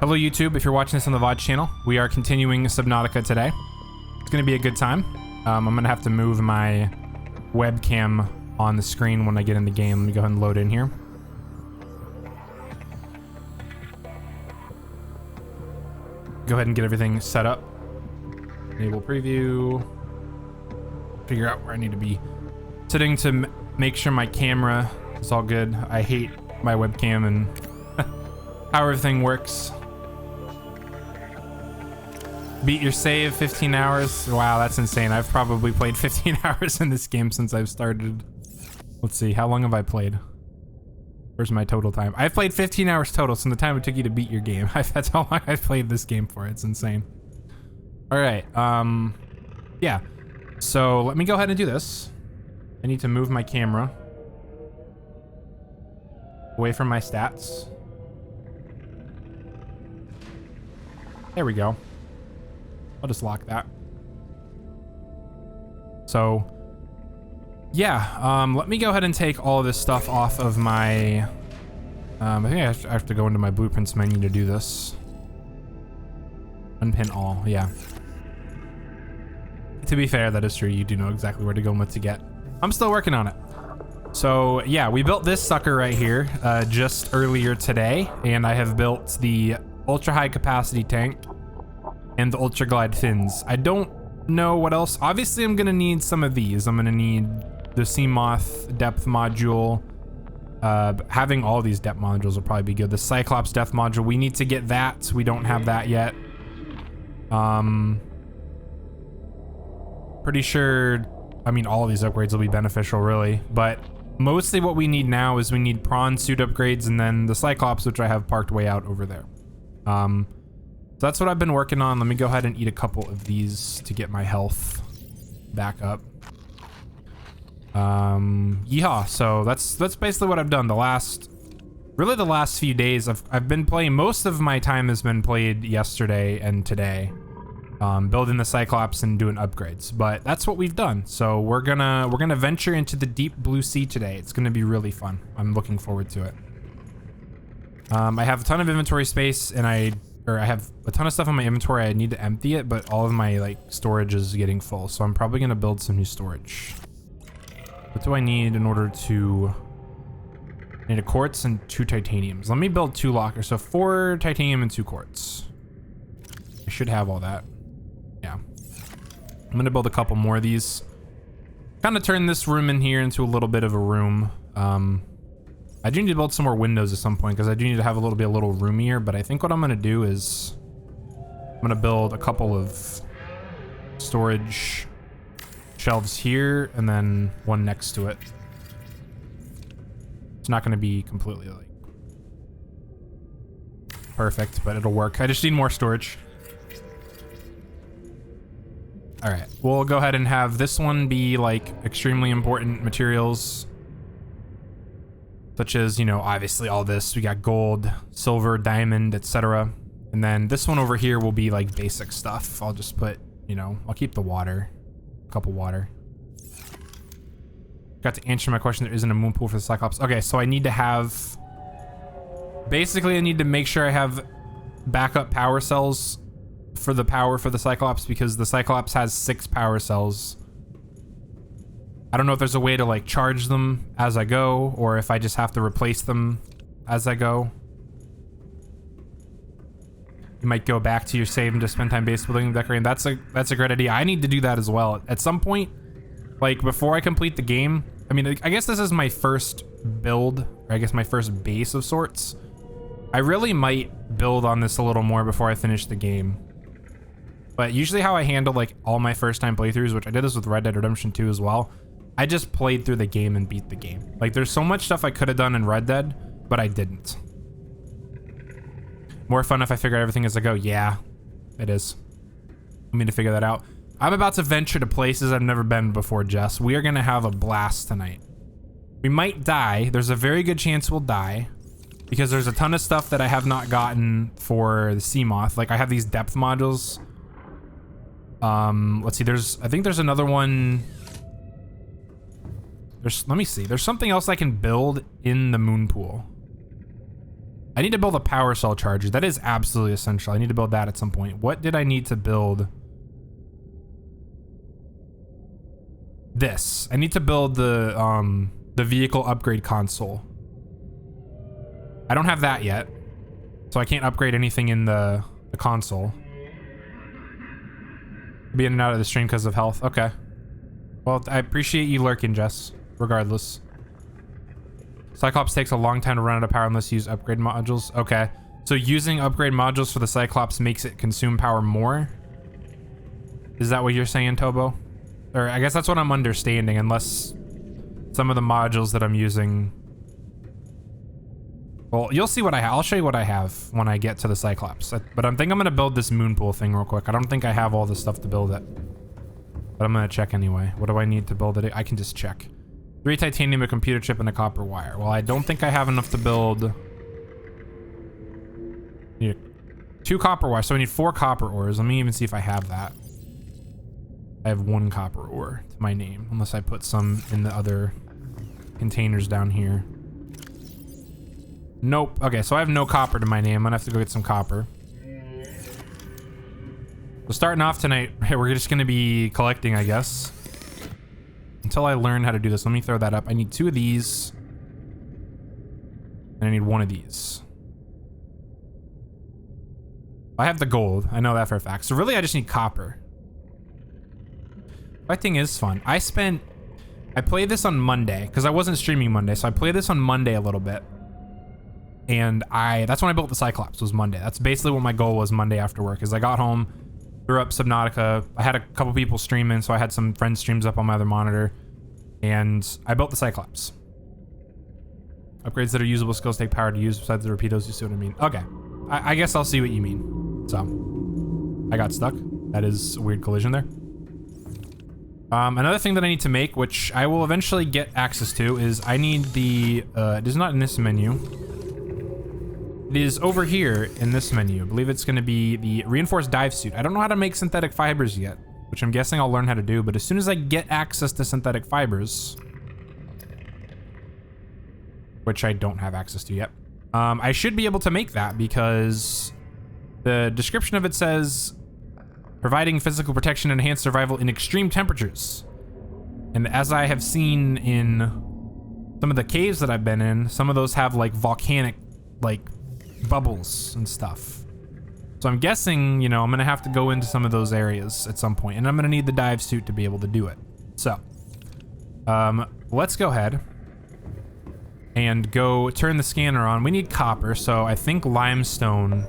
Hello YouTube, if you're watching this on the VOD channel, we are continuing Subnautica today. It's gonna be a good time. I'm gonna have to move my webcam on the screen when I get in the game. Let me go ahead and load in here. Go ahead and get everything set up. Enable preview. Figure out where I need to be sitting to make sure my camera is all good. I hate my webcam and how everything works. Beat your save, 15 hours. Wow, that's insane. I've probably played 15 hours in this game since I've started. Let's see, how long have I played? Where's my total time? I've played 15 hours total since the time it took you to beat your game. That's how long I've played this game for. It's insane. All right, yeah. So let me go ahead and do this. I need to move my camera away from my stats. There we go. I'll just lock that. So yeah, let me go ahead and take all of this stuff off of my, I think I have to go into my blueprints menu to do this. Unpin all, yeah. To be fair, that is true. You do know exactly where to go and what to get. I'm still working on it. So yeah, we built this sucker right here just earlier today, and I have built the ultra high capacity tank and the ultra glide fins. I don't know what else. Obviously, I'm gonna need some of these. I'm gonna need the Seamoth depth module. Having all these depth modules will probably be good. The Cyclops depth module, we need to get that. We don't have that yet. Pretty sure, I mean, all of these upgrades will be beneficial, really. But mostly what we need now is we need prawn suit upgrades and then the Cyclops, which I have parked way out over there. So that's what I've been working on. Let me go ahead and eat a couple of these to get my health back up. Yeehaw. So that's basically what I've done the last few days. I've been playing, most of my time has been played yesterday and today, building the Cyclops and doing upgrades, but that's what we've done. So we're gonna venture into the deep blue sea today. It's gonna be really fun. I'm looking forward to it. I have a ton of inventory space and I have a ton of stuff in my inventory. I need to empty it, but all of my like storage is getting full. So I'm probably gonna build some new storage. What do I need in order to... I need a quartz and 2 titaniums. Let me build 2 lockers. So 4 titanium and 2 quartz. I should have all that. Yeah. I'm gonna build a couple more of these. Kind of turn this room in here into a little bit of a room. I do need to build some more windows at some point because I do need to have a little roomier, but I think what I'm gonna do is I'm gonna build a couple of storage shelves here and then one next to it. It's not gonna be completely like perfect, but it'll work. I just need more storage. All right, we'll go ahead and have this one be like extremely important materials, such as, you know, obviously all this. We got gold, silver, diamond, etc. And then this one over here will be like basic stuff. I'll just put, you know, I'll keep the water, a couple water. Got to answer my question. There isn't a moon pool for the Cyclops. Okay, so I need to have, basically I need to make sure I have backup power cells for the power for the Cyclops, because the Cyclops has 6 power cells. I don't know if there's a way to like charge them as I go, or if I just have to replace them as I go. You might go back to your save and just spend time base building and decorating. That's a great idea. I need to do that as well at some point, like before I complete the game. I mean, I guess this is my first build, or I guess my first base of sorts. I really might build on this a little more before I finish the game. But usually how I handle like all my first time playthroughs, which I did this with Red Dead Redemption 2 as well, I just played through the game and beat the game. Like there's so much stuff I could have done in Red Dead, but I didn't. More fun if I figure out everything as I go. Yeah, it is. I mean to figure that out. I'm about to venture to places I've never been before, Jess. We are gonna have a blast tonight. We might die. There's a very good chance we'll die because there's a ton of stuff that I have not gotten for the Seamoth. Like I have these depth modules. Let's see, I think there's another one. Let me see. There's something else I can build in the moon pool. I need to build a power cell charger. That is absolutely essential. I need to build that at some point. What did I need to build? This. I need to build the vehicle upgrade console. I don't have that yet, so I can't upgrade anything in the console. Be in and out of the stream because of health. Okay. Well, I appreciate you lurking, Jess, regardless. Cyclops takes a long time to run out of power unless you use upgrade modules. Okay. So using upgrade modules for the Cyclops makes it consume power more? Is that what you're saying, Tobo? Or I guess that's what I'm understanding, unless some of the modules that I'm using... Well, you'll see what I have. I'll show you what I have when I get to the Cyclops. But I think I'm going to build this moon pool thing real quick. I don't think I have all the stuff to build it. But I'm going to check anyway. What do I need to build it? I can just check. 3 titanium, a computer chip, and a copper wire. Well, I don't think I have enough to build... Need 2 copper wires, so I need 4 copper ores. Let me even see if I have that. I have 1 copper ore to my name, unless I put some in the other containers down here. Nope. Okay, so I have no copper to my name. I'm gonna have to go get some copper. So starting off tonight, we're just gonna be collecting, I guess. Until I learn how to do this. Let me throw that up. I need 2 of these. And I need 1 of these. I have the gold. I know that for a fact. So really, I just need copper. Collecting is fun. I played this on Monday, because I wasn't streaming Monday, so I played this on Monday a little bit. And that's when I built the Cyclops, was Monday. That's basically what my goal was Monday after work, is I got home, threw up Subnautica. I had a couple people streaming, so I had some friends' streams up on my other monitor. And I built the Cyclops. Upgrades that are usable skills take power to use besides the torpedoes, you see what I mean? Okay. I guess I'll see what you mean. So, I got stuck. That is a weird collision there. Another thing that I need to make, which I will eventually get access to, is I need the, it is not in this menu. It is over here in this menu. I believe it's going to be the reinforced dive suit. I don't know how to make synthetic fibers yet, which I'm guessing I'll learn how to do, but as soon as I get access to synthetic fibers, which I don't have access to yet, I should be able to make that, because the description of it says providing physical protection and enhanced survival in extreme temperatures. And as I have seen in some of the caves that I've been in, some of those have like volcanic like bubbles and stuff. So I'm guessing, you know, I'm gonna have to go into some of those areas at some point, and I'm gonna need the dive suit to be able to do it. So let's go ahead and go turn the scanner on. We need copper, so I think limestone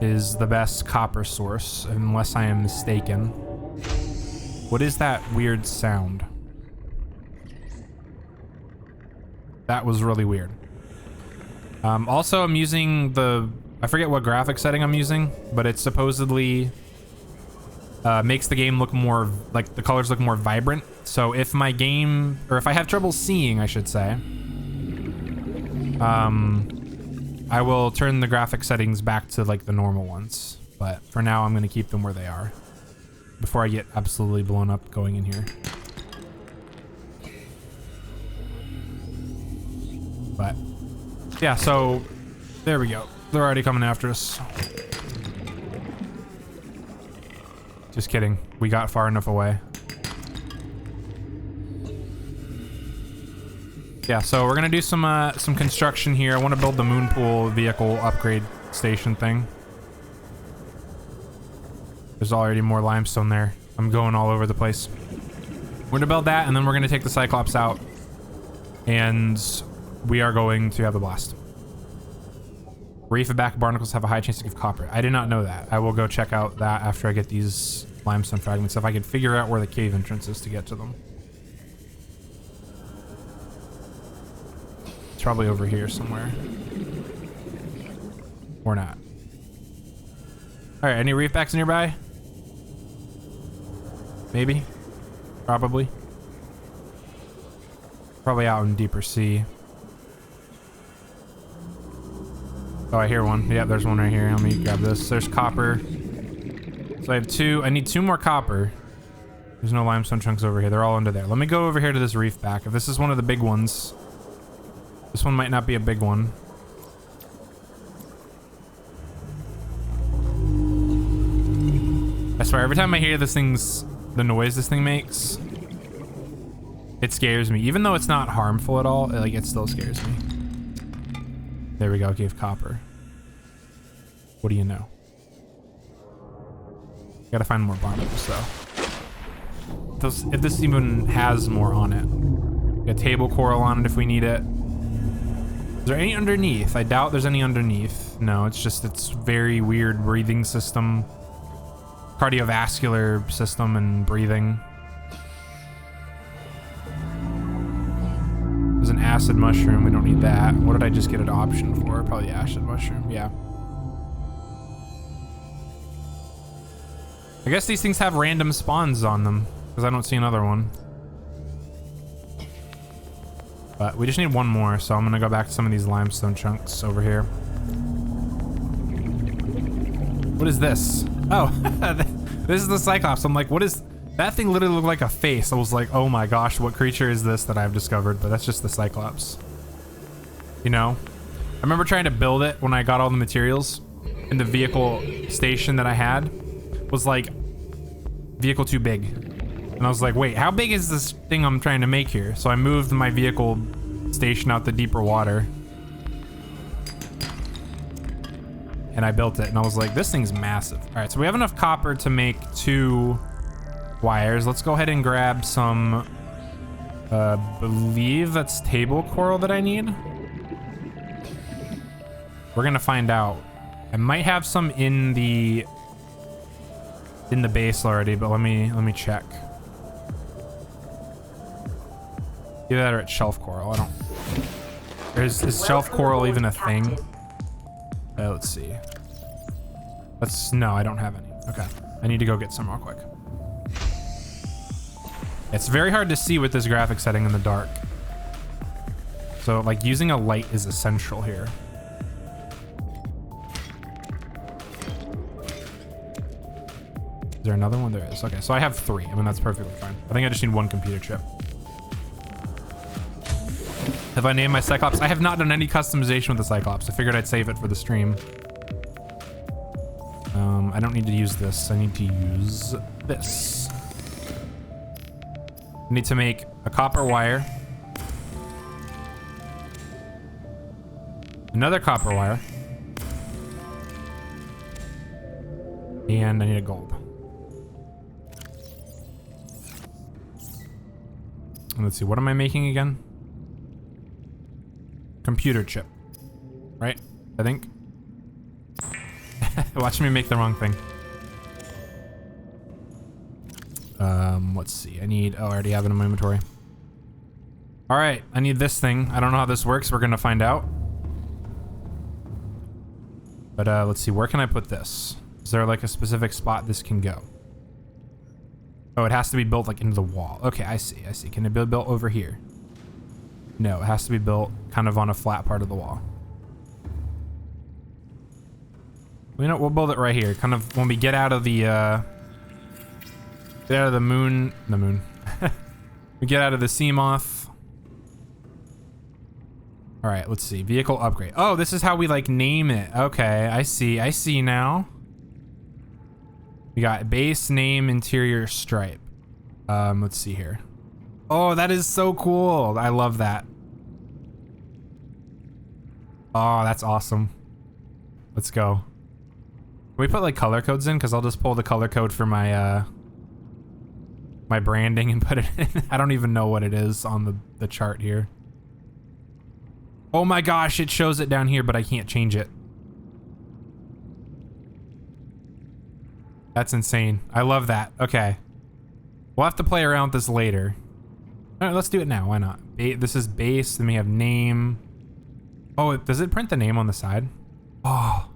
is the best copper source, unless I am mistaken. What is that weird sound? That was really weird. Also, I'm using I forget what graphic setting I'm using, but it supposedly makes the game look more, like the colors look more vibrant. So if my game, or if I have trouble seeing, I should say, I will turn the graphic settings back to like the normal ones. But for now, I'm going to keep them where they are before I get absolutely blown up going in here. But yeah, so there we go. They're already coming after us. Just kidding. We got far enough away. Yeah, so we're gonna do some construction here. I want to build the moon pool vehicle upgrade station thing. There's already more limestone there. I'm going all over the place. We're gonna build that, and then we're gonna take the Cyclops out, and we are going to have a blast. Reef and back barnacles have a high chance to give copper. I did not know that. I will go check out that after I get these limestone fragments, if I can figure out where the cave entrance is to get to them. It's probably over here somewhere. Or not. Alright, any reef backs nearby? Maybe? Probably. Probably out in deeper sea. Oh, I hear one. Yeah, there's one right here. Let me grab this. There's copper. So I have 2. I need 2 more copper. There's no limestone chunks over here. They're all under there. Let me go over here to this reef back. If this is one of the big ones, this one might not be a big one. I swear, every time I hear the noise this thing makes, it scares me. Even though it's not harmful at all, like, it still scares me. There we go, gave copper. What do you know? Gotta find more bombs, though. If this even has more on it. Got table coral on it if we need it. Is there any underneath? I doubt there's any underneath. No, it's just its very weird breathing system. Cardiovascular system and breathing. There's an acid mushroom. We don't need that. What did I just get an option for? Probably acid mushroom. Yeah. I guess these things have random spawns on them because I don't see another one. But we just need one more, so I'm gonna go back to some of these limestone chunks over here. What is this? Oh, this is the Cyclops. I'm like, what is that thing? Literally looked like a face. I was like, oh my gosh, what creature is this that I've discovered? But that's just the Cyclops. You know, I remember trying to build it when I got all the materials, and the vehicle station that I had was like vehicle too big. And I was like, wait, how big is this thing I'm trying to make here? So I moved my vehicle station out the deeper water. And I built it, and I was like, this thing's massive. All right, so we have enough copper to make 2 wires. Let's go ahead and grab some, believe that's table coral that I need. We're gonna find out. I might have some in the base already, but let me check. Either that or it's shelf coral. I don't. Is shelf coral even a thing? Let's see. No, I don't have any. Okay, I need to go get some real quick. It's very hard to see with this graphic setting in the dark. So like using a light is essential here. Is there another one? There is. Okay, so I have 3. I mean, that's perfectly fine. I think I just need 1 computer chip. Have I named my Cyclops? I have not done any customization with the Cyclops. I figured I'd save it for the stream. I don't need to use this. I need to use this. I need to make a copper wire. Another copper wire. And I need a gold. And let's see, what am I making again? Computer chip, right? I think. Watch me make the wrong thing. Let's see. I need. Oh, I already have it in my inventory. All right, I need this thing. I don't know how this works. We're gonna find out. But let's see. Where can I put this? Is there like a specific spot this can go? Oh, it has to be built like into the wall. Okay, I see. I see. Can it be built over here? No, it has to be built kind of on a flat part of the wall. You know, we'll build it right here. Kind of when we get out of the moon. We get out of the Seamoth. All right, let's see. Vehicle upgrade. Oh, this is how we like name it. Okay, I see. I see now. We got base name interior stripe. Let's see here. Oh, that is so cool. I love that. Oh, that's awesome. Let's go. Can we put like color codes in? Because I'll just pull the color code for my my branding and put it in. I don't even know what it is on the chart here. Oh my gosh, it shows it down here, but I can't change it. That's insane. I love that. Okay. We'll have to play around with this later. All right, let's do it now. Why not? This is base, then we have name. Oh, does it print the name on the side? Oh.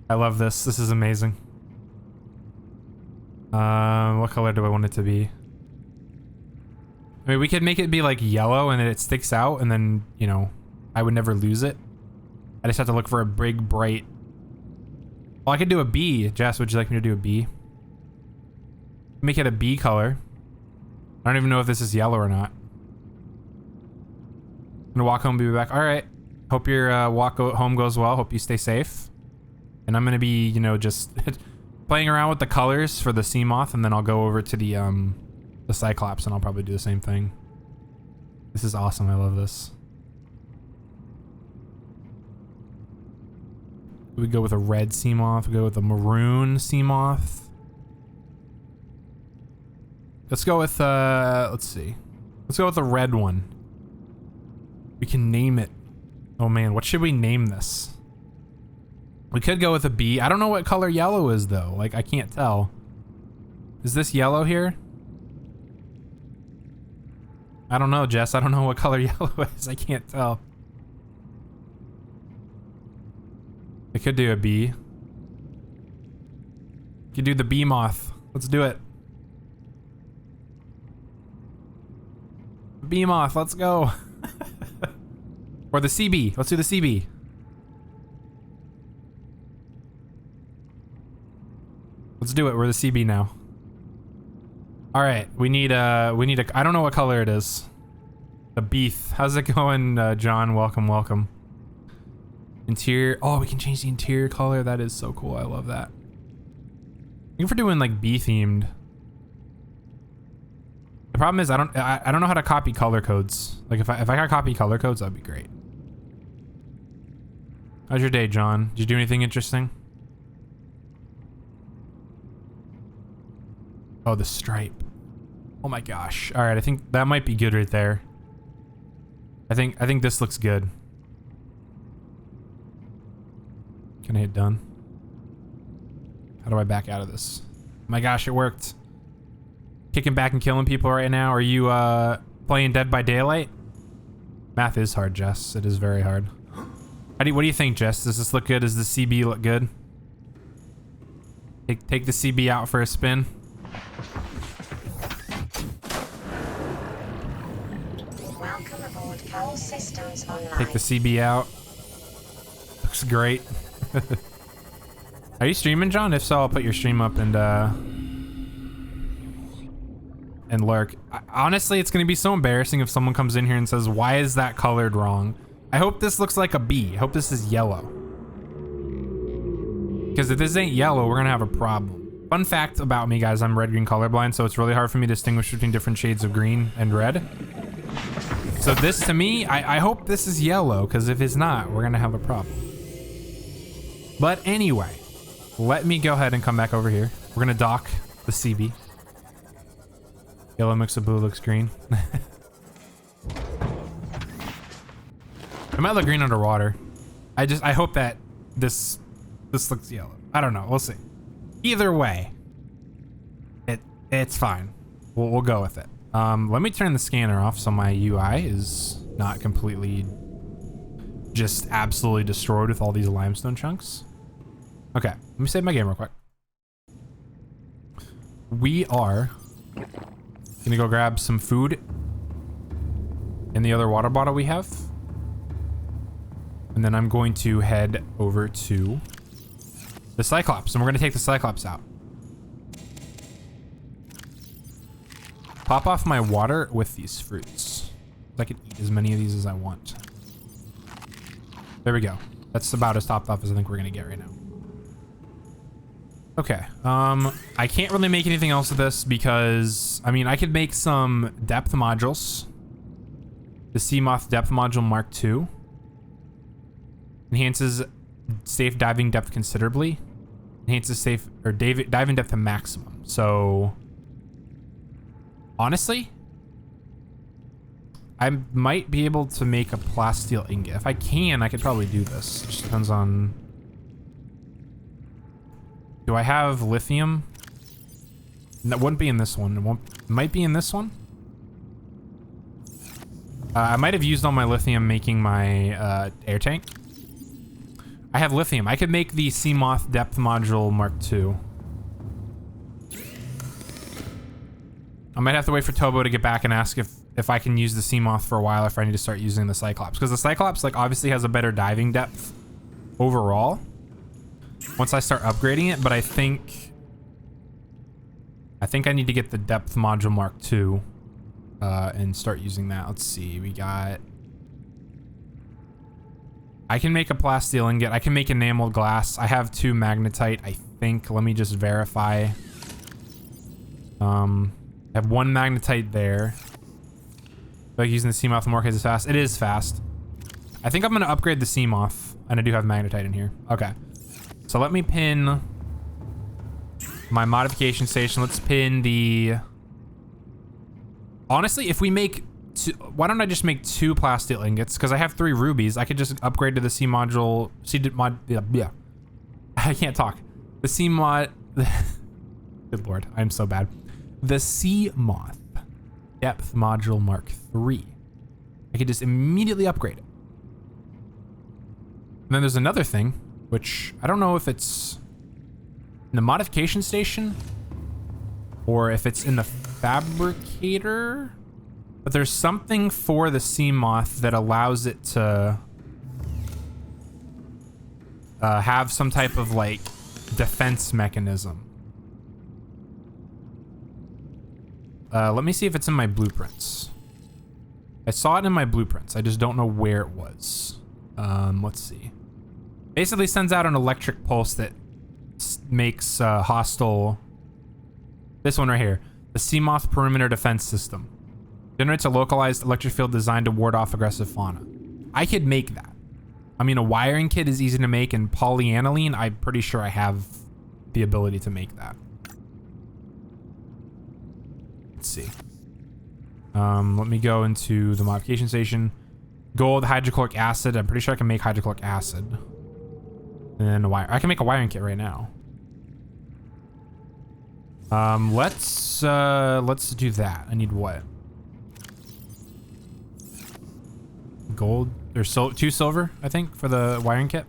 I love this. This is amazing. What color do I want it to be? I mean, we could make it be like yellow and then it sticks out and then, you know, I would never lose it. I just have to look for a big, bright... Well, I could do a B. Jess, would you like me to do a B? Make it a B color. I don't even know if this is yellow or not. I'm gonna walk home, be back. All right. Hope your walk home goes well. Hope you stay safe. And I'm gonna be, you know, just playing around with the colors for the Seamoth, and then I'll go over to the Cyclops, and I'll probably do the same thing. This is awesome. I love this. We go with a red Seamoth. We go with a maroon Seamoth. Let's go with let's see. Let's go with the red one. We can name it. Oh man, what should we name this? We could go with a B. I don't know what color yellow is though. Like, I can't tell. Is this yellow here? I don't know, Jess. I don't know what color yellow is. I can't tell. I could do a B. Could do the bee moth. Let's do it. Bee moth, let's go. Or the CB. Let's do the CB. Let's do it. We're the CB now. All right, we need a. I don't know what color it is. The beef. How's it going, John? Welcome, welcome. Interior. Oh, we can change the interior color. That is so cool. I love that. I think we're doing like bee themed. The problem is I don't know how to copy color codes. Like if I got copy color codes, that'd be great. How's your day, John? Did you do anything interesting? Oh, the stripe. Oh my gosh. All right, I think that might be good right there. I think this looks good. Can I hit done? How do I back out of this? Oh my gosh, it worked. Kicking back and killing people right now. Are you playing Dead by Daylight? Math is hard, Jess. It is very hard. What do you think, Jess? Does this look good? Does the CB look good? Take the CB out for a spin. Welcome aboard Carol Systems Online. Take the CB out. Looks great. Are you streaming, John? If so, I'll put your stream up and lurk. Honestly, it's gonna be so embarrassing if someone comes in here and says, why is that colored wrong? I hope this looks like a B. I hope this is yellow. Because if this ain't yellow, we're gonna have a problem. Fun fact about me, guys, I'm red-green colorblind, so it's really hard for me to distinguish between different shades of green and red. So this, to me, I hope this is yellow, because if it's not, we're gonna have a problem. But anyway, let me go ahead and come back over here. We're gonna dock the CB. Yellow mix of blue looks green. It might look green underwater. I hope that this looks yellow. I don't know. We'll see. Either way, it's fine. We'll go with it. Let me turn the scanner off so my UI is not completely just absolutely destroyed with all these limestone chunks. Okay, let me save my game real quick. We are gonna go grab some food in the other water bottle we have. And then I'm going to head over to the Cyclops, and we're gonna take the Cyclops out. Pop off my water with these fruits. I can eat as many of these as I want. There we go. That's about as topped off as I think we're gonna get right now. Okay, I can't really make anything else of this because, I mean, I could make some depth modules. The Seamoth depth module Mark II. Enhances safe diving depth considerably. Enhances safe, or diving depth to maximum. So, honestly, I might be able to make a plasteel ingot. If I can, I could probably do this. It just depends on... Do I have lithium? That wouldn't be in this one. It might be in this one. I might have used all my lithium making my air tank. I have lithium. I could make the Seamoth depth module Mark II. I might have to wait for Tobo to get back and ask if I can use the Seamoth for a while, if I need to start using the Cyclops. Because the Cyclops, like, obviously has a better diving depth overall once I start upgrading it, but I think I need to get the depth module Mark II and start using that. Let's see, we got I can make a plasteel ingot. I can make enameled glass. I have 2 magnetite, I think. Let me just verify. I have 1 magnetite there. Like using the Seamoth more because it's fast. It is fast. I think I'm gonna upgrade the Seamoth, and I do have magnetite in here. Okay. So let me pin my modification station. Let's pin the... Honestly, if we make... Why don't I just make 2 plasteel ingots? Because I have 3 rubies. I could just upgrade to the C module... Yeah. I can't talk. The C mod... Good lord, I'm so bad. The Seamoth Depth Module Mark III. I could just immediately upgrade it. And then there's another thing, which I don't know if it's in the modification station or if it's in the fabricator, but there's something for the Seamoth that allows it to have some type of like defense mechanism. Let me see if it's in my blueprints. I saw it in my blueprints. I just don't know where it was. Let's see. Basically sends out an electric pulse that makes hostile... This one right here. The Seamoth Perimeter Defense System. Generates a localized electric field designed to ward off aggressive fauna. I could make that. I mean, a wiring kit is easy to make, and polyaniline, I'm pretty sure I have the ability to make that. Let's see. Let me go into the modification station. Gold hydrochloric acid. I'm pretty sure I can make hydrochloric acid. And then a wire. I can make a wiring kit right now. Let's do that. I need what? Gold. There's 2 silver, I think, for the wiring kit.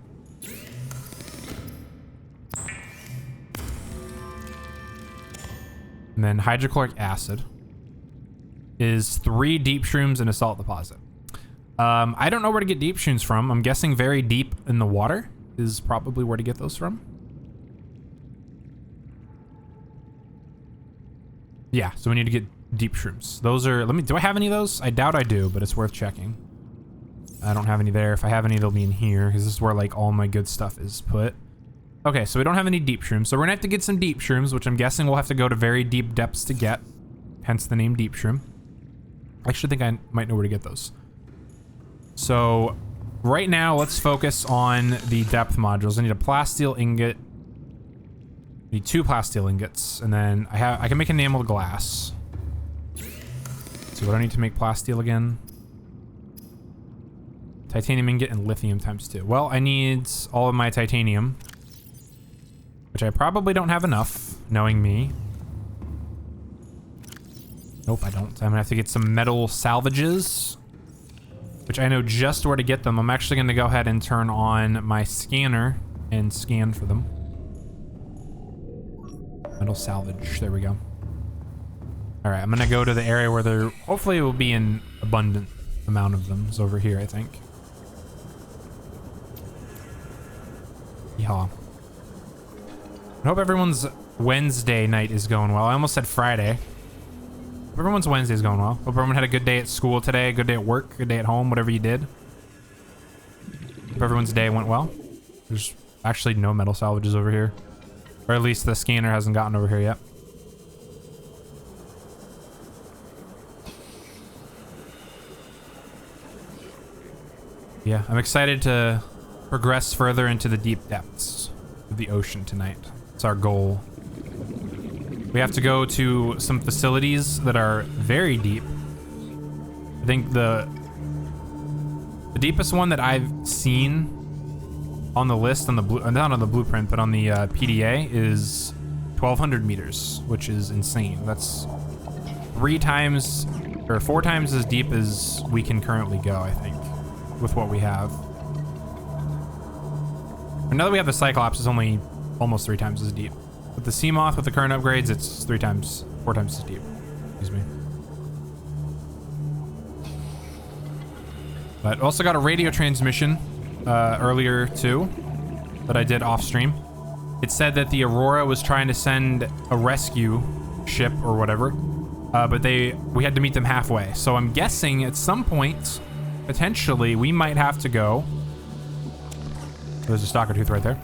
And then hydrochloric acid is 3 deep shrooms and a salt deposit. I don't know where to get deep shrooms from. I'm guessing very deep in the water is probably where to get those from. Yeah, so we need to get deep shrooms. Those are, do I have any of those? I doubt I do, but it's worth checking. I don't have any there. If I have any, they'll be in here, because this is where like all my good stuff is put. Okay, so we don't have any deep shrooms. So we're gonna have to get some deep shrooms, which I'm guessing we'll have to go to very deep depths to get. Hence the name deep shroom. I actually think I might know where to get those. So right now, let's focus on the depth modules. I need a plasteel ingot. I need 2 plasteel ingots, and then I can make enameled glass. So what do I need to make plasteel again? Titanium ingot and lithium ×2. Well, I need all of my titanium, which I probably don't have enough, knowing me. Nope, I don't. I'm gonna have to get some metal salvages, which I know just where to get them. I'm actually gonna go ahead and turn on my scanner and scan for them. Metal salvage, there we go. All right, I'm gonna go to the area where there hopefully will be an abundant amount of them. It's over here, I think. Yeah. I hope everyone's Wednesday night is going well. I almost said Friday. Hope everyone's Wednesday is going well. Hope everyone had a good day at school today, a good day at work, good day at home, whatever you did. Hope everyone's day went well. There's actually no metal salvages over here. Or at least the scanner hasn't gotten over here yet. Yeah, I'm excited to progress further into the deep depths of the ocean tonight. It's our goal. We have to go to some facilities that are very deep. I think the deepest one that I've seen on the list, on the not on the blueprint, but on the PDA is 1,200 meters, which is insane. That's 3 times or 4 times as deep as we can currently go, I think, with what we have. And now that we have the Cyclops, it's only almost 3 times as deep. With the Seamoth, with the current upgrades, it's 4 times as deep. Excuse me. But also got a radio transmission earlier too that I did off stream. It said that the Aurora was trying to send a rescue ship or whatever, but we had to meet them halfway. So I'm guessing at some point, potentially, we might have to go There's a stalker tooth right there.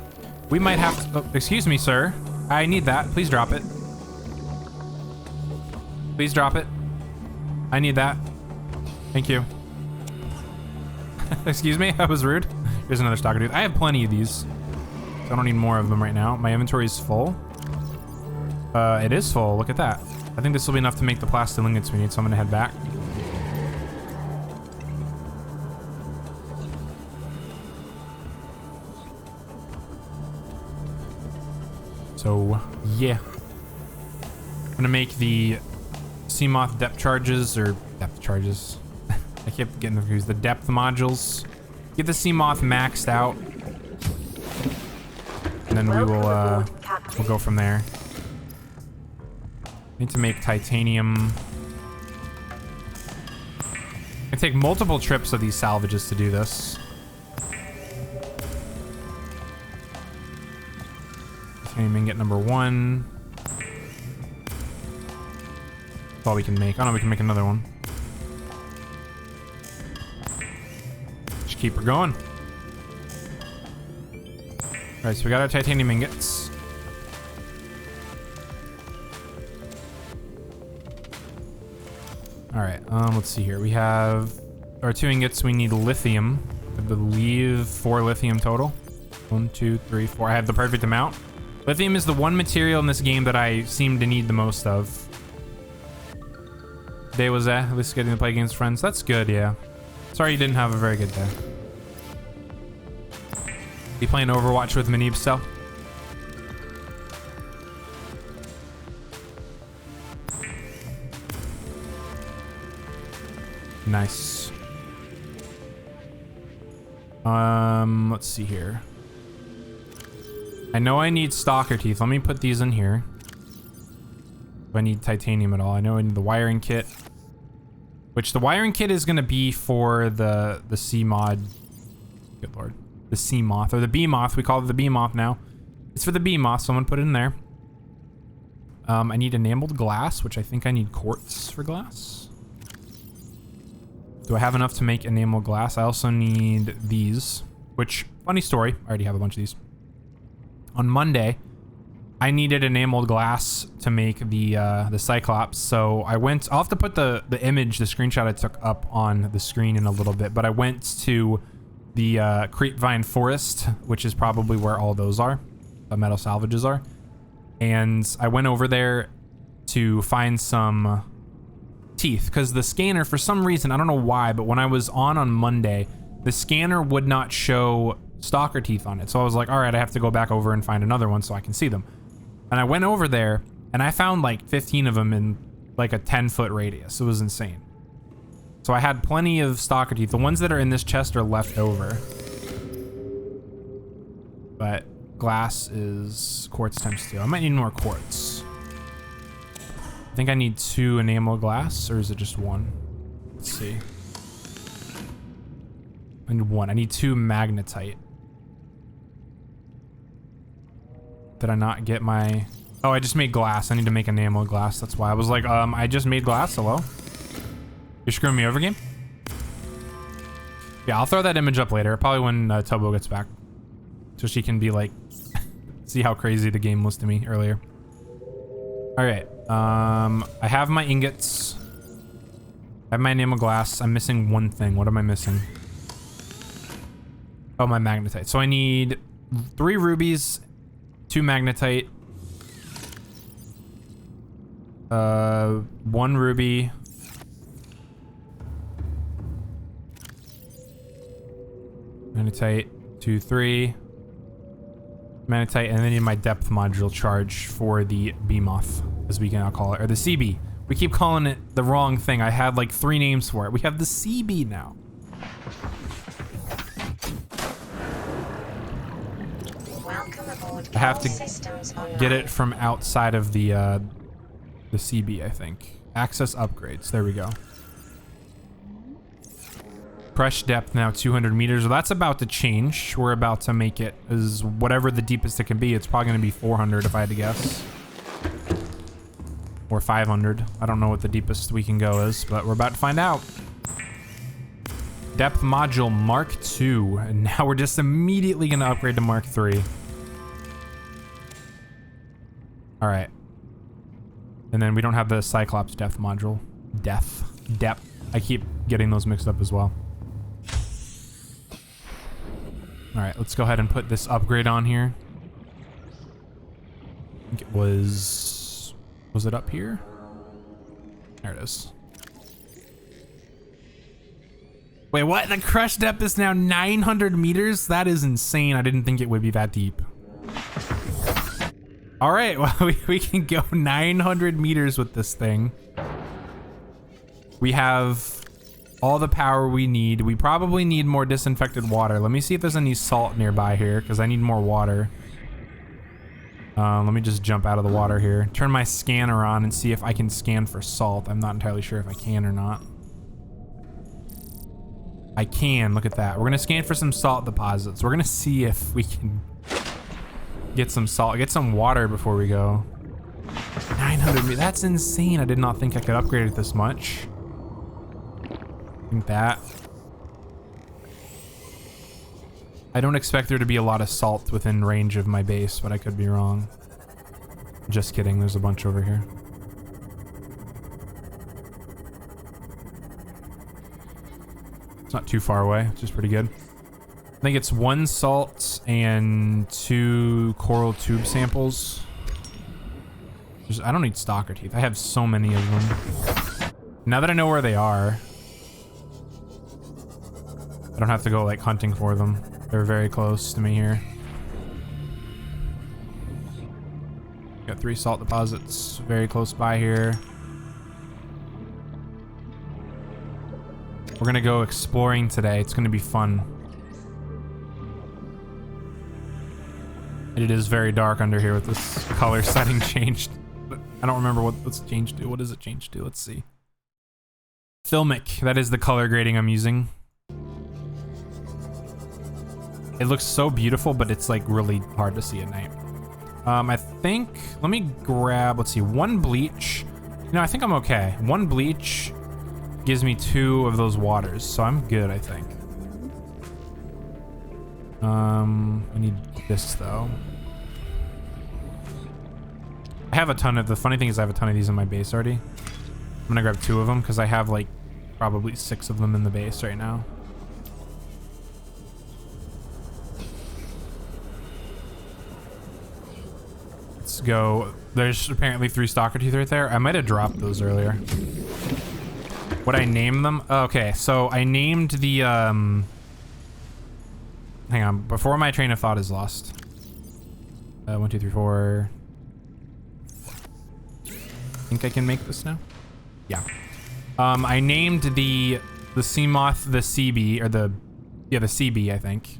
We might have to, oh, excuse me, sir. I need that. Please drop it. Please drop it. I need that. Thank you. Excuse me, that was rude. Here's another stalker tooth. I have plenty of these, so I don't need more of them right now. My inventory is full. It is full. Look at that. I think this will be enough to make the plastic ingots we need, so I'm gonna head back. So, yeah. I'm gonna make the Seamoth depth charges, or depth charges. I kept getting confused. The depth modules. Get the Seamoth maxed out. And then we will, we'll go from there. Need to make titanium. I take multiple trips of these salvages to do this. Titanium ingot number 1. That's all we can make. Oh no, we can make another one. Just keep her going. Alright, so we got our titanium ingots. Alright, let's see here. We have our 2 ingots. We need lithium. I believe 4 lithium total. 1, 2, 3, 4. I have the perfect amount. Lithium is the one material in this game that I seem to need the most of. Day was at least getting to play against friends. That's good, yeah. Sorry you didn't have a very good day. You playing Overwatch with Manib still? Nice. Let's see here. I know I need stalker teeth. Let me put these in here. If I need titanium at all. I know I need the wiring kit. Which the wiring kit is gonna be for the sea mod. Good lord. The sea moth, or the bee moth. We call it the bee moth now. It's for the bee moth, so I'm gonna put it in there. I need enameled glass, which I think I need quartz for glass. Do I have enough to make enameled glass? I also need these, which, funny story, I already have a bunch of these. On Monday, I needed enameled glass to make the Cyclops, so I went, I'll have to put the image, the screenshot I took up on the screen in a little bit, but I went to the Creepvine Forest, which is probably where all those are, the metal salvages are, and I went over there to find some teeth, because the scanner, for some reason, I don't know why, but when I was on Monday, the scanner would not show stalker teeth on it. So I was like, all right, I have to go back over and find another one so I can see them. And I went over there and I found like 15 of them in like a 10-foot radius. It was insane. So I had plenty of stalker teeth. The ones that are in this chest are left over. But glass is quartz times 2. I might need more quartz. I think I need 2 enamel glass, or is it just 1? Let's see. I need 1. I need 2 magnetite. Did I not get my... Oh, I just made glass. I need to make enamel glass. That's why I was like, I just made glass. Hello? You're screwing me over, game? Yeah, I'll throw that image up later. Probably when Tobo gets back. So she can be like... see how crazy the game was to me earlier. Alright. I have my ingots. I have my enamel glass. I'm missing one thing. What am I missing? Oh, my magnetite. So I need 3 rubies, 2 magnetite, 1 ruby, magnetite, 2, 3, magnetite, and then I need my depth module charge for the bee moth, as we can now call it, or the CB. We keep calling it the wrong thing. I had like 3 names for it. We have the CB now. I have to get it from outside of the CB, I think. Access upgrades. There we go. Crush depth now 200 meters. Well, that's about to change. We're about to make it as whatever the deepest it can be. It's probably going to be 400 if I had to guess. Or 500. I don't know what the deepest we can go is, but we're about to find out. Depth module Mark II. And now we're just immediately going to upgrade to Mark III. All right. And then we don't have the Cyclops depth module. Depth. I keep getting those mixed up as well. All right, let's go ahead and put this upgrade on here. I think it was it up here? There it is. Wait, what? The crush depth is now 900 meters? That is insane. I didn't think it would be that deep. All right, well, we can go 900 meters with this thing. We have all the power we need. We probably need more disinfected water. Let me see if there's any salt nearby here, because I need more water. Let me just jump out of the water here. Turn my scanner on and see if I can scan for salt. I'm not entirely sure if I can or not. I can, look at that. We're gonna scan for some salt deposits. We're gonna see if we can get some salt, get some water before we go. 900 meters, that's insane. I did not think I could upgrade it this much. Think that. I don't expect there to be a lot of salt within range of my base, but I could be wrong. Just kidding, there's a bunch over here. It's not too far away, which is pretty good. I think it's 1 salt and 2 coral tube samples. I don't need stalker teeth. I have so many of them. Now that I know where they are, I don't have to go like hunting for them. They're very close to me here. Got 3 salt deposits very close by here. We're gonna go exploring today. It's gonna be fun. It is very dark under here with this color setting changed. But I don't remember what's changed to. What does it change to? Let's see. Filmic. That is the color grading I'm using. It looks so beautiful, but it's like really hard to see at night. I think, let me grab, let's see, 1 bleach. You know, I think I'm okay. 1 bleach gives me 2 of those waters, so I'm good, I think. I need this though. I have a ton of, the funny thing is I have a ton of these in my base already. I'm gonna grab 2 of them because I have like probably 6 of them in the base right now. Let's go. There's apparently 3 stalker teeth right there. I might have dropped those earlier. Would I name them? Okay, so I named the, hang on, before my train of thought is lost. 1, 2, 3, 4. Think I can make this now? Yeah. I named the Seamoth the CB, or the CB, I think.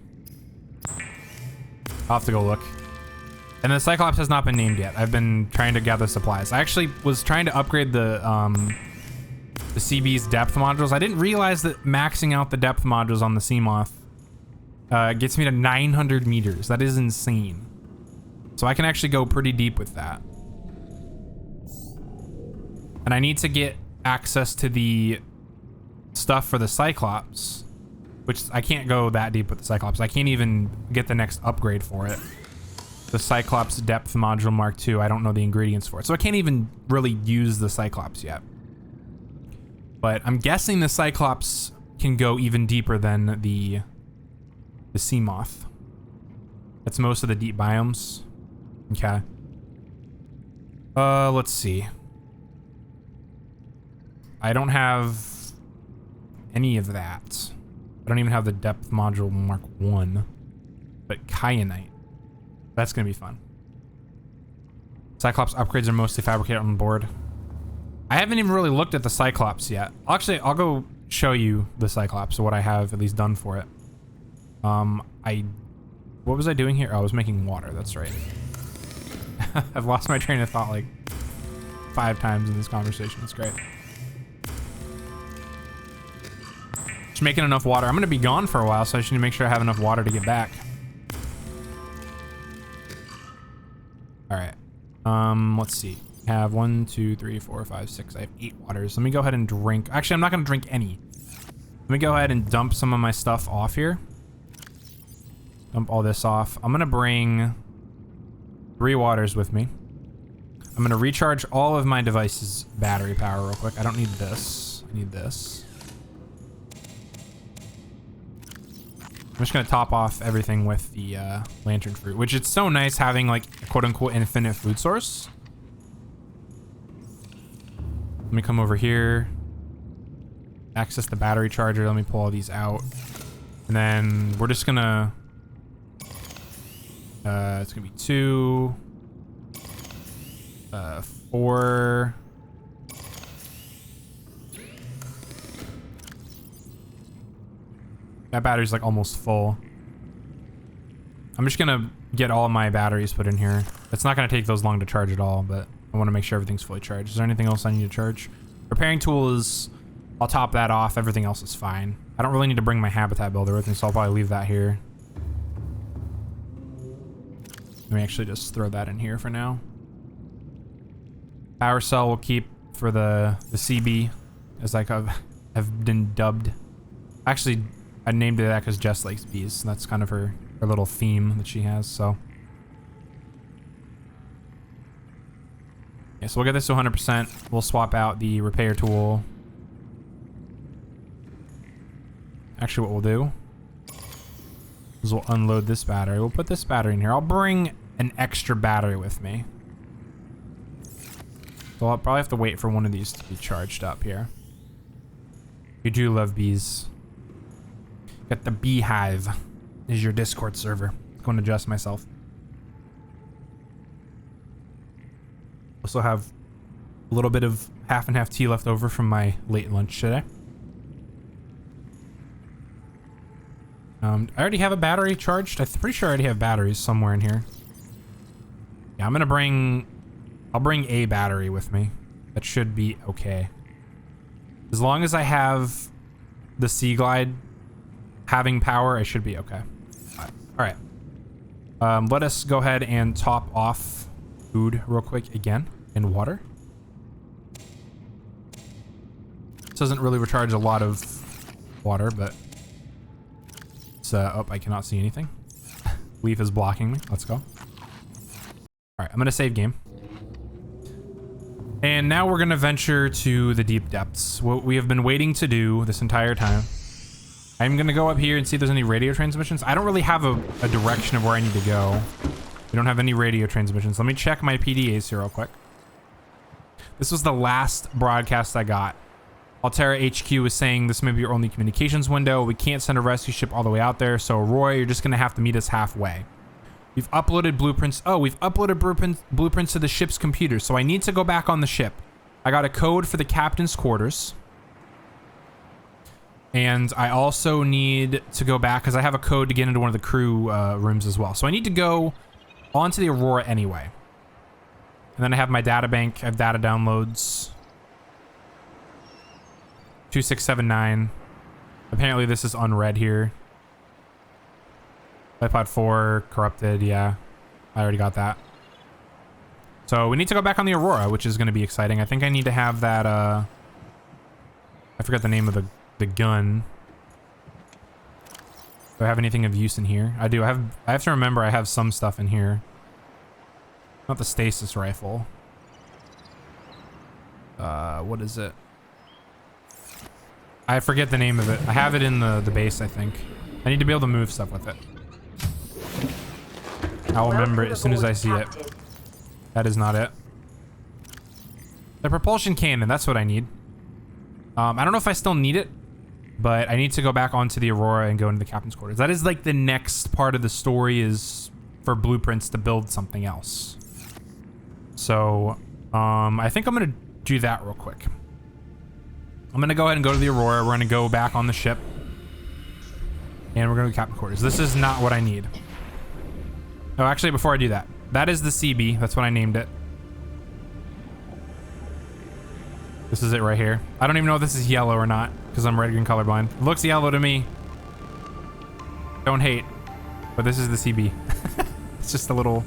I'll have to go look. And the Cyclops has not been named yet. I've been trying to gather supplies. I actually was trying to upgrade the CB's depth modules. I didn't realize that maxing out the depth modules on the Seamoth gets me to 900 meters. That is insane. So I can actually go pretty deep with that. And I need to get access to the stuff for the Cyclops, which I can't go that deep with the Cyclops. I can't even get the next upgrade for it. The Cyclops depth module Mark II, I don't know the ingredients for it. So I can't even really use the Cyclops yet. But I'm guessing the Cyclops can go even deeper than the Seamoth. That's most of the deep biomes. Okay. Let's see. I don't have any of that. I don't even have the depth module Mark I. But kyanite. That's gonna be fun. Cyclops upgrades are mostly fabricated on board. I haven't even really looked at the Cyclops yet. Actually, I'll go show you the Cyclops, what I have at least done for it. What was I doing here? Oh, I was making water, that's right. I've lost my train of thought like 5 times in this conversation, it's great. Just making enough water. I'm gonna be gone for a while, so I just need to make sure I have enough water to get back. All right, let's see. I have 1, 2, 3, 4, 5, 6. I have 8 waters. Let me go ahead and drink. Actually, I'm not gonna drink any. I'm me go ahead and dump some of my stuff off here. Dump all this off. I'm gonna bring 3 waters with me. I'm gonna recharge all of my devices' battery power real quick. I don't need this. I need this. I'm just gonna top off everything with the lantern fruit, which it's so nice having like a quote-unquote infinite food source. Let me come over here. Access the battery charger. Let me pull all these out. And then we're just gonna... it's gonna be 2... 4... That battery's like almost full. I'm just gonna get all of my batteries put in here. It's not gonna take those long to charge at all, but I want to make sure everything's fully charged. Is there anything else I need to charge? Repairing tool is... I'll top that off. Everything else is fine. I don't really need to bring my habitat builder with me, so I'll probably leave that here. Let me actually just throw that in here for now. Power cell will keep for the CB, as like have been dubbed. Actually, I named it that because Jess likes bees. That's kind of her little theme that she has, so. Yeah, so we'll get this to 100%. We'll swap out the repair tool. Actually, what we'll do is we'll unload this battery. We'll put this battery in here. I'll bring an extra battery with me. So I'll probably have to wait for one of these to be charged up here. You do love bees. Got the beehive. This is your Discord server. I'm going to adjust myself. Also have a little bit of half and half tea left over from my late lunch today. I already have a battery charged. I'm pretty sure I already have batteries somewhere in here. Yeah, I'm gonna bring... I'll bring a battery with me. That should be okay. As long as I have the Sea Glide having power, I should be okay. All right. Let us go ahead and top off food real quick again and water. This doesn't really recharge a lot of water, but it's oh, I cannot see anything. Leaf is blocking me. Let's go. All right, I'm gonna save game. And now we're gonna venture to the deep depths. What we have been waiting to do this entire time. I'm gonna go up here and see if there's any radio transmissions. I don't really have a direction of where I need to go. We don't have any radio transmissions. Let me check my PDAs here real quick. This was the last broadcast I got. Altera HQ is saying this may be your only communications window. We can't send a rescue ship all the way out there. So Roy, you're just gonna have to meet us halfway. We've uploaded blueprints. Oh, we've uploaded blueprints to the ship's computer. So I need to go back on the ship. I got a code for the captain's quarters. And I also need to go back because I have a code to get into one of the crew rooms as well. So I need to go onto the Aurora anyway. And then I have my data bank. I have data downloads. 2679. Apparently this is unread here. iPod 4 corrupted. Yeah, I already got that. So we need to go back on the Aurora, which is going to be exciting. I think I need to have that. I forgot the name of the gun. Do I have anything of use in here? I do. I have to remember I have some stuff in here. Not the stasis rifle. What is it? I forget the name of it. I have it in the base, I think. I need to be able to move stuff with it. I'll remember it as soon as I see it. That is not it. The propulsion cannon, that's what I need. I don't know if I still need it, but I need to go back onto the Aurora and go into the captain's quarters. That is like the next part of the story is for blueprints to build something else. So, I think I'm gonna do that real quick. I'm gonna go ahead and go to the Aurora. We're gonna go back on the ship. And we're gonna go to captain's quarters. This is not what I need. Oh, actually, before I do that, that is the CB. That's what I named it. This is it right here. I don't even know if this is yellow or not because I'm red green colorblind. It looks yellow to me. Don't hate, but this is the CB. It's just a little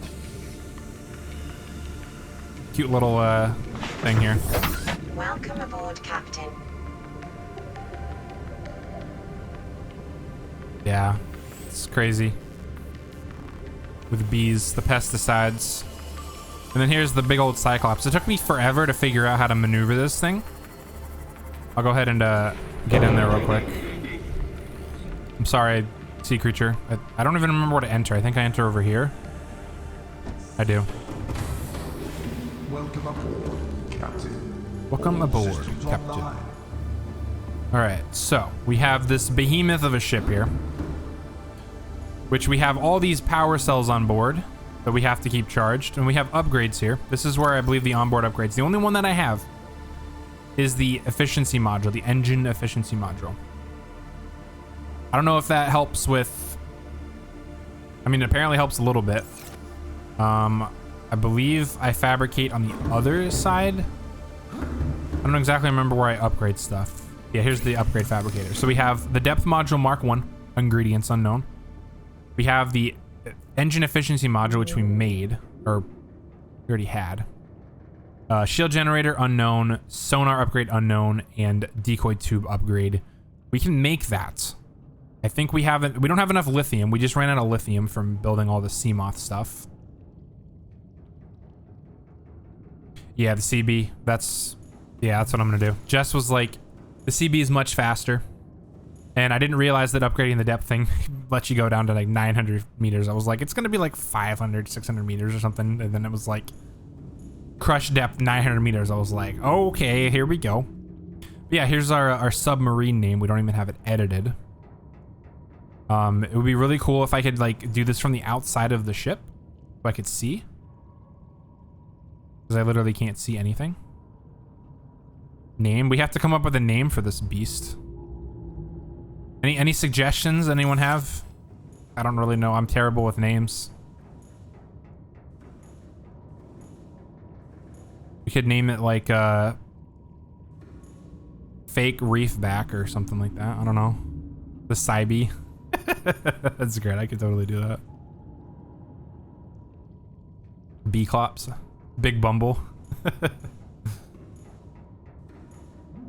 cute little thing here. Welcome aboard, Captain. Yeah, it's crazy. With bees, the pesticides. And then here's the big old Cyclops. It took me forever to figure out how to maneuver this thing. I'll go ahead and get in there real quick. I'm sorry, sea creature. I don't even remember where to enter. I think I enter over here. I do. Welcome aboard, Captain. Welcome aboard, Captain. Alright, so we have this behemoth of a ship here, which we have all these power cells on board that we have to keep charged, and we have upgrades here. This is where I believe the onboard upgrades. The only one that I have is the efficiency module, the engine efficiency module. I don't know if that helps with... I mean, it apparently helps a little bit. I believe I fabricate on the other side. I don't exactly remember where I upgrade stuff. Yeah, here's the upgrade fabricator. So we have the depth module Mark 1, ingredients unknown. We have the engine efficiency module, which we made, or we already had. Shield generator unknown, sonar upgrade unknown, and decoy tube upgrade. We can make that. I think we don't have enough lithium. We just ran out of lithium from building all the Seamoth stuff. Yeah, the CB. That's what I'm gonna do. Jess was like, the CB is much faster. And I didn't realize that upgrading the depth thing lets you go down to like 900 meters. I was like, it's gonna be like 500, 600 meters or something. And then it was like, crush depth 900 meters. I was like, okay, here we go. But yeah, here's our submarine name. We don't even have it edited. It would be really cool if I could like do this from the outside of the ship, so I could see. Because I literally can't see anything. Name. We have to come up with a name for this beast. Any suggestions anyone have? I don't really know. I'm terrible with names. We could name it like fake reef back or something like that. I don't know. The Cybe. That's great. I could totally do that. B-Clops. Big Bumble.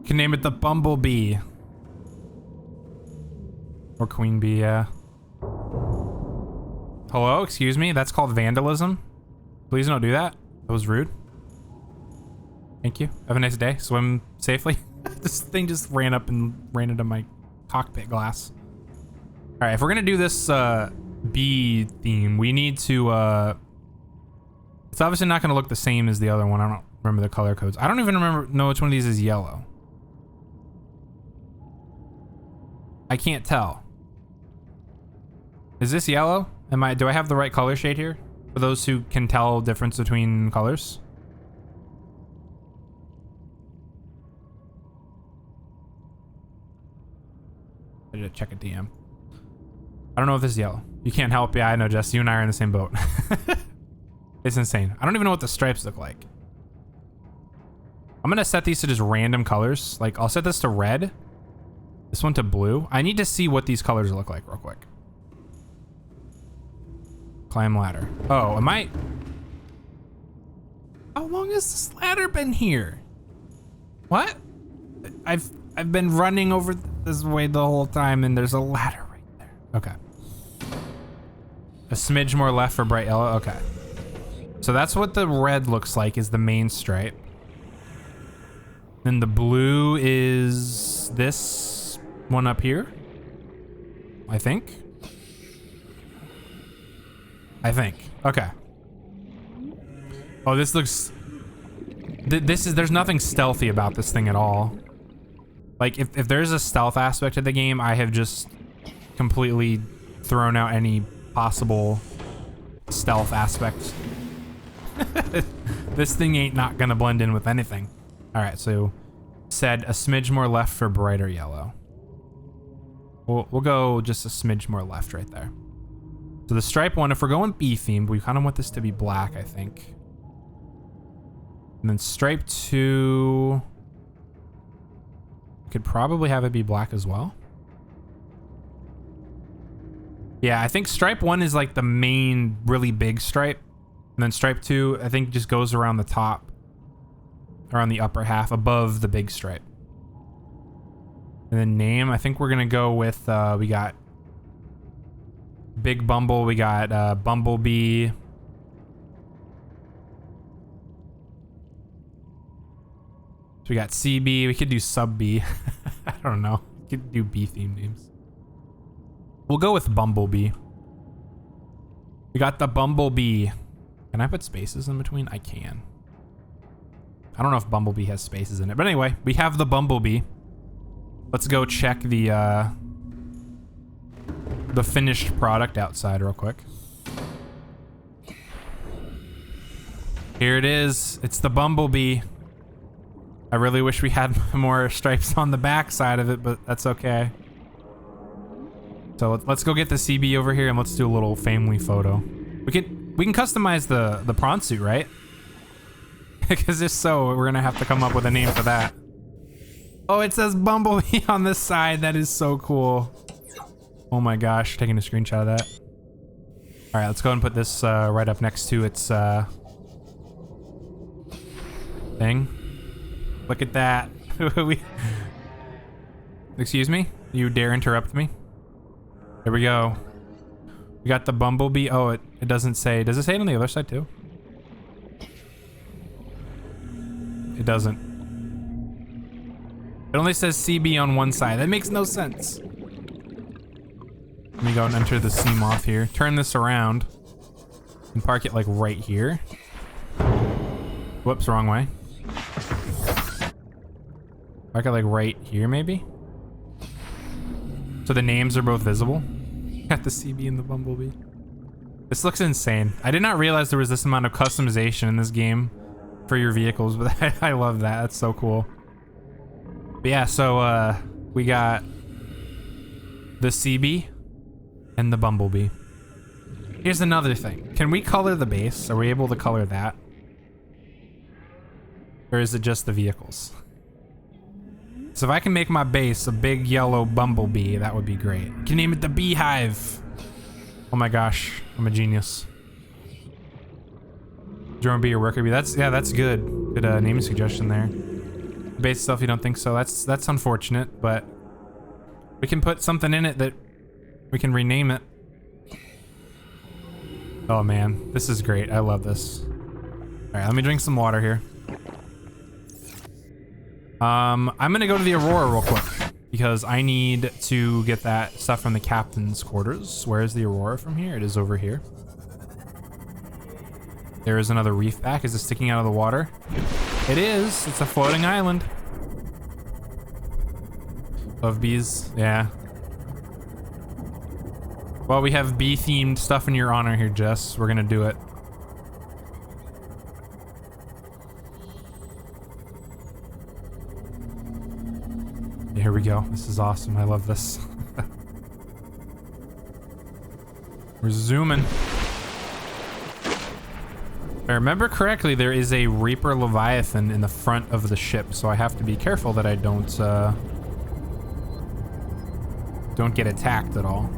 Can name it the Bumblebee. Or Queen Bee, yeah. Hello, excuse me? That's called vandalism? Please don't do that. That was rude. Thank you. Have a nice day. Swim safely. This thing just ran up and ran into my cockpit glass. Alright, if we're gonna do this bee theme, we need to it's obviously not gonna look the same as the other one. I don't remember the color codes. I don't even know which one of these is yellow. I can't tell. Is this yellow? Do I have the right color shade here? For those who can tell difference between colors? I need to check a DM. I don't know if this is yellow. You can't help. Yeah, I know, Jess. You and I are in the same boat. It's insane. I don't even know what the stripes look like. I'm gonna set these to just random colors. Like, I'll set this to red. This one to blue. I need to see what these colors look like real quick. Climb ladder. Oh, am I... How long has this ladder been here? What? I've been running over this way the whole time and there's a ladder right there. Okay. A smidge more left for bright yellow. Okay. So that's what the red looks like, is the main stripe. Then the blue is this one up here. I think. Okay. Oh, this looks... There's nothing stealthy about this thing at all. Like, if there's a stealth aspect of the game, I have just completely thrown out any possible stealth aspect. This thing ain't not gonna blend in with anything. All right, so said a smidge more left for brighter yellow. We'll go just a smidge more left right there. So the stripe one, if we're going bee themed, we kind of want this to be black, I think. And then stripe 2, we could probably have it be black as well. Yeah, I think stripe 1 is like the main really big stripe. And then stripe 2, I think, just goes around the top, around the upper half, above the big stripe. And then name, I think we're gonna go with, we got Big Bumble. We got Bumblebee. So we got CB. We could do Sub B. I don't know. We could do B theme names. We'll go with Bumblebee. We got the Bumblebee. Can I put spaces in between? I can. I don't know if Bumblebee has spaces in it, but anyway, we have the Bumblebee. Let's go check the finished product outside real quick. Here it is. It's the Bumblebee. I really wish we had more stripes on the back side of it, but that's okay. So let's go get the CB over here and let's do a little family photo. We can customize the prawn suit, right? Because if so, we're gonna have to come up with a name for that. Oh, it says Bumblebee on this side. That is so cool. Oh my gosh, taking a screenshot of that. All right, let's go ahead and put this right up next to its thing. Look at that. Excuse me? You dare interrupt me? There we go. We got the Bumblebee. Oh, it doesn't say. Does it say it on the other side too? It doesn't. It only says CB on one side. That makes no sense. Let me go and enter the Seamoth here. Turn this around and park it like right here. Whoops, wrong way. Park it like right here, maybe? So the names are both visible. Got the CB and the Bumblebee. This looks insane. I did not realize there was this amount of customization in this game for your vehicles, but I love that. That's so cool. But yeah, so we got the CB and the Bumblebee. Here's another thing. Can we color the base? Are we able to color that? Or is it just the vehicles? So if I can make my base a big yellow Bumblebee, that would be great. I can name it the Beehive. Oh my gosh, I'm a genius. Drone bee or worker bee. That's good. Good naming suggestion there. Base stuff, you don't think so? That's unfortunate, but we can put something in it that we can rename it. Oh man, this is great. I love this. All right, let me drink some water here. I'm gonna go to the Aurora real quick because I need to get that stuff from the captain's quarters. Where is the Aurora from here? It is over here. There is another reef back. Is it sticking out of the water? It is. It's a floating island of bees. Yeah. Well, we have bee-themed stuff in your honor here, Jess. We're gonna do it. Here we go. This is awesome. I love this. We're zooming. If I remember correctly, there is a Reaper Leviathan in the front of the ship, so I have to be careful that I don't get attacked at all.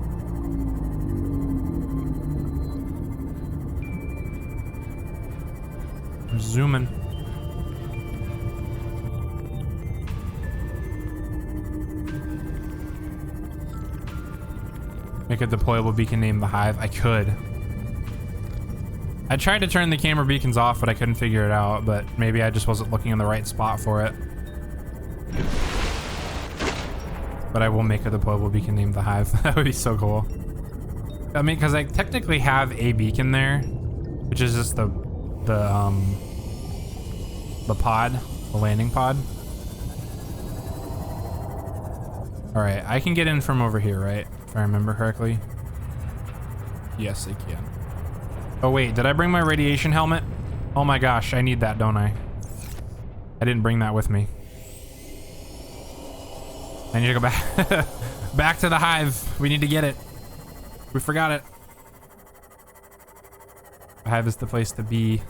We're zooming. Make a deployable beacon named the Hive. I could. I tried to turn the camera beacons off, but I couldn't figure it out. But maybe I just wasn't looking in the right spot for it. But I will make a deployable beacon named the Hive. That would be so cool. I mean, because I technically have a beacon there, which is just the pod, the landing pod. All right, I can get in from over here, right? If I remember correctly. Yes, I can. Oh wait, did I bring my radiation helmet? Oh my gosh, I need that, don't I? I didn't bring that with me. I need to go back back to the Hive. We need to get it. We forgot it. The Hive is the place to be.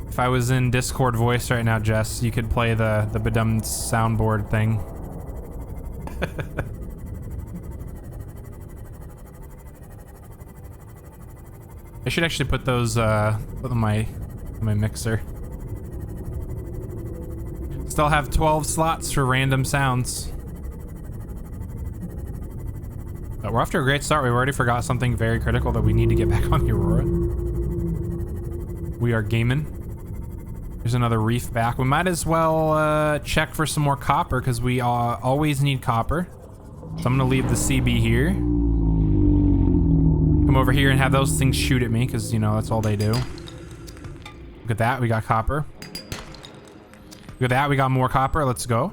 If I was in Discord voice right now, Jess, you could play the bedummed soundboard thing. I should actually put those put on my mixer. Still have 12 slots for random sounds. But we're off to a great start. We've already forgot something very critical that we need to get back on the Aurora. We are gaming. There's another reef back. We might as well check for some more copper because we always need copper. So I'm gonna leave the CB here. Come over here and have those things shoot at me because, you know, that's all they do. Look at that, we got copper. Look at that, we got more copper. Let's go.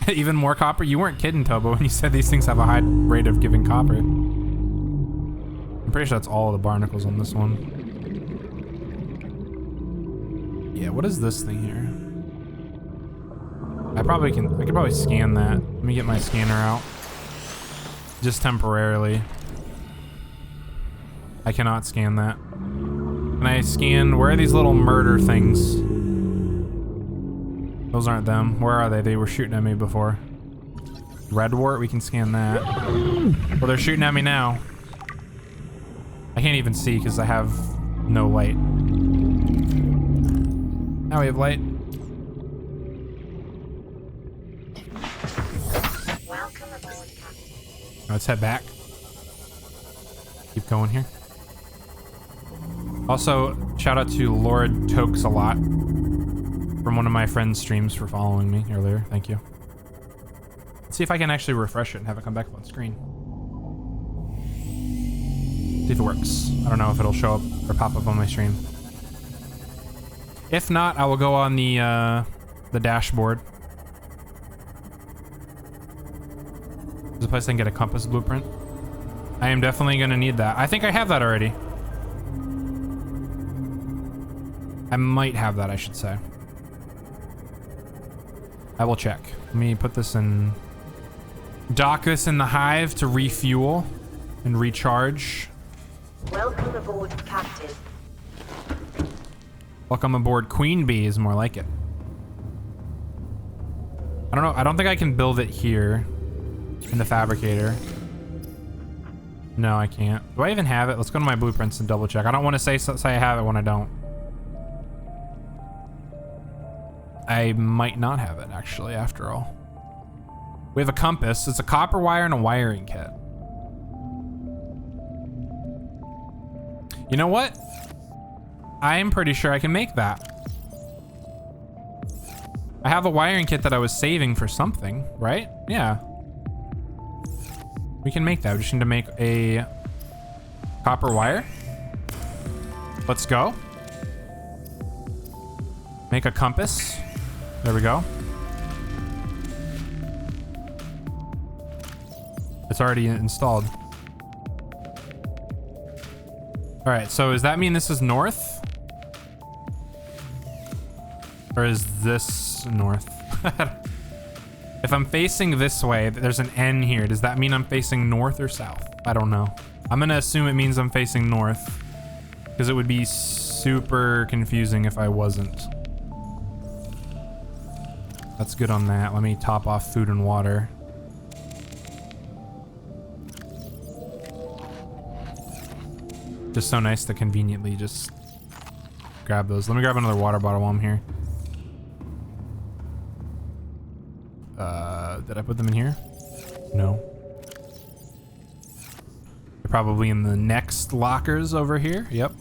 Even more copper? You weren't kidding, Tobo, when you said these things have a high rate of giving copper. I'm pretty sure that's all of the barnacles on this one. Yeah, what is this thing here? I could probably scan that. Let me get my scanner out. Just temporarily. I cannot scan that. Can I scan? Where are these little murder things? Those aren't them. Where are they? They were shooting at me before. Red wart, we can scan that. Well, they're shooting at me now. I can't even see because I have no light. Now we have light. Welcome aboard, Captain. Let's head back. Keep going here. Also, shout out to Lord Tokes a lot from one of my friend's streams for following me earlier. Thank you. Let's see if I can actually refresh it and have it come back up on screen. See if it works. I don't know if it'll show up or pop up on my stream. If not, I will go on the dashboard. There's a place I can get a compass blueprint. I am definitely gonna need that. I think I have that already. I might have that, I should say. I will check. Let me put this in... Dock this in the hive to refuel and recharge. Welcome aboard, Captain. Welcome aboard Queen Bee is more like it. I don't know. I don't think I can build it here in the fabricator. No, I can't. Do I even have it? Let's go to my blueprints and double check. I don't want to say I have it when I don't. I might not have it, actually, after all. We have a compass. It's a copper wire and a wiring kit. You know what? I am pretty sure I can make that. I have a wiring kit that I was saving for something, right? Yeah. We can make that. We just need to make a copper wire. Let's go. Make a compass. There we go. It's already installed. All right, so does that mean this is north? Or is this north? If I'm facing this way, there's an N here. Does that mean I'm facing north or south? I don't know. I'm gonna assume it means I'm facing north because it would be super confusing if I wasn't. That's good on that. Let me top off food and water. Just so nice to conveniently just grab those. Let me grab another water bottle while I'm here. Did I put them in here? No. They're probably in the next lockers over here. Yep.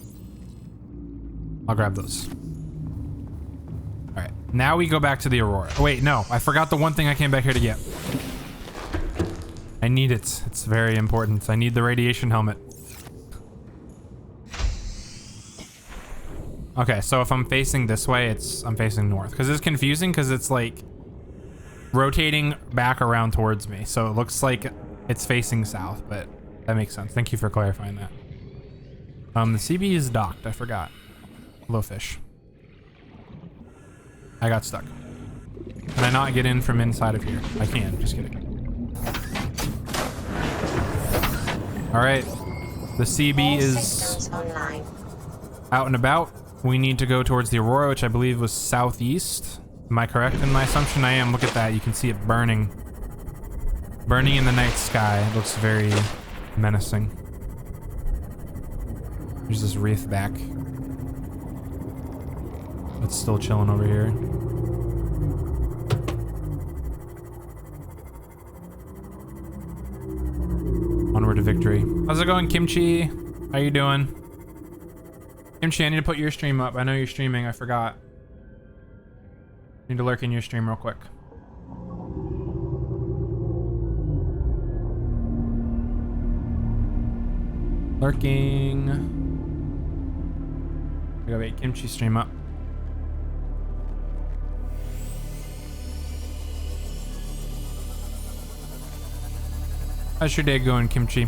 I'll grab those. All right. Now we go back to the Aurora. Oh, wait, no. I forgot the one thing I came back here to get. I need it. It's very important. I need the radiation helmet. Okay, so if I'm facing this way, I'm facing north. Because it's confusing because it's like rotating back around towards me. So it looks like it's facing south, but that makes sense. Thank you for clarifying that. The CB is docked. I forgot. Hello, fish. I got stuck. Can I not get in from inside of here? I can. Just kidding. All right. The CB is out and about. We need to go towards the Aurora, which I believe was southeast. Am I correct in my assumption? I am. Look at that. You can see it burning. Burning in the night sky. It looks very menacing. There's this reef back. It's still chilling over here. to victory. How's it going, Kimchi? How you doing? Kimchi, I need to put your stream up. I know you're streaming. I forgot. Need to lurk in your stream real quick. Lurking. I gotta wait, Kimchi stream up. How's your day going, Kimchi?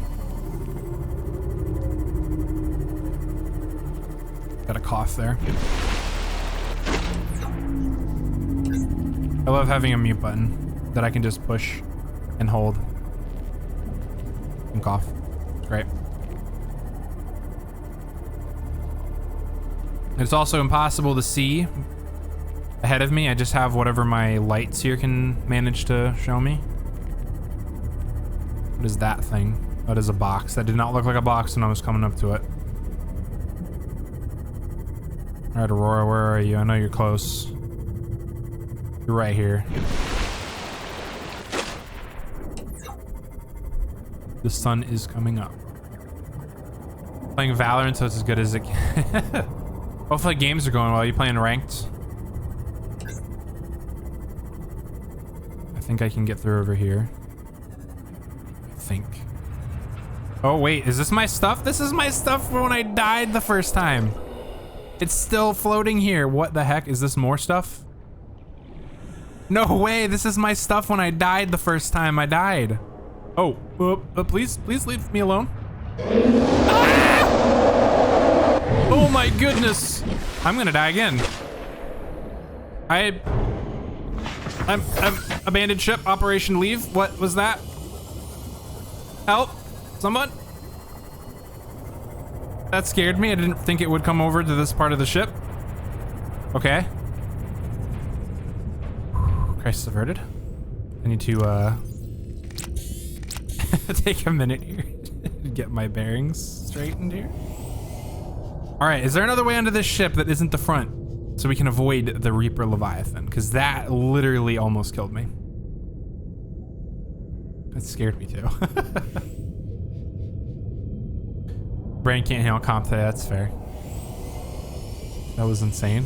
Got a cough there. I love having a mute button that I can just push and hold and cough. It's great. It's also impossible to see ahead of me. I just have whatever my lights here can manage to show me. What is that thing? That is a box. That did not look like a box when I was coming up to it. All right, Aurora, where are you? I know you're close. You're right here. The sun is coming up. Playing Valorant, so it's as good as it can. Hopefully games are going well. Are you playing ranked? I think I can get through over here. I think. Oh wait, is this my stuff? This is my stuff from when I died the first time. It's still floating here. What the heck? Is this more stuff? No way, this is my stuff when I died the first time I died. Oh, please leave me alone. Ah! Oh my goodness. I'm gonna die again. I'm abandoned ship, operation leave. What was that? Help, someone. That scared me. I didn't think it would come over to this part of the ship. Okay. Crisis averted. I need to take a minute here to get my bearings straightened here. All right, is there another way onto this ship that isn't the front so we can avoid the Reaper Leviathan? Because that literally almost killed me. That scared me too. Brain can't handle comp today, that's fair. That was insane.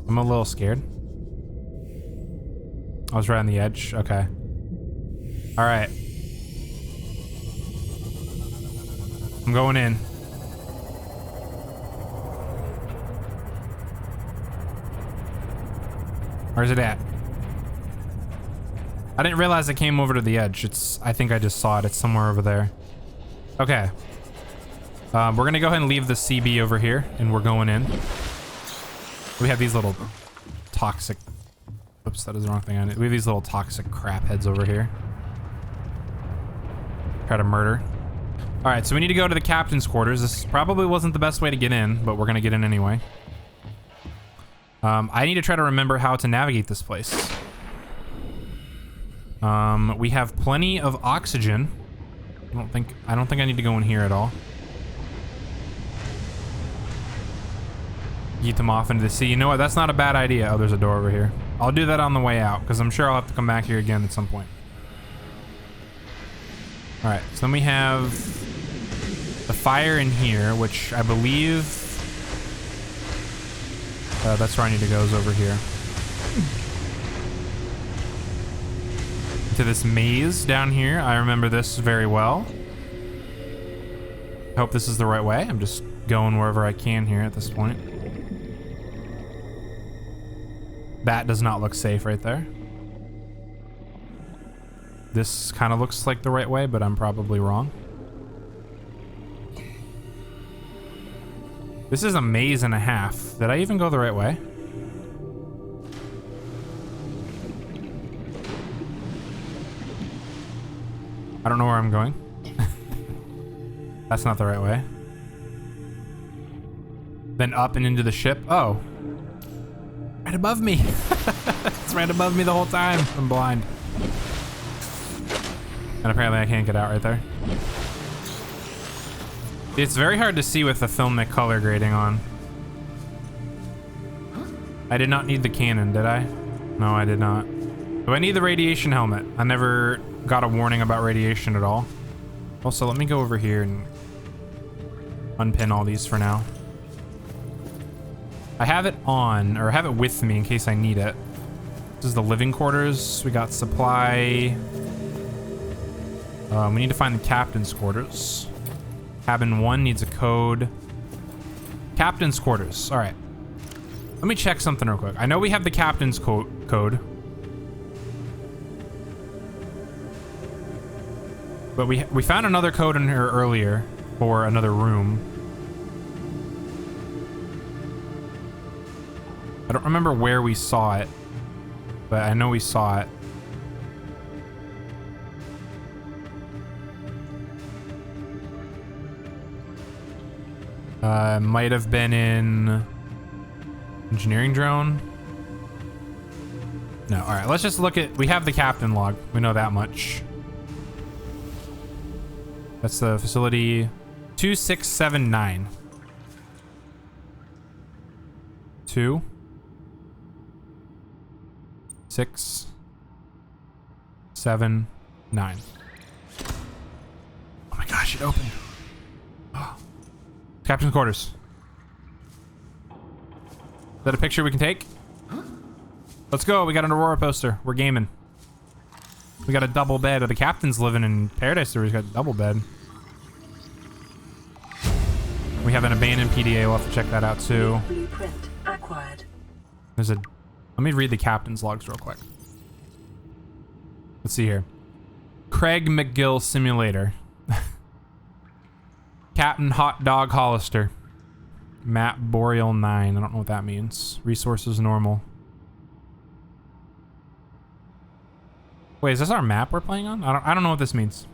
I'm a little scared. I was right on the edge, okay. All right. I'm going in. Where's it at? I didn't realize it came over to the edge. I think I just saw it. It's somewhere over there. Okay. We're gonna go ahead and leave the CB over here, and we're going in. We have these little toxic... Oops, that is the wrong thing on it. We have these little toxic crap heads over here. Try to murder. All right, so we need to go to the captain's quarters. This probably wasn't the best way to get in, but we're gonna get in anyway. I need to try to remember how to navigate this place. We have plenty of oxygen. I don't think I need to go in here at all. Yeet them off into the sea. You know what? That's not a bad idea. Oh, there's a door over here. I'll do that on the way out, because I'm sure I'll have to come back here again at some point. All right, so then we have the fire in here, which I believe that's where I need to go, is over here. To this maze down here. I remember this very well. I hope this is the right way. I'm just going wherever I can here at this point. That does not look safe right there. This kind of looks like the right way, but I'm probably wrong. This is a maze and a half. Did I even go the right way? I don't know where I'm going. That's not the right way. Then up and into the ship. Oh. Right above me. It's right above me the whole time. I'm blind. And apparently I can't get out right there. It's very hard to see with the filmic color grading on. I did not need the cannon, did I? No, I did not. Do I need the radiation helmet? I never got a warning about radiation at all. Also, let me go over here and unpin all these for now. I have it on, or have it with me in case I need it. This is the living quarters. We got supply. We need to find the captain's quarters. Cabin 1 needs a code. Captain's quarters. All right. Let me check something real quick. I know we have the captain's code. But we found another code in here earlier for another room. I don't remember where we saw it, but I know we saw it. Might have been in engineering drone. No, all right, let's just look at, we have the captain log. We know that much. That's the facility 2679. 2 6 7 9. Oh my gosh, it opened. Oh. Captain's quarters. Is that a picture we can take? Let's go. We got an Aurora poster. We're gaming. We got a double bed. The captain's living in paradise, so he's got a double bed. We have an abandoned PDA. We'll have to check that out too. Blueprint acquired. There's a... Let me read the captain's logs real quick. Let's see here. Craig McGill Simulator. Captain Hot Dog Hollister. Map Boreal 9. I don't know what that means. Resources normal. Wait, is this our map we're playing on? I don't know what this means.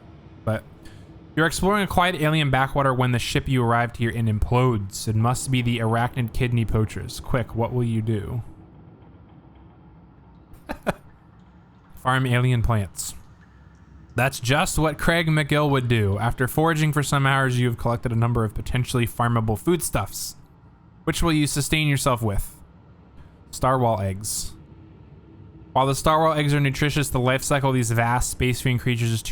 But you're exploring a quiet alien backwater when the ship you arrived here in implodes. It must be the arachnid kidney poachers. Quick, what will you do? Farm alien plants. That's just what Craig McGill would do. After foraging for some hours, you have collected a number of potentially farmable foodstuffs. Which will you sustain yourself with? Starwall eggs. While the Starwall eggs are nutritious, the life cycle of these vast space-faring creatures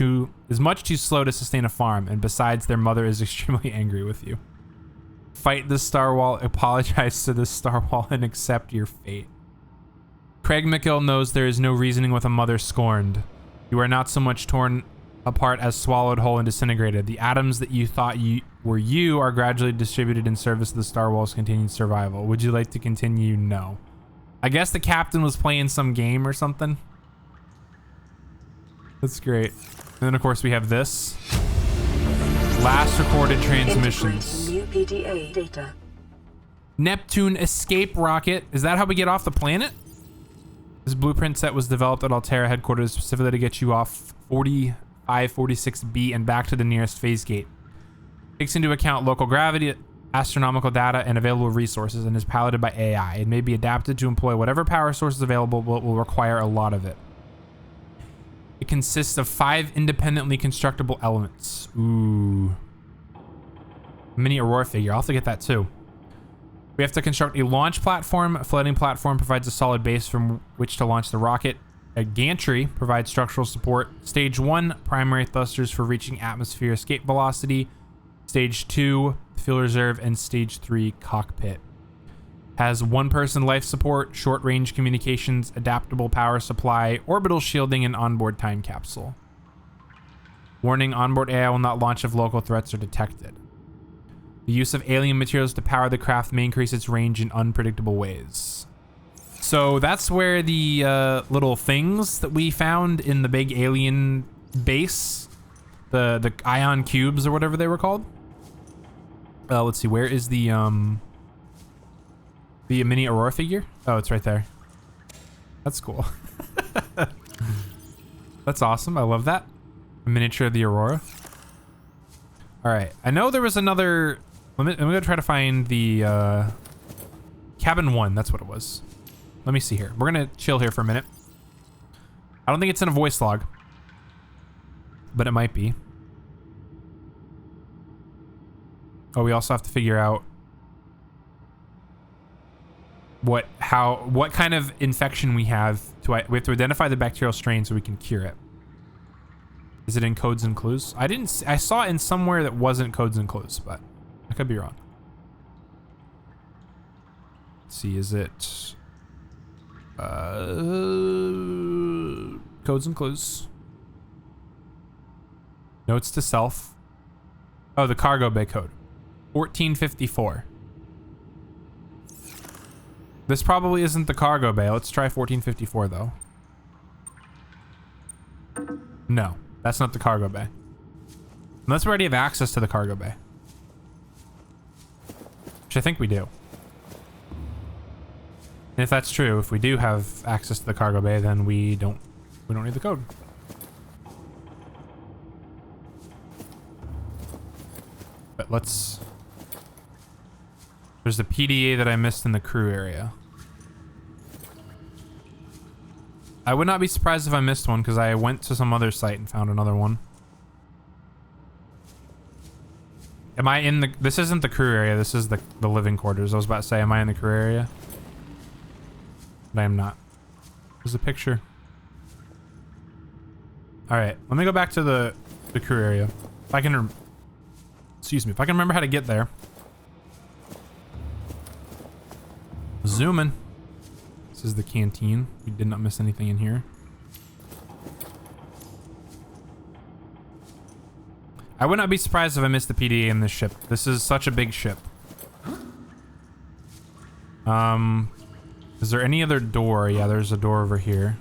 is much too slow to sustain a farm, and besides, their mother is extremely angry with you. Fight the Starwall, apologize to the Starwall, and accept your fate. Craig McGill knows there is no reasoning with a mother scorned. You are not so much torn apart as swallowed whole and disintegrated. The atoms that you thought were you are gradually distributed in service of the Starwall's continued survival. Would you like to continue? No. I guess the captain was playing some game or something. That's great. And then of course we have this. Last recorded transmissions. New PDA data. Neptune escape rocket. Is that how we get off the planet? This blueprint set was developed at Altera headquarters specifically to get you off 4546B and back to the nearest phase gate. Takes into account local gravity, astronomical data, and available resources, and is piloted by AI. It may be adapted to employ whatever power source is available, but will require a lot of it. It consists of 5 independently constructible elements. Ooh. Mini Aurora figure. I'll have to get that too. We have to construct a launch platform. A floating platform provides a solid base from which to launch the rocket. A gantry provides structural support. Stage 1, primary thrusters for reaching atmosphere escape velocity. Stage 2, fuel reserve, and Stage 3, cockpit. Has 1-person life support, short-range communications, adaptable power supply, orbital shielding, and onboard time capsule. Warning, onboard AI will not launch if local threats are detected. The use of alien materials to power the craft may increase its range in unpredictable ways. So that's where the little things that we found in the big alien base, the ion cubes or whatever they were called. Let's see, where is the mini Aurora figure? Oh, it's right there. That's cool. That's awesome. I love that. A miniature of the Aurora. All right, I know there was another. I'm gonna try to find the cabin 1. That's what it was. Let me see here. We're gonna chill here for a minute. I don't think it's in a voice log, but it might be. Oh, we also have to figure out what kind of infection we have to identify the bacterial strain so we can cure it. Is it in codes and clues? I saw it in somewhere that wasn't codes and clues, but I could be wrong. Let's see, is it codes and clues? Notes to self. Oh, the cargo bay code. 1454. This probably isn't the cargo bay. Let's try 1454 though. No, that's not the cargo bay. Unless we already have access to the cargo bay. Which I think we do. And if that's true, if we do have access to the cargo bay, then we don't need the code. But let's... There's the PDA that I missed in the crew area. I would not be surprised if I missed one because I went to some other site and found another one. Am I in the... This isn't the crew area. This is the living quarters. I was about to say, am I in the crew area? But I am not. There's a picture. Alright, let me go back to the crew area. If I can... Excuse me. If I can remember how to get there. Zooming. This is the canteen. We did not miss anything in here. I would not be surprised if I missed the PDA in this ship. This is such a big ship. Is there any other door? Yeah, there's a door over here.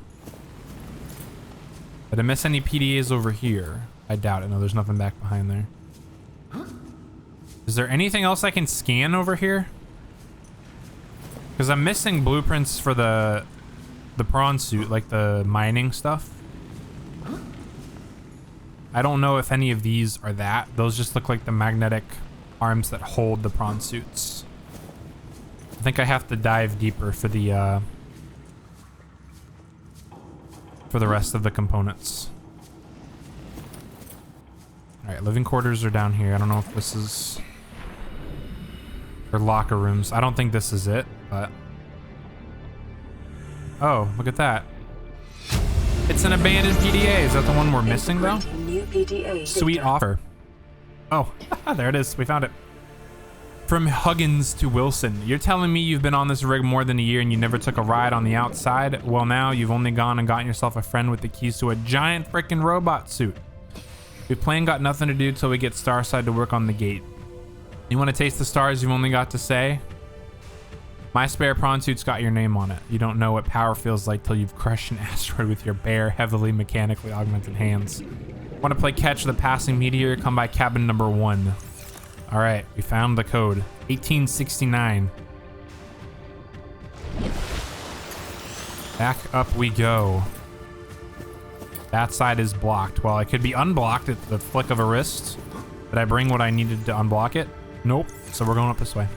Did I miss any PDAs over here? I doubt it. No, there's nothing back behind there. Is there anything else I can scan over here? Because I'm missing blueprints for the prawn suit, like the mining stuff. I don't know if any of these are that. Those just look like the magnetic arms that hold the prawn suits. I think I have to dive deeper for the rest of the components. All right, living quarters are down here. I don't know if this is... Or locker rooms. I don't think this is it, but... Oh, look at that. It's an abandoned PDA. Is that the one we're missing, though? New PDA Sweet data. offer. Oh, there it is. We found it. From Huggins to Wilson. You're telling me you've been on this rig more than a year and you never took a ride on the outside? Well, now you've only gone and gotten yourself a friend with the keys to a giant frickin' robot suit. We plain got nothing to do till we get Starside to work on the gate. You want to taste the stars you've only got to say? My spare prawn suit's got your name on it. You don't know what power feels like till you've crushed an asteroid with your bare, heavily mechanically augmented hands. Want to play catch the passing meteor? Come by cabin number 1. All right, we found the code. 1869. Back up we go. That side is blocked. Well, it could be unblocked at the flick of a wrist. Did I bring what I needed to unblock it? Nope. So we're going up this way.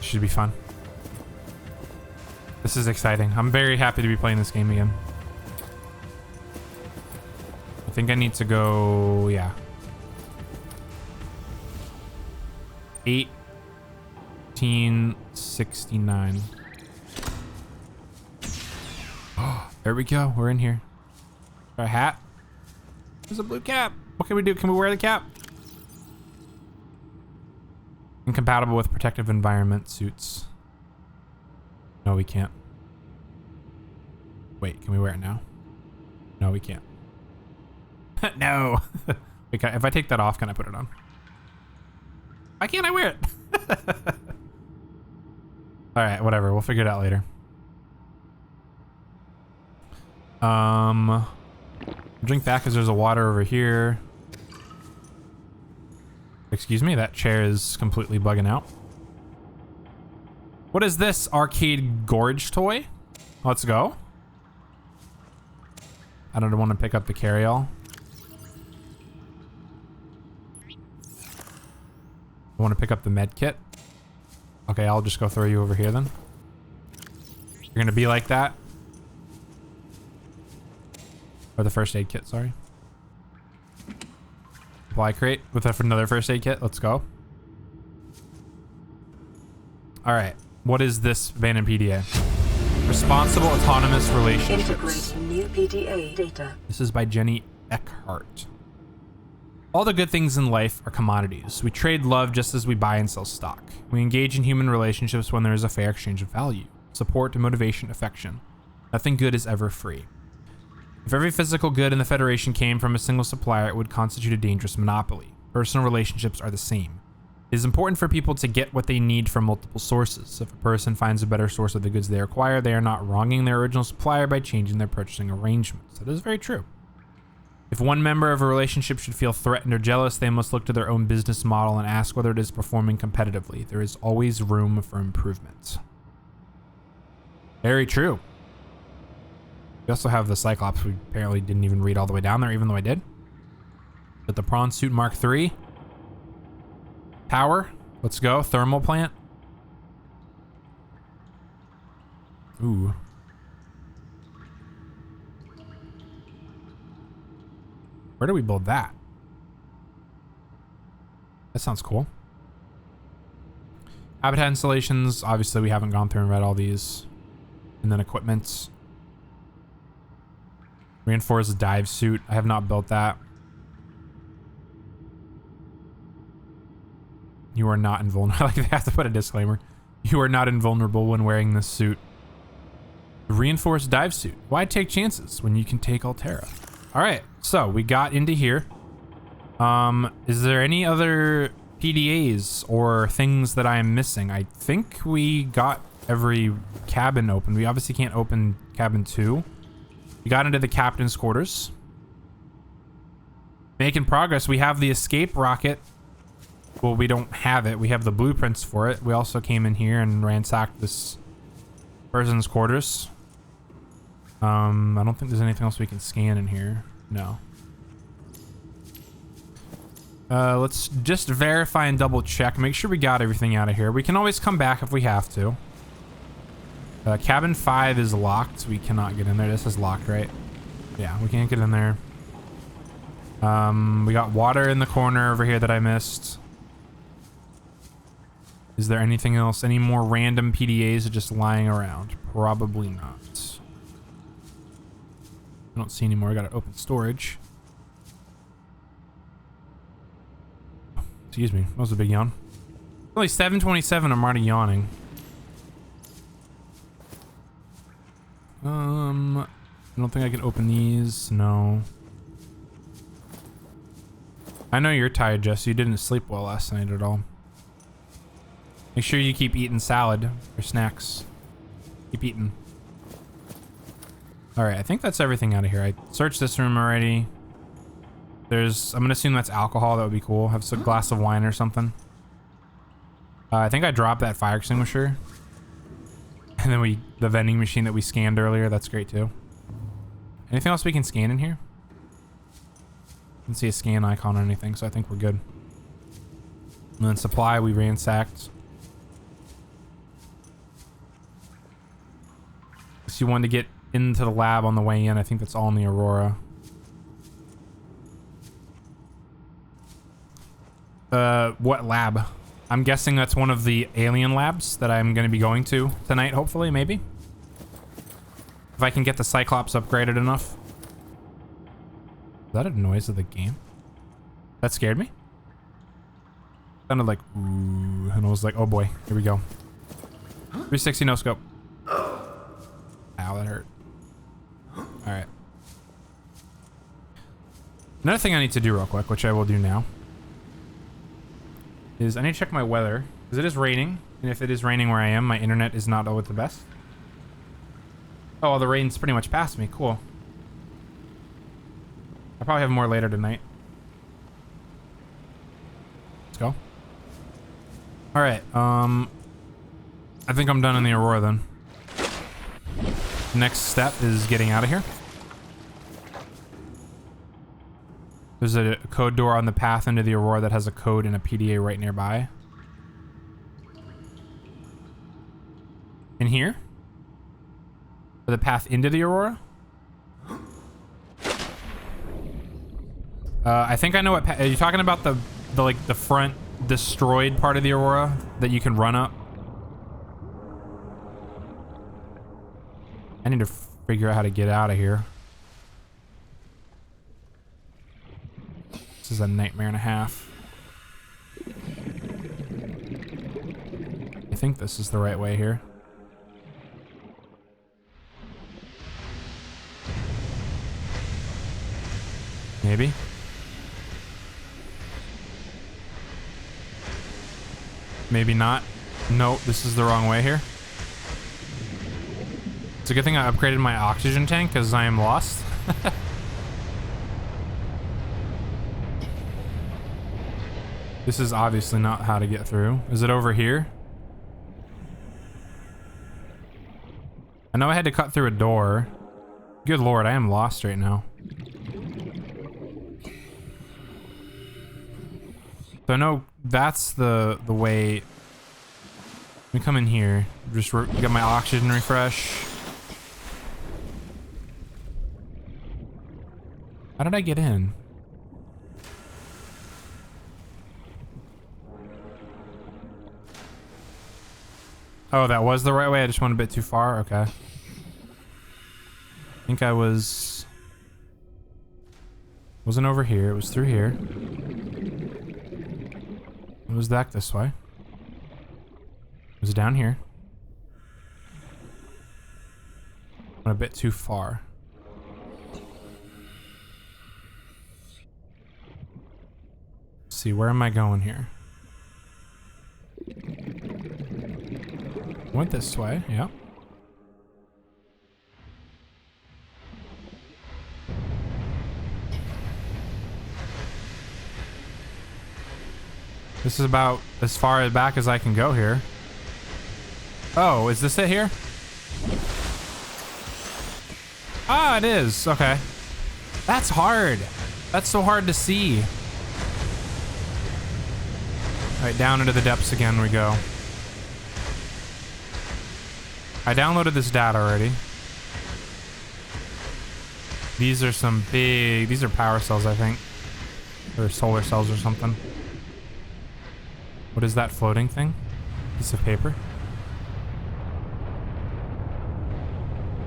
Should be fun. This is exciting. I'm very happy to be playing this game again. I think I need to go... Yeah. 1869. Oh, there we go. We're in here. A hat. There's a blue cap. What can we do? Can we wear the cap? Incompatible with protective environment suits. No, we can't. Wait, can we wear it now? No, we can't. No. Wait, if I take that off, can I put it on? Why can't I wear it? All right, whatever. We'll figure it out later. Drink that because there's a water over here. Excuse me, that chair is completely bugging out. What is this arcade gorge toy? Let's go. I don't want to pick up the carry-all. I want to pick up the med kit. Okay, I'll just go throw you over here then. You're gonna be like that? Or the first aid kit, sorry. Supply crate with another first aid kit. Let's go. All right. What is this abandoned PDA? Responsible autonomous relationships. Integrating new PDA data. This is by Jenny Eckhart. All the good things in life are commodities. We trade love just as we buy and sell stock. We engage in human relationships when there is a fair exchange of value, support, motivation, affection. Nothing good is ever free. If every physical good in the Federation came from a single supplier, it would constitute a dangerous monopoly. Personal relationships are the same. It is important for people to get what they need from multiple sources. If a person finds a better source of the goods they acquire, they are not wronging their original supplier by changing their purchasing arrangements. That is very true. If one member of a relationship should feel threatened or jealous, they must look to their own business model and ask whether it is performing competitively. There is always room for improvement. Very true. We also have the Cyclops. We apparently didn't even read all the way down there, even though I did. But the Prawn Suit Mark III. Tower. Let's go. Thermal plant. Ooh. Where do we build that? That sounds cool. Habitat installations. Obviously, we haven't gone through and read all these. And then equipment. Reinforced dive suit. I have not built that. You are not invulnerable. I like they have to put a disclaimer. You are not invulnerable when wearing this suit. Reinforced dive suit. Why take chances when you can take Altera? All right, so we got into here. Is there any other PDAs or things that I am missing? I think we got every cabin open. We obviously can't open cabin 2. We got into the captain's quarters. Making progress. We have the escape rocket. Well, we don't have it. We have the blueprints for it. We also came in here and ransacked this person's quarters. I don't think there's anything else we can scan in here. No. Let's just verify and double check. Make sure we got everything out of here. We can always come back if we have to. Cabin 5 is locked. We cannot get in there. This is locked, right? Yeah, we can't get in there. We got water in the corner over here that I missed. Is there anything else? Any more random PDAs just lying around? Probably not. I don't see any more. I got to open storage. Excuse me. That was a big yawn. Only 7:27. I'm already yawning. I don't think I can open these. No. I know you're tired, Jess. You didn't sleep well last night at all. Make sure you keep eating salad or snacks. Keep eating. All right, I think that's everything out of here. I searched this room already. I'm gonna assume that's alcohol. That would be cool. Have a glass of wine or something. I think I dropped that fire extinguisher. And then the vending machine that we scanned earlier, that's great too. Anything else we can scan in here? I didn't see a scan icon or anything, so I think we're good. And then supply, we ransacked. So you wanted to get into the lab on the way in. I think that's all in the Aurora. What lab? I'm guessing that's one of the alien labs that I'm going to be going to tonight, hopefully, maybe. If I can get the Cyclops upgraded enough. Is that a noise of the game? That scared me. Sounded like, ooh, and I was like, oh boy, here we go. 360 no scope. Ow, that hurt. All right. Another thing I need to do real quick, which I will do now, is I need to check my weather, because it is raining, and if it is raining where I am, my internet is not always the best. Oh, the rain's pretty much past me. Cool. I'll probably have more later tonight. Let's go. All right. I think I'm done in the Aurora then. Next step is getting out of here. There's a code door on the path into the Aurora that has a code and a PDA right nearby. In here? For the path into the Aurora? I think I know what. Are you talking about the front destroyed part of the Aurora that you can run up? I need to figure out how to get out of here. This is a nightmare and a half. I think this is the right way here. Maybe. Maybe not. Nope, this is the wrong way here. It's a good thing I upgraded my oxygen tank because I am lost. This is obviously not how to get through. Is it over here? I know I had to cut through a door. Good lord, I am lost right now. So I know that's the way. Let me come in here. Just get my oxygen refresh. How did I get in? Oh, that was the right way. I just went a bit too far. Okay. I think I wasn't over here. It was through here. It was back this way. It was down here. Went a bit too far. Let's see, where am I going here? Went this way, yeah. This is about as far back as I can go here. Oh, is this it here? Ah, it is. Okay. That's hard. That's so hard to see. All right, down into the depths again we go. I downloaded this data already. These are some big... These are power cells, I think. Or solar cells or something. What is that floating thing? Piece of paper.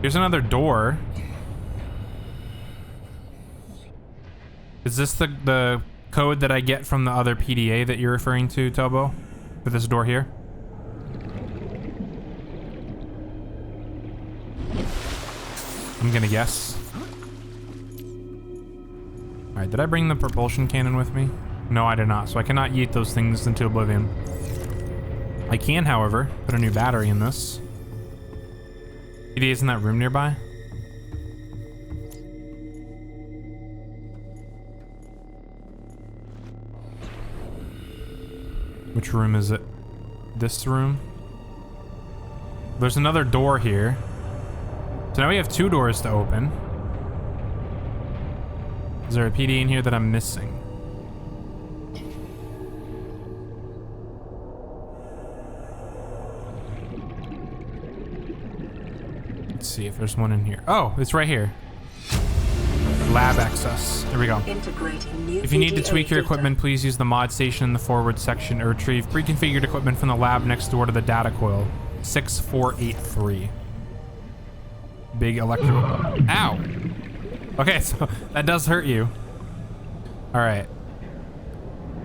Here's another door. Is this the code that I get from the other PDA that you're referring to, Tobo? For this door here? I'm gonna guess. Alright, did I bring the propulsion cannon with me? No, I did not, so I cannot yeet those things into oblivion. I can, however, put a new battery in this. PDA is in that room nearby? Which room is it? This room? There's another door here. So now we have 2 doors to open. Is there a PD in here that I'm missing? Let's see if there's one in here. Oh, it's right here. Lab access. There we go. If you need to tweak your equipment, please use the mod station in the forward section or retrieve pre-configured equipment from the lab next door to the data coil. 6483. Big electrical. Ow! Okay, so that does hurt you. Alright.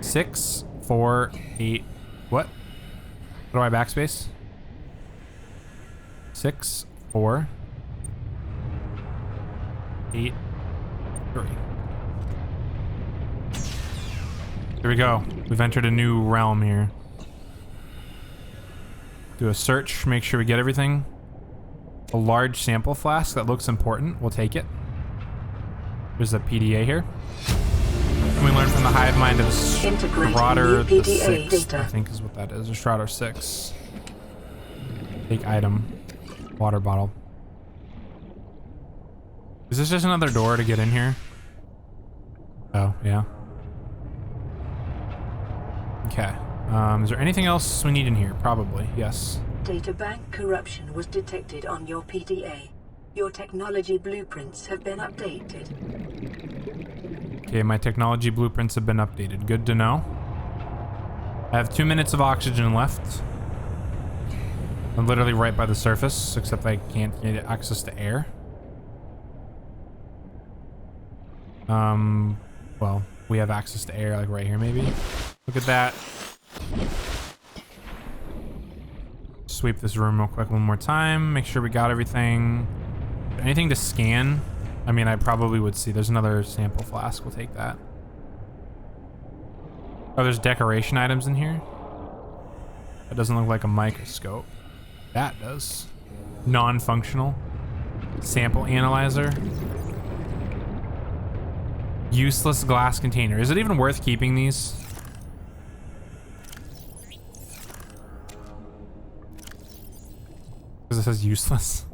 6, 4, 8. What? What do I backspace? 6, 4, 8, 3. Here we go. We've entered a new realm here. Do a search, make sure we get everything. A large sample flask that looks important. We'll take it. There's a PDA here. And we learn from the hive mind of Marauder the 6th, I think is what that is. Or Shrouder 6. Take item. Water bottle. Is this just another door to get in here? Oh, yeah. Okay. Is there anything else we need in here? Probably, yes. Databank corruption was detected on your PDA. Your technology blueprints have been updated. Okay, my technology blueprints have been updated. Good to know. I have 2 minutes of oxygen left. I'm literally right by the surface, except I can't get access to air. Well, we have access to air, like right here, maybe. Look at that. Sweep this room real quick one more time. Make sure we got everything. Anything to scan? I mean, I probably would see. There's another sample flask. We'll take that. Oh, there's decoration items in here. That doesn't look like a microscope. That does. Non-functional. Sample analyzer. Useless glass container. Is it even worth keeping these? Because it says useless.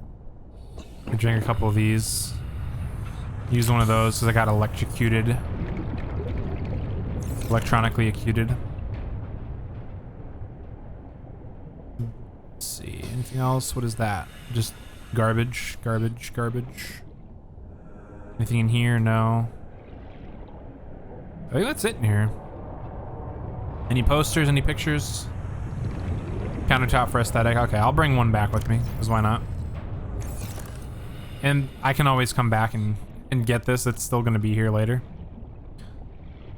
I drink a couple of these. Use one of those because I got electrocuted. Electronically acuted. Let's see. Anything else? What is that? Just garbage, garbage, garbage. Anything in here? No. I think that's it in here. Any posters? Any pictures? Countertop for aesthetic. Okay, I'll bring one back with me, because why not? And I can always come back and get this. It's still going to be here later.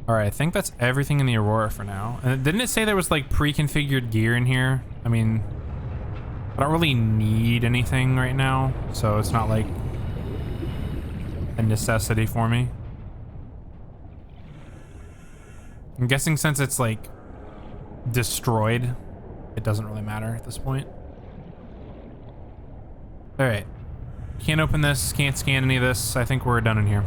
Alright, I think that's everything in the Aurora for now. And didn't it say there was like pre-configured gear in here? I mean, I don't really need anything right now, so it's not like a necessity for me. I'm guessing since it's like destroyed, it doesn't really matter at this point. Alright. Can't open this, can't scan any of this. I think we're done in here.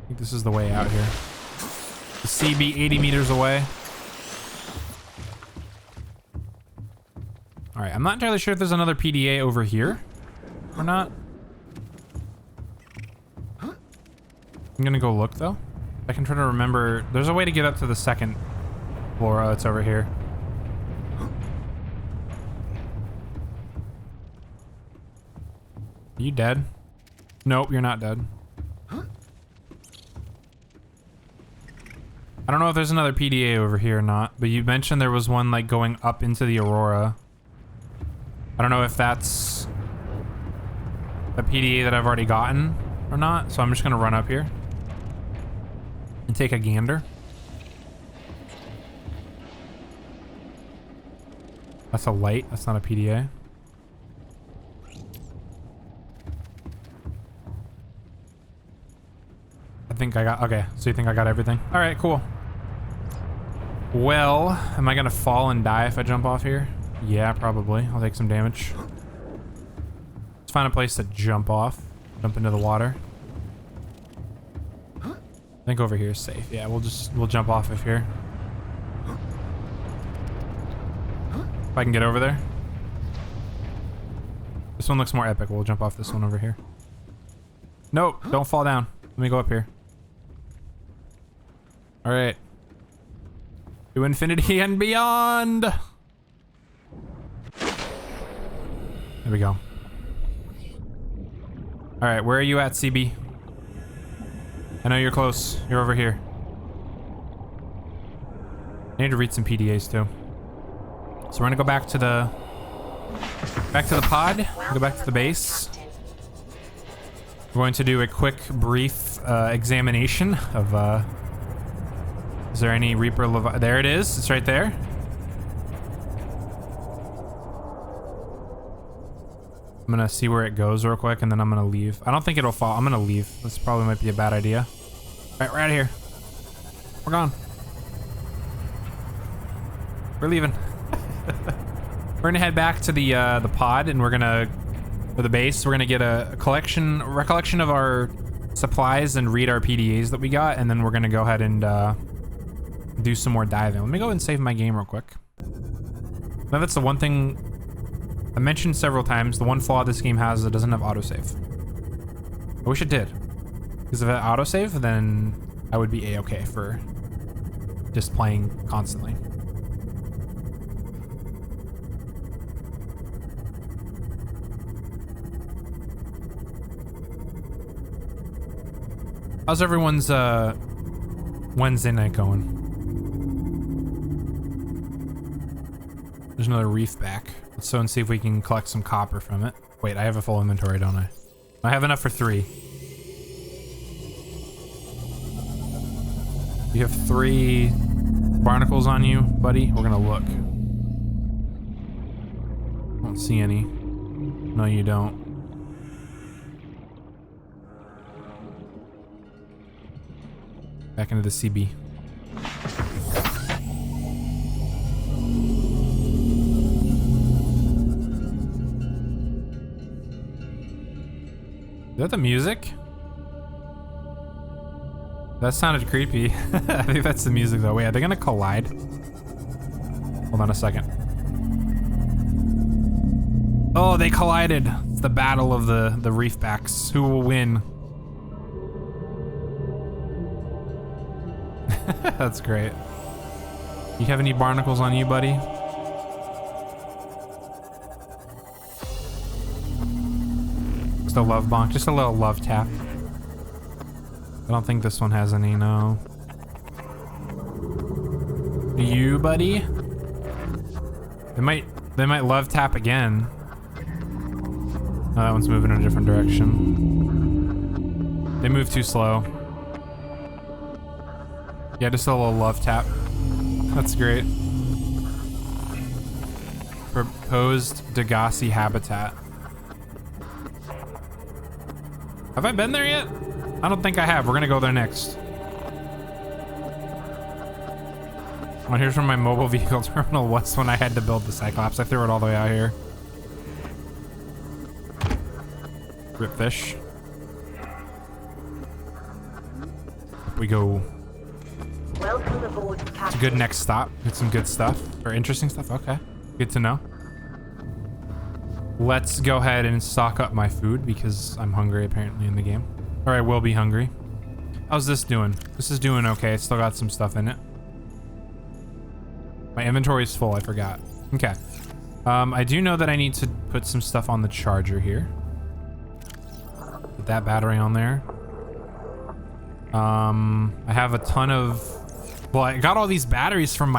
I think this is the way out here. The CB 80 meters away. Alright, I'm not entirely sure if there's another PDA over here or not. I'm gonna go look though. I can try to remember. There's a way to get up to the second floor. Oh, it's over here. Are you dead? Nope, you're not dead. I don't know if there's another PDA over here or not, but you mentioned there was one like going up into the Aurora. I don't know if that's a PDA that I've already gotten or not, so I'm just gonna run up here and take a gander. That's a light, that's not a PDA. I think I got, okay, so you think I got everything? All right, cool. Well, am I gonna fall and die if I jump off here? Yeah, probably. I'll take some damage. Let's find a place to jump off. Jump into the water. I think over here is safe. Yeah, we'll jump off of here. If I can get over there. This one looks more epic. We'll jump off this one over here. Nope, don't fall down. Let me go up here. All right. To infinity and beyond. There we go. All right, where are you at, CB? I know you're close. You're over here. I need to read some PDAs too. So we're gonna go back to the pod. Go back to the base. We're going to do a quick, brief examination of. Is there any Reaper Levi? There it is. It's right there. I'm gonna see where it goes real quick, and then I'm gonna leave. I don't think it'll fall. I'm gonna leave. This probably might be a bad idea. All right, we're out of here. We're gone. We're leaving. We're gonna head back to the pod, and we're gonna, for the base, we're gonna get a recollection of our supplies and read our PDAs that we got, and then we're gonna go ahead and do some more diving. Let me go and save my game real quick. Now that's the one thing I mentioned several times. The one flaw this game has is it doesn't have autosave. I wish it did. Because if it had autosave, then I would be a-okay for just playing constantly. How's everyone's Wednesday night going? There's another reef back. Let's go and see if we can collect some copper from it. Wait, I have a full inventory, don't I? I have enough for 3. You have 3 barnacles on you, buddy? We're gonna look. I don't see any. No, you don't. Back into the CB. Is that the music? That sounded creepy. I think that's the music though. Wait, are they gonna collide? Hold on a second. Oh, they collided. It's the battle of the reefbacks. Who will win? That's great. You have any barnacles on you, buddy? Just a love bonk, just a little love tap. I don't think this one has any, no. Do you, buddy? They might love tap again. Oh, that one's moving in a different direction. They move too slow. Yeah, just a little love tap. That's great. Proposed Degassi habitat. Have I been there yet? I don't think I have. We're gonna go there next. Oh, here's where my mobile vehicle terminal was when I had to build the Cyclops. I threw it all the way out here. Rip fish. Up we go. Welcome aboard, Captain. It's a good next stop. Get some good stuff or interesting stuff. Okay, good to know. Let's go ahead and stock up my food because I'm hungry apparently in the game. Or I will be hungry. How's this doing? This is doing okay. It's still got some stuff in it. My inventory is full. I forgot. Okay. I do know that I need to put some stuff on the charger here. Put that battery on there. I have a ton of... Well, I got all these batteries from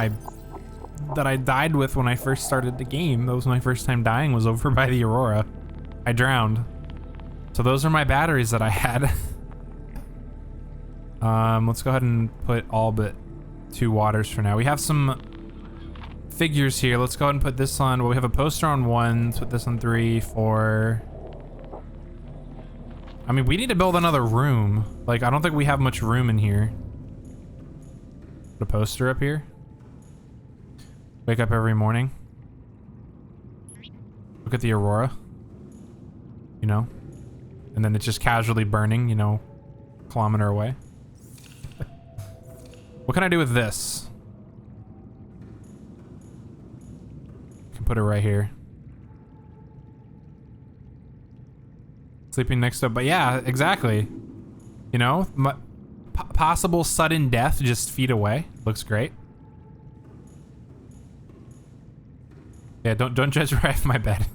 that I died with when I first started the game. That was my first time dying, was over by the Aurora. I drowned. So those are my batteries that I had. Let's go ahead and put all but 2 waters for now. We have some figures here. Let's go ahead and put this on. Well, we have a poster on 1. Let's put this on 3, 4. I mean, we need to build another room. Like, I don't think we have much room in here. Put a poster up here. Wake up every morning. Look at the Aurora. You know? And then it's just casually burning, you know, a kilometer away. What can I do with this? Can put it right here. Sleeping next to, but yeah, exactly. You know, possible sudden death just feet away. Looks great. Yeah, don't judge right off my bed.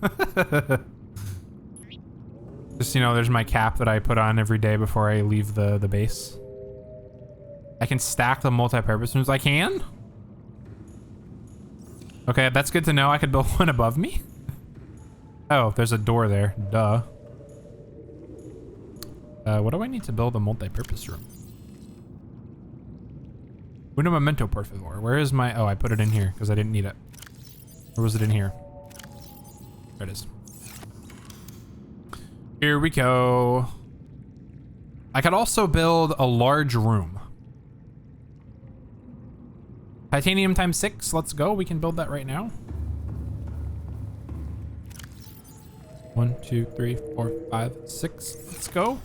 Just, you know, there's my cap that I put on every day before I leave the base. I can stack the multi-purpose rooms. I can? Okay, that's good to know. I could build one above me. Oh, there's a door there. Duh. What do I need to build a multi-purpose room? Uno momento, por favor. Where is my... Oh, I put it in here because I didn't need it. Or was it in here? There it is. Here we go. I could also build a large room. Titanium times 6. Let's go. We can build that right now. 1, 2, 3, 4, 5, 6. Let's go.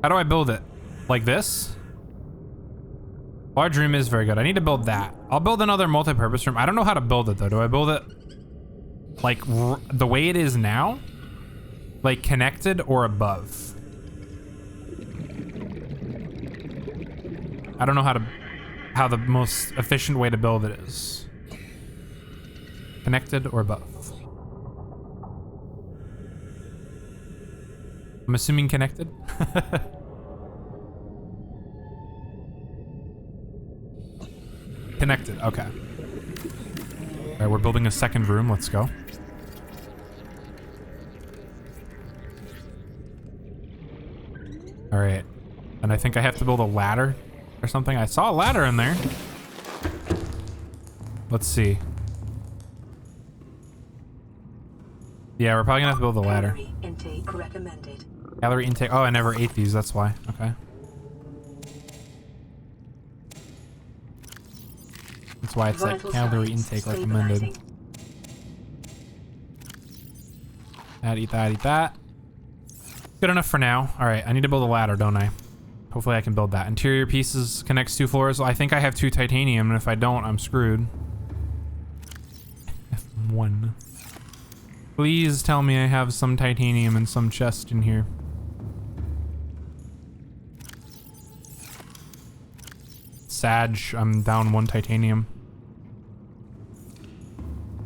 How do I build it? Like this? Large room is very good. I need to build that. I'll build another multi-purpose room. I don't know how to build it though. Do I build it like the way it is now? Like connected or above? I don't know how the most efficient way to build it is. Connected or above? I'm assuming connected. Connected, okay. All right, we're building a second room. Let's go. All right. And I think I have to build a ladder or something. I saw a ladder in there. Let's see. Yeah, we're probably gonna have to build a ladder. Calorie intake recommended. Calorie intake. Oh, I never ate these. That's why. Okay. That's why it's like Vital calorie signs intake recommended. stabilizing. Eat that, eat that. Good enough for now. All right, I need to build a ladder, don't I? Hopefully I can build that. Interior pieces connects 2 floors. Well, I think I have 2 titanium, and if I don't, I'm screwed. F1. Please tell me I have some titanium and some chest in here. Sag, I'm down 1 titanium.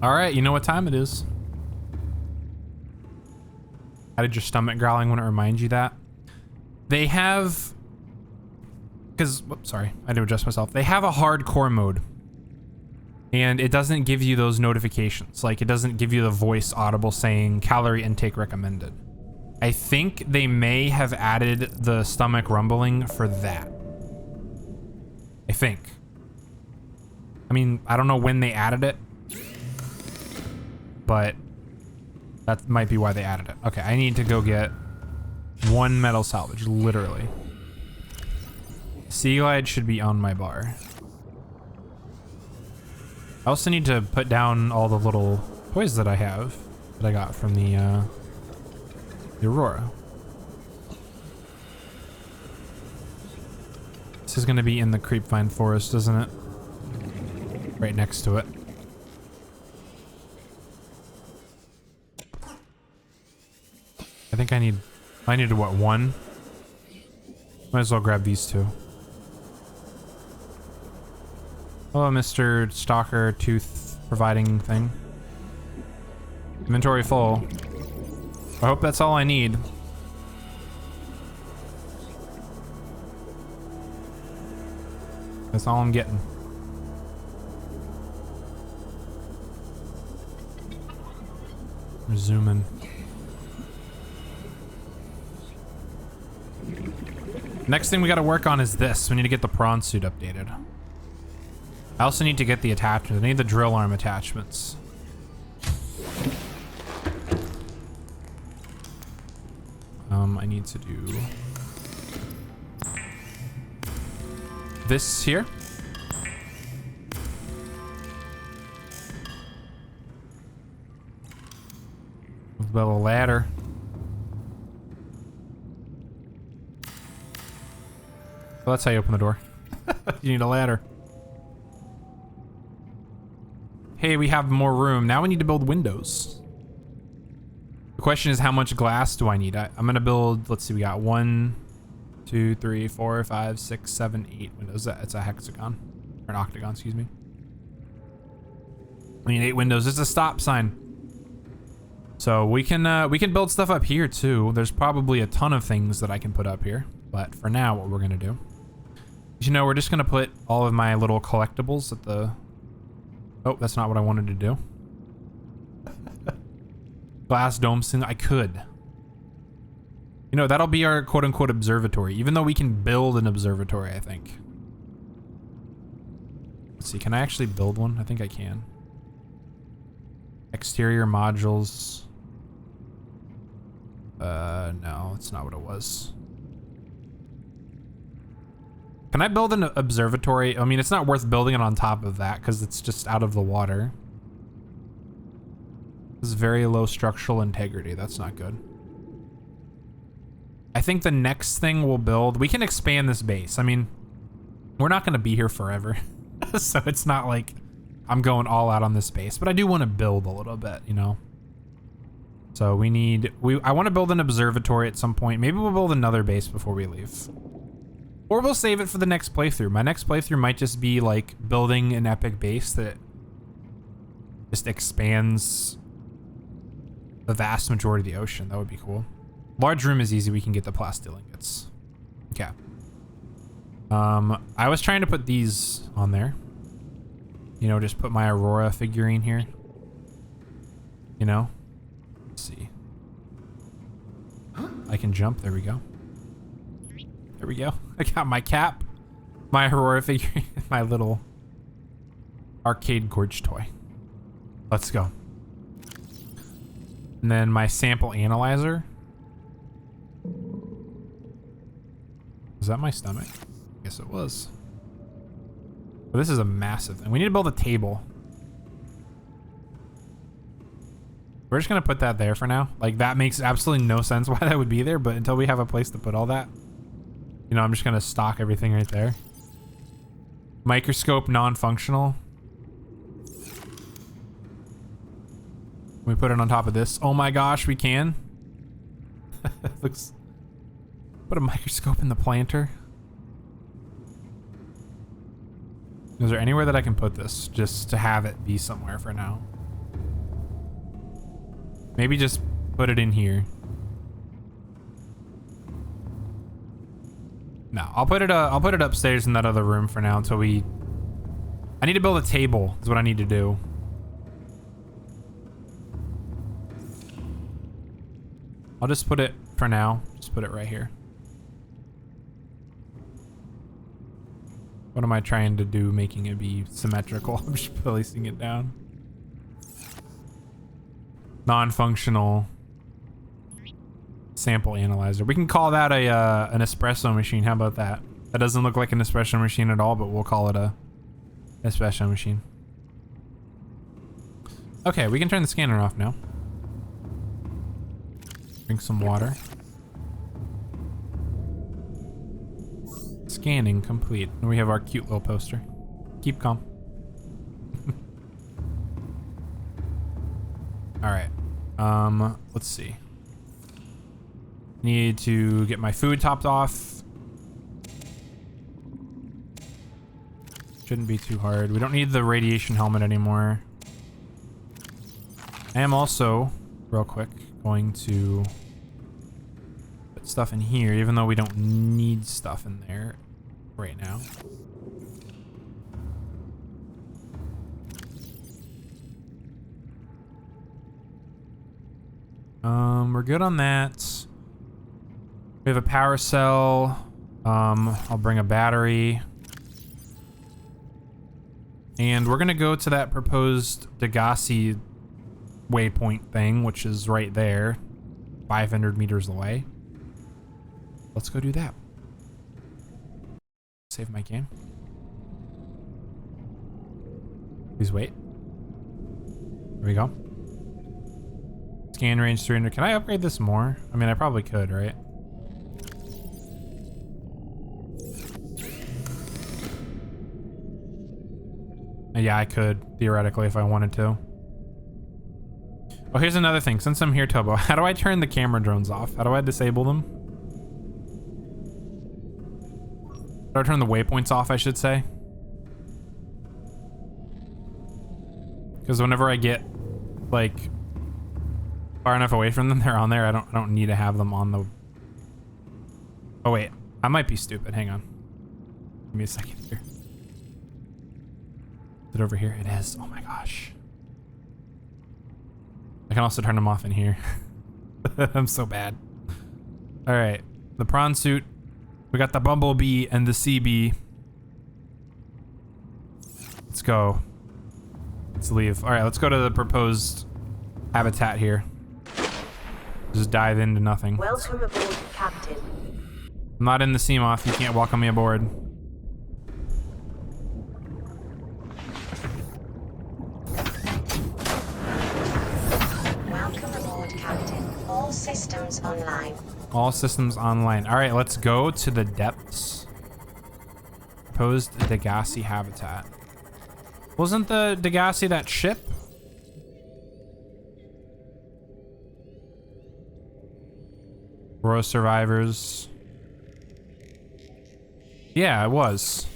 All right, you know what time it is. How did your stomach growling when it reminds you that? They have, sorry, I had to adjust myself. They have a hardcore mode, and it doesn't give you those notifications. Like, it doesn't give you the voice audible saying calorie intake recommended. I think they may have added the stomach rumbling for that. I think. I mean, I don't know when they added it, but that might be why they added it. Okay, I need to go get 1 metal salvage, literally. Sea glide should be on my bar. I also need to put down all the little toys that I have that I got from the Aurora. This is going to be in the creepvine forest, isn't it? Right next to it. I think I need what, 1? Might as well grab these 2. Hello, Mr. Stalker Tooth providing thing. Inventory full. I hope that's all I need. That's all I'm getting. We're zooming. Next thing we gotta work on is this. We need to get the prawn suit updated. I also need to get the attachments. I need the drill arm attachments. I need to do this here. Build a ladder. Well, that's how you open the door. You need a ladder. Hey, we have more room. Now we need to build windows. The question is, how much glass do I need? I'm gonna build, let's see, we got 1, 2, 3, 4, 5, 6, 7, 8 windows. It's a hexagon, or an octagon, excuse me. We need 8 windows. It's a stop sign. So we can build stuff up here too. There's probably a ton of things that I can put up here, but for now, what we're gonna do, you know, we're just gonna put all of my little collectibles at the. Oh, that's not what I wanted to do. Glass dome thing. I could. You know, that'll be our quote-unquote observatory, even though we can build an observatory, I think. Let's see, can I actually build one? I think I can. Exterior modules. No, that's not what it was. Can I build an observatory? I mean, it's not worth building it on top of that because it's just out of the water. This is very low structural integrity. That's not good. I think the next thing we'll build, we can expand this base. I mean, we're not going to be here forever. So it's not like I'm going all out on this base, but I do want to build a little bit, you know? So I want to build an observatory at some point. Maybe we'll build another base before we leave. Or we'll save it for the next playthrough. My next playthrough might just be like building an epic base that just expands the vast majority of the ocean. That would be cool. Large room is easy. We can get the plastic ingots. Okay. I was trying to put these on there. You know, just put my Aurora figurine here. You know? Let's see. I can jump. There we go. There we go. I got my cap, my Aurora figurine, my little arcade gorge toy. Let's go. And then my sample analyzer. Was that my stomach? I guess it was. But this is a massive thing. We need to build a table. We're just gonna put that there for now. Like, that makes absolutely no sense why that would be there, but until we have a place to put all that, you know, I'm just gonna stock everything right there. Microscope non-functional. We put it on top of this. Oh my gosh, we can. Looks. Put a microscope in the planter. Is there anywhere that I can put this just to have it be somewhere for now? Maybe just put it in here. No, I'll put it upstairs in that other room for now until we. I need to build a table. Is what I need to do. I'll just put it for now. Just put it right here. What am I trying to do, making it be symmetrical? I'm just placing it down. Non-functional sample analyzer. We can call that an espresso machine. How about that? That doesn't look like an espresso machine at all, but we'll call it a espresso machine. Okay, we can turn the scanner off now. Drink some water. Scanning complete. And we have our cute little poster. Keep calm. Alright. Let's see. Need to get my food topped off. Shouldn't be too hard. We don't need the radiation helmet anymore. I am also, real quick, going to put stuff in here, even though we don't need stuff in there right now. We're good on that. We have a power cell. I'll bring a battery. And we're gonna go to that proposed Degassi waypoint thing, which is right there, 500 meters away. Let's go do that. Save my game. Please wait. There we go. Scan range 300. Can I upgrade this more? I mean, I probably could, right? Yeah, I could, theoretically, if I wanted to. Oh, here's another thing. Since I'm here, Tobo, how do I turn the camera drones off? How do I disable them? How do I turn the waypoints off, I should say? Because whenever I get, like, far enough away from them, they're on there. I don't need to have them on the... Oh, wait. I might be stupid. Hang on. Give me a second here. Is it over here? It is. Oh my gosh. I can also turn them off in here. I'm so bad. All right. The prawn suit. We got the bumblebee and the CB. Let's go. Let's leave. All right, let's go to the proposed habitat here. Just dive into nothing. Welcome aboard, Captain. I'm not in the Seamoth. You can't welcome me aboard. Welcome aboard, Captain. All systems online. All systems online. All right, let's go to the depths. Proposed Degassi habitat. Wasn't the Degassi that ship? Royal survivors. Yeah, it was.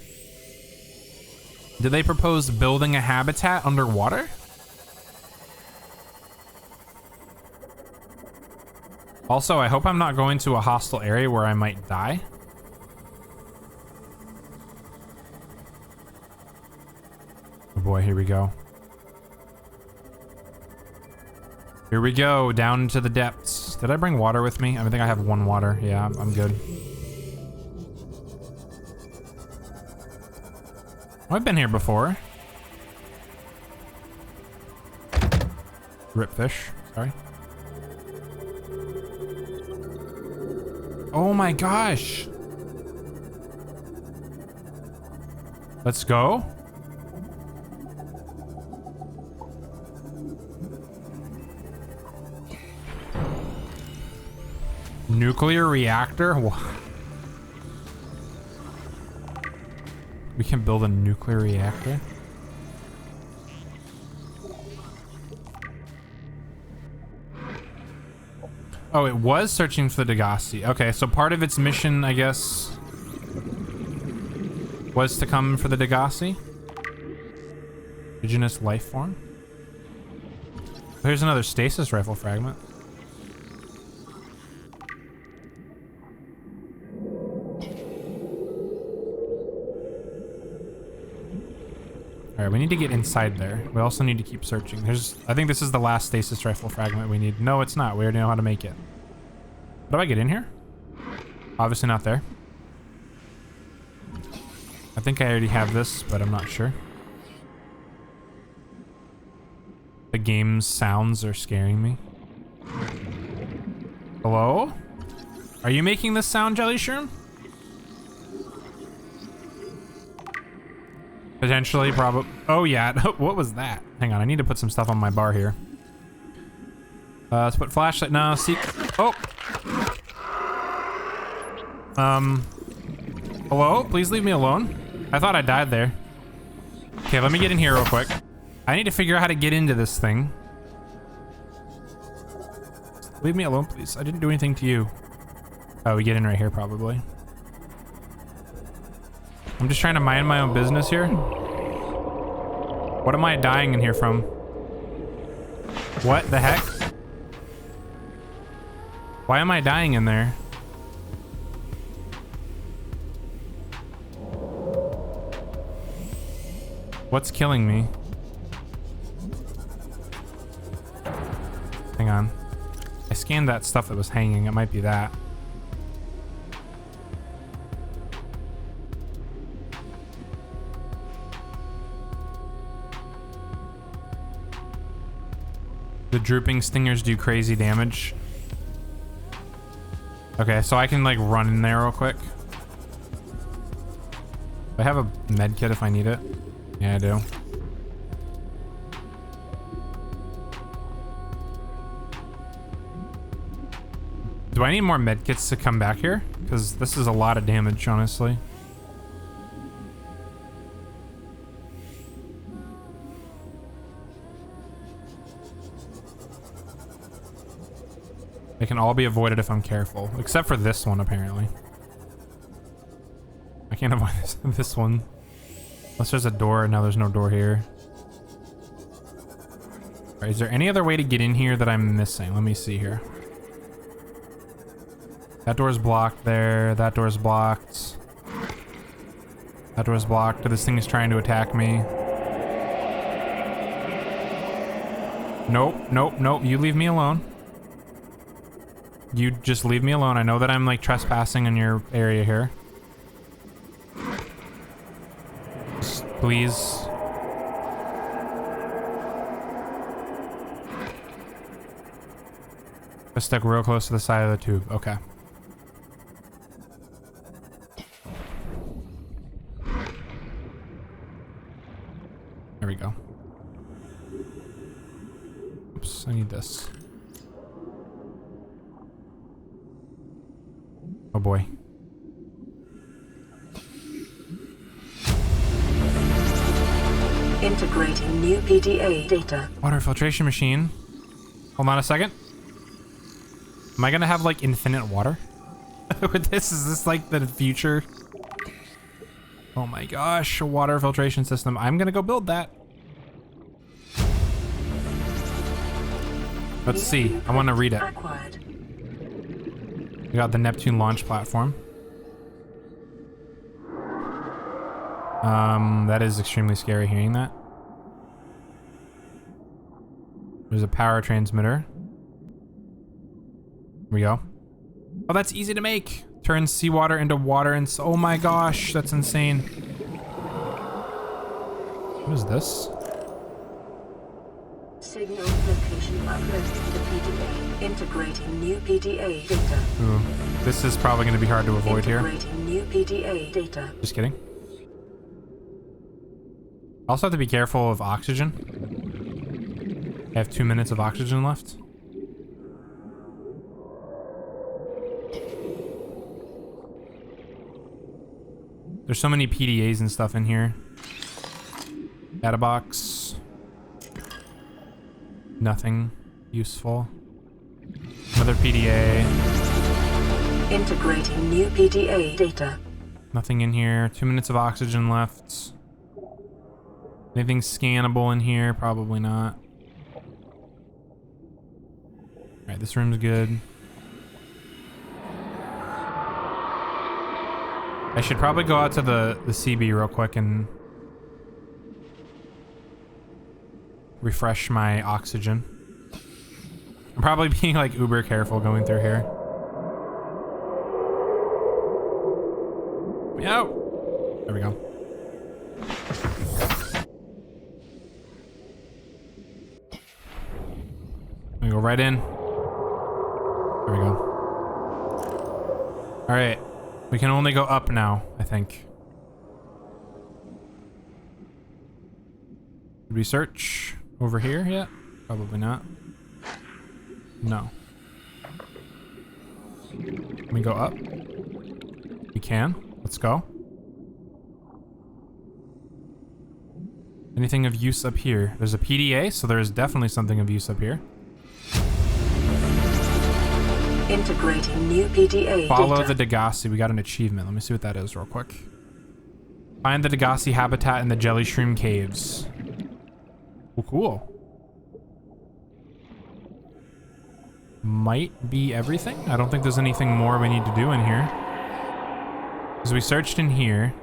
Did they propose building a habitat underwater? Also, I hope I'm not going to a hostile area where I might die. Oh boy. boy, here we go. Here we go, down to the depths. Did I bring water with me? I think I have 1 water. Yeah, I'm good. I've been here before. Rip fish, sorry. Oh my gosh. Let's go. Nuclear reactor? We can build a nuclear reactor? Oh, it was searching for the Degassi. Okay, so part of its mission, I guess, was to come for the Degassi. Indigenous life form. Here's another stasis rifle fragment. Alright, we need to get inside there. We also need to keep searching. I think this is the last stasis rifle fragment we need. No, it's not. We already know how to make it. How do I get in here? Obviously not there. I think I already have this, but I'm not sure. The game's sounds are scaring me. Hello? Are you making this sound, Jelly Shroom? Potentially, probably. Oh yeah, what was that? Hang on, I need to put some stuff on my bar here. Let's put flashlight. No, seek. Oh. Hello? Please leave me alone. I thought I died there. Okay, let me get in here real quick. I need to figure out how to get into this thing. Leave me alone, please. I didn't do anything to you. Oh, we get in right here, probably. I'm just trying to mind my own business here. What am I dying in here from? What the heck? Why am I dying in there? What's killing me? Hang on. I scanned that stuff that was hanging. It might be that. The drooping stingers do crazy damage. Okay, so I can like run in there real quick. I have a med kit if I need it. Yeah, I do. Do I need more med kits to come back here? Because this is a lot of damage, honestly. They can all be avoided if I'm careful, except for this one, apparently. I can't avoid this one. Unless there's a door. Now there's no door here. All right, is there any other way to get in here that I'm missing? Let me see here. That door's blocked there. That door's blocked. That door's blocked. This thing is trying to attack me. Nope, nope, nope. You leave me alone. You just leave me alone. I know that I'm like trespassing in your area here. Just please. Just stuck real close to the side of the tube. Okay. There we go. Oops, I need this. Oh boy. Integrating new PDA data. Water filtration machine. Hold on a second. Am I gonna have like infinite water? With this, is this like the future? Oh my gosh, a water filtration system. I'm gonna go build that. Let's see. I want to read it. Acquired. We got the Neptune launch platform. That is extremely scary hearing that. There's a power transmitter. Here we go. Oh, that's easy to make. Turns seawater into water and oh my gosh, that's insane. What is this? Signal location uploaded to the PDA. Integrating new PDA data. Ooh, this is probably going to be hard to avoid here. Integrating new PDA data. Just kidding. Also have to be careful of oxygen. I have 2 minutes of oxygen left. There's so many PDAs and stuff in here. Data box. Nothing useful. Another PDA. Integrating new PDA data. Nothing in here. 2 minutes of oxygen left. Anything scannable in here? Probably not. Alright, this room's good. I should probably go out to the CB real quick and refresh my oxygen. I'm probably being like uber careful going through here. Meow. There we go. We go right in. There we go. All right. We can only go up now, I think. Did we search over here yet? Probably not. No. Can we go up? We can. Let's go. Anything of use up here? There's a PDA, so there's definitely something of use up here. Integrating new PDA Follow data. the Degassi. We got an achievement. Let me see what that is real quick. Find the Degassi habitat in the jelly shroom caves. Oh, cool. Might be everything. I don't think there's anything more we need to do in here. Because we searched in here.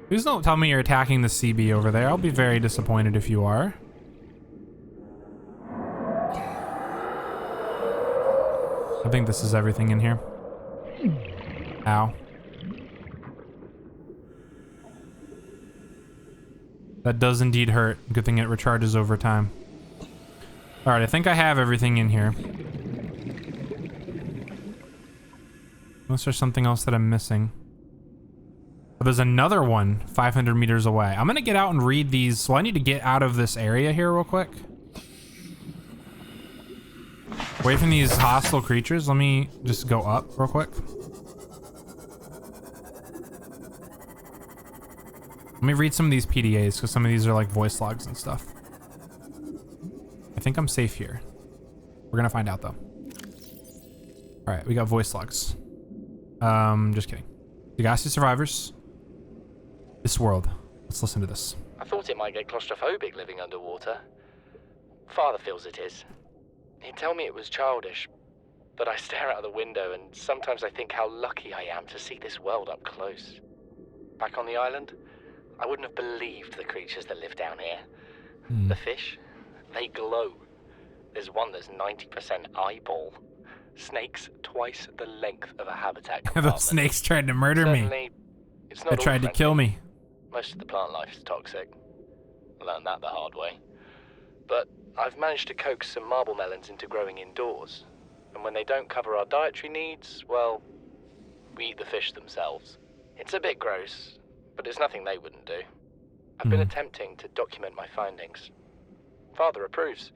Please don't tell me you're attacking the CB over there. I'll be very disappointed if you are. I think this is everything in here. Ow. That does indeed hurt. Good thing it recharges over time. Alright, I think I have everything in here. Unless there's something else that I'm missing. Oh, there's another one 500 meters away. I'm gonna get out and read these. So I need to get out of this area here real quick. Away from these hostile creatures. Let me just go up real quick. Let me read some of these PDAs because some of these are like voice logs and stuff. I think I'm safe here. We're gonna find out though. All right, we got voice logs. Just kidding. Degassi survivors. This world. Let's listen to this. I thought it might get claustrophobic living underwater. Father feels it is. He'd tell me it was childish, but I stare out of the window and sometimes I think how lucky I am to see this world up close. Back on the island, I wouldn't have believed the creatures that live down here. The fish, they glow. There's one that's 90% eyeball. Snakes twice the length of a habitat compartment. Those snakes tried to murder me. It's not They tried to kill me. Most of the plant life is toxic. I learned that the hard way. But I've managed to coax some marble melons into growing indoors. And when they don't cover our dietary needs, well, we eat the fish themselves. It's a bit gross, but it's nothing they wouldn't do. I've been attempting to document my findings. Father approves.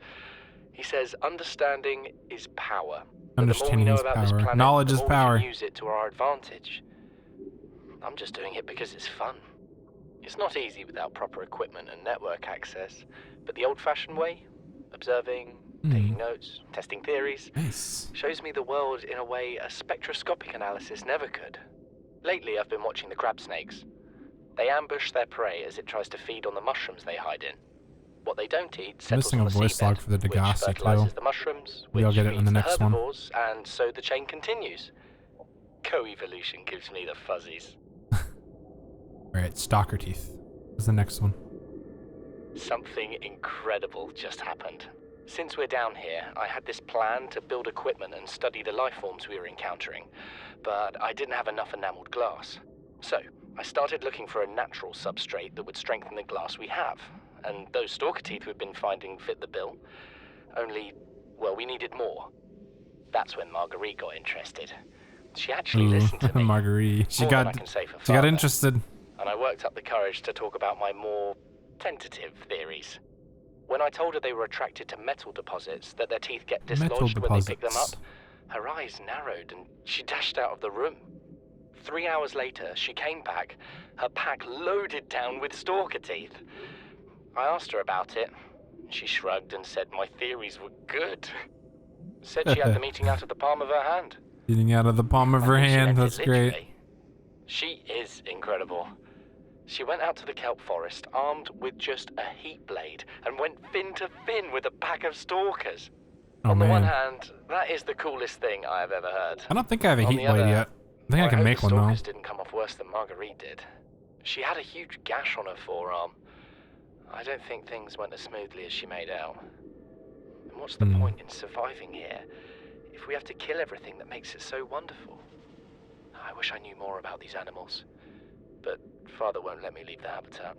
He says understanding is power. Understanding is power. Knowledge is power. We can use it to our advantage. I'm just doing it because it's fun. It's not easy without proper equipment and network access, but the old-fashioned way, observing, taking notes, testing theories, shows me the world in a way a spectroscopic analysis never could. Lately, I've been watching the crab snakes. They ambush their prey as it tries to feed on the mushrooms they hide in. What they don't eat settles missing on a the voice log seabed, for the which Degassi fertilizes too. the mushrooms, We'll which get it in the feeds next one. herbivores, and so the chain continues. Co-evolution gives me the fuzzies. Alright, stalker teeth is the next one. Something incredible just happened. Since we're down here, I had this plan to build equipment and study the life forms we were encountering, but I didn't have enough enameled glass. So, I started looking for a natural substrate that would strengthen the glass we have, and those stalker teeth we've been finding fit the bill. Only, well, we needed more. That's when Marguerite got interested. She actually listened to me. Marguerite. She More than I got can say for she got father. interested. And I worked up the courage to talk about my more tentative theories. When I told her they were attracted to metal deposits, that their teeth get dislodged when they pick them up, her eyes narrowed and she dashed out of the room. 3 hours later, she came back, her pack loaded down with stalker teeth. I asked her about it. She shrugged and said my theories were good. Said she had the meeting out of the palm of her hand. Eating out of the palm of her I think she hand. meant it That's great. literally. She is incredible. She went out to the kelp forest armed with just a heat blade and went fin to fin with a pack of stalkers. Oh, On the one man. hand, that is the coolest thing I have ever heard. I don't think I have a On heat the blade other, yet. I think I can hope make the one though. stalkers didn't come off worse than Marguerite did. She had a huge gash on her forearm. I don't think things went as smoothly as she made out. And what's the point in surviving here if we have to kill everything that makes it so wonderful? I wish I knew more about these animals, but Father won't let me leave the habitat.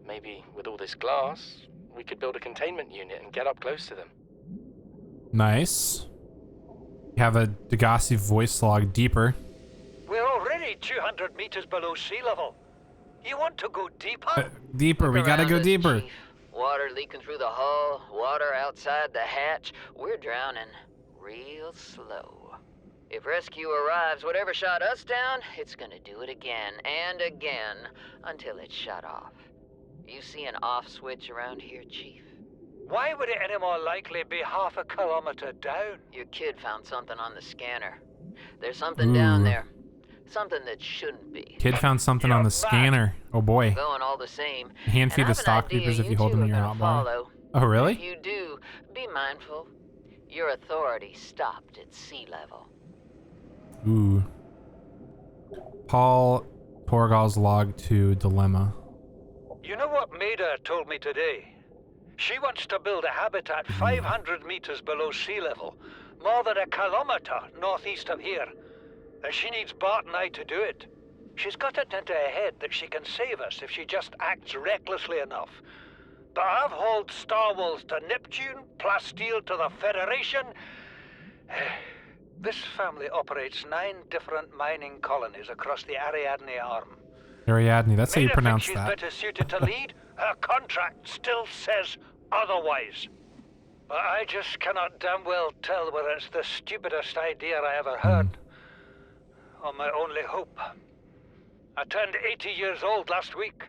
Maybe with all this glass, we could build a containment unit and get up close to them. Nice. You have a Degassi voice log deeper. We're already 200 meters below sea level. You want to go deeper? Deeper. We gotta Around go us, deeper. Chief. Water leaking through the hull, water outside the hatch. We're drowning real slow. If rescue arrives, whatever shot us down, it's gonna do it again and again until it's shut off. You see an off switch around here, Chief? Why would it any more likely be half a kilometer down? Your kid found something on the scanner. There's something down Ooh. there. Something that shouldn't be. Kid found something on You're the mad. scanner. Oh boy. Going all the same. Hand feed And the I've an stock idea creepers if you you hold two them in are your gonna hotbar. follow. Oh If really? you do, be mindful. Your authority stopped at sea level. Ooh. Paul Torgal's log 2 dilemma. You know what Maida told me today? She wants to build a habitat 500 meters below sea level, more than a kilometer northeast of here. And she needs Bart and I to do it. She's got it into her head that she can save us if she just acts recklessly enough. But I've hauled Star Wars to Neptune, Plasteel to the Federation. This family operates 9 different mining colonies across the Ariadne Arm. Ariadne, that's how you Maida pronounce thinks she's that. better suited to lead. Her contract still says otherwise. But I just cannot damn well tell whether it's the stupidest idea I ever heard, or my only hope. I turned 80 years old last week.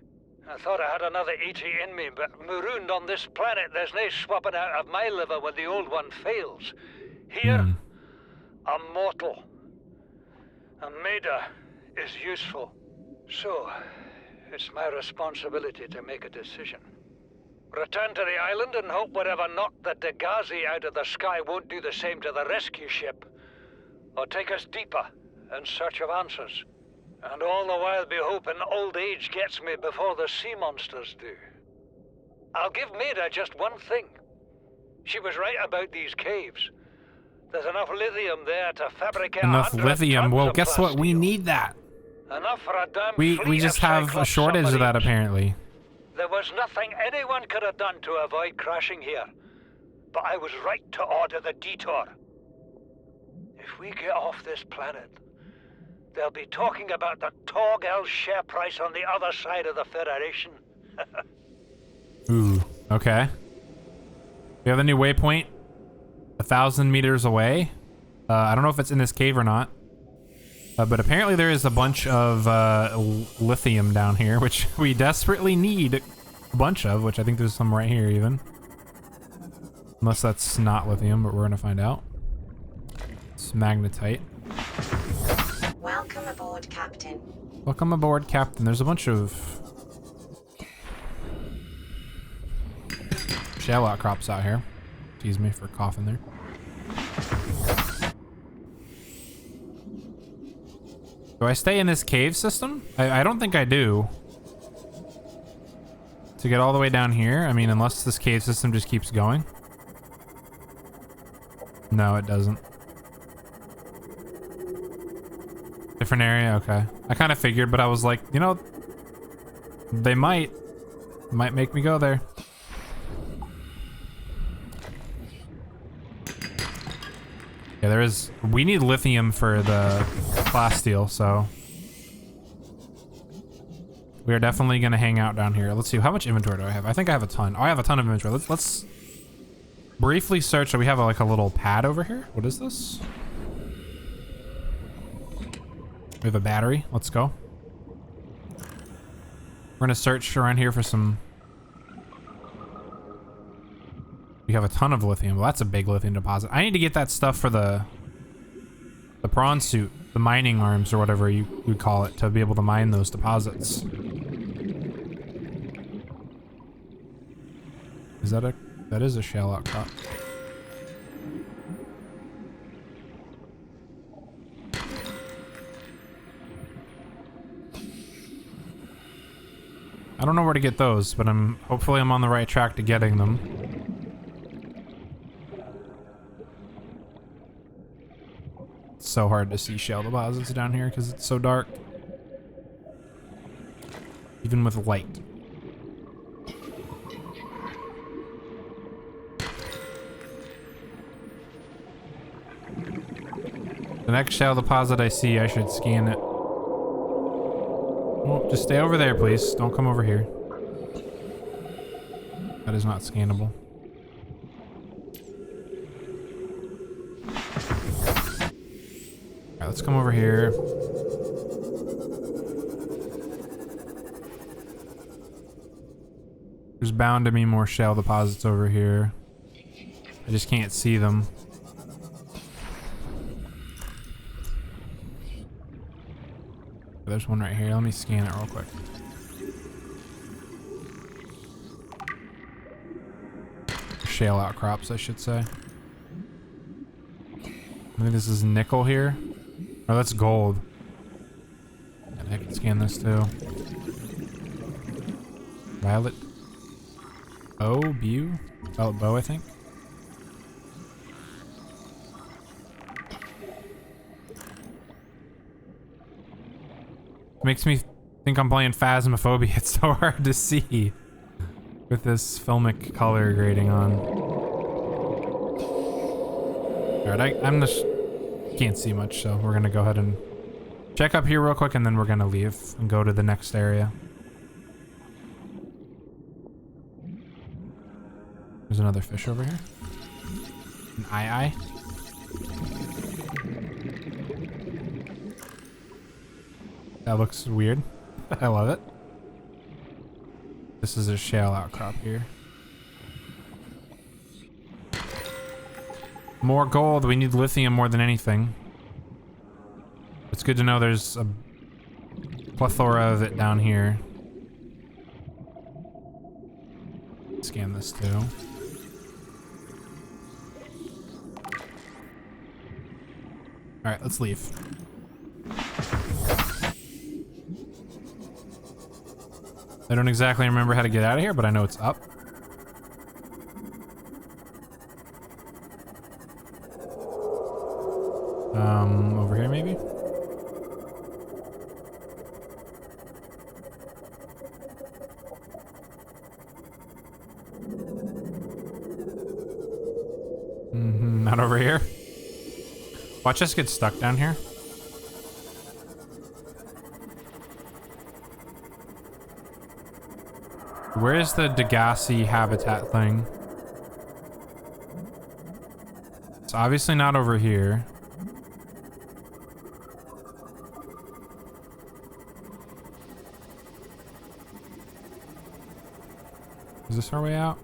I thought I had another 80 in me, but marooned on this planet, there's no swapping out of my liver when the old one fails. Here, I'm mortal. And Maida is useful. So, it's my responsibility to make a decision. Return to the island and hope whatever knocked the Degassi out of the sky won't do the same to the rescue ship. Or take us deeper in search of answers. And all the while be hoping old age gets me before the sea monsters do. I'll give Maida just one thing. She was right about these caves. There's enough lithium there to fabricate Enough 100 lithium. tons Well, of guess what? We plasteel. need that. Enough for a damn We fleet just of have a Cyclops shortage of that submarines. apparently. There was nothing anyone could have done to avoid crashing here. But I was right to order the detour. If we get off this planet, they'll be talking about the Torgal share price on the other side of the Federation. Ooh, okay. We have a new waypoint. 1,000 meters away. I don't know if it's in this cave or not. But apparently there is a bunch of lithium down here, which we desperately need a bunch of, which I think there's some right here even. Unless that's not lithium, but we're gonna find out. It's magnetite. Welcome aboard, Captain. Welcome aboard, Captain. There's a bunch of shell outcrops out here. Excuse me for coughing there. Do I stay in this cave system? I don't think I do. to get all the way down here? I mean, unless this cave system just keeps going. No, it doesn't. Different area? Okay. I kind of figured, but I was like, you know, they might make me go there. Yeah, there is. We need lithium for the class steel, so we are definitely gonna hang out down here. Let's see, how much inventory do I have? I think I have a ton. Oh, I have a ton of inventory. Let's briefly search. So we have like a little pad over here. What is this? We have a battery. Let's go. We're gonna search around here for some. We have a ton of lithium. Well, that's a big lithium deposit. I need to get that stuff for the prawn suit, the mining arms or whatever you would call it, to be able to mine those deposits. Is that that is a shell outcrop. I don't know where to get those, but hopefully I'm on the right track to getting them. It's so hard to see shell deposits down here because it's so dark. Even with light. The next shell deposit I see, I should scan it. Well, just stay over there, please. Don't come over here. That is not scannable. Alright, let's come over here. There's bound to be more shell deposits over here. I just can't see them. There's one right here. Let me scan it real quick. Shale outcrops, I should say. I think this is nickel here. Oh, that's gold. And I can scan this too. Violet bow, violet bow, I think. Makes me think I'm playing Phasmophobia. It's so hard to see with this filmic color grading on. Alright, I'm just can't see much, so we're gonna go ahead and check up here real quick, and then we're gonna leave and go to the next area. There's another fish over here. An eye. That looks weird. I love it. This is a shale outcrop here. More gold. We need lithium more than anything. It's good to know there's a plethora of it down here. Scan this too. Alright, let's leave. I don't exactly remember how to get out of here, but I know it's up. Over here maybe? Not over here. Watch us get stuck down here. Where is the Degassi habitat thing? It's obviously not over here. Is this our way out?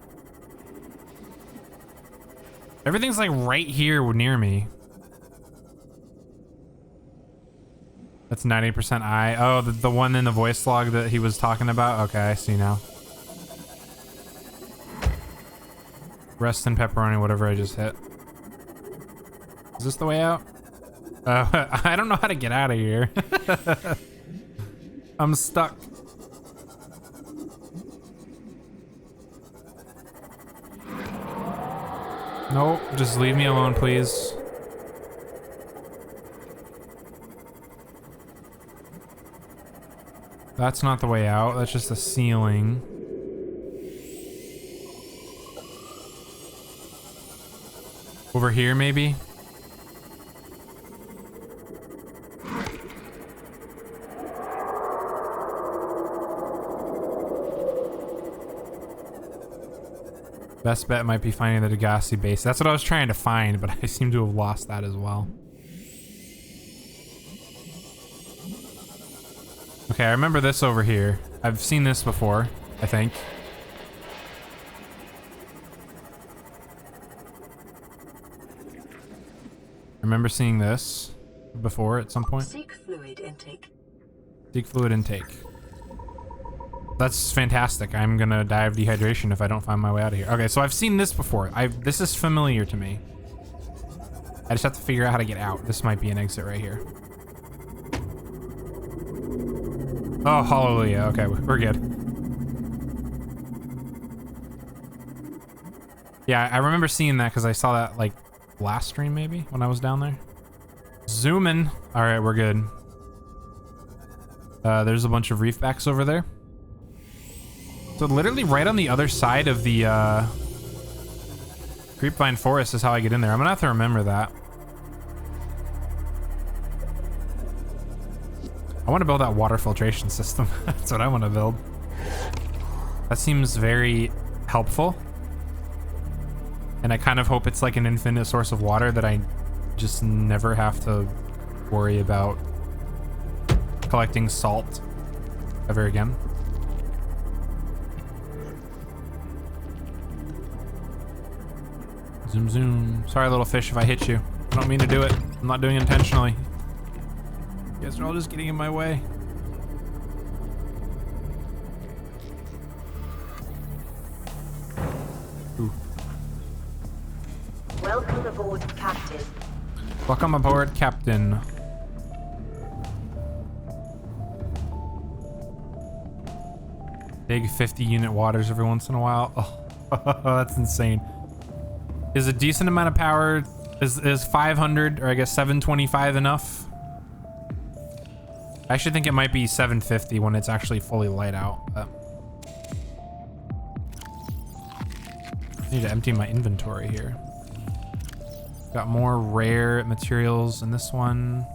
Everything's like right here near me. That's 90% I. Oh, the one in the voice log that he was talking about? Okay, I see now. Rest and pepperoni, whatever I just hit. Is this the way out? I don't know how to get out of here. I'm stuck. Nope, just leave me alone, please. That's not the way out. That's just a ceiling. Over here, maybe? Best bet might be finding the Degassi base. That's what I was trying to find, but I seem to have lost that as well. Okay, I remember this over here. I've seen this before, I think. I remember seeing this before at some point. Seek fluid intake. Seek fluid intake. That's fantastic. I'm gonna die of dehydration if I don't find my way out of here. Okay, so I've seen this before. This is familiar to me. I just have to figure out how to get out. This might be an exit right here. Oh, hallelujah. Okay, we're good. Yeah, I remember seeing that because I saw that like last stream maybe when I was down there. Zoom in. All right, we're good. There's a bunch of reefbacks over there. So literally right on the other side of the Creepvine Forest is how I get in there. I'm gonna have to remember that. I want to build that water filtration system. That's what I want to build. That seems very helpful. And I kind of hope it's like an infinite source of water that I just never have to worry about collecting salt ever again. Zoom, zoom. Sorry, little fish, if I hit you. I don't mean to do it. I'm not doing it intentionally. You guys are all just getting in my way. Ooh. Welcome aboard, Captain. Welcome aboard, Captain. Big 50-unit waters every once in a while. Oh, that's insane. Is a decent amount of power, is 500 or I guess 725 enough? I actually think it might be 750 when it's actually fully light out. But I need to empty my inventory here. Got more rare materials in this one.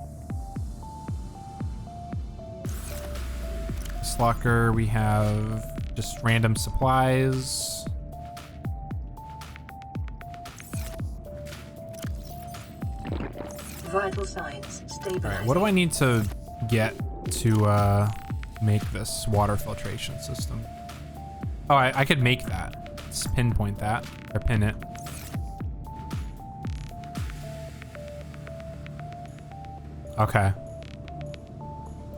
This locker, we have just random supplies. Vital signs stabilizing. All right, what do I need to get to make this water filtration system? Oh, I could make that. Let's pinpoint that or pin it. Okay.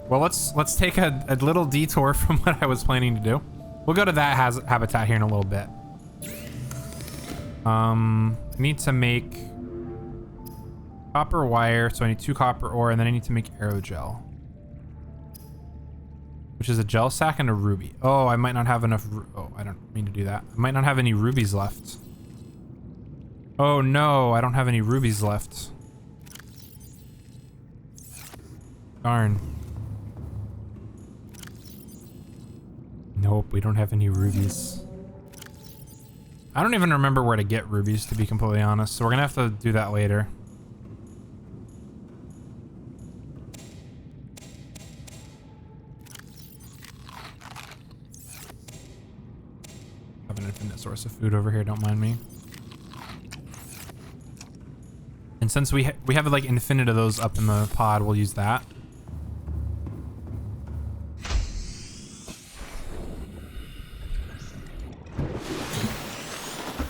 Well, let's take a little detour from what I was planning to do. We'll go to that habitat here in a little bit. I need to make copper wire, so I need 2 copper ore, and then I need to make aerogel, which is a gel sack and a ruby. Oh, I might not have enough. Oh, I don't mean to do that. I might not have any rubies left. Oh no, I don't have any rubies left. Darn. Nope, we don't have any rubies. I don't even remember where to get rubies, to be completely honest, so we're gonna have to do that later. Have an infinite source of food over here, don't mind me. And since we have like infinite of those up in the pod, we'll use that.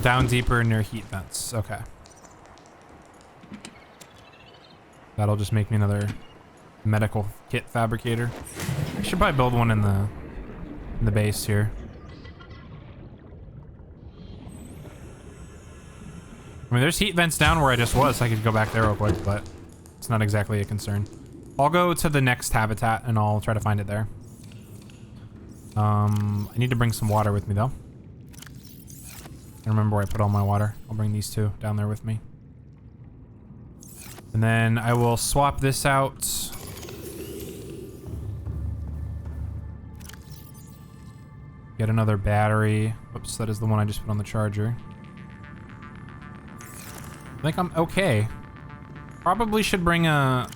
Down deeper near heat vents. Okay. That'll just make me another medical kit fabricator. I should probably build one in the base here. I mean, there's heat vents down where I just was, so I could go back there real quick, but it's not exactly a concern. I'll go to the next habitat and I'll try to find it there. I need to bring some water with me though. remember where I put all my water. I'll bring these two down there with me. And then I will swap this out. Get another battery. Oops, that is the one I just put on the charger. I think I'm okay. Probably should bring a...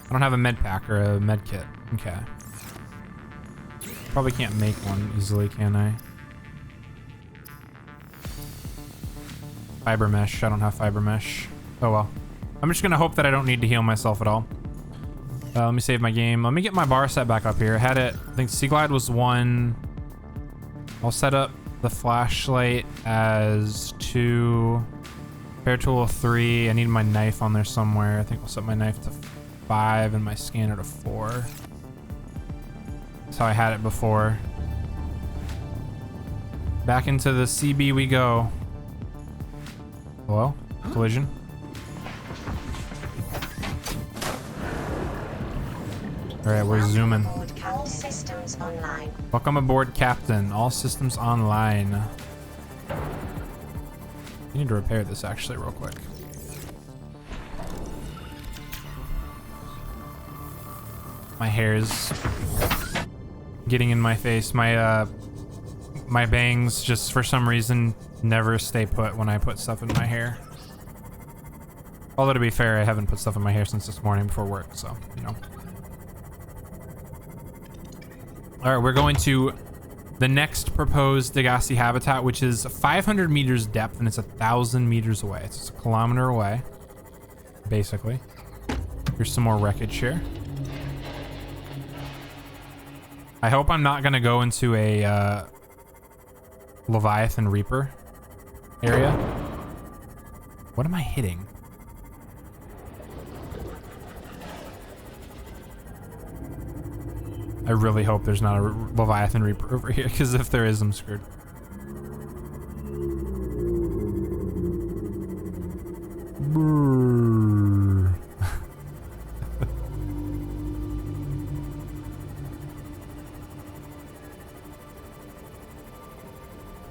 I don't have a med pack or a med kit. Okay. Probably can't make one easily, can I? Fiber mesh. I don't have fiber mesh. Oh well. I'm just gonna hope that I don't need to heal myself at all. Let me save my game. Let me get my bar set back up here. I had it. I think Sea Glide was 1. I'll set up the flashlight as 2. Repair tool 3. I need my knife on there somewhere. I think I'll set my knife to 5 and my scanner to 4. That's how I had it before. Back into the CB we go. Hello? Collision? Alright, we're zooming. Welcome aboard, all systems online. Welcome aboard, Captain. All systems online. I need to repair this actually real quick. My hair's getting in my face. My bangs just for some reason never stay put when I put stuff in my hair. Although to be fair, I haven't put stuff in my hair since this morning before work, so, you know. Alright, we're going to the next proposed Degassi habitat, which is 500 meters depth, and it's 1,000 meters away. It's just a kilometer away, basically. Here's some more wreckage here. I hope I'm not going to go into a Leviathan Reaper area. What am I hitting? I really hope there's not a Leviathan Reaper over here, because if there is, I'm screwed.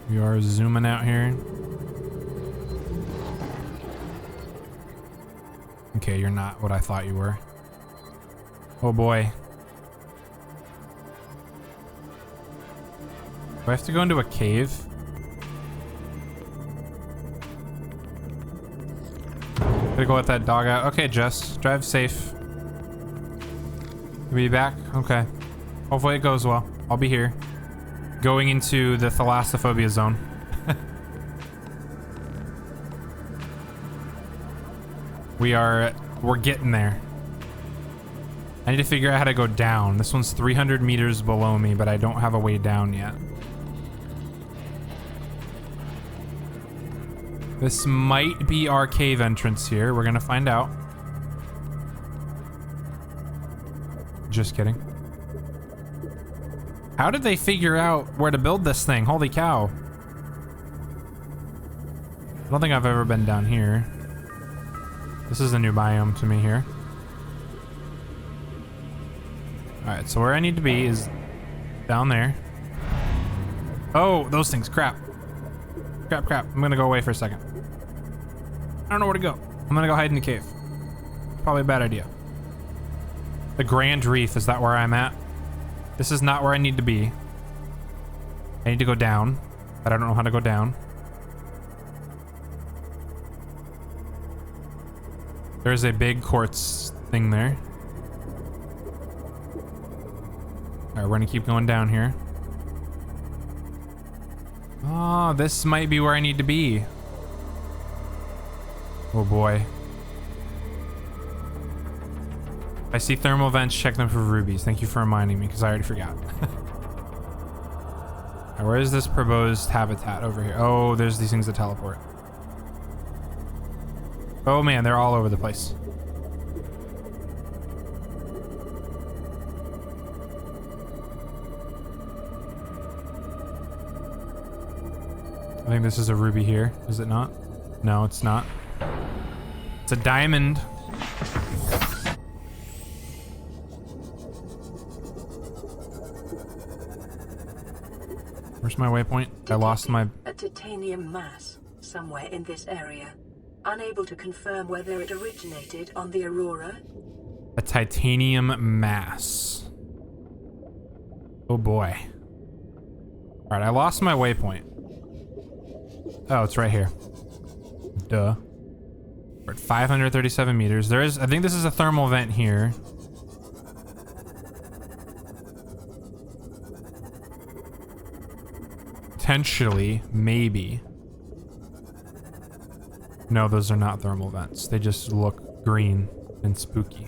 We are zooming out here. Okay, you're not what I thought you were. Oh boy. Do I have to go into a cave? Gotta go let that dog out. Okay, Jess, drive safe. You be back? Okay. Hopefully it goes well. I'll be here. Going into the thalassophobia zone. We're getting there. I need to figure out how to go down. This one's 300 meters below me, but I don't have a way down yet. This might be our cave entrance here. We're gonna find out. Just kidding. How did they figure out where to build this thing? Holy cow. I don't think I've ever been down here. This is a new biome to me here. Alright, so where I need to be is down there. Oh, those things. Crap. Crap, crap. I'm gonna go away for a second. I don't know where to go. I'm gonna go hide in the cave. Probably a bad idea. The Grand Reef, is that where I'm at? This is not where I need to be. I need to go down, but I don't know how to go down. There's a big quartz thing there. Alright, we're gonna keep going down here. Oh, this might be where I need to be. Oh boy. I see thermal vents, check them for rubies. Thank you for reminding me, because I already forgot. Now, where is this proposed habitat over here? Oh, there's these things that teleport. Oh man, they're all over the place. I think this is a ruby here, is it not? No, it's not. It's a diamond. We're Where's my waypoint? I lost my... A titanium mass somewhere in this area. Unable to confirm whether it originated on the Aurora. A titanium mass. Oh boy. All right, I lost my waypoint. Oh, it's right here. Duh. We're at 537 meters. There is, I think this is a thermal vent here. Potentially, maybe. No, those are not thermal vents. They just look green and spooky.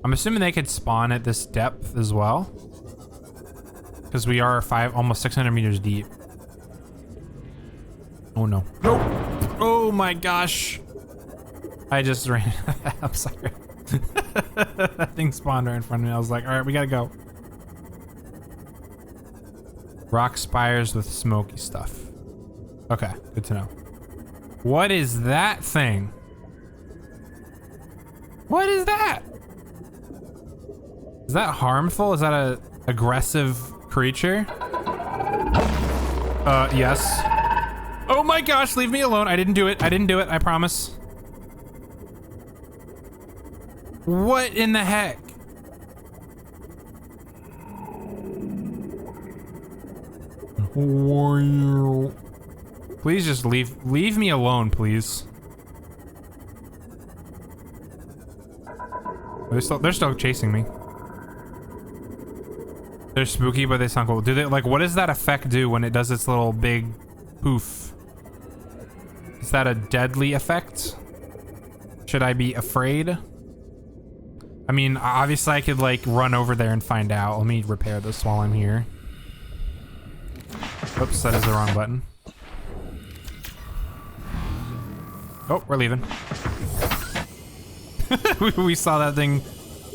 I'm assuming they could spawn at this depth as well, because we are almost 600 meters deep. Oh no. Nope. Oh my gosh. I just ran. I'm sorry. That thing spawned right in front of me. I was like, all right, we gotta go. Rock spires with smoky stuff. Okay, good to know. What is that thing? What is that? Is that harmful? Is that a aggressive creature? Yes. Oh my gosh, leave me alone. I didn't do it. I didn't do it, I promise. What in the heck? Please just leave me alone, please. They're still chasing me. They're spooky, but they sound cool. Do they, like, what does that effect do when it does its little big poof? Is that a deadly effect? Should I be afraid? I mean, obviously I could like run over there and find out. Let me repair this while I'm here. Oops, that is the wrong button. Oh, we're leaving. We saw that thing,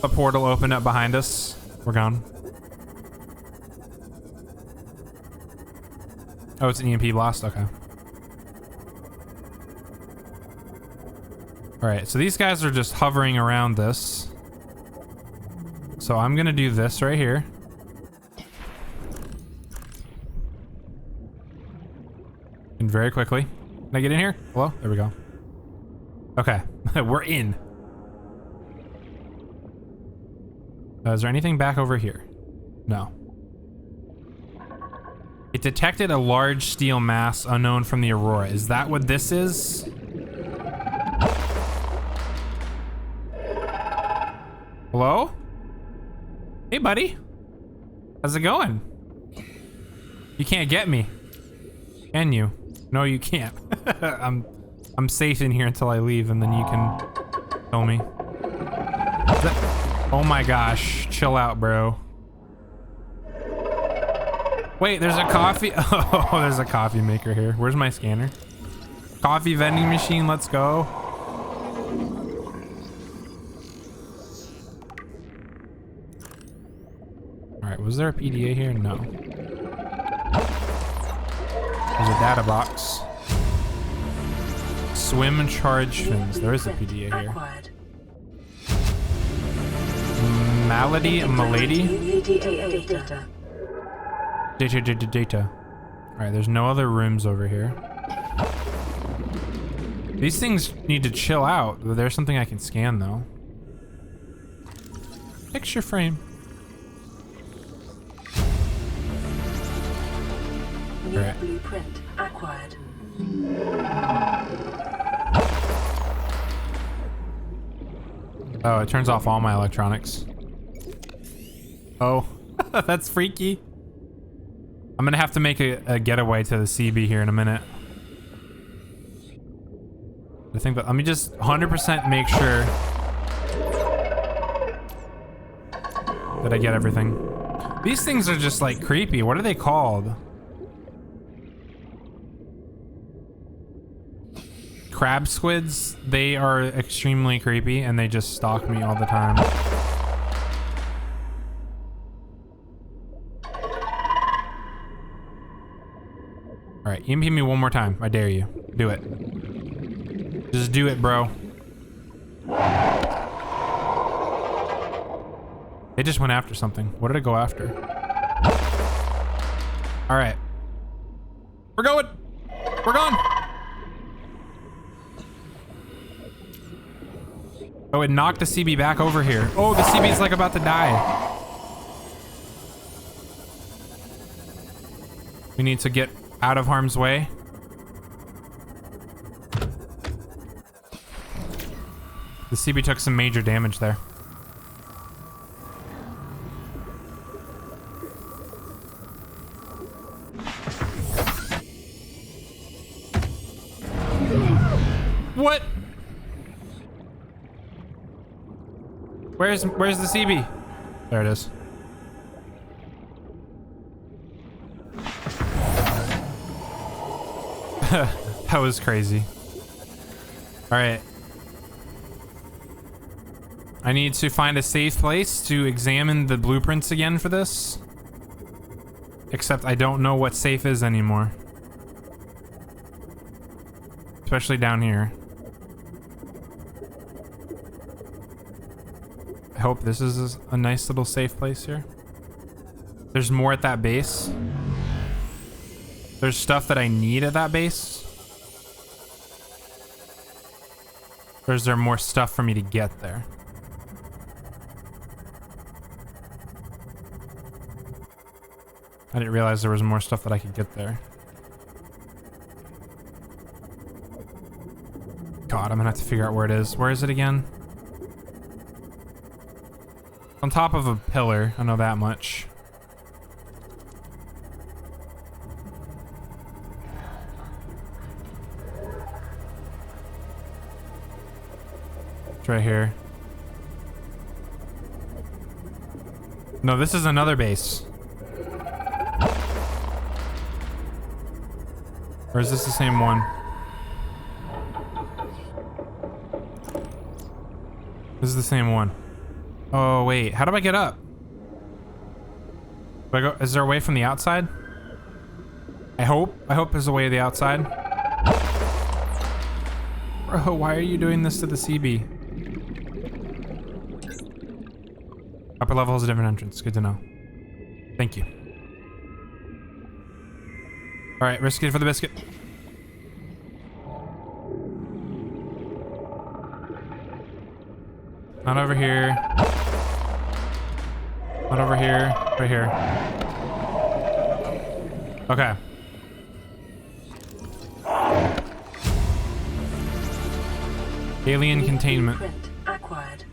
a portal open up behind us. We're gone. Oh, it's an EMP blast? Okay. Alright, so these guys are just hovering around this. So I'm gonna do this right here. And very quickly. Can I get in here? Hello? There we go. Okay, we're in. Is there anything back over here? No. It detected a large steel mass unknown from the Aurora. Is that what this is? Hello? Hey, buddy. How's it going? You can't get me. Can you? No, you can't. I'm safe in here until I leave, and then you can kill me. Oh my gosh. Chill out, bro. Wait, there's a coffee. Oh, there's a coffee maker here. Where's my scanner? Coffee vending machine, let's go. Alright, was there a PDA here? No. There's a data box. Swim and charge fins. There is a PDA here. Malady? Data. Alright, there's no other rooms over here. These things need to chill out. There's something I can scan, though. Picture frame. Alright. Blueprint acquired. Oh, it turns off all my electronics. Oh, that's freaky. I'm gonna have to make a getaway to the CB here in a minute. I think that, let me just 100% make sure that I get everything. These things are just like creepy. What are they called? Crab squids. They are extremely creepy and they just stalk me all the time. All right, EMP me one more time. I dare you. Do it. Just do it, bro. It just went after something. What did it go after? All right. We're going. We're gone. Oh, it knocked the CB back over here. Oh, the CB is like about to die. We need to get out of harm's way. The CB took some major damage there. What? Where's the CB? There it is. That was crazy. All right. I need to find a safe place to examine the blueprints again for this. Except I don't know what safe is anymore. Especially down here. I hope this is a nice little safe place here. There's more at that base. There's stuff that I need at that base. Or is there more stuff for me to get there? I didn't realize there was more stuff that I could get there. God, I'm gonna have to figure out where it is. Where is it again? On top of a pillar, I know that much. It's right here. No, this is another base. Or is this the same one? This is the same one. Oh, wait. How do I get up? Do I go? Is there a way from the outside? I hope there's a way to the outside. Bro, why are you doing this to the CB? Upper level has a different entrance. Good to know. Thank you. All right, risk it for the biscuit. Not over here. Not over here. Right here. Okay. Alien containment. Blueprint acquired.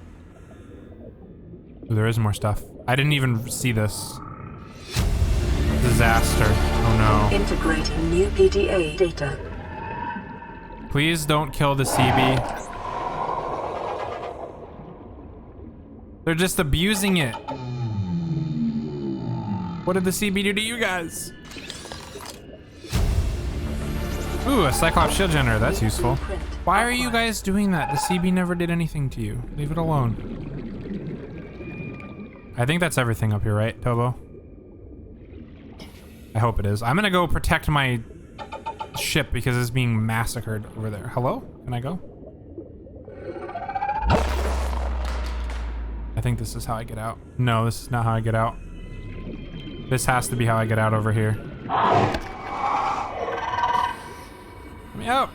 Ooh, there is more stuff. I didn't even see this. Disaster. Oh no. Integrating new PDA data. Please don't kill the CB. They're just abusing it. What did the CB do to you guys? Ooh, a Cyclops shield generator. That's useful. Why are you guys doing that? The CB never did anything to you. Leave it alone. I think that's everything up here, right, Tobo? I hope it is. I'm gonna go protect my ship because it's being massacred over there. Hello? Can I go? I think this is how I get out. No, this is not how I get out. This has to be how I get out over here. Let me out.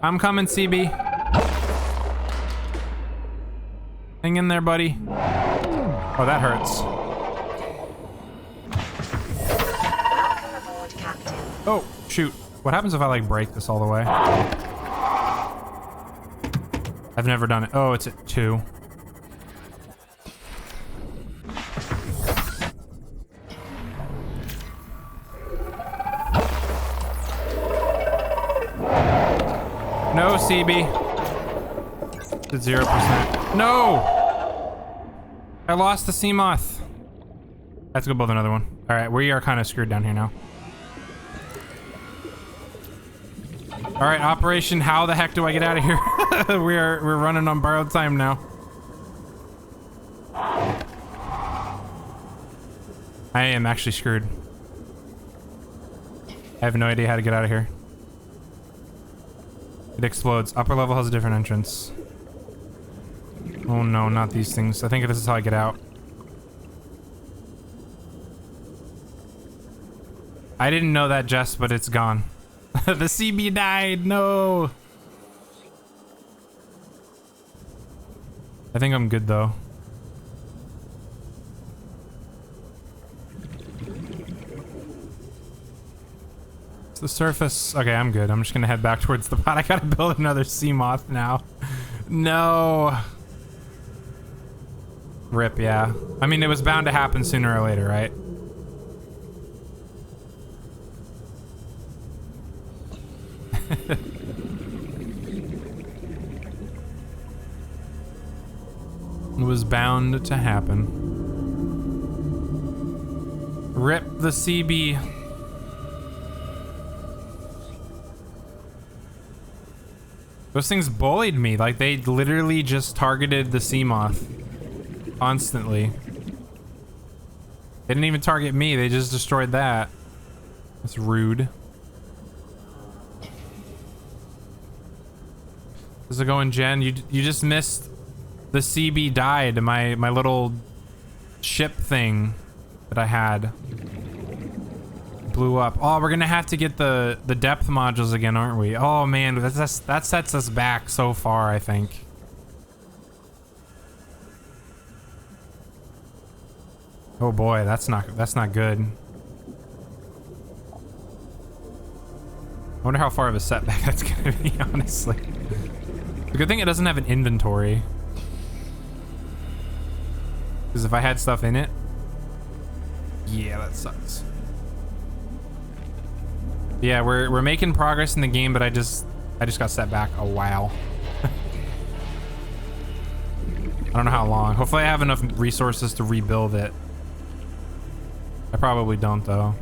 I'm coming, CB. Hang in there, buddy. Oh, that hurts. Welcome aboard, Captain. Oh, shoot. What happens if I, like, break this all the way? I've never done it. Oh, it's at 2. No, CB. It's at 0%. No! I lost the Seamoth. I have to go build another one. All right, we are kind of screwed down here now. All right, Operation How the heck do I get out of here? we're running on borrowed time now. I am actually screwed. I have no idea how to get out of here. It explodes. Upper level has a different entrance. Oh no, not these things. I think this is how I get out. I didn't know that, Jess, but it's gone. The CB died, no! I think I'm good though. It's the surface. Okay, I'm good. I'm just gonna head back towards the pot. I gotta build another Seamoth now. No. Rip, yeah. I mean, it was bound to happen sooner or later, right? It was bound to happen. Rip the CB. Those things bullied me. Like, they literally just targeted the Seamoth constantly. They didn't even target me. They just destroyed that. That's rude. How's it going, Jen? You just missed the CB died. My little ship thing that I had blew up. Oh, we're gonna have to get the depth modules again, aren't we? Oh man, that sets us back so far, I think. Oh boy, that's not good. I wonder how far of a setback that's gonna be, honestly. The good thing it doesn't have an inventory. Because if I had stuff in it, yeah, that sucks. Yeah, we're making progress in the game, but I just got set back a while. I don't know how long. Hopefully I have enough resources to rebuild it. I probably don't though.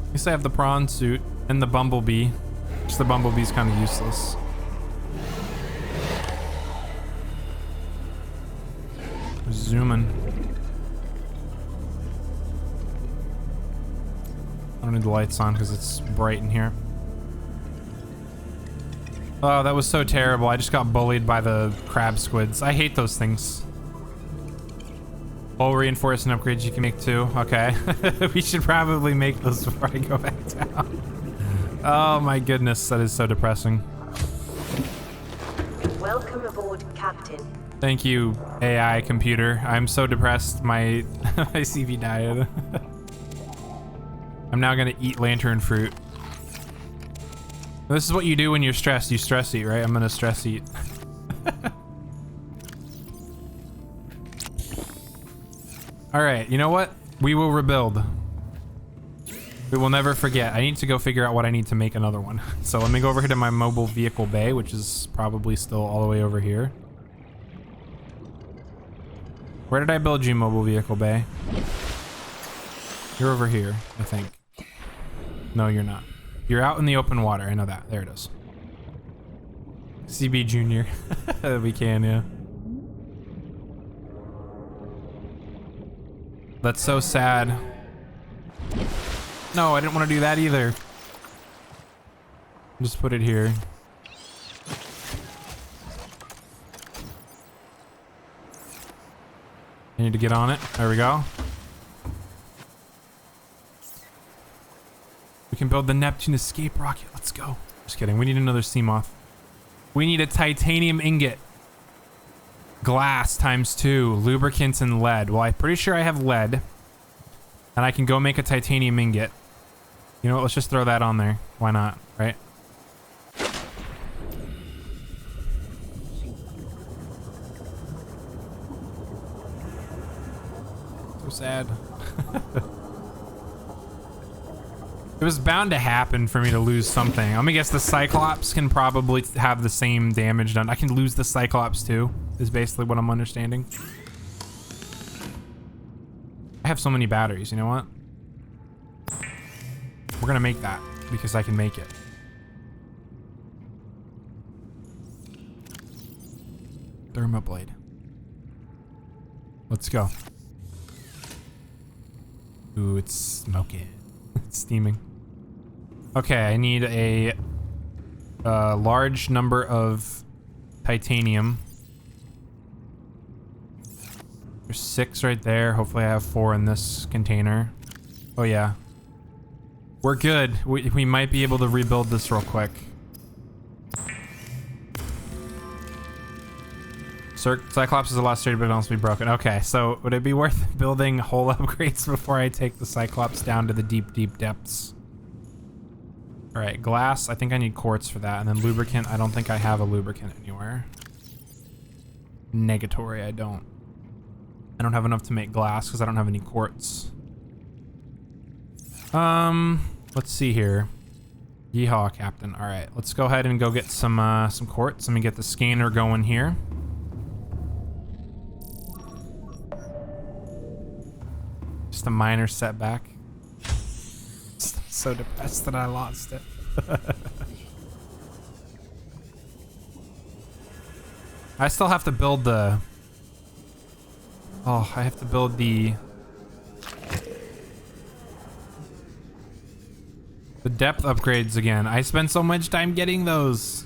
At least I have the prawn suit and the bumblebee. Just the bumblebee's kind of useless. Zooming. I don't need the lights on because it's bright in here. Oh, that was so terrible. I just got bullied by the crab squids. I hate those things. Hull reinforcement upgrades you can make too. Okay. We should probably make those before I go back down. Oh my goodness, that is so depressing. Welcome aboard, Captain. Thank you, AI computer. I'm so depressed. My my CV died. I'm now gonna eat lantern fruit. This is what you do when you're stressed. You stress eat, right? I'm gonna stress eat. All right, you know what? We will rebuild. We will never forget. I need to go figure out what I need to make another one. So let me go over here to my mobile vehicle bay, which is probably still all the way over here. Where did I build you, mobile vehicle bay? You're over here, I think. No, you're not. You're out in the open water. I know that. There it is. CB Junior. We can, yeah. That's so sad. No, I didn't want to do that either. Just put it here. I need to get on it. There we go. We can build the Neptune escape rocket. Let's go. Just kidding. We need another Seamoth. We need a titanium ingot. Glass ×2. Lubricants and lead. Well, I'm pretty sure I have lead. And I can go make a titanium ingot. You know what? Let's just throw that on there. Why not? Right? So sad. It was bound to happen for me to lose something. Let me guess, the Cyclops can probably have the same damage done. I can lose the Cyclops too, is basically what I'm understanding. I have so many batteries, you know what? We're gonna make that because I can make it. Thermoblade. Let's go. Ooh, it's smoking. It's steaming. Okay, I need a a large number of titanium. There's 6 right there. Hopefully I have 4 in this container. Oh yeah. We're good. We might be able to rebuild this real quick. Cyclops is a lost state, but it can also be broken. Okay, so would it be worth building hull upgrades before I take the Cyclops down to the deep, deep depths? All right, glass. I think I need quartz for that. And then lubricant. I don't think I have a lubricant anywhere. Negatory, I don't. I don't have enough to make glass because I don't have any quartz. Let's see here. Yeehaw, Captain. All right, let's go ahead and go get some quartz. Let me get the scanner going here. Just a minor setback. So depressed that I lost it. I still have to build the... Oh, I have to build the depth upgrades again. I spent so much time getting those.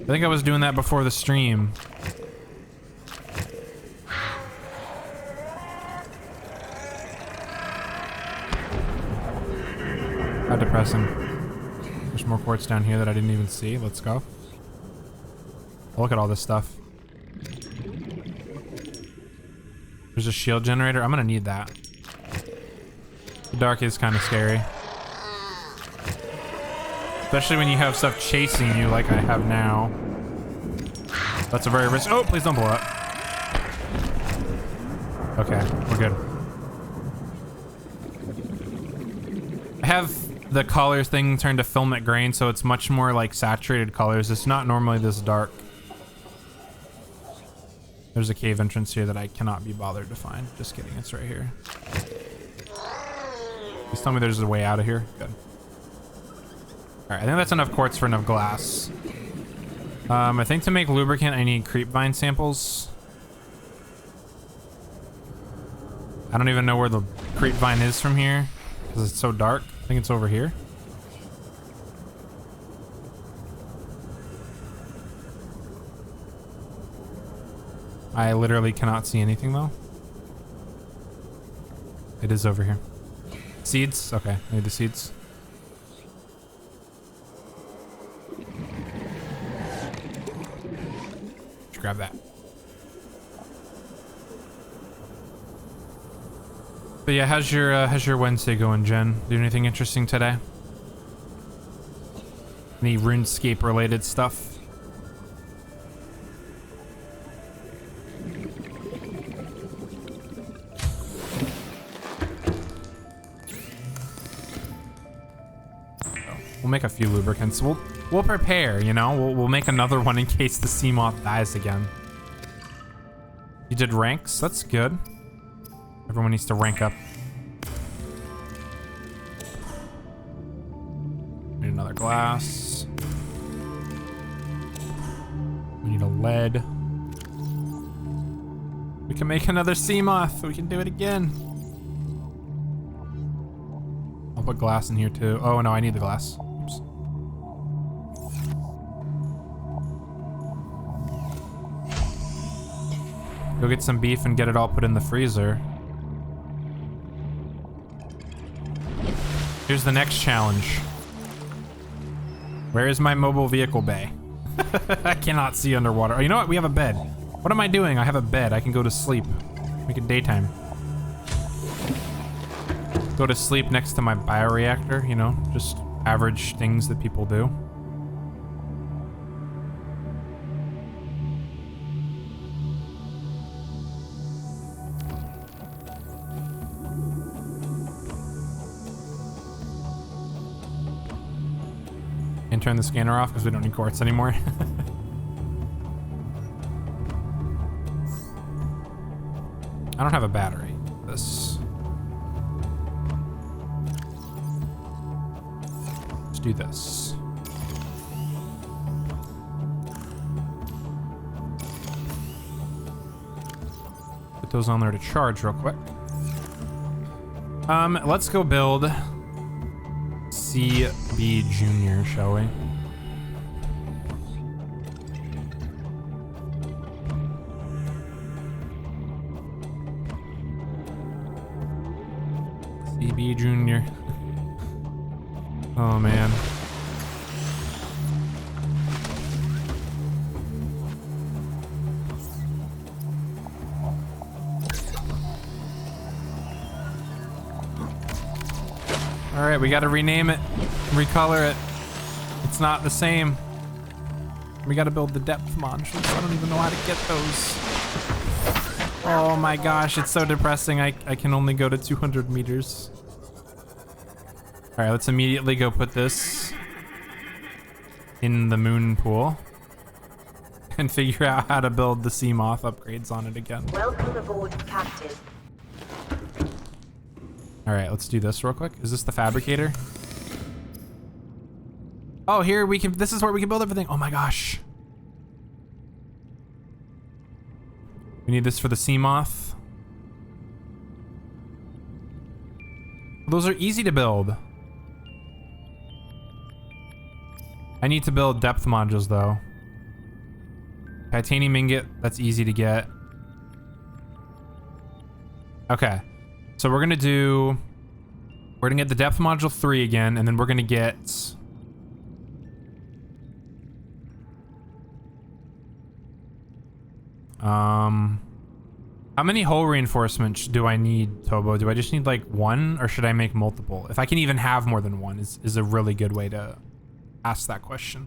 I think I was doing that before the stream. How depressing. There's more quartz down here that I didn't even see. Let's go. Oh, look at all this stuff. There's a shield generator. I'm gonna need that. The dark is kind of scary. Especially when you have stuff chasing you like I have now. That's a very risk. Oh, please don't blow up. Okay, we're good. I have the color thing turned to filament grain, so it's much more like saturated colors. It's not normally this dark. There's a cave entrance here that I cannot be bothered to find. Just kidding, it's right here. Please tell me there's a way out of here. Good. Alright, I think that's enough quartz for enough glass. I think to make lubricant I need creep vine samples. I don't even know where the creep vine is from here because it's so dark. I think it's over here. I literally cannot see anything though. It is over here. Seeds? Okay, I need the seeds. Just grab that. But yeah, how's your Wednesday going, Jen? Do anything interesting today? Any RuneScape related stuff? We'll make a few lubricants. We'll prepare, you know? We'll make another one in case the Seamoth dies again. You did ranks? That's good. Everyone needs to rank up. Need another glass. We need a lead. We can make another Seamoth. We can do it again. I'll put glass in here too. Oh no, I need the glass. Oops. Go get some beef and get it all put in the freezer. Here's the next challenge. Where is my mobile vehicle bay? I cannot see underwater. Oh, you know what? We have a bed. What am I doing? I have a bed. I can go to sleep. Make it daytime. Go to sleep next to my bioreactor, you know, just average things that people do. And turn the scanner off because we don't need quartz anymore. I don't have a battery. Let's do this. Put those on there to charge real quick. Let's go build CB Junior, shall we? CB Junior. Oh man. All right, we got to rename it, recolor it. It's not the same. We got to build the depth modules. I don't even know how to get those. Oh my gosh, it's so depressing. I can only go to 200 meters. All right, let's immediately go put this in the moon pool and figure out how to build the Seamoth upgrades on it again. Welcome aboard, Captain. All right, let's do this real quick. Is this the fabricator? Oh, here we can, this is where we can build everything. Oh my gosh. We need this for the Seamoth. Those are easy to build. I need to build depth modules though. Titanium ingot, that's easy to get. Okay. So we're gonna get the depth module 3 again, and then we're gonna get how many hull reinforcements do I need, Tobo? Do I just need like 1, or should I make multiple? If I can even have more than 1 is a really good way to ask that question.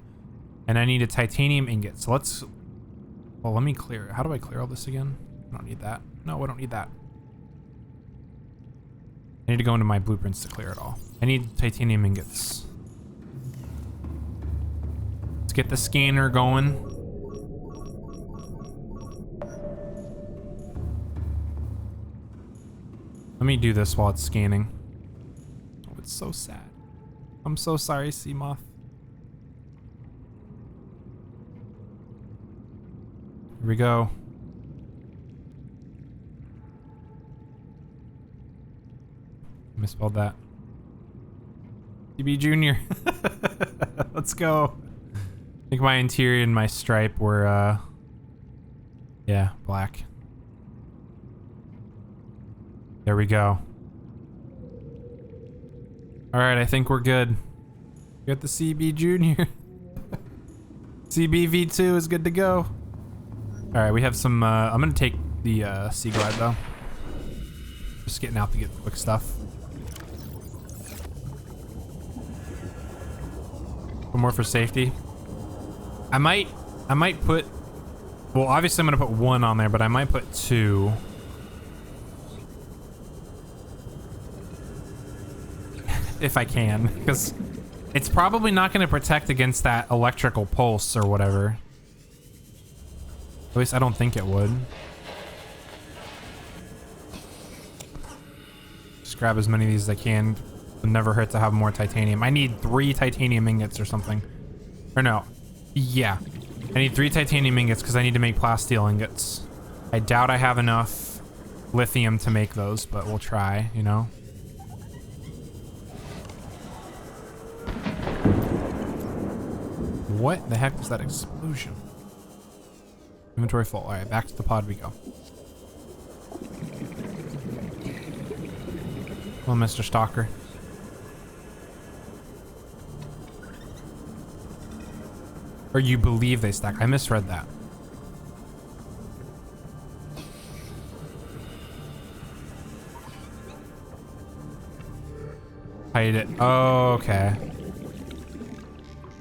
And I need a titanium ingot. So well, let me clear it. How do I clear all this again? I don't need that. No, I don't need that. I need to go into my blueprints to clear it all. I need titanium ingots. Let's get the scanner going. Let me do this while it's scanning. Oh, it's so sad. I'm so sorry, Seamoth. Here we go. Misspelled that. CB Junior. Let's go. I think my interior and my stripe were, yeah, black. There we go. All right, I think we're good. We got the CB Junior. CB V2 is good to go. All right, we have some, I'm gonna take the Sea Glide though. Just getting out to get quick stuff. One more for safety. I might put, well, obviously I'm gonna put 1 on there, but I might put 2. If I can, because it's probably not gonna protect against that electrical pulse or whatever. At least I don't think it would. Just grab as many of these as I can. It'll never hurt to have more titanium. I need 3 titanium ingots or something. Or no. Yeah. I need 3 titanium ingots because I need to make plasteel ingots. I doubt I have enough lithium to make those, but we'll try, you know? What the heck was that explosion? Inventory full. All right, back to the pod we go. Well, Mr. Stalker. Or you believe they stack. I misread that. Hide it. Oh, okay.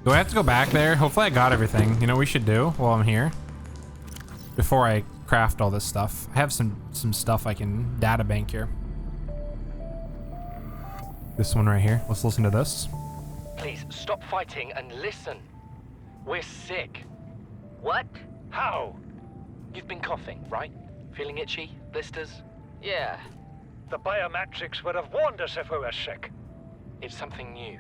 Do I have to go back there? Hopefully I got everything. You know what we should do while I'm here? Before I craft all this stuff. I have some stuff I can data bank here. This one right here. Let's listen to this. Please, stop fighting and listen. We're sick. What? How? You've been coughing, right? Feeling itchy? Blisters? Yeah. The biometrics would have warned us if we were sick. It's something new.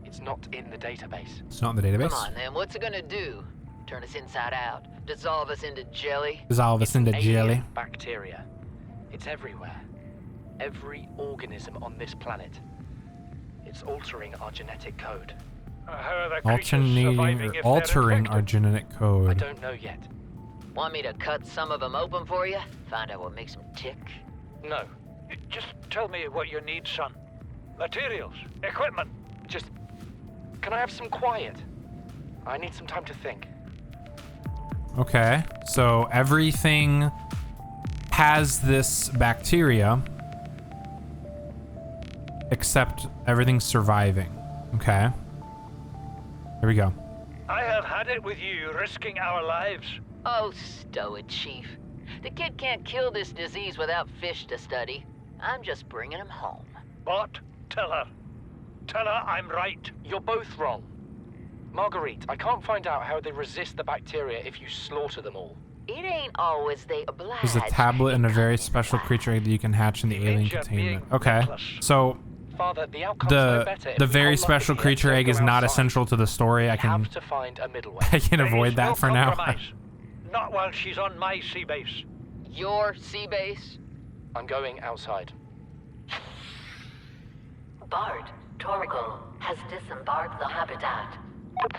It's not in the database. It's not in the database. Come on, then. What's it gonna do? Turn us inside out? Dissolve us into jelly? Dissolve us into jelly. Alien bacteria. It's everywhere. Every organism on this planet. It's altering our genetic code. How are the creatures surviving if they're Altering our infected? genetic I code. don't know yet. Want me to cut some of them open for you? Find out what makes them tick? No. Just tell me what you need, son. Materials, equipment. Just... Can I have some quiet? I need some time to think. Okay, so everything has this bacteria, except everything's surviving. Okay. Here we go. I have had it with you risking our lives. Oh, stow it, Chief. The kid can't kill this disease without fish to study. I'm just bringing him home. What? Tell her. Tell her I'm right. You're both wrong. Marguerite, I can't find out how they resist the bacteria if you slaughter them all. It ain't always they oblige. There's a tablet and a very special creature egg that you can hatch in the alien Nature containment. being Okay, reckless. so Father, the outcome's no better if the we very hold up special the creature egg eggs is and go not outside. essential to the story. I We can have to find a middle way. I can There avoid is that no for now. compromise. Not while she's on my sea base. Your sea base? I'm going outside. Bard, Torgal has disembarked the habitat.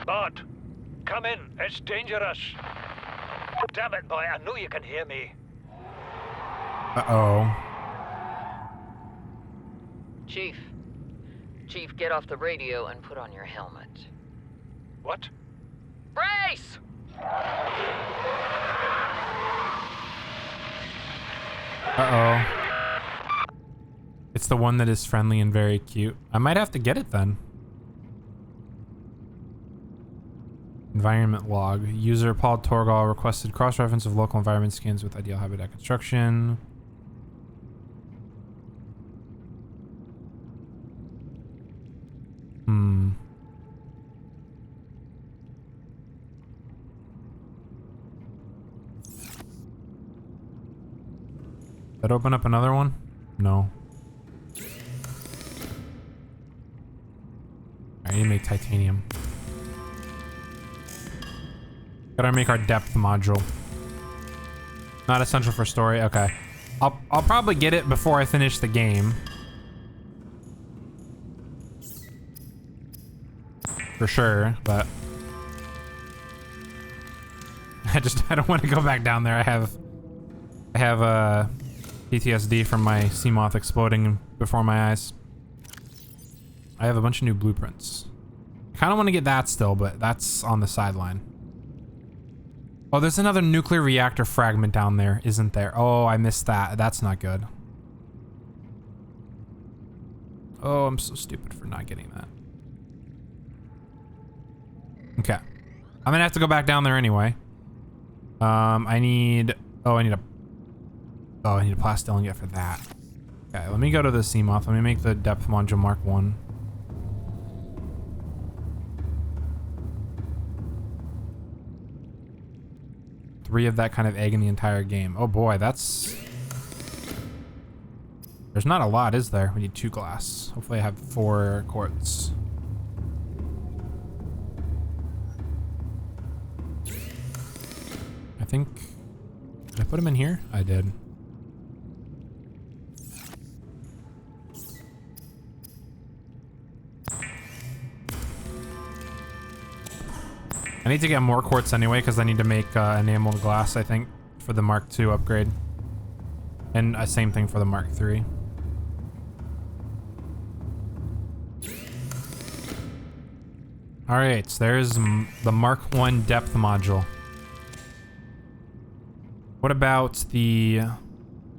Bart, come in. It's dangerous. Damn it, boy. I know you can hear me. Uh-oh. Chief, get off the radio and put on your helmet. What? Brace! Uh-oh. It's the one that is friendly and very cute. I might have to get it then. Environment log. User Paul Torgal requested cross-reference of local environment scans with ideal habitat construction. That open up another one? No. I need to make titanium. Gotta make our depth module. Not essential for story. Okay. I'll probably get it before I finish the game. For sure, but I don't want to go back down there. I have PTSD from my Seamoth exploding before my eyes. I have a bunch of new blueprints. I kind of want to get that still, but that's on the sideline. Oh, there's another nuclear reactor fragment down there, isn't there? Oh, I missed that. That's not good. Oh, I'm so stupid for not getting that. Okay. I'm gonna have to go back down there anyway. I need a plastic ingot for that. Okay, let me go to the Seamoth. Let me make the depth module Mark 1. Three of that kind of egg in the entire game. Oh boy, that's... There's not a lot, is there? We need 2 glass. Hopefully I have 4 quartz. I think... Did I put them in here? I did. I need to get more quartz anyway because I need to make enameled glass, I think, for the Mark II upgrade. And same thing for the Mark III. Alright, so there's the Mark I depth module. What about the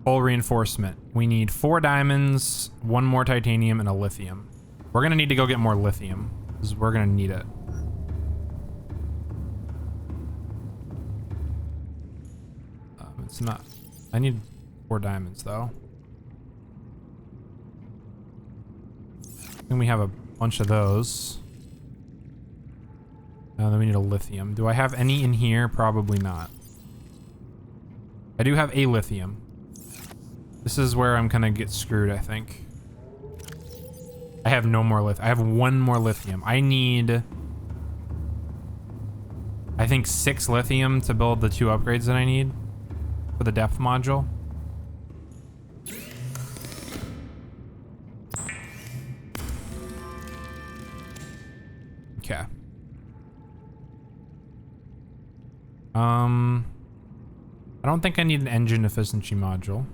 hull reinforcement? We need 4 diamonds, 1 more titanium, and a lithium. We're gonna need to go get more lithium, because we're gonna need it. It's not. I need 4 diamonds though. I think we have a bunch of those. Then we need a lithium. Do I have any in here? Probably not. I do have a lithium. This is where I'm gonna get screwed, I think. I have no more lithium. I have 1 more lithium. I need, I think, 6 lithium to build the 2 upgrades that I need for the depth module. I don't think I need an engine efficiency module.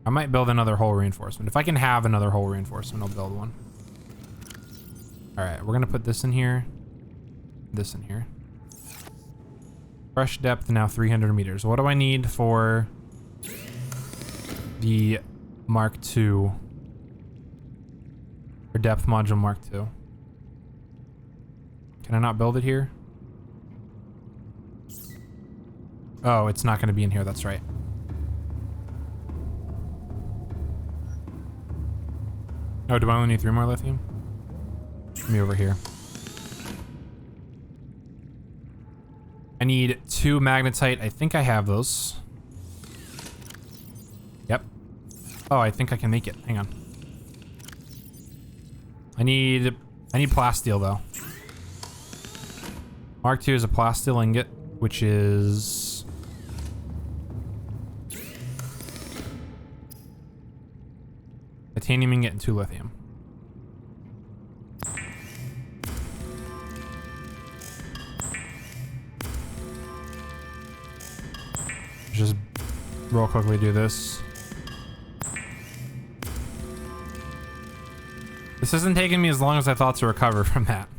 I might build another hull reinforcement. If I can have another hull reinforcement, I'll build one. All right, we're gonna put this in here, this in here. Fresh depth now 300 meters. What do I need for the Mark II? Or depth module Mark II? Can I not build it here? Oh, it's not gonna be in here, that's right. Oh, do I only need 3 more lithium? Let me over here. I need 2 magnetite. I think I have those. Yep. Oh, I think I can make it. Hang on. I need plasteel though. Mark II is a plasteel ingot, which is titanium ingot and 2 lithium. Just real quickly do this. This isn't taking me as long as I thought to recover from that.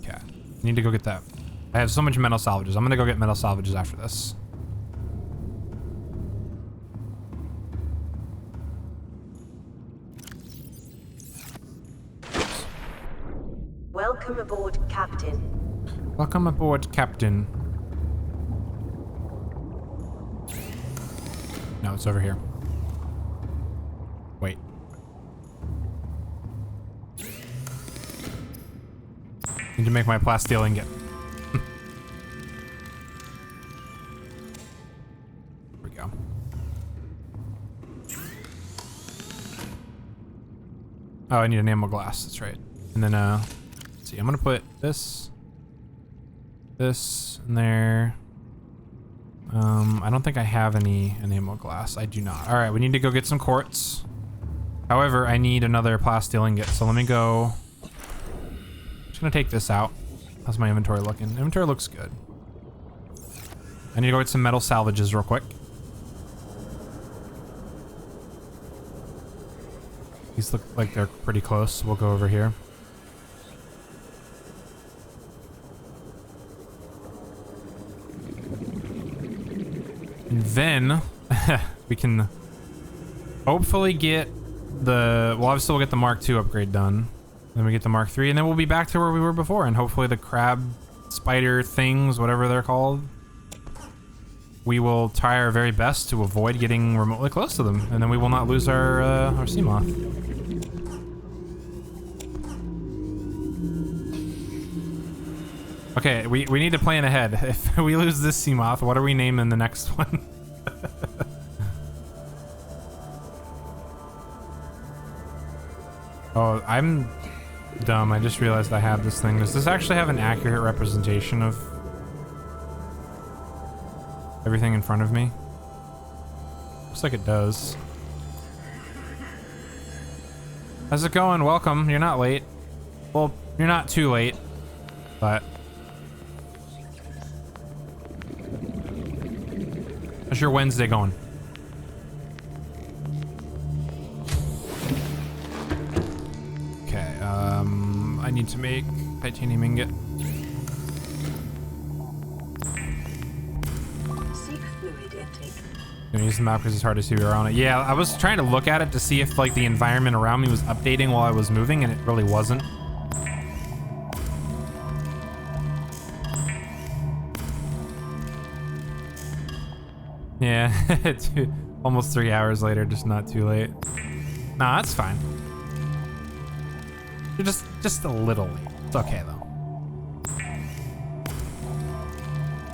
Okay, need to go get that. I have so much metal salvages. I'm gonna go get metal salvages after this. Welcome aboard, Captain. Welcome aboard, Captain. No, it's over here. Wait. Need to make my plasteel ingot. There we go. Oh, I need enamel glass. That's right. And then, let's see. I'm gonna put this in there. I don't think I have any enamel glass. I do not. All right, we need to go get some quartz. However, I need another plasteel ingot, so let me go. Just gonna take this out. How's my inventory looking? Inventory looks good. I need to go get some metal salvages real quick. These look like they're pretty close, so we'll go over here. And then we can hopefully get the, well, obviously we'll get the Mark II upgrade done. Then we get the Mark III, and then we'll be back to where we were before, and hopefully the crab spider things, whatever they're called, we will try our very best to avoid getting remotely close to them, and then we will not lose our Seamoth. Okay, we need to plan ahead. If we lose this Seamoth, what are we naming the next one? Oh, I'm dumb. I just realized I have this thing. Does this actually have an accurate representation of everything in front of me? Looks like it does. How's it going? Welcome. You're not late. Well, you're not too late, but how's your Wednesday going? Okay, I need to make titanium ingot. Seek fluid intake. Gonna use the map because it's hard to see around it. Yeah, I was trying to look at it to see if like the environment around me was updating while I was moving, and it really wasn't. Yeah, almost 3 hours later, just not too late. Nah, that's fine. You're just a little late. It's okay though.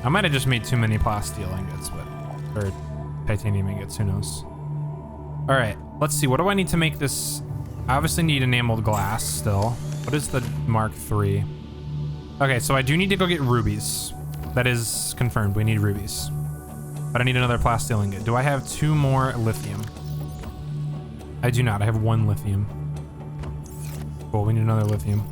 I might have just made too many plasteel ingots, but or titanium ingots, who knows? All right, let's see. What do I need to make this? I obviously need enameled glass still. What is the Mark III? Okay, so I do need to go get rubies. That is confirmed. We need rubies. But I need another plasteel ingot. Do I have 2 more lithium? I do not. I have 1 lithium. Cool, we need another lithium.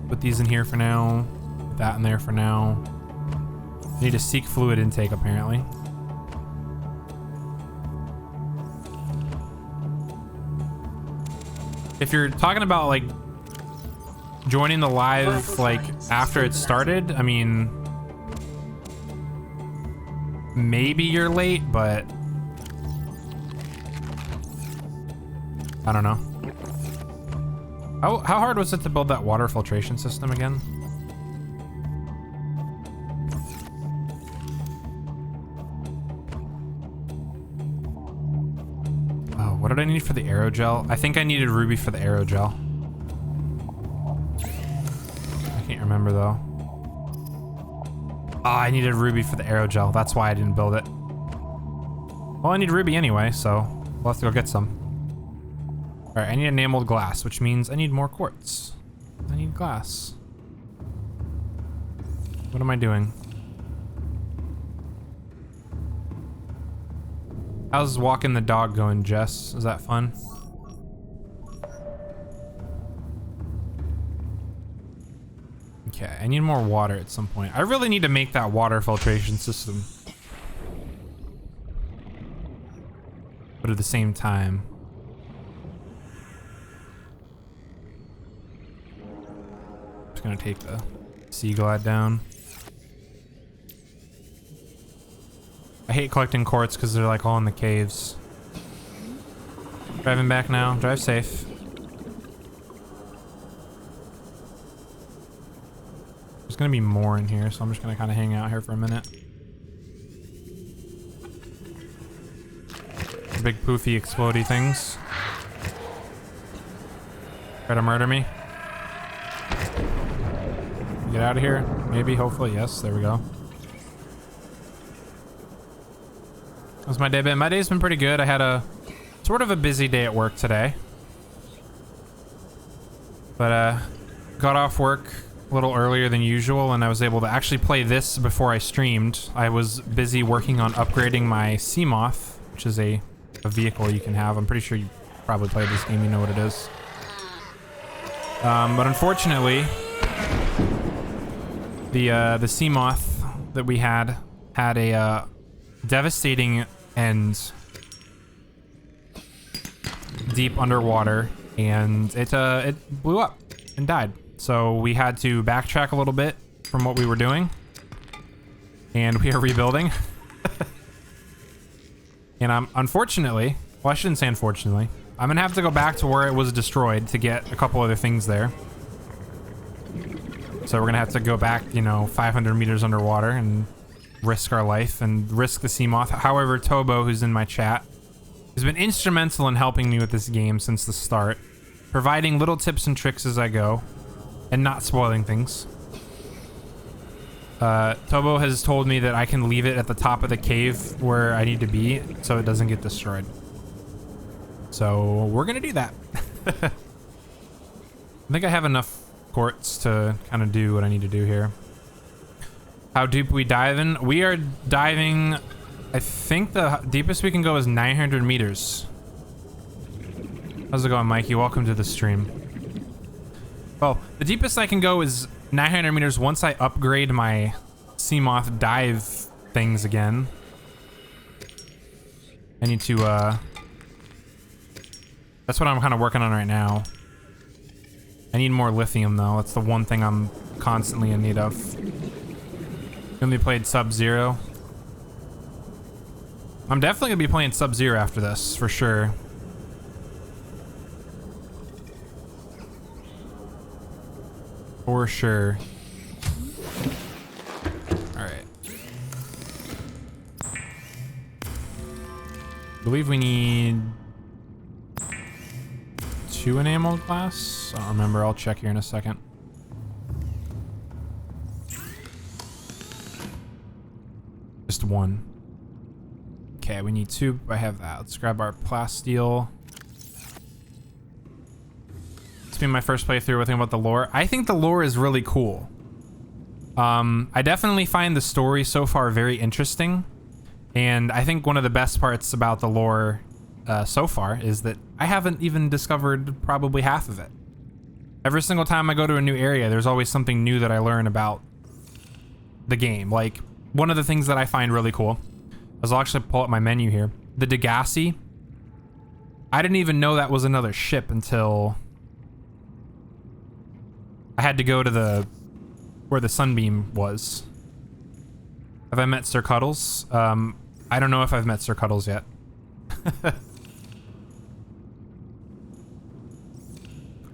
Put these in here for now. Put that in there for now. Need to seek fluid intake, apparently. If you're talking about, like, joining the live, like, after it started, I mean, maybe you're late, but I don't know. How hard was it to build that water filtration system again? Oh, what did I need for the aerogel? I think I needed ruby for the aerogel. I can't remember though. Oh, I needed ruby for the aerogel. That's why I didn't build it. Well, I need ruby anyway, so we'll have to go get some. All right, I need enameled glass, which means I need more quartz. I need glass. What am I doing? How's walking the dog going, Jess? Is that fun? Okay, I need more water at some point. I really need to make that water filtration system. But at the same time, I'm just gonna take the sea glide down. I hate collecting quartz because they're like all in the caves. Driving back now. Drive safe. There's gonna be more in here, so I'm just gonna kind of hang out here for a minute. Big poofy explodey things. Try to murder me. Get out of here. Maybe, hopefully, yes. There we go. How's my day been? My day's been pretty good. I had a sort of a busy day at work today. But got off work a little earlier than usual, and I was able to actually play this before I streamed. I was busy working on upgrading my Seamoth, which is a vehicle you can have. I'm pretty sure you probably played this game, you know what it is. But unfortunately, the Seamoth that we had a devastating end deep underwater, and it blew up and died. So we had to backtrack a little bit from what we were doing, and we are rebuilding. And I'm unfortunately, well, I shouldn't say unfortunately, I'm gonna have to go back to where it was destroyed to get a couple other things there. So we're gonna have to go back, you know, 500 meters underwater and risk our life and risk the Seamoth. However, Tobo, who's in my chat, has been instrumental in helping me with this game since the start, providing little tips and tricks as I go and not spoiling things. Tobo has told me that I can leave it at the top of the cave where I need to be so it doesn't get destroyed. So we're gonna do that. I think I have enough quartz to kind of do what I need to do here. How deep we diving? We are diving, I think the deepest we can go is 900 meters. How's it going, Mikey? Welcome to the stream. Well, the deepest I can go is 900 meters once I upgrade my Seamoth dive things again. I need to, that's what I'm kind of working on right now. I need more lithium though. That's the one thing I'm constantly in need of. Only played Sub-Zero. I'm definitely gonna be playing Sub-Zero after this, for sure. For sure. Alright. I believe we need 2 enameled glass. I don't remember. I'll check here in a second. Just 1. Okay, we need 2. I have that. Let's grab our plasteel. It's been my first playthrough. Thinking about the lore. I think the lore is really cool. I definitely find the story so far very interesting, And I think one of the best parts about the lore so far is that I haven't even discovered probably half of it. Every single time I go to a new area, there's always something new that I learn about the game. Like, one of the things that I find really cool is I'll actually pull up my menu here. The Degassi. I didn't even know that was another ship until I had to go to where the Sunbeam was. Have I met Sir Cuddles? I don't know if I've met Sir Cuddles yet.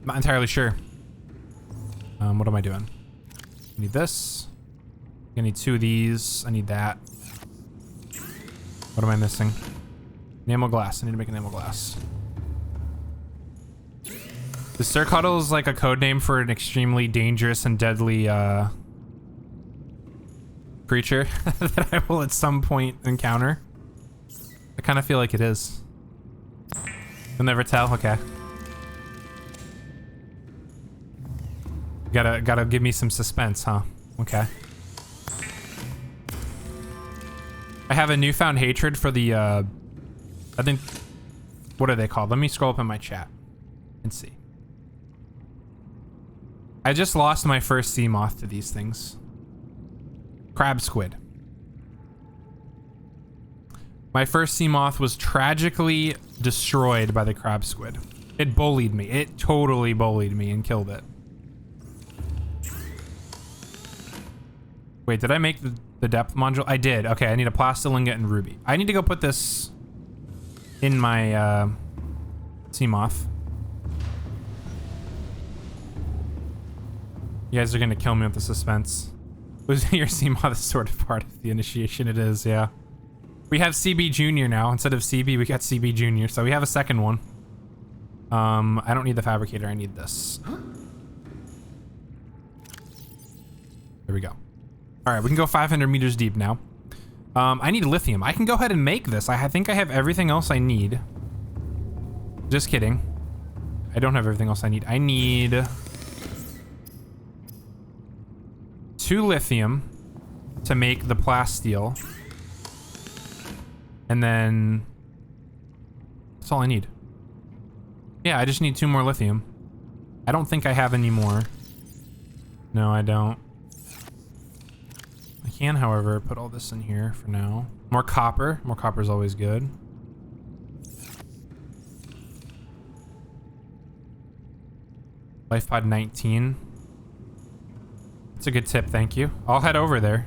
Not entirely sure. What am I doing? I need this. I need 2 of these. I need that. What am I missing? Enamel glass. I need to make enamel glass. The Sir Cuddle is like a code name for an extremely dangerous and deadly creature that I will at some point encounter. I kind of feel like it is. You'll never tell? Okay. Gotta give me some suspense, huh? Okay. I have a newfound hatred for the, I think, what are they called? Let me scroll up in my chat and see. I just lost my first sea moth to these things. Crab squid. My first sea moth was tragically destroyed by the crab squid. It bullied me. It totally bullied me and killed it. Wait, did I make the depth module? I did. Okay, I need a plastilingot and ruby. I need to go put this in my sea moth. You guys are gonna kill me with the suspense. Losing your sea moth is sort of part of the initiation. It is, yeah. We have CB Junior now. Instead of CB, we got CB Junior. So we have a second one. I don't need the fabricator. I need this. There we go. All right, we can go 500 meters deep now. I need lithium. I can go ahead and make this. I think I have everything else I need. Just kidding. I don't have everything else I need. I need 2 lithium to make the plasteel. And then that's all I need. Yeah, I just need 2 more lithium. I don't think I have any more. No, I don't. I can, however, put all this in here for now. More copper. More copper is always good. Life pod 19. That's a good tip, thank you. I'll head over there.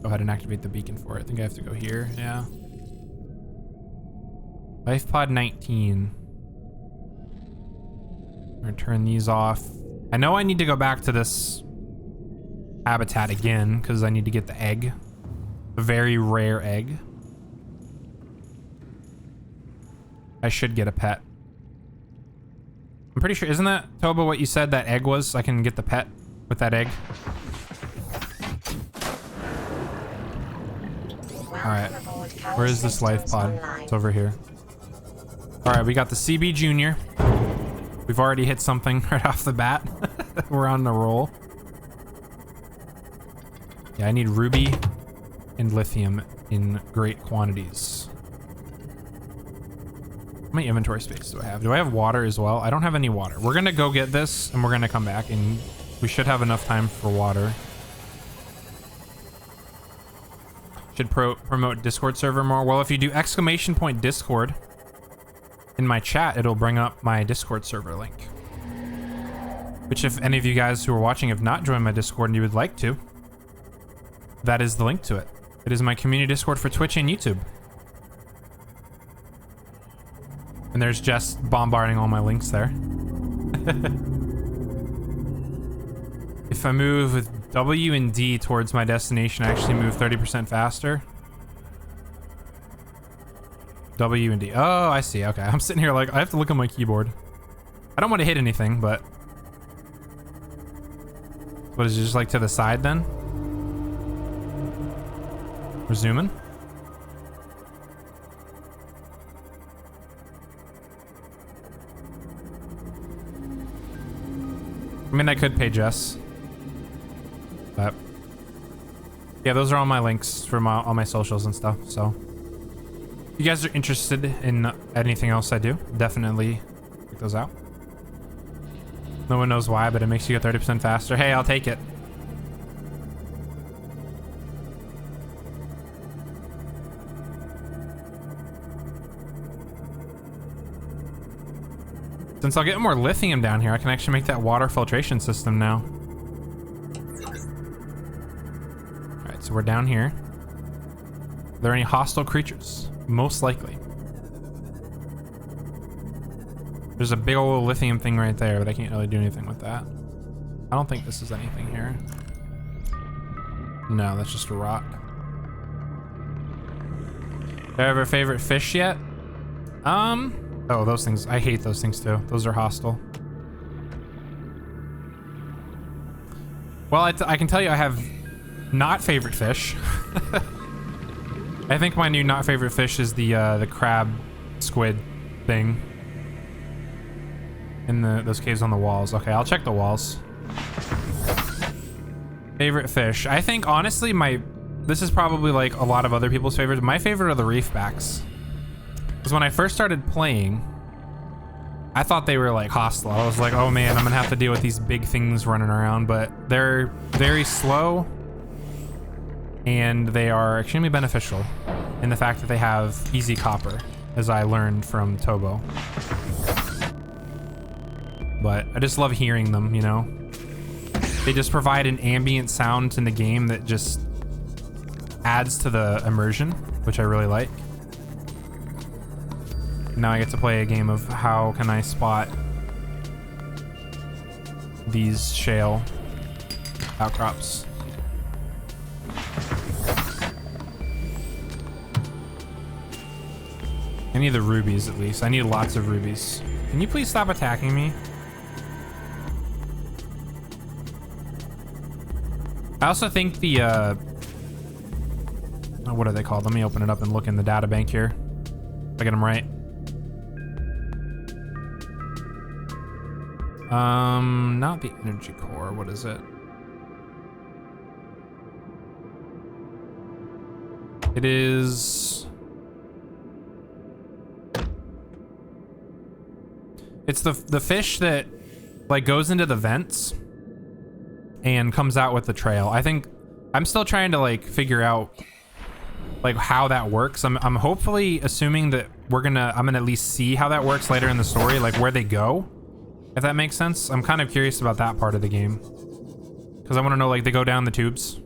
Go ahead and activate the beacon for it. I think I have to go here, yeah. Life pod 19. I'm gonna turn these off. I know I need to go back to this habitat again because I need to get the egg. A very rare egg. I should get a pet. I'm pretty sure, isn't that, Toba, what you said that egg was? I can get the pet with that egg. Alright. Where is this life pod? It's over here. Alright, we got the CB Junior. We've already hit something right off the bat. We're on the roll. Yeah, I need ruby and lithium in great quantities. How many inventory space do I have? Do I have water as well? I don't have any water. We're gonna go get this and we're gonna come back and we should have enough time for water. Should promote Discord server more. Well, if you do !Discord in my chat, it'll bring up my Discord server link. Which, if any of you guys who are watching have not joined my Discord and you would like to, that is the link to it. It is my community Discord for Twitch and YouTube. And there's Jess bombarding all my links there. If I move with W and D towards my destination, I actually move 30% faster. W and D. Oh, I see. Okay, I'm sitting here like, I have to look at my keyboard. I don't want to hit anything, but... What is it, just like to the side then? We're zooming. I mean, I could pay Jess. But... Yeah, those are all my links for all my socials and stuff. So if you guys are interested in anything else I do, definitely check those out. No one knows why, but it makes you go 30% faster. Hey, I'll take it. Since I'll get more lithium down here, I can actually make that water filtration system now. Alright, so we're down here. Are there any hostile creatures? Most likely. There's a big old lithium thing right there, but I can't really do anything with that. I don't think this is anything here. No, that's just a rock. Do I have a favorite fish yet? Oh, those things. I hate those things too. Those are hostile. Well, I can tell you I have not favorite fish. I think my new not favorite fish is the crab squid thing. In those caves on the walls. Okay, I'll check the walls. Favorite fish. I think honestly this is probably like a lot of other people's favorites. My favorite are the reefbacks. Because when I first started playing, I thought they were like hostile. I was like, oh man, I'm gonna have to deal with these big things running around, but they're very slow and they are extremely beneficial in the fact that they have easy copper, as I learned from Tobo. But I just love hearing them, you know? They just provide an ambient sound in the game that just adds to the immersion, which I really like. Now I get to play a game of how can I spot these shale outcrops. I need the rubies at least. I need lots of rubies. Can you please stop attacking me? I also think the, what are they called? Let me open it up and look in the data bank here. If I get them right. Not the energy core. What is it? It is... It's the fish that like goes into the vents and comes out with the trail. I think I'm still trying to like figure out like how that works. I'm hopefully assuming that I'm gonna at least see how that works later in the story, like where they go, if that makes sense. I'm kind of curious about that part of the game because I want to know like they go down the tubes,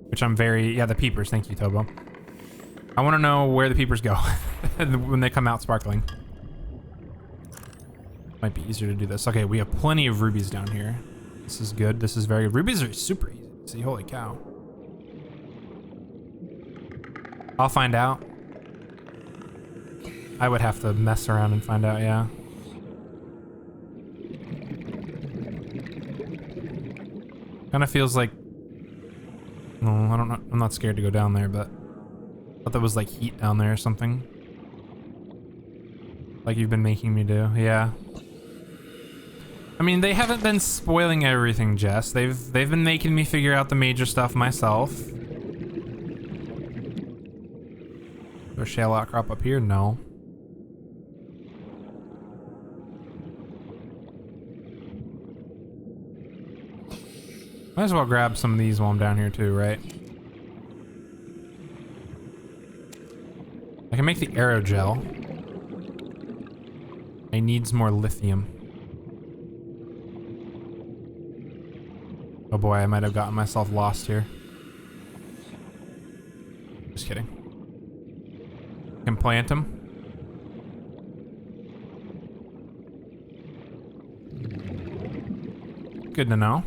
which I'm very, yeah, the peepers. Thank you, Tobo. I want to know where the peepers go when they come out sparkling. Might be easier to do this. Okay, we have plenty of rubies down here. This is good. This is very good. Rubies are super easy to see. Holy cow. I'll find out. I would have to mess around and find out, yeah. Kind of feels like... No, I don't know. I'm not scared to go down there, but... I thought there was like heat down there or something. Like you've been making me do. Yeah. I mean, they haven't been spoiling everything, Jess. They've been making me figure out the major stuff myself. There's shale outcrop up here? No. Might as well grab some of these while I'm down here too, right? I can make the aerogel. I needs more lithium. Oh boy, I might have gotten myself lost here. Just kidding. I can plant them. Good to know.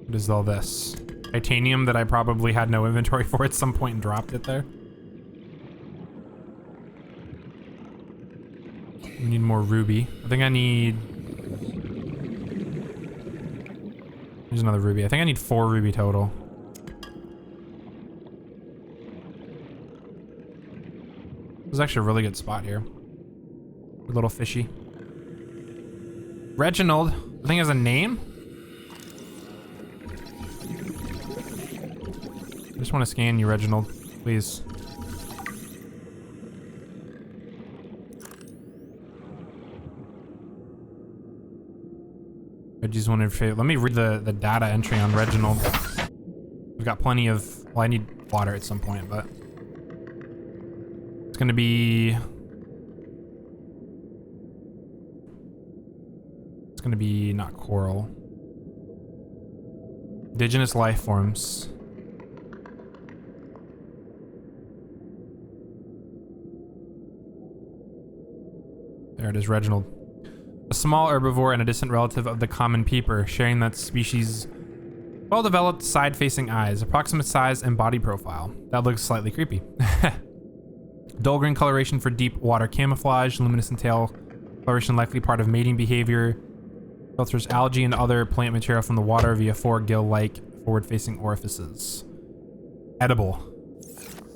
What is all this? Titanium that I probably had no inventory for at some point and dropped it there. We need more ruby. I think I need... There's another ruby. I think I need 4 ruby total. This is actually a really good spot here. A little fishy. Reginald, I think has a name. I just want to scan you, Reginald, please. I just wanted to, let me read the data entry on Reginald. We've got plenty of, well, I need water at some point, but it's gonna be, not coral. Indigenous life forms. There it is, Reginald. A small herbivore and a distant relative of the common peeper, sharing that species' well-developed side-facing eyes, approximate size, and body profile. That looks slightly creepy. Dull green coloration for deep water camouflage, luminescent tail coloration likely part of mating behavior, filters algae and other plant material from the water via 4 gill-like forward-facing orifices. Edible.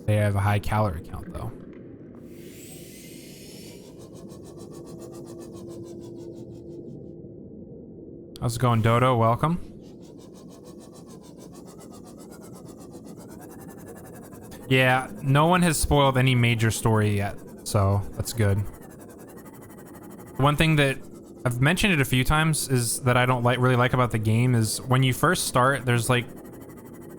They have a high calorie count though. How's it going, Dodo? Welcome. Yeah, no one has spoiled any major story yet, so that's good. One thing that I've mentioned it a few times is that I don't really like about the game is when you first start, there's like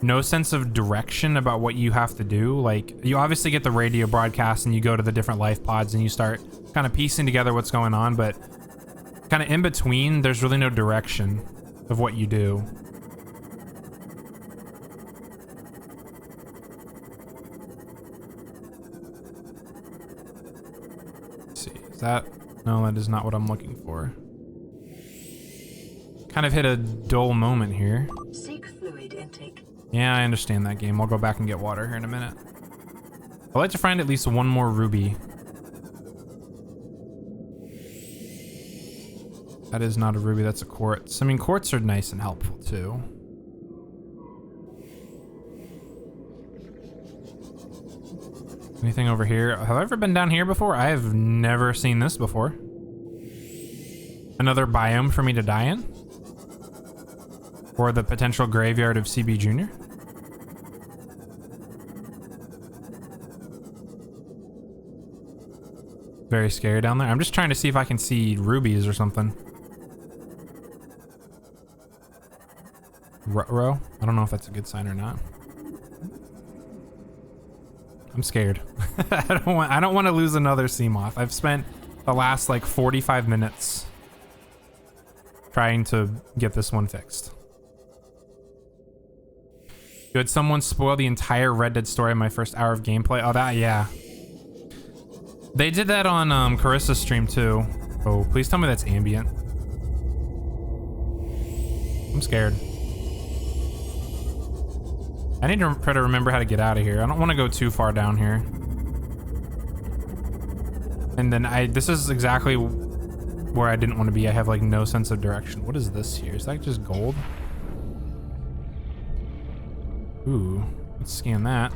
no sense of direction about what you have to do. Like, you obviously get the radio broadcast and you go to the different life pods and you start kind of piecing together what's going on, but kind of in between, there's really no direction of what you do. Let's see, is that? No, that is not what I'm looking for. Kind of hit a dull moment here. Seek fluid intake. Yeah, I understand that game. I'll go back and get water here in a minute. I'd like to find at least one more ruby. That is not a ruby, that's a quartz. I mean, quartz are nice and helpful too. Anything over here? Have I ever been down here before? I have never seen this before. Another biome for me to die in? Or the potential graveyard of CB Jr.? Very scary down there. I'm just trying to see if I can see rubies or something. Ruh-roh? I don't know if that's a good sign or not. I'm scared. I don't want to lose another Seamoth. I've spent the last like 45 minutes trying to get this one fixed. Could someone spoil the entire Red Dead story in my first hour of gameplay? Oh, that, yeah. They did that on Carissa's stream too. Oh, please tell me that's ambient. I'm scared. I need to try to remember how to get out of here. I don't want to go too far down here. And then this is exactly where I didn't want to be. I have like no sense of direction. What is this here? Is that just gold? Ooh, let's scan that.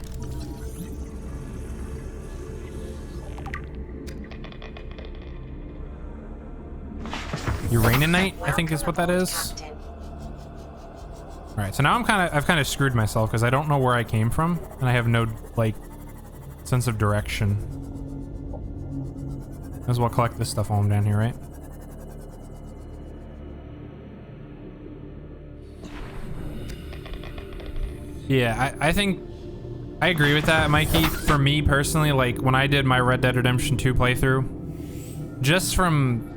Uraninite, I think is what that is. All right, so now I've kind of screwed myself because I don't know where I came from and I have no like sense of direction. Might as well collect this stuff while I'm down here, right? Yeah, I think I agree with that, Mikey. For me personally, like when I did my Red Dead Redemption 2 playthrough, just from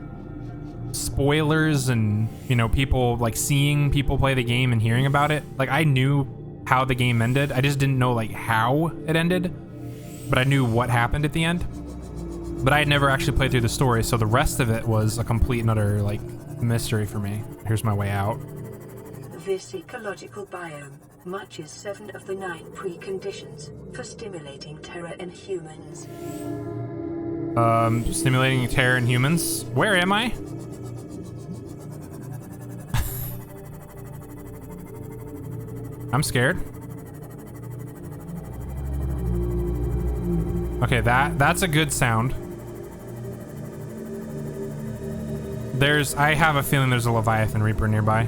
spoilers and, you know, people like seeing people play the game and hearing about it, like I knew how the game ended. I just didn't know like how it ended, but I knew what happened at the end. But I had never actually played through the story, so the rest of it was a complete and utter like mystery for me. Here's my way out. This ecological biome matches 7 of the 9 preconditions for stimulating terror in humans. Stimulating terror in humans. Where am I? I'm scared. Okay, that's a good sound. I have a feeling there's a Leviathan Reaper nearby.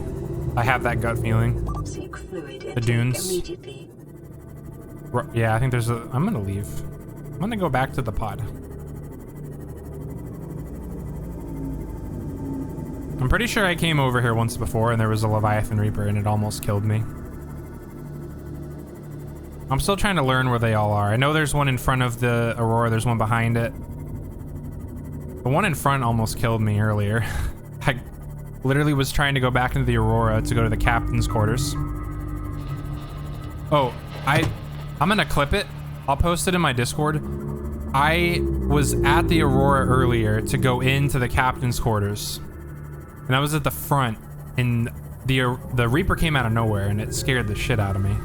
I have that gut feeling. Seek fluid The dunes. immediately. Yeah, I think there's a... I'm gonna leave. I'm gonna go back to the pod. I'm pretty sure I came over here once before and there was a Leviathan Reaper and it almost killed me. I'm still trying to learn where they all are. I know there's one in front of the Aurora, there's one behind it. The one in front almost killed me earlier. I literally was trying to go back into the Aurora to go to the captain's quarters. Oh, I'm gonna clip it. I'll post it in my Discord. I was at the Aurora earlier to go into the captain's quarters. And I was at the front, and the Reaper came out of nowhere, and it scared the shit out of me.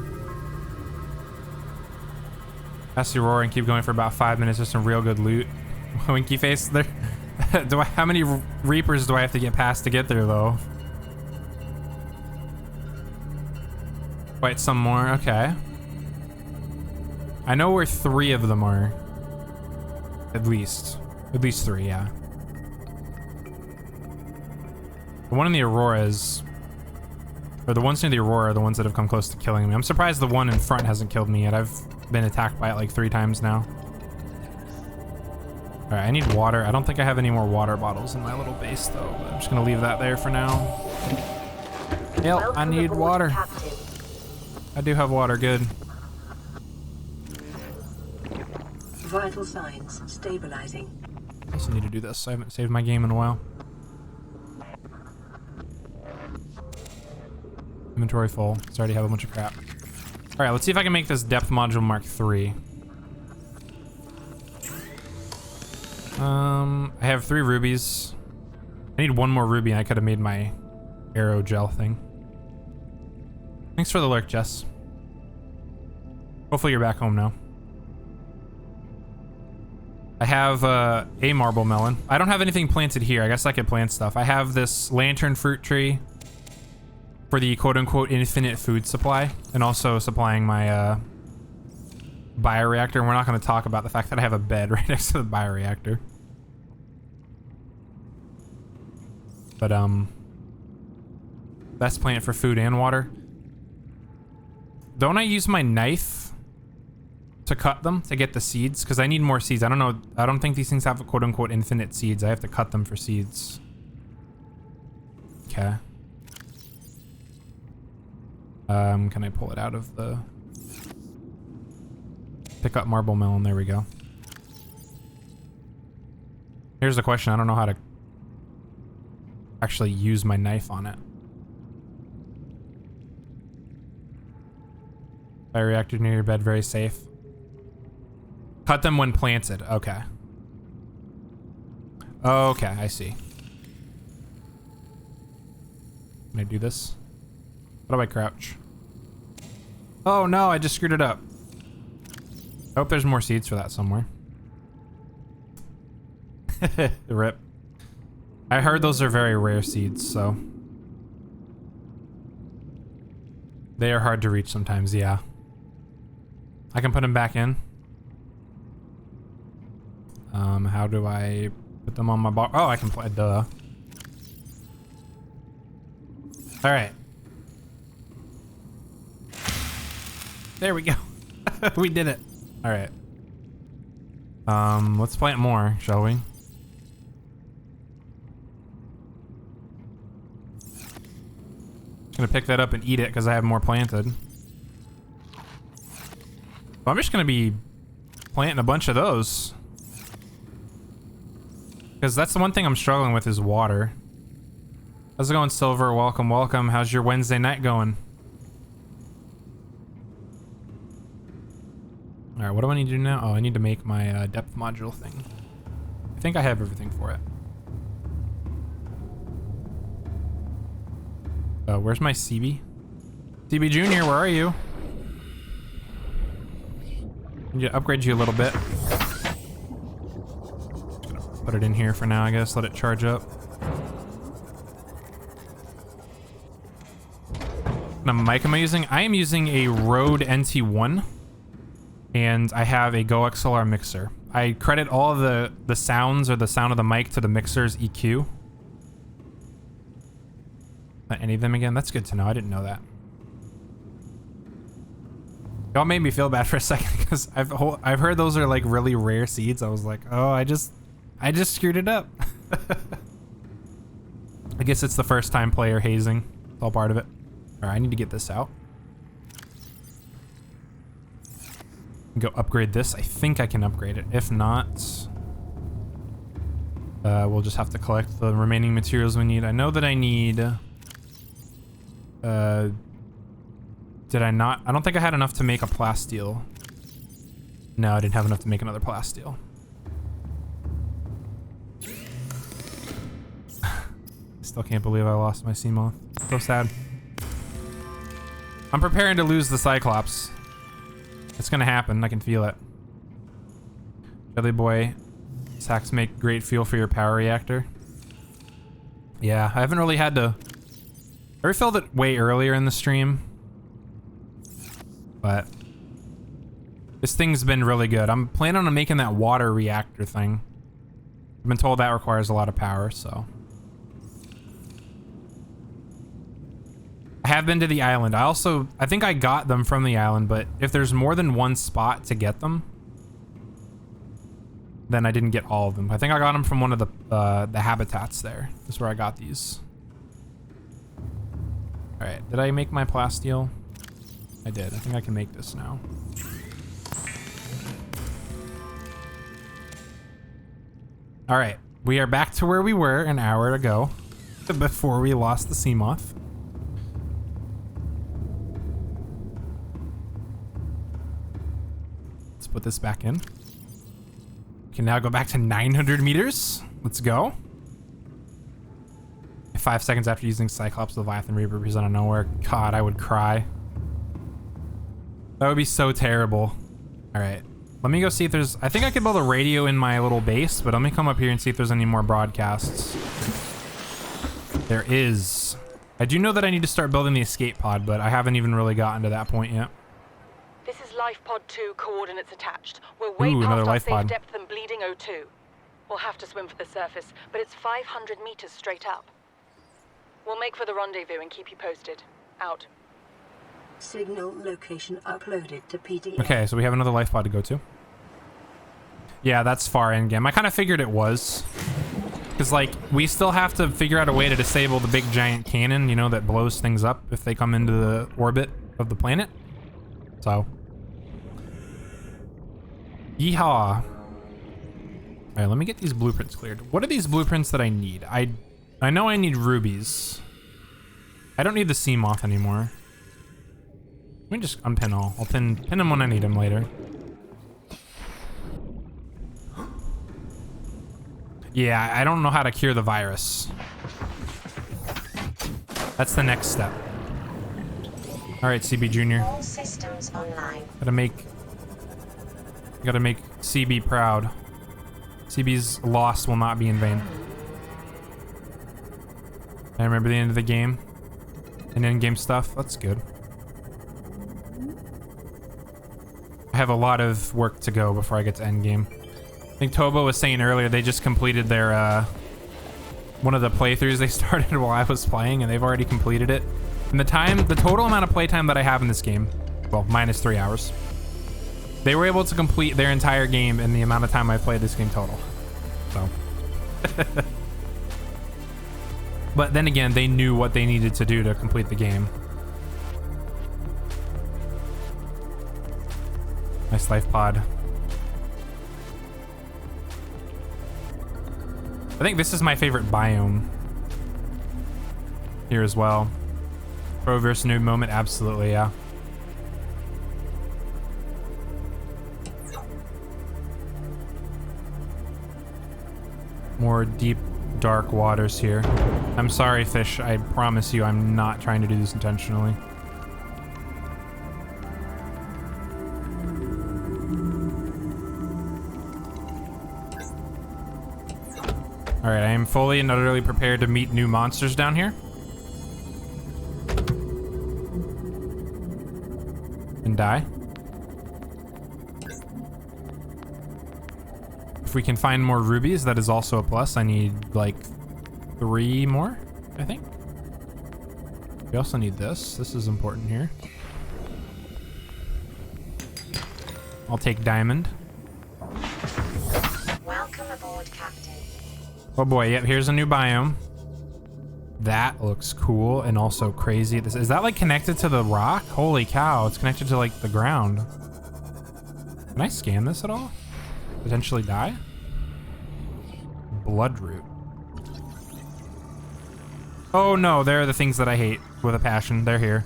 Pass the Aurora and keep going for about 5 minutes. Just some real good loot. Winky face there. How many Reapers do I have to get past to get there, though? Quite some more. Okay. I know where 3 of them are. At least 3, yeah. The one in the Aurora is... Or the ones near the Aurora are the ones that have come close to killing me. I'm surprised the one in front hasn't killed me yet. I've been attacked by it like 3 times now. Alright, I need water. I don't think I have any more water bottles in my little base, though. But I'm just gonna leave that there for now. Yep, I need water. Captain. I do have water, good. Vital signs stabilizing. I also need to do this. I haven't saved my game in a while. Inventory full. It's already have a bunch of crap. Alright, let's see if I can make this depth module Mark III. I have 3 rubies. I need 1 more ruby and I could have made my arrow gel thing. Thanks for the lurk, Jess. Hopefully you're back home now. I have a marble melon. I don't have anything planted here. I guess I could plant stuff. I have this lantern fruit tree for the quote-unquote infinite food supply, and also supplying my bioreactor. And we're not going to talk about the fact that I have a bed right next to the bioreactor. But best plant for food and water. Don't I use my knife to cut them to get the seeds? Because I need more seeds. I don't know. I don't think these things have quote-unquote infinite seeds. I have to cut them for seeds. Okay. Can I pull it out of the... Pick up marble melon. There we go. Here's the question. I don't know how to actually use my knife on it. Bioreactor near your bed, very safe. Cut them when planted. Okay. Okay, I see. Can I do this? How do I crouch? Oh no, I just screwed it up. I hope there's more seeds for that somewhere. Rip. I heard those are very rare seeds, so... They are hard to reach sometimes, yeah. I can put them back in. How do I put them on my bar? Oh, I can play, duh. Alright. There we go. We did it. Alright. Let's plant more, shall we? Just gonna pick that up and eat it because I have more planted. So I'm just gonna be planting a bunch of those. Because that's the one thing I'm struggling with is water. How's it going, Silver? Welcome, welcome. How's your Wednesday night going? Alright, what do I need to do now? Oh, I need to make my depth module thing. I think I have everything for it. Where's my CB? CB Junior, where are you? I need to upgrade you a little bit. Put it in here for now, I guess. Let it charge up. What mic am I using? I am using a Rode NT1. And I have a Go XLR mixer. I credit all of the sounds or the sound of the mic to the mixer's EQ. Not any of them again? That's good to know. I didn't know that. Y'all made me feel bad for a second because I've heard those are like really rare seeds. I was like, oh, I just screwed it up. I guess it's the first time player hazing. It's all part of it. All right, I need to get this out. Go upgrade this. I think I can upgrade it. If not, we'll just have to collect the remaining materials we need. I know that I need... did I not? I don't think I had enough to make a plasteel. No, I didn't have enough to make another plasteel. Still can't believe I lost my Seamoth. So sad. I'm preparing to lose the Cyclops. It's gonna happen. I can feel it. Jelly boy, sacks make great fuel for your power reactor. Yeah, I haven't really had to... I refilled it way earlier in the stream. But this thing's been really good. I'm planning on making that water reactor thing. I've been told that requires a lot of power, so. I have been to the island. I think I got them from the island, but if there's more than one spot to get them, then I didn't get all of them. I think I got them from one of the habitats there. That's where I got these. All right, did I make my plasteel? I did. I think I can make this now. All right, we are back to where we were an hour ago before we lost the Seamoth. Let's put this back in. We can now go back to 900 meters. Let's go. 5 seconds after using Cyclops, Leviathan Reaper appears out of nowhere. God, I would cry. That would be so terrible. All right, let me go see if there's... I think I could build a radio in my little base, but let me come up here and see if there's any more broadcasts. There is. I do know that I need to start building the escape pod, but I haven't even really gotten to that point yet. This is Life Pod 2, coordinates attached. We're way past our safe depth and bleeding O2. We'll have to swim for the surface, but it's 500 meters straight up. We'll make for the rendezvous and keep you posted. Out. Signal location uploaded to PDF. Okay, so we have another life pod to go to. Yeah, that's far in game. I kind of figured it was. Because, like, we still have to figure out a way to disable the big giant cannon, you know, that blows things up if they come into the orbit of the planet. So. Yeehaw. All right, let me get these blueprints cleared. What are these blueprints that I need? I know I need rubies. I don't need the Seamoth anymore. Let me just unpin all. I'll pin them when I need them later. Yeah, I don't know how to cure the virus. That's the next step. All right, CB Junior. All systems online. Gotta make CB proud. CB's loss will not be in vain. I remember the end of the game and in-game stuff. That's good. I have a lot of work to go before I get to endgame. I think Tobo was saying earlier they just completed their one of the playthroughs they started while I was playing, and they've already completed it. And the total amount of playtime that I have in this game, well, minus 3 hours, they were able to complete their entire game in the amount of time I played this game total. So. But then again, they knew what they needed to do to complete the game. Nice life pod. I think this is my favorite biome here as well. Pro versus noob moment, absolutely, yeah. More deep, dark waters here. I'm sorry, fish. I promise you I'm not trying to do this intentionally. Alright, I am fully and utterly prepared to meet new monsters down here. And die. If we can find more rubies, that is also a plus. I need, like, 3 more, I think. We also need this. This is important here. I'll take diamond. Welcome aboard, Captain. Oh boy, yep, here's a new biome. That looks cool and also crazy. Is that like connected to the rock? Holy cow, it's connected to like the ground. Can I scan this at all? Potentially die? Bloodroot. Oh no, they're the things that I hate with a passion. They're here.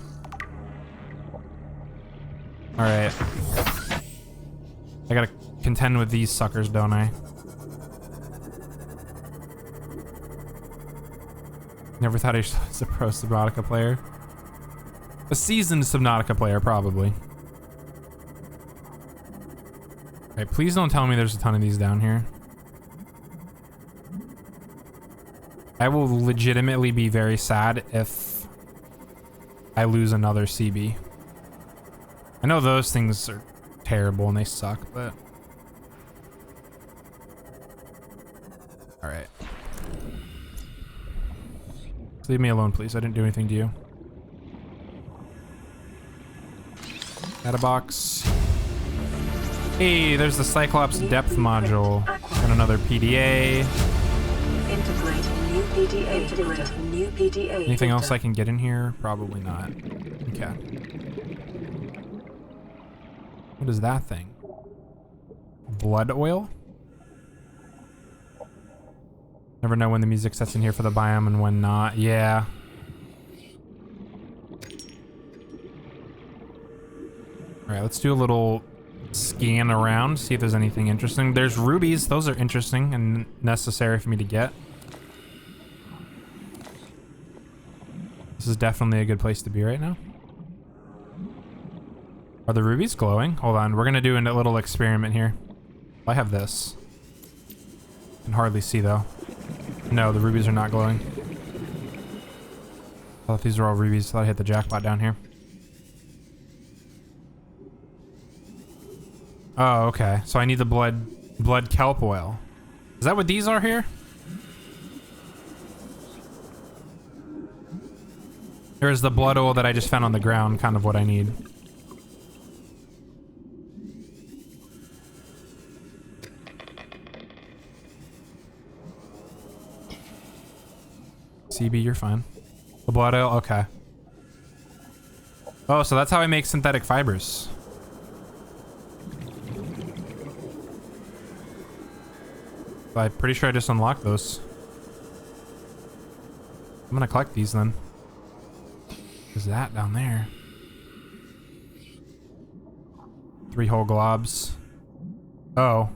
All right. I gotta contend with these suckers, don't I? Never thought I was a pro Subnautica player. A seasoned Subnautica player, probably. Alright, please don't tell me there's a ton of these down here. I will legitimately be very sad if I lose another CB. I know those things are terrible and they suck, but... Alright. Leave me alone, please. I didn't do anything to you. Data box. Hey, there's the Cyclops depth module. Got another PDA. Integrating new PDA. Integrating new PDA. Anything else I can get in here? Probably not. Okay. What is that thing? Blood oil? Never know when the music sets in here for the biome and when not. Yeah. Alright, let's do a little scan around, see if there's anything interesting. There's rubies. Those are interesting and necessary for me to get. This is definitely a good place to be right now. Are the rubies glowing? Hold on. We're going to do a little experiment here. I have this. Can hardly see though. No, the rubies are not glowing. I thought these were all rubies. Thought I hit the jackpot down here. Oh, okay. So I need the blood kelp oil. Is that what these are here? Or is the blood oil that I just found on the ground kind of what I need? CB, you're fine. The blood oil? Okay. Oh, so that's how I make synthetic fibers. I'm pretty sure I just unlocked those. I'm gonna collect these then. What's that down there? 3 whole globs. Oh.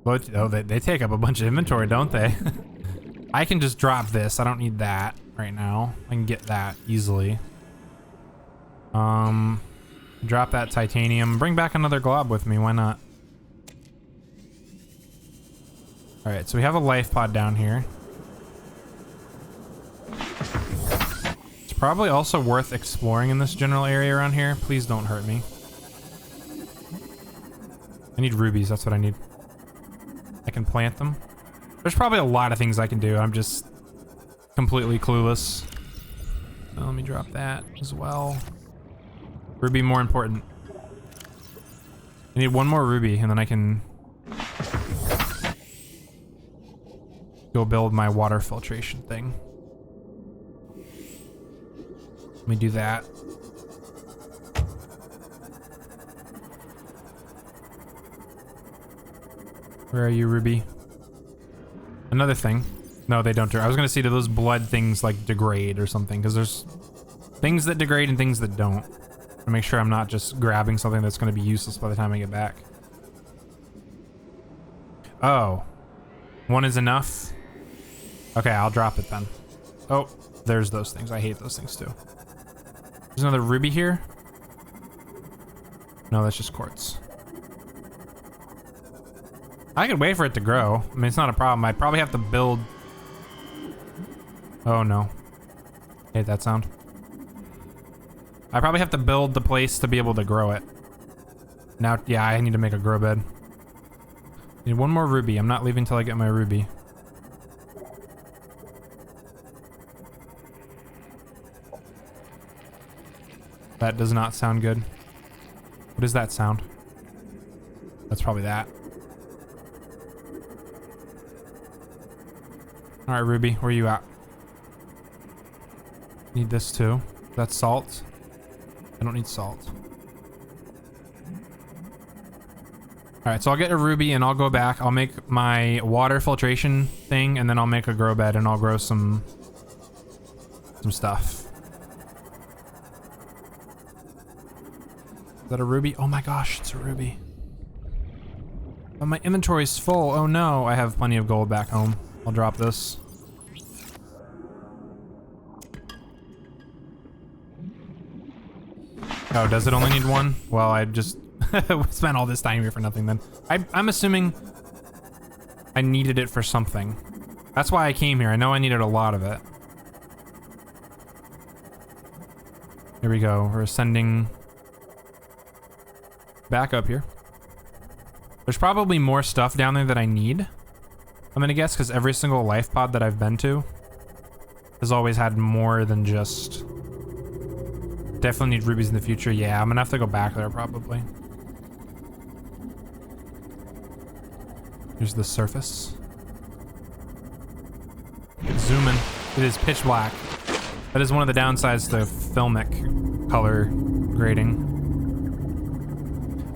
Well, oh, they take up a bunch of inventory, don't they? I can just drop this. I don't need that right now. I can get that easily. Drop that titanium. Bring back another glob with me. Why not? All right, so we have a life pod down here. It's probably also worth exploring in this general area around here. Please don't hurt me. I need rubies. That's what I need. I can plant them. There's probably a lot of things I can do. I'm just completely clueless. So let me drop that as well. Ruby more important. I need one more ruby and then I can go build my water filtration thing. Let me do that. Where are you, Ruby? Another thing. No, they don't. I was gonna see, do those blood things like degrade or something? Because there's things that degrade and things that don't. To make sure I'm not just grabbing something that's gonna be useless by the time I get back. Oh. One is enough? Okay, I'll drop it then. Oh, there's those things. I hate those things too. There's another ruby here. No, that's just quartz. I could wait for it to grow. I mean, it's not a problem. I probably have to build... Oh, no. I hate that sound. I probably have to build the place to be able to grow it. Now, yeah, I need to make a grow bed. Need one more ruby. I'm not leaving until I get my ruby. That does not sound good. What is that sound? That's probably that. All right, Ruby, where are you at? Need this too. That's salt. I don't need salt. All right, so I'll get a Ruby and I'll go back. I'll make my water filtration thing and then I'll make a grow bed and I'll grow some stuff. Is that a Ruby? Oh my gosh, it's a Ruby. Oh, my inventory's full. Oh no, I have plenty of gold back home. I'll drop this. Oh, does it only need one? Well, I just spent all this time here for nothing then. I'm assuming I needed it for something. That's why I came here. I know I needed a lot of it. Here we go. We're ascending back up here. There's probably more stuff down there that I need. I'm gonna guess because every single life pod that I've been to has always had more than just... Definitely need rubies in the future. Yeah, I'm gonna have to go back there probably. Here's the surface. Zoom in. It is pitch black. That is one of the downsides to filmic color grading.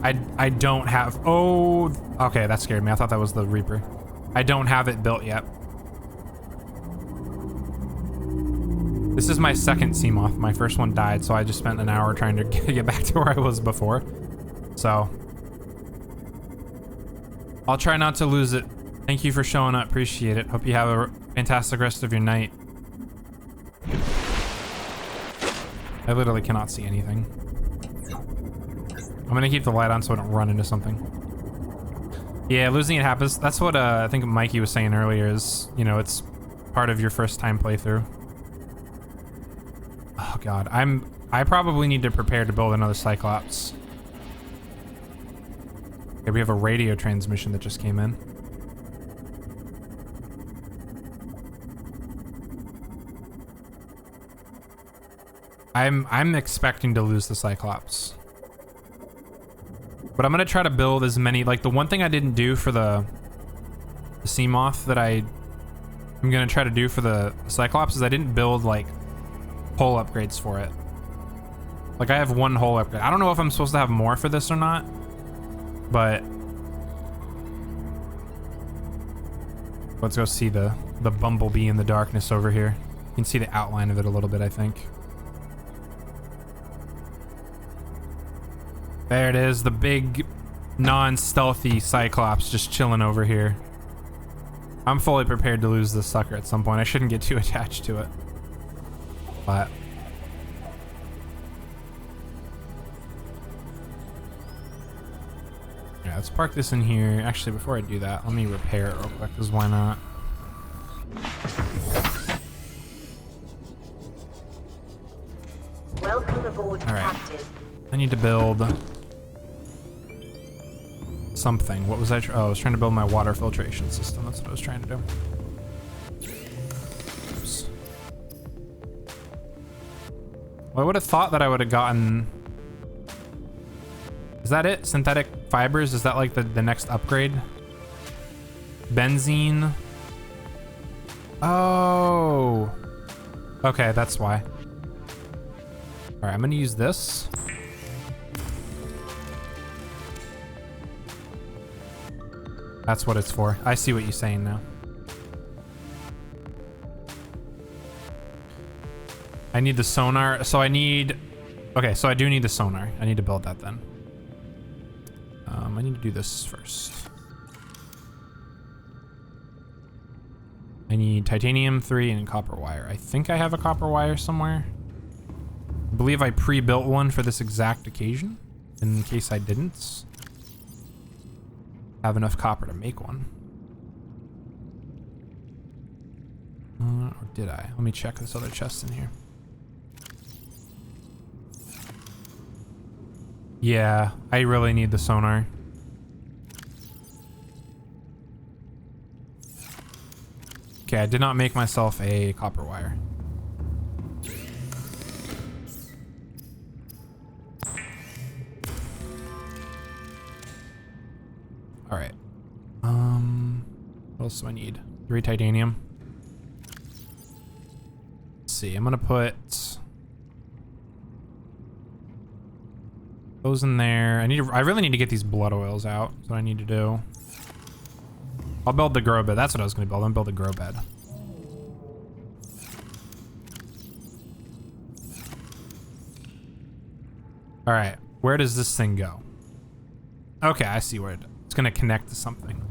I don't have... Oh, okay, that scared me. I thought that was the Reaper. I don't have it built yet. This is my second Seamoth. My first one died, so I just spent an hour trying to get back to where I was before. So I'll try not to lose it. Thank you for showing up. Appreciate it. Hope you have a fantastic rest of your night. I literally cannot see anything. I'm gonna keep the light on so I don't run into something. Yeah, losing it happens. That's what I think Mikey was saying earlier is, you know, it's part of your first time playthrough. Oh god, I probably need to prepare to build another Cyclops. Okay, we have a radio transmission that just came in. I'm expecting to lose the Cyclops. But I'm gonna try to build as many, like the one thing I didn't do for the Seamoth that I'm gonna try to do for the Cyclops is I didn't build like hull upgrades for it. Like I have one hull upgrade. I don't know if I'm supposed to have more for this or not, but let's go see the bumblebee in the darkness over here. You can see the outline of it a little bit, I think. There it is, the big non-stealthy Cyclops just chilling over here. I'm fully prepared to lose this sucker at some point. I shouldn't get too attached to it. But yeah, let's park this in here. Actually, before I do that, let me repair it real quick, because why not? Welcome aboard, All right. Captain. I need to build something. What was I? Oh, I was trying to build my water filtration system. That's what I was trying to do. Oops. Well, I would have thought that I would have gotten... Is that it? Synthetic fibers? Is that like the next upgrade? Benzene? Oh. Okay, that's why. All right, I'm gonna use this. That's what it's for. I see what you're saying now. I need the sonar. So I need... Okay, so I do need the sonar. I need to build that then. I need to do this first. I need titanium 3 and copper wire. I think I have a copper wire somewhere. I believe I pre-built one for this exact occasion, in case I didn't have enough copper to make one. Or did I? Let me check this other chest in here. Yeah, I really need the sonar. Okay, I did not make myself a copper wire. What else do I need? 3 titanium. Let's see, I'm gonna put those in there. I really need to get these blood oils out. That's what I need to do. I'll build the grow bed. That's what I was gonna build. I'm gonna build a grow bed. All right, where does this thing go? Okay, I see where it's gonna connect to something.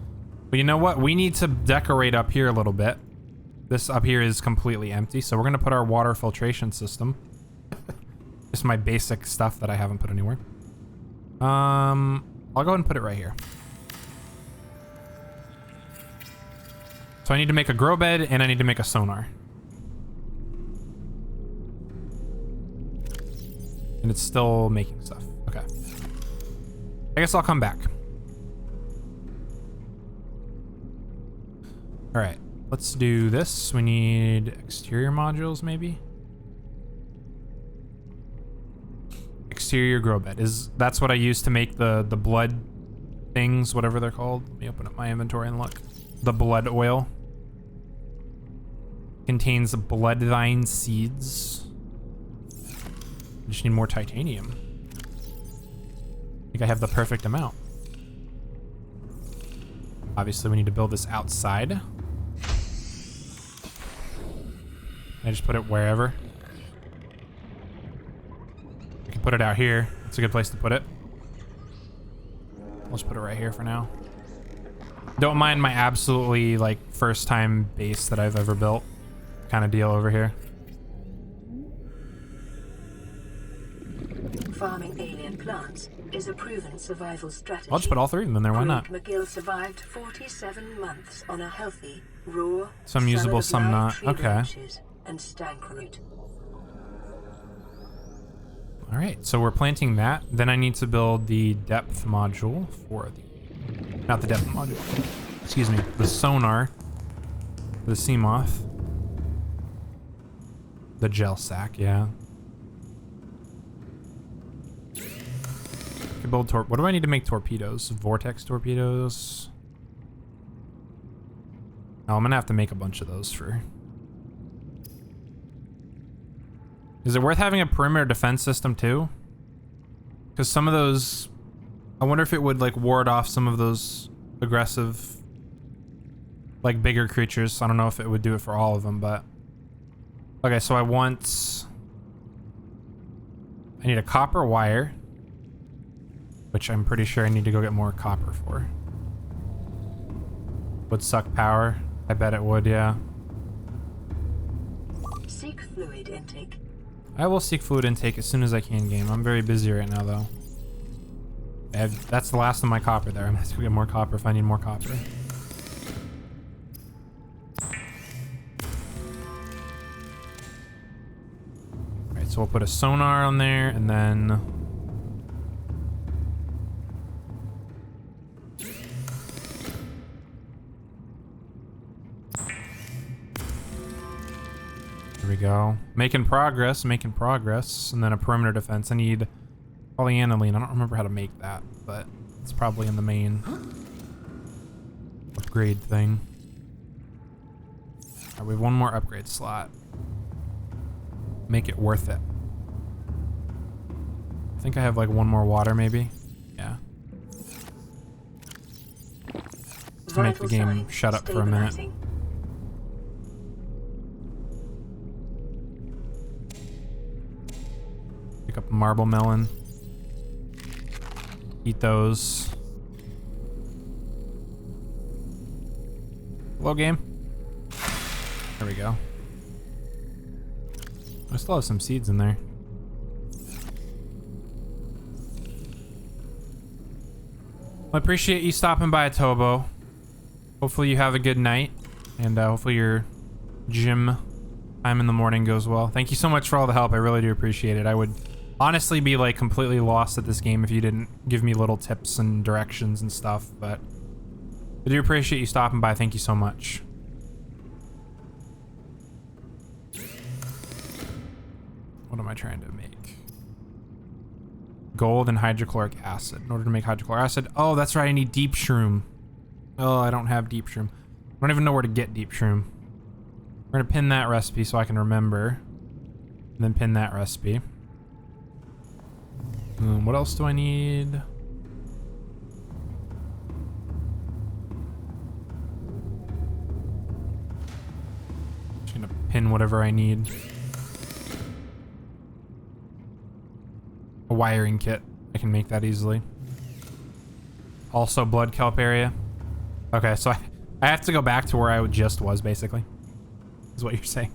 But you know what? We need to decorate up here a little bit. This up here is completely empty, so we're gonna put our water filtration system. Just my basic stuff that I haven't put anywhere. I'll go ahead and put it right here. So I need to make a grow bed and I need to make a sonar. And it's still making stuff. Okay. I guess I'll come back. All right, let's do this. We need exterior modules, maybe. Exterior grow bed that's what I use to make the blood things, whatever they're called. Let me open up my inventory and look. The blood oil contains blood vine seeds. I just need more titanium. I think I have the perfect amount. Obviously, we need to build this outside. I just put it wherever. I can put it out here. It's a good place to put it. I'll just put it right here for now. Don't mind my absolutely, like, first time base that I've ever built kind of deal over here. Farming alien plants is a proven survival strategy. I'll just put all 3 of them in there, why not? McGill survived 47 months on a healthy, raw, some usable, some not. Okay. And stank root. All right, so we're planting that. Then I need to build the depth module for the, not the depth module, excuse me, the sonar, the seamoth, the gel sack, yeah. I can build what do I need to make torpedoes? Vortex torpedoes? Oh, I'm gonna have to make a bunch of those for... Is it worth having a perimeter defense system too? Because some of those... I wonder if it would like ward off some of those aggressive, like bigger creatures. I don't know if it would do it for all of them, but... Okay, so I need a copper wire, which I'm pretty sure I need to go get more copper for. Would suck power. I bet it would, yeah. Seek fluid intake. I will seek fluid intake as soon as I can, game. I'm very busy right now, though. That's the last of my copper there. I'm gonna have to go get more copper if I need more copper. Alright, so we'll put a sonar on there, and then... There we go. Making progress, and then a perimeter defense. I need polyaniline. I don't remember how to make that, but it's probably in the main upgrade thing. Alright, we have one more upgrade slot. Make it worth it. I think I have like one more water, maybe. Yeah. To make the game shut up for a minute. Pick up a marble melon. Eat those. Hello, game. There we go. I still have some seeds in there. I appreciate you stopping by, Tobo. Hopefully you have a good night, and hopefully your gym time in the morning goes well. Thank you so much for all the help. I really do appreciate it. I would honestly be like completely lost at this game if you didn't give me little tips and directions and stuff, but I do appreciate you stopping by. Thank you so much. What am I trying to make? Gold and hydrochloric acid. In order to make hydrochloric acid. Oh, that's right. I need deep shroom. Oh, I don't have deep shroom. don't even know where to get deep shroom. We're gonna pin that recipe so I can remember. And then pin that recipe. What else do I need? Just gonna pin whatever I need. A wiring kit. I can make that easily. Also blood kelp area. Okay, so I have to go back to where I just was, basically. Is what you're saying.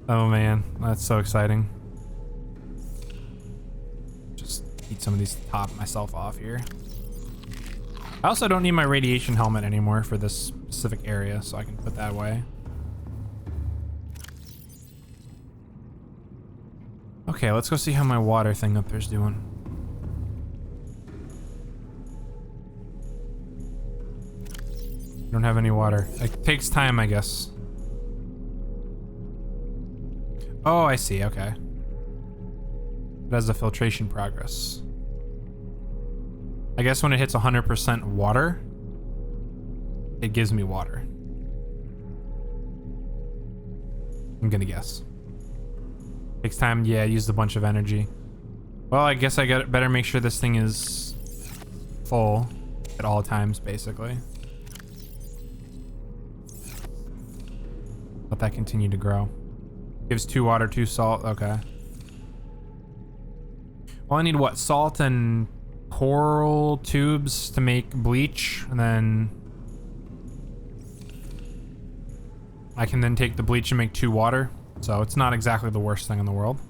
Oh man, that's so exciting. Just eat some of these to top myself off here. I also don't need my radiation helmet anymore for this specific area, so I can put that away. Okay, let's go see how my water thing up there's doing. Don't have any water. It takes time, I guess. Oh, I see. Okay. It has the filtration progress. I guess when it hits 100% water, it gives me water. I'm gonna guess. Takes time. Yeah, I used a bunch of energy. Well, I guess I better make sure this thing is full at all times, basically. Let that continue to grow. Gives 2 water, 2 salt. Okay. Well, I need what? Salt and coral tubes to make bleach, and then I can then take the bleach and make 2 water. So it's not exactly the worst thing in the world.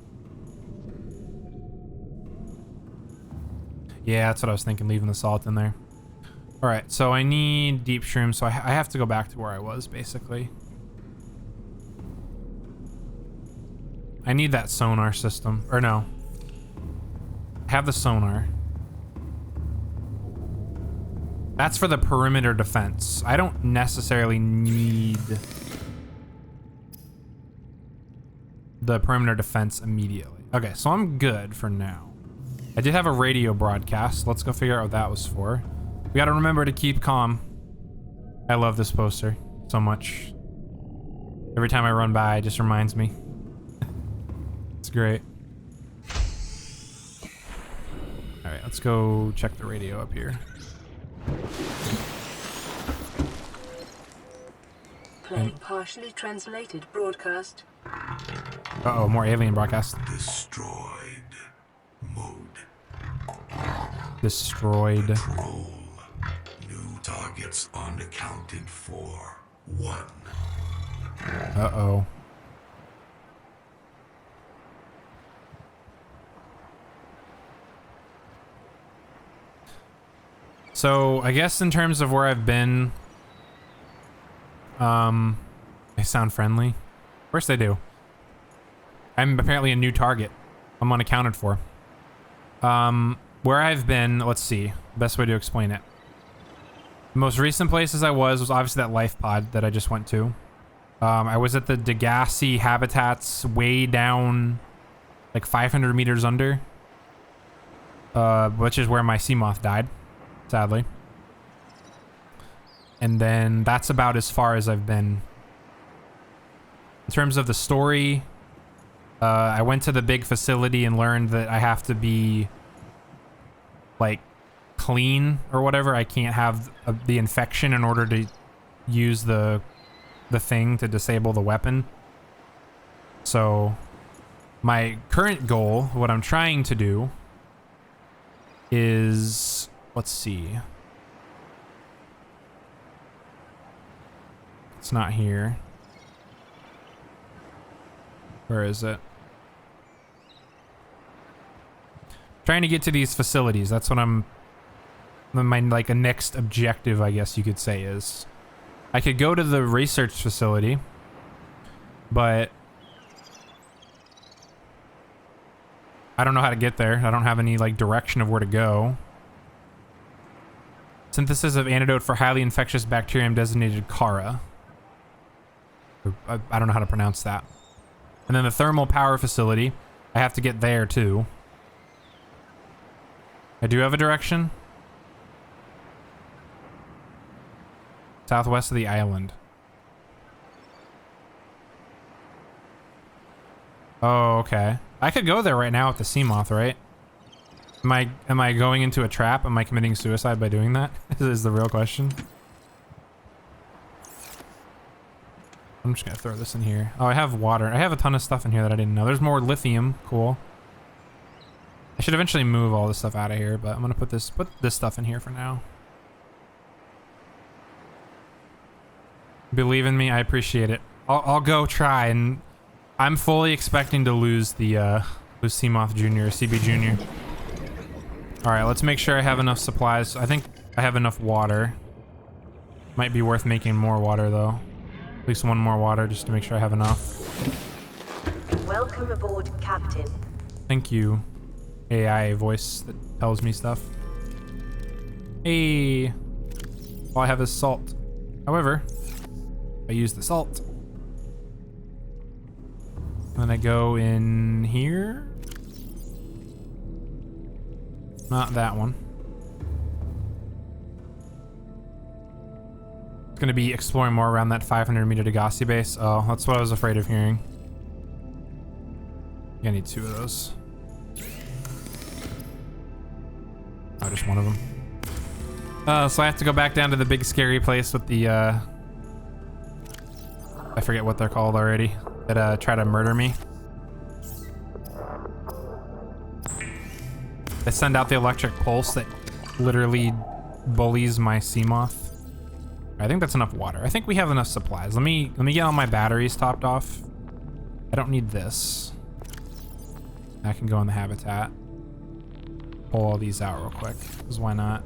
Yeah, that's what I was thinking, leaving the salt in there. All right, so I need deep shroom, so I have to go back to where I was, basically. I need that sonar system, or no. I have the sonar. That's for the perimeter defense. I don't necessarily need the perimeter defense immediately. Okay, so I'm good for now. I did have a radio broadcast. Let's go figure out what that was for. We gotta remember to keep calm. I love this poster so much. Every time I run by, it just reminds me. It's great. All right, let's go check the radio up here. Playing partially translated broadcast. Uh-oh, more alien broadcast. Destroyed mode. Destroyed. Patrol. New targets unaccounted for. 1. Uh-oh. So, I guess in terms of where I've been, they sound friendly. Of course they do. I'm apparently a new target. I'm unaccounted for. Where I've been, let's see. Best way to explain it. The most recent places I was obviously that life pod that I just went to. I was at the Degassi habitats way down, like 500 meters under. Which is where my Seamoth died, sadly. And then that's about as far as I've been. In terms of the story, I went to the big facility and learned that I have to be like clean or whatever. I can't have the infection in order to use the thing to disable the weapon. So my current goal, what I'm trying to do is, let's see. It's not here. Where is it? Trying to get to these facilities. That's what my like a next objective, I guess you could say, is. I could go to the research facility, but I don't know how to get there. I don't have any like direction of where to go. Synthesis of antidote for highly infectious bacterium designated Kara. I don't know how to pronounce that. And then the thermal power facility. I have to get there too. I do have a direction. Southwest of the island. Oh, okay. I could go there right now with the Seamoth, right? Am I going into a trap? Am I committing suicide by doing that? Is the real question. I'm just gonna throw this in here. Oh, I have water. I have a ton of stuff in here that I didn't know. There's more lithium. Cool. I should eventually move all this stuff out of here, but I'm gonna put this stuff in here for now. Believe in me, I appreciate it. I'll go try, and I'm fully expecting to lose the lose Seamoth Jr. or CB Jr. All right, let's make sure I have enough supplies. I think I have enough water. Might be worth making more water though. At least one more water just to make sure I have enough. Welcome aboard, Captain. Thank you. AI voice that tells me stuff. Hey. All I have is salt. However, I use the salt. Then I go in here. Not that one. It's gonna be exploring more around that 500-meter Degassi base. Oh, that's what I was afraid of hearing. I need 2 of those. Oh, just one of them. So I have to go back down to the big scary place with the I forget what they're called already, that try to murder me. They send out the electric pulse that literally bullies my Seamoth. I think that's enough water. I think we have enough supplies. Let me get all my batteries topped off. I don't need this. I can go in the habitat. Pull all these out real quick, because why not?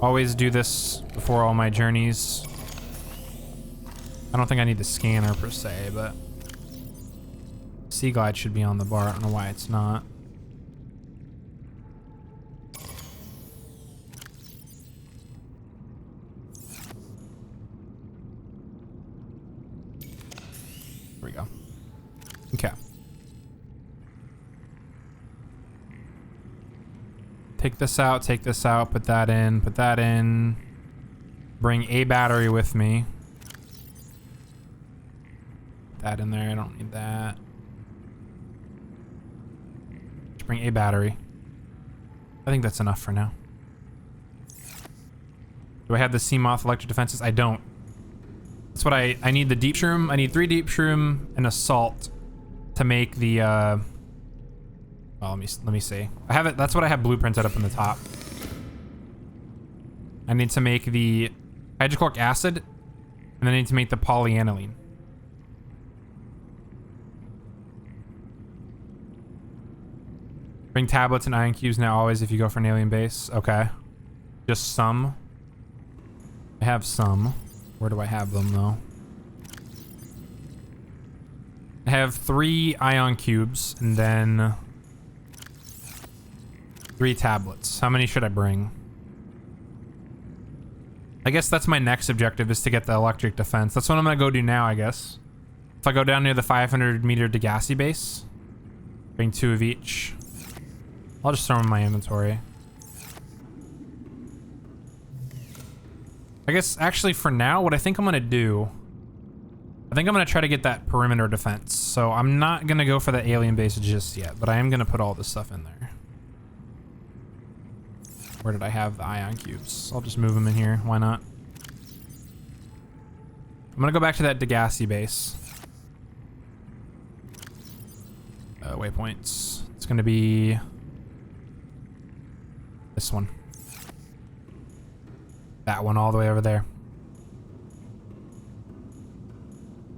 Always do this before all my journeys. I don't think I need the scanner per se, but Sea Glide should be on the bar. I don't know why it's not. Here we go. Okay. Take this out, put that in. Bring a battery with me. Put that in there, I don't need that. Just bring a battery. I think that's enough for now. Do I have the Seamoth electric defenses? I don't. That's what I need the deep shroom. I need 3 deep shroom and a salt to make the well, let me see. I have it. That's what I have blueprinted up in the top. I need to make the hydrochloric acid, and then I need to make the polyaniline. Bring tablets and ion cubes now always if you go for an alien base. Okay. Just some. I have some. Where do I have them though? I have 3 ion cubes and then 3 tablets. How many should I bring? I guess that's my next objective, is to get the electric defense. That's what I'm gonna go do now, I guess. If I go down near the 500-meter Degassi base, bring 2 of each. I'll just throw them in my inventory. I guess actually for now, what I think I'm gonna do, I think I'm gonna try to get that perimeter defense. So I'm not gonna go for the alien base just yet, but I am gonna put all this stuff in there. Where did I have the ion cubes? I'll just move them in here. Why not? I'm gonna go back to that Degassi base. Waypoints. It's gonna be this one. That one all the way over there.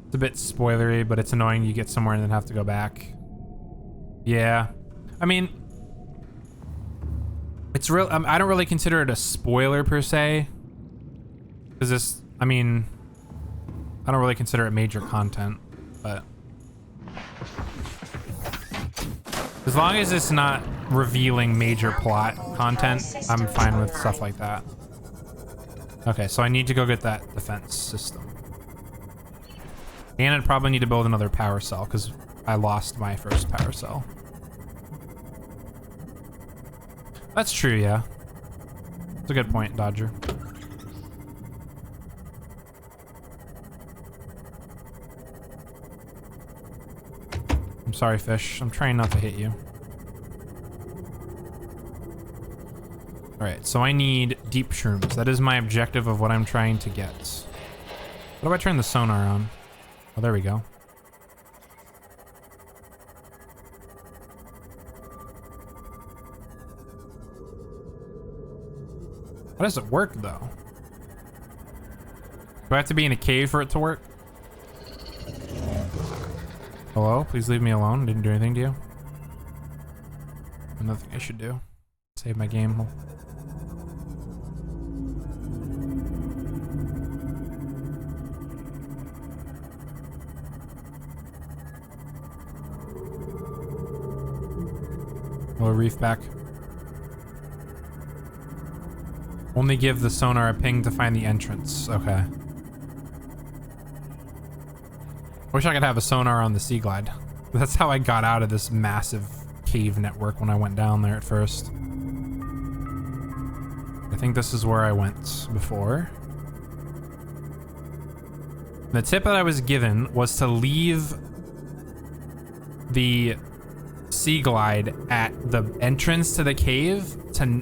It's a bit spoilery, but it's annoying you get somewhere and then have to go back. Yeah. I mean, it's real. I don't really consider it a spoiler per se. Because this, I mean, I don't really consider it major content, but as long as it's not revealing major plot content, I'm fine with stuff like that. Okay, so I need to go get that defense system. And I'd probably need to build another power cell because I lost my first power cell. That's true, yeah. That's a good point, Dodger. I'm sorry, fish. I'm trying not to hit you. Alright, so I need deep shrooms. That is my objective of what I'm trying to get. What do I turn the sonar on? Oh, there we go. How does it work, though? Do I have to be in a cave for it to work? Hello? Please leave me alone. Didn't do anything to you. Nothing I should do. Save my game. Lower reef back. Only give the sonar a ping to find the entrance. Okay. Wish I could have a sonar on the Sea Glide. That's how I got out of this massive cave network when I went down there at first. I think this is where I went before. The tip that I was given was to leave the Sea Glide at the entrance to the cave,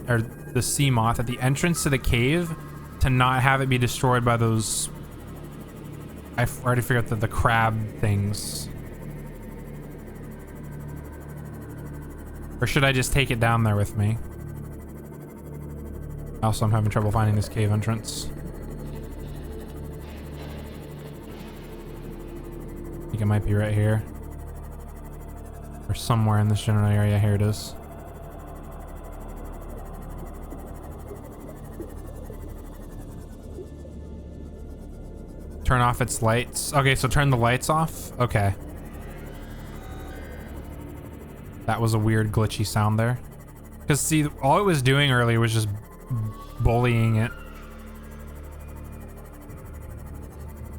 or the sea moth at the entrance to the cave, to not have it be destroyed by those. I've already figured out the crab things. Or should I just take it down there with me? Also, I'm having trouble finding this cave entrance. I think it might be right here. Or somewhere in this general area. Here it is. Turn off its lights. Okay, so turn the lights off. Okay. That was a weird glitchy sound there. Because see, all it was doing earlier was just bullying it.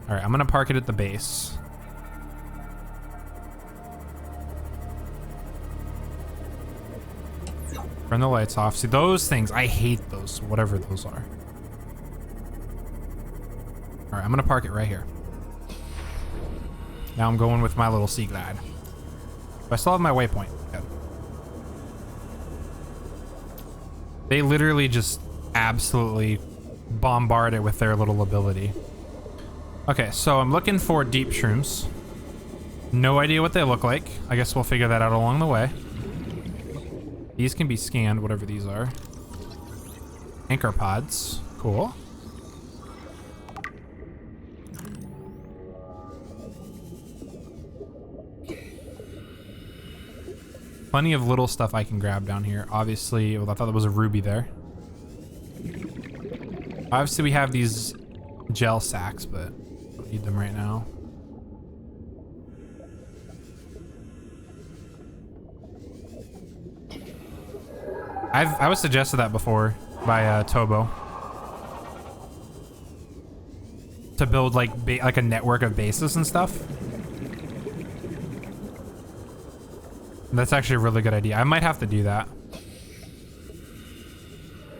Alright, I'm gonna park it at the base. Turn the lights off. See, those things, I hate those, whatever those are. Alright, I'm gonna park it right here. Now I'm going with my little Sea Glide. I still have my waypoint. Good. They literally just absolutely bombard it with their little ability. Okay, so I'm looking for deep shrooms. No idea what they look like. I guess we'll figure that out along the way. These can be scanned, whatever these are. Anchor pods. Cool. Plenty of little stuff I can grab down here. Obviously, well, I thought there was a ruby there. Obviously, we have these gel sacks, but I don't need them right now. I was suggested that before by Tobo. To build like a network of bases and stuff. That's actually a really good idea. I might have to do that.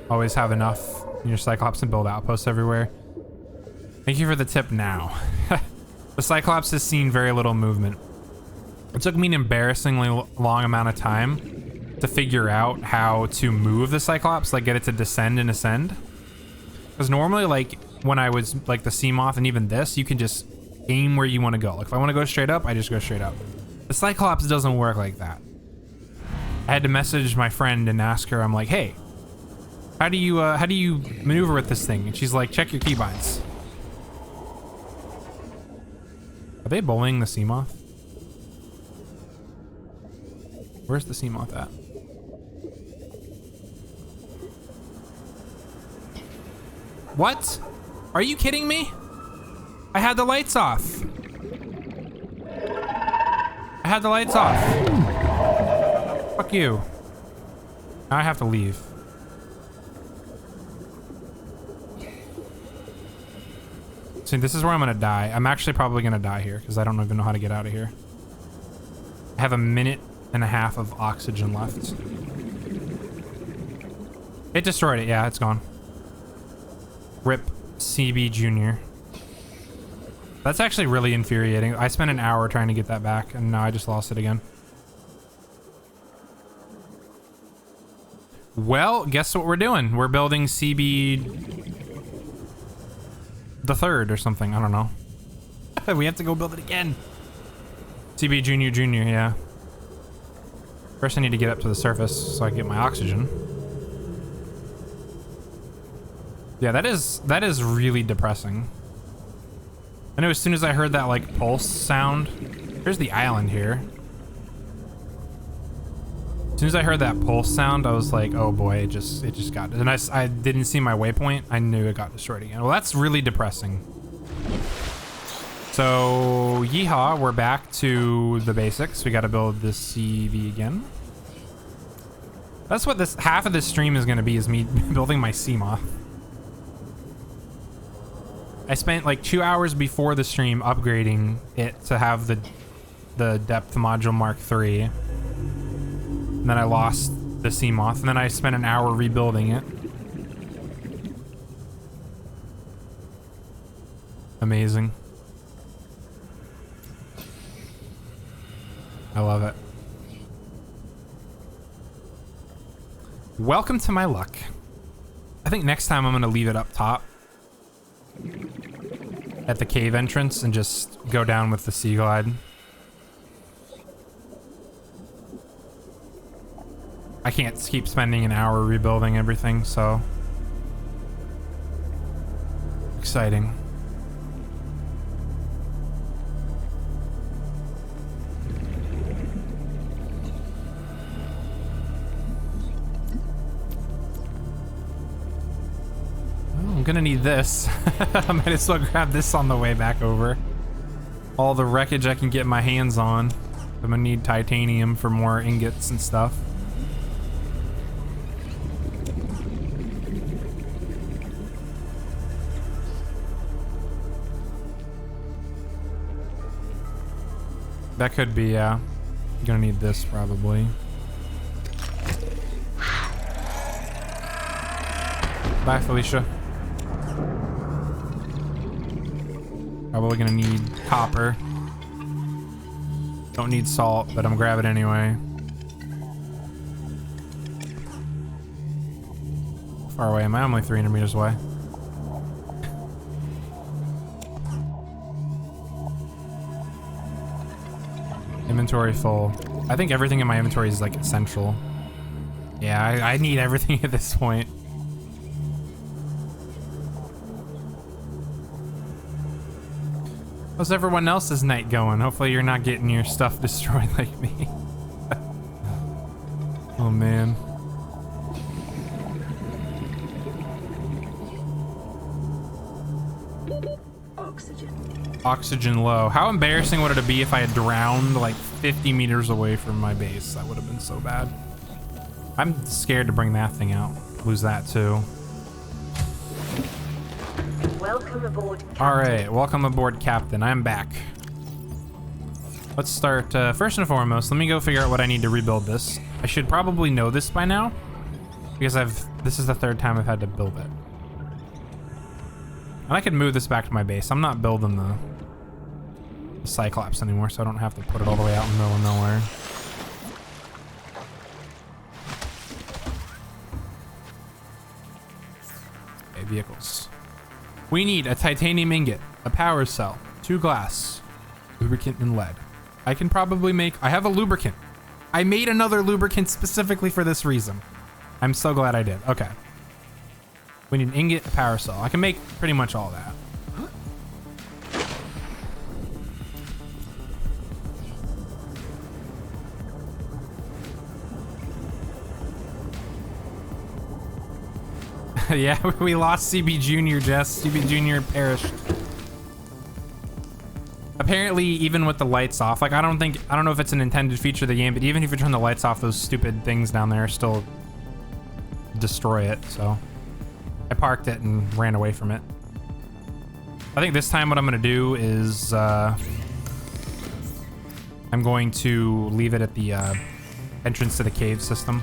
Always have enough in your Cyclops and build outposts everywhere. Thank you for the tip now. The Cyclops has seen very little movement. It took me an embarrassingly long amount of time to figure out how to move the Cyclops, like get it to descend and ascend. Because normally, like when I was like the Seamoth and even this, you can just aim where you want to go. Like if I want to go straight up, I just go straight up. The Cyclops doesn't work like that. I had to message my friend and ask her, I'm like, hey, how do you maneuver with this thing? And she's like, check your keybinds. Are they bullying the Seamoth? Where's the Seamoth at? What? Are you kidding me? I had the lights off. I had the lights off. Fuck you. Now I have to leave. See, this is where I'm gonna die. I'm actually probably gonna die here because I don't even know how to get out of here. I have a minute and a half of oxygen left. It destroyed it. Yeah, it's gone. RIP CB Jr. That's actually really infuriating. I spent an hour trying to get that back and now I just lost it again. Well, guess what we're doing? We're building CB the third or something. I don't know. We have to go build it again. CB Junior, yeah. First I need to get up to the surface so I can get my oxygen. Yeah, that is really depressing. I know as soon as I heard that like pulse sound, here's the island here. As soon as I heard that pulse sound, I was like, oh boy, it just got, and I didn't see my waypoint. I knew it got destroyed again. Well, that's really depressing. So, yeehaw, we're back to the basics. We gotta build this CV again. That's what this, half of this stream is gonna be, is me building my Seamoth. I spent like 2 hours before the stream upgrading it to have the depth module Mark III. And then I lost the Seamoth, and then I spent an hour rebuilding it. Amazing. I love it. Welcome to my luck. I think next time I'm gonna leave it up top at the cave entrance and just go down with the Sea Glide. I can't keep spending an hour rebuilding everything, so exciting. I'm gonna need this. I might as well grab this on the way back over. All the wreckage I can get my hands on. I'm gonna need titanium for more ingots and stuff. That could be, yeah. Gonna need this probably. Bye, Felicia. Probably gonna need copper. Don't need salt, but I'm gonna grab it anyway. How far away am I? I'm only 300 meters away. Inventory full. I think everything in my inventory is like essential. Yeah, I need everything at this point. How's everyone else's night going? Hopefully you're not getting your stuff destroyed like me. Oh man. Oxygen low. How embarrassing would it be if I had drowned like 50 meters away from my base? That would have been so bad. I'm scared to bring that thing out. Lose that too. Welcome aboard, Captain. All right, welcome aboard, Captain. I'm back. Let's start, first and foremost, let me go figure out what I need to rebuild this. I should probably know this by now, because this is the third time I've had to build it. And I could move this back to my base. I'm not building the Cyclops anymore, so I don't have to put it all the way out in the middle of nowhere. Okay, vehicles. We need a titanium ingot, a power cell, 2 glass, lubricant, and lead. I can probably make, I have a lubricant. I made another lubricant specifically for this reason. I'm so glad I did. Okay. We need an ingot, a power cell. I can make pretty much all that. Yeah, we lost CB Junior, Jess. CB Junior perished. Apparently, even with the lights off, like I don't know if it's an intended feature of the game, but even if you turn the lights off, those stupid things down there still destroy it. So I parked it and ran away from it. I think this time what I'm gonna do is I'm going to leave it at the entrance to the cave system.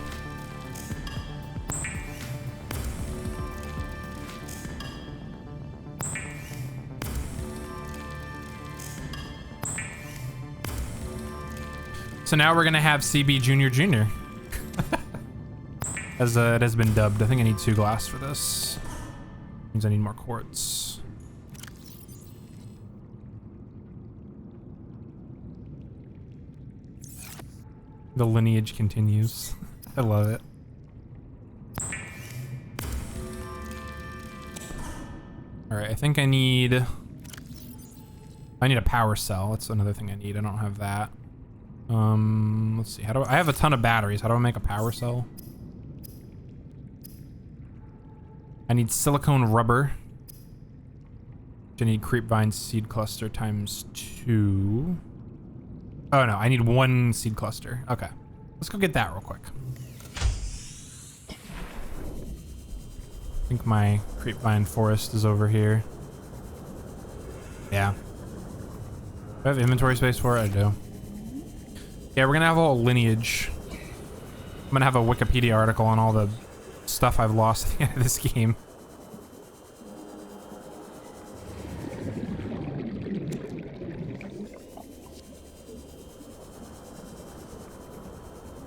So now we're gonna have CB Junior. as it has been dubbed. I think I need 2 glass for this. Means I need more quartz. The lineage continues. I love it. All right, I think I need a power cell. That's another thing I need. I don't have that. Let's see. How do I have a ton of batteries. How do I make a power cell? I need silicone rubber. I need creepvine seed cluster times 2. Oh no, I need 1 seed cluster. Okay, let's go get that real quick. I think my creepvine forest is over here. Yeah. Do I have inventory space for it? I do. Yeah, we're gonna have a whole lineage. I'm gonna have a Wikipedia article on all the stuff I've lost at the end of this game.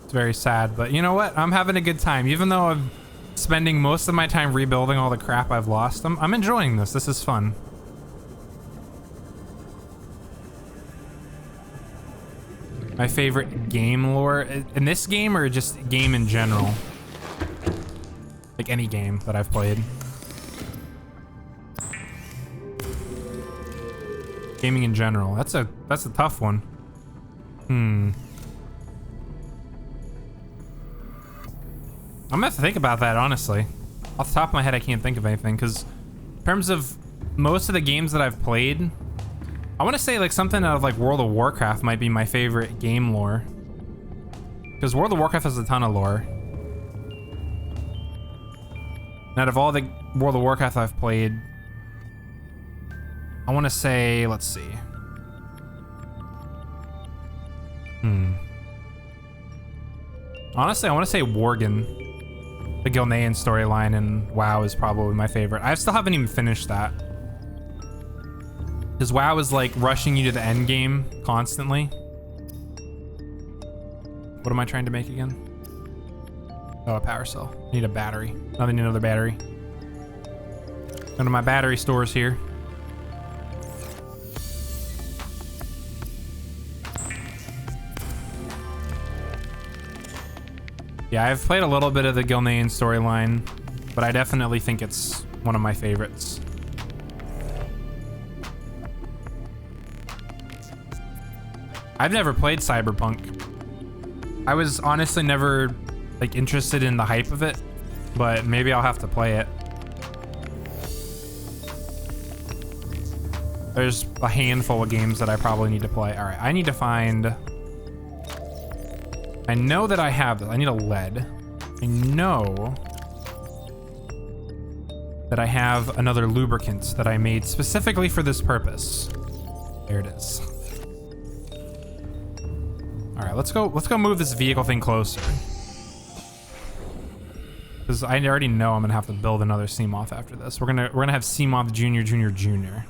It's very sad, but you know what? I'm having a good time. Even though I'm spending most of my time rebuilding all the crap I've lost, I'm enjoying this. This is fun. My favorite game lore in this game, or just game in general? Like any game that I've played. Gaming in general. That's a tough one. I'm gonna have to think about that, honestly. Off the top of my head, I can't think of anything, because in terms of most of the games that I've played, I want to say like something out of like World of Warcraft might be my favorite game lore. Because World of Warcraft has a ton of lore. And out of all the World of Warcraft I've played, I want to say, let's see. Honestly, I want to say Worgen. The Gilnean storyline in WoW is probably my favorite. I still haven't even finished that. Because WoW is like rushing you to the end game constantly. What am I trying to make again? Oh, a power cell. I need a battery. I need another battery. Go to my battery stores here. Yeah, I've played a little bit of the Gilnean storyline, but I definitely think it's one of my favorites. I've never played Cyberpunk. I was honestly never like interested in the hype of it, but maybe I'll have to play it. There's a handful of games that I probably need to play. All right, I need to find... I know that I have this. I need a lead. I know that I have another lubricant that I made specifically for this purpose. There it is. All right, let's go move this vehicle thing closer. Because I already know I'm gonna have to build another Seamoth after this. We're gonna have Seamoth Junior, Junior, Junior.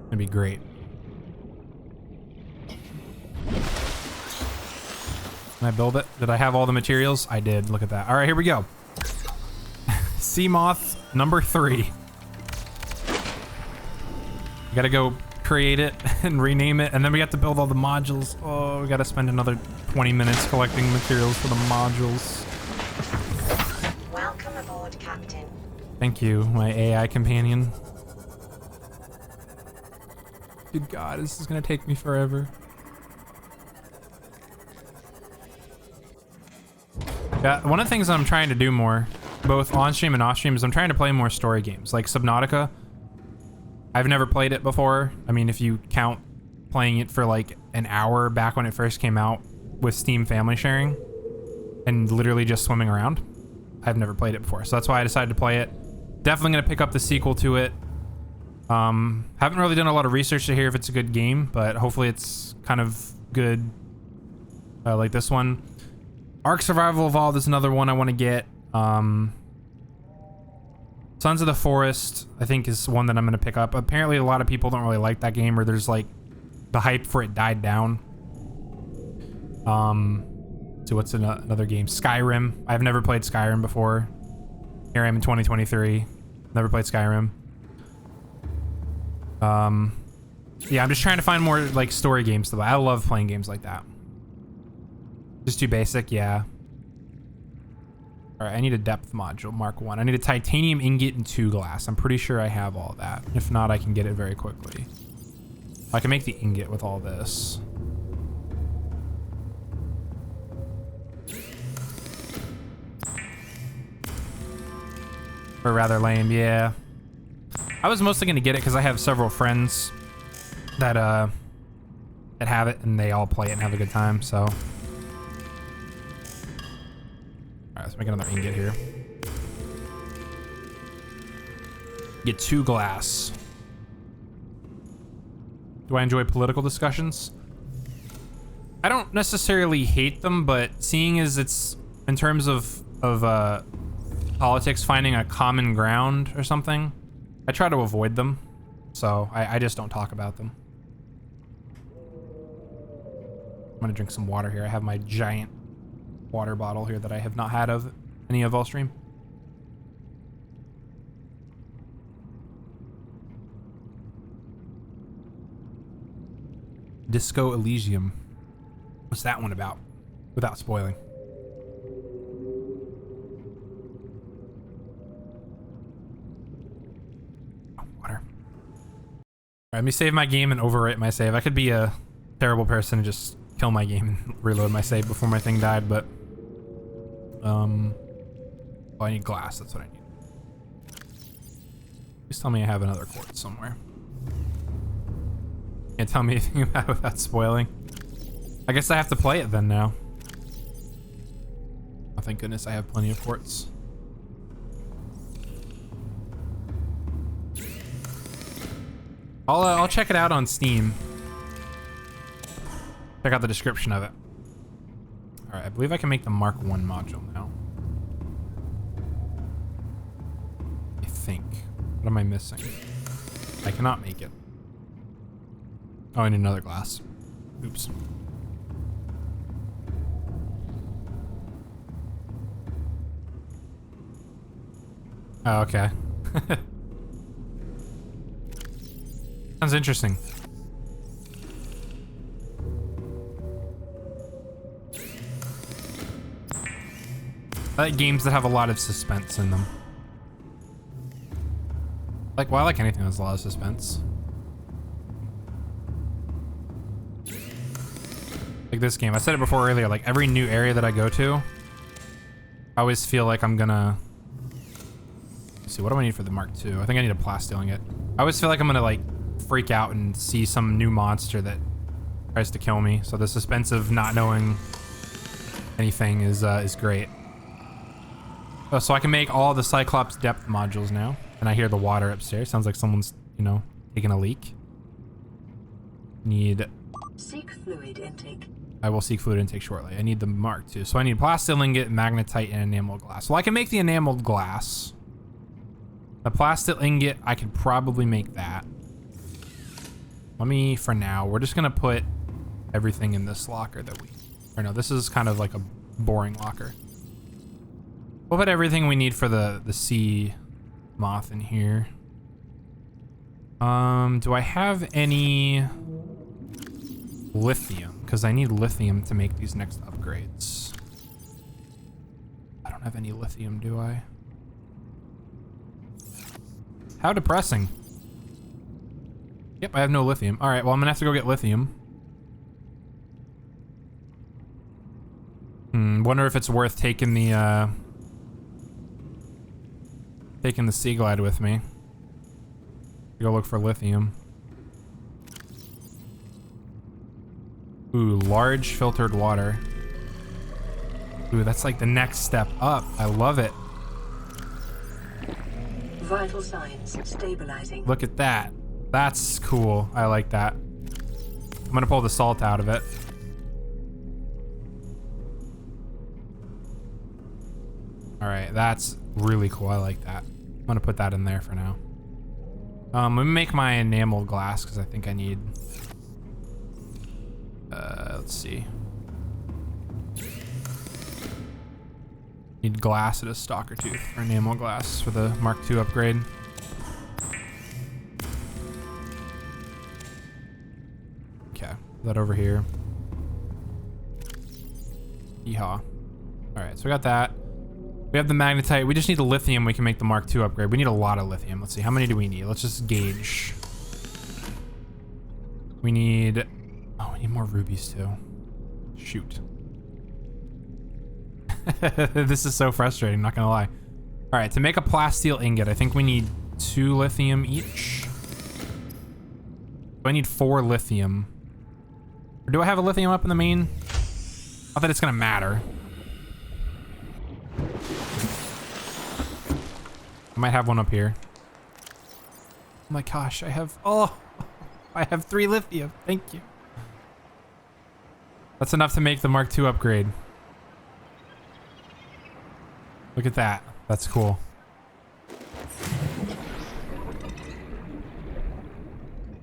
That'd be great. Can I build it? Did I have all the materials? I did. Look at that. All right, here we go. Seamoth number 3. You gotta go create it and rename it, and then we have to build all the modules. Oh, we gotta spend another 20 minutes collecting materials for the modules. Welcome aboard, Captain. Thank you, my AI companion. Good God, this is gonna take me forever. Yeah, one of the things I'm trying to do more, both on stream and off stream, is I'm trying to play more story games, like Subnautica. I've never played it before. I mean, if you count playing it for like an hour back when it first came out with Steam family sharing and literally just swimming around, I've never played it before. So that's why I decided to play it. Definitely gonna pick up the sequel to it. Haven't really done a lot of research to hear if it's a good game, but hopefully it's kind of good, like this one. Ark Survival Evolved is another one I want to get. Sons of the Forest, I think, is one that I'm going to pick up. Apparently, a lot of people don't really like that game, or there's like the hype for it died down. So what's another game? Skyrim. I've never played Skyrim before. Here I am in 2023. Never played Skyrim. Yeah, I'm just trying to find more like story games to play. I love playing games like that. Just too basic, yeah. All right, I need a depth module, Mark 1. I need a titanium ingot and 2 glass. I'm pretty sure I have all that. If not, I can get it very quickly. I can make the ingot with all this. Or rather lame, yeah. I was mostly gonna get it because I have several friends that have it and they all play it and have a good time, so. All right, let's make another ingot here. Get 2 glass. Do I enjoy political discussions? I don't necessarily hate them, but seeing as it's in terms of politics, finding a common ground or something, I try to avoid them. So I just don't talk about them. I'm gonna drink some water here. I have my giant water bottle here that I have not had of any of all stream. Disco Elysium. What's that one about? Without spoiling. Oh, water. Alright, let me save my game and overwrite my save. I could be a terrible person and just kill my game and reload my save before my thing died, but oh, I need glass. That's what I need. Please tell me I have another quartz somewhere. Can't tell me anything about it without spoiling. I guess I have to play it then now. Oh, thank goodness I have plenty of quartz. I'll check it out on Steam. Check out the description of it. All right, I believe I can make the Mark 1 module now. I think. What am I missing? I cannot make it. Oh, I need another glass. Oops. Oh, okay. Sounds interesting. I like games that have a lot of suspense in them. Like, well, I like anything that has a lot of suspense. Like this game. I said it before earlier, like every new area that I go to, I always feel like I'm gonna... Let's see, what do I need for the Mark II? I think I need a plasteel ingot. I always feel like I'm gonna like freak out and see some new monster that tries to kill me. So the suspense of not knowing anything is great. Oh, so I can make all the Cyclops depth modules now. And I hear the water upstairs. Sounds like someone's, you know, taking a leak. Need... Seek fluid intake. I will seek fluid intake shortly. I need the Mark II. So I need plasteel ingot, magnetite, and enameled glass. Well, I can make the enameled glass. The plasteel ingot, I could probably make that. Let me, for now, we're just gonna put everything in this locker that we... Or no, this is kind of like a boring locker. We'll put everything we need for the sea moth in here. Do I have any lithium? Because I need lithium to make these next upgrades. I don't have any lithium, do I? How depressing. Yep, I have no lithium. All right, well, I'm gonna have to go get lithium. Wonder if it's worth taking the Sea Glide with me. Go look for lithium. Ooh, large filtered water. Ooh, that's like the next step up. I love it. Vital signs stabilizing. Look at that. That's cool. I like that. I'm gonna pull the salt out of it. All right, that's really cool. I like that. I'm gonna put that in there for now. Let me make my enameled glass because I think I need... let's see. Need glass at a stalker tooth or enamel glass for the Mark II upgrade. Okay, put that over here. Yeehaw. Alright, so we got that. We have the magnetite. We just need the lithium. We can make the Mark II upgrade. We need a lot of lithium. Let's see, how many do we need? Let's just gauge. We need... Oh, we need more rubies too. Shoot. This is so frustrating, not gonna lie. All right, to make a plasteel ingot, I think we need 2 lithium each. Do I need 4 lithium? Or do I have a lithium up in the main? Not that it's gonna matter. I might have one up here. Oh my gosh, I have 3 lithium, thank you. That's enough to make the Mark II upgrade. Look at that. That's cool.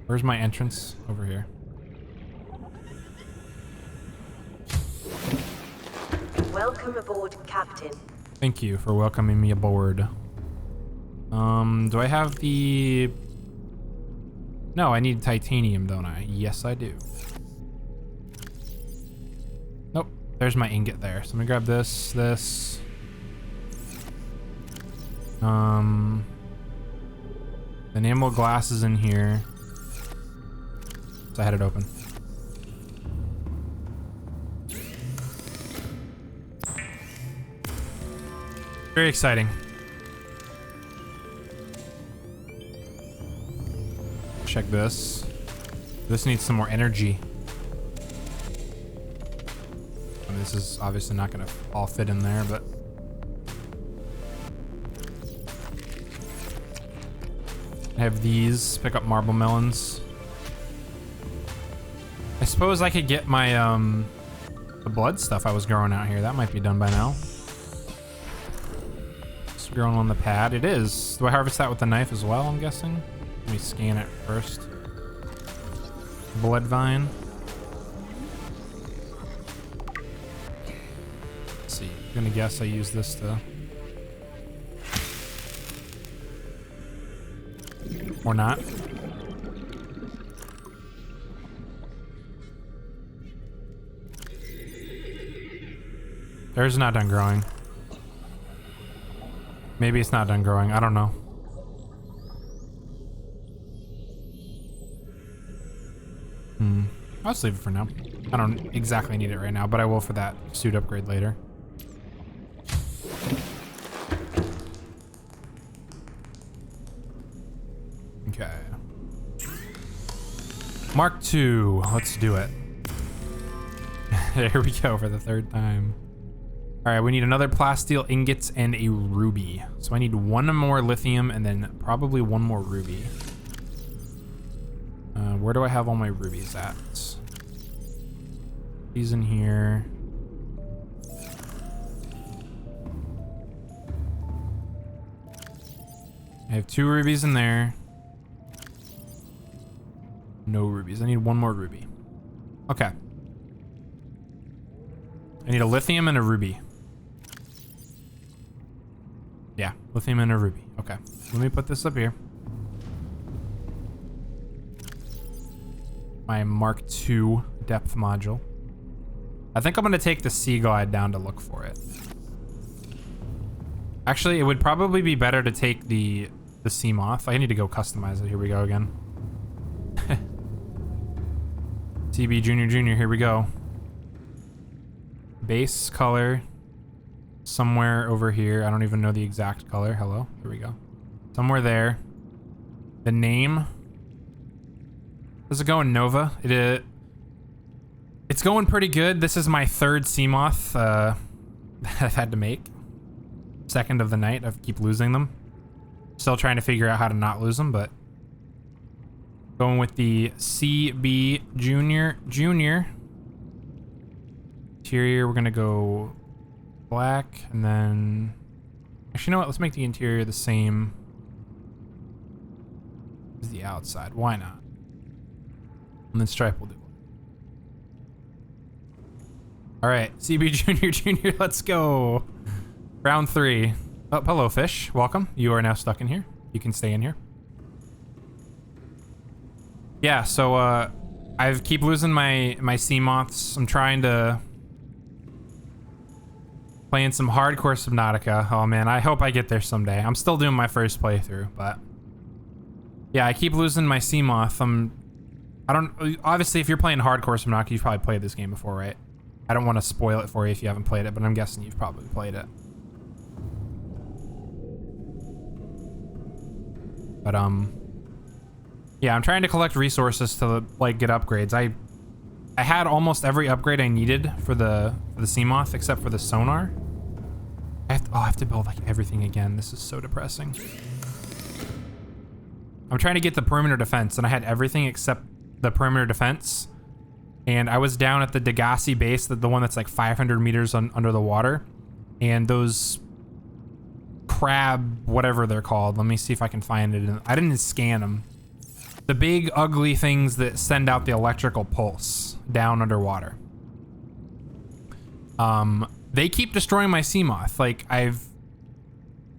Where's my entrance? Over here. Welcome aboard, Captain. Thank you for welcoming me aboard. Do I have the... No, I need titanium, don't I? Yes, I do. Nope. There's my ingot there. So I'm gonna grab this. The enamel glass is in here. So I had it open. Very exciting. Check this. This needs some more energy. I mean, this is obviously not gonna all fit in there, but I have these. Pick up marble melons. I suppose I could get my the blood stuff I was growing out here. That might be done by now. It's growing on the pad. It is. Do I harvest that with the knife as well, I'm guessing? Let me scan it first. Blood vine. Let's see. I'm gonna guess I use this to... Or not. Theirs is not done growing. Maybe it's not done growing. I don't know. I'll just leave it for now. I don't exactly need it right now, but I will for that suit upgrade later. Okay. Mark II. Let's do it. There we go for the 3rd time. All right, we need another plasteel ingots and a ruby. So I need 1 more lithium and then probably 1 more ruby. Where do I have all my rubies at? These in here. I have 2 rubies in there. No rubies. I need 1 more ruby. Okay. I need a lithium and a ruby. Yeah, lithium and a ruby. Okay. Let me put this up here. My Mark II depth module. I think I'm gonna take the Sea Glide down to look for it. Actually, it would probably be better to take the Seamoth. I need to go customize it. Here we go again. CB Junior, here we go. Base color. Somewhere over here. I don't even know the exact color. Hello. Here we go. Somewhere there. The name. Does it go in Nova? It's going pretty good. This is my 3rd Seamoth that I've had to make. 2nd of the night. I keep losing them. Still trying to figure out how to not lose them, but going with the CB Junior. Interior, we're gonna go black, and then actually, you know what? Let's make the interior the same as the outside. Why not? And then stripe will do. All right, CB Junior, let's go. Round 3. Oh, hello, fish. Welcome. You are now stuck in here. You can stay in here. Yeah, so I keep losing my Seamoths. I'm trying to playing some hardcore Subnautica. Oh man, I hope I get there someday. I'm still doing my first playthrough, but yeah, I keep losing my Seamoth. Obviously, if you're playing hardcore Subnautica, you've probably played this game before, right? I don't want to spoil it for you if you haven't played it, but I'm guessing you've probably played it. But yeah, I'm trying to collect resources to like get upgrades. I had almost every upgrade I needed for the Seamoth except for the sonar. I have to build like everything again. This is so depressing. I'm trying to get the perimeter defense, and I had everything except the perimeter defense. And I was down at the Degassi base, the one that's like 500 meters under the water, and those crab, whatever they're called. Let me see if I can find it. I didn't scan them. The big ugly things that send out the electrical pulse down underwater. They keep destroying my Seamoth. Like, I've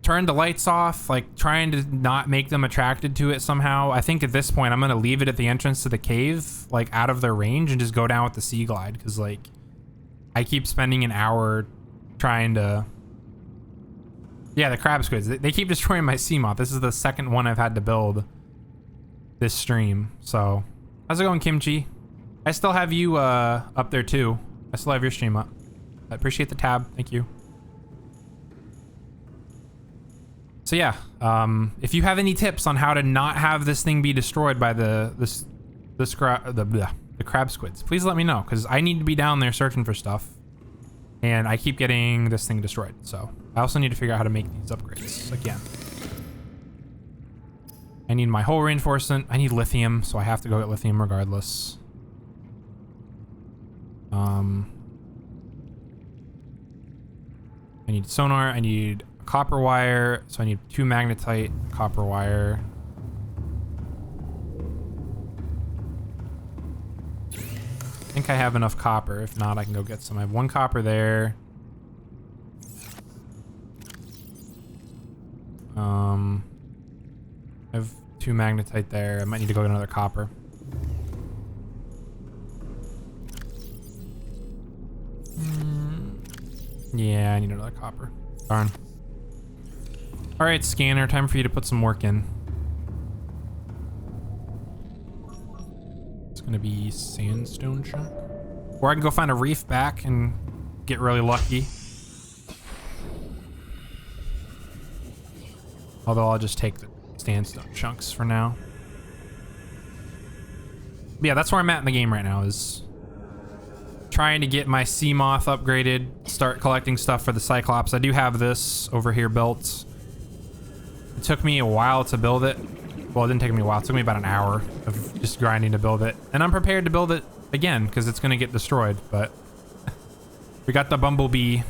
turned the lights off, like trying to not make them attracted to it somehow. I think at this point I'm gonna leave it at the entrance to the cave, like out of their range, and just go down with the Sea Glide, because like I keep spending an hour trying to... Yeah, the crab squids. They keep destroying my Seamoth. This is the second one I've had to build this stream. So, how's it going, Kimchi? I still have you up there too. I still have your stream up. I appreciate the tab. Thank you. So yeah, if you have any tips on how to not have this thing be destroyed by the crab squids, please let me know, because I need to be down there searching for stuff, and I keep getting this thing destroyed. So I also need to figure out how to make these upgrades again. I need my hull reinforcement. I need lithium, so I have to go get lithium regardless. I need sonar. I need copper wire, so I need 2 magnetite, copper wire. I think I have enough copper. If not, I can go get some. I have 1 copper there. I have 2 magnetite there. I might need to go get another copper. Yeah, I need another copper. Darn. All right, scanner, time for you to put some work in. It's gonna be sandstone chunk. Or I can go find a reef back and get really lucky. Although I'll just take the sandstone chunks for now. But yeah, that's where I'm at in the game right now, is trying to get my Seamoth upgraded, start collecting stuff for the Cyclops. I do have this over here built. It took me a while to build it. Well, it didn't take me a while. It took me about an hour of just grinding to build it. And I'm prepared to build it again, because it's going to get destroyed. But we got the Bumblebee.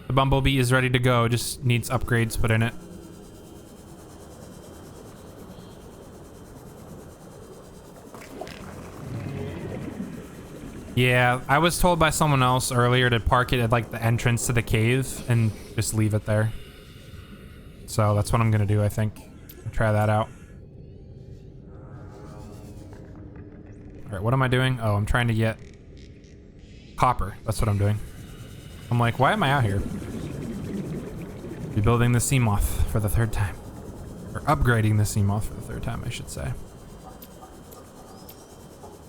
The Bumblebee is ready to go. Just needs upgrades put in it. Yeah, I was told by someone else earlier to park it at like the entrance to the cave and just leave it there. So that's what I'm gonna do, I think. I'll try that out. All right, what am I doing? Oh, I'm trying to get copper. That's what I'm doing. I'm like, why am I out here? Rebuilding the Seamoth for the 3rd time. Or upgrading the Seamoth for the 3rd time, I should say.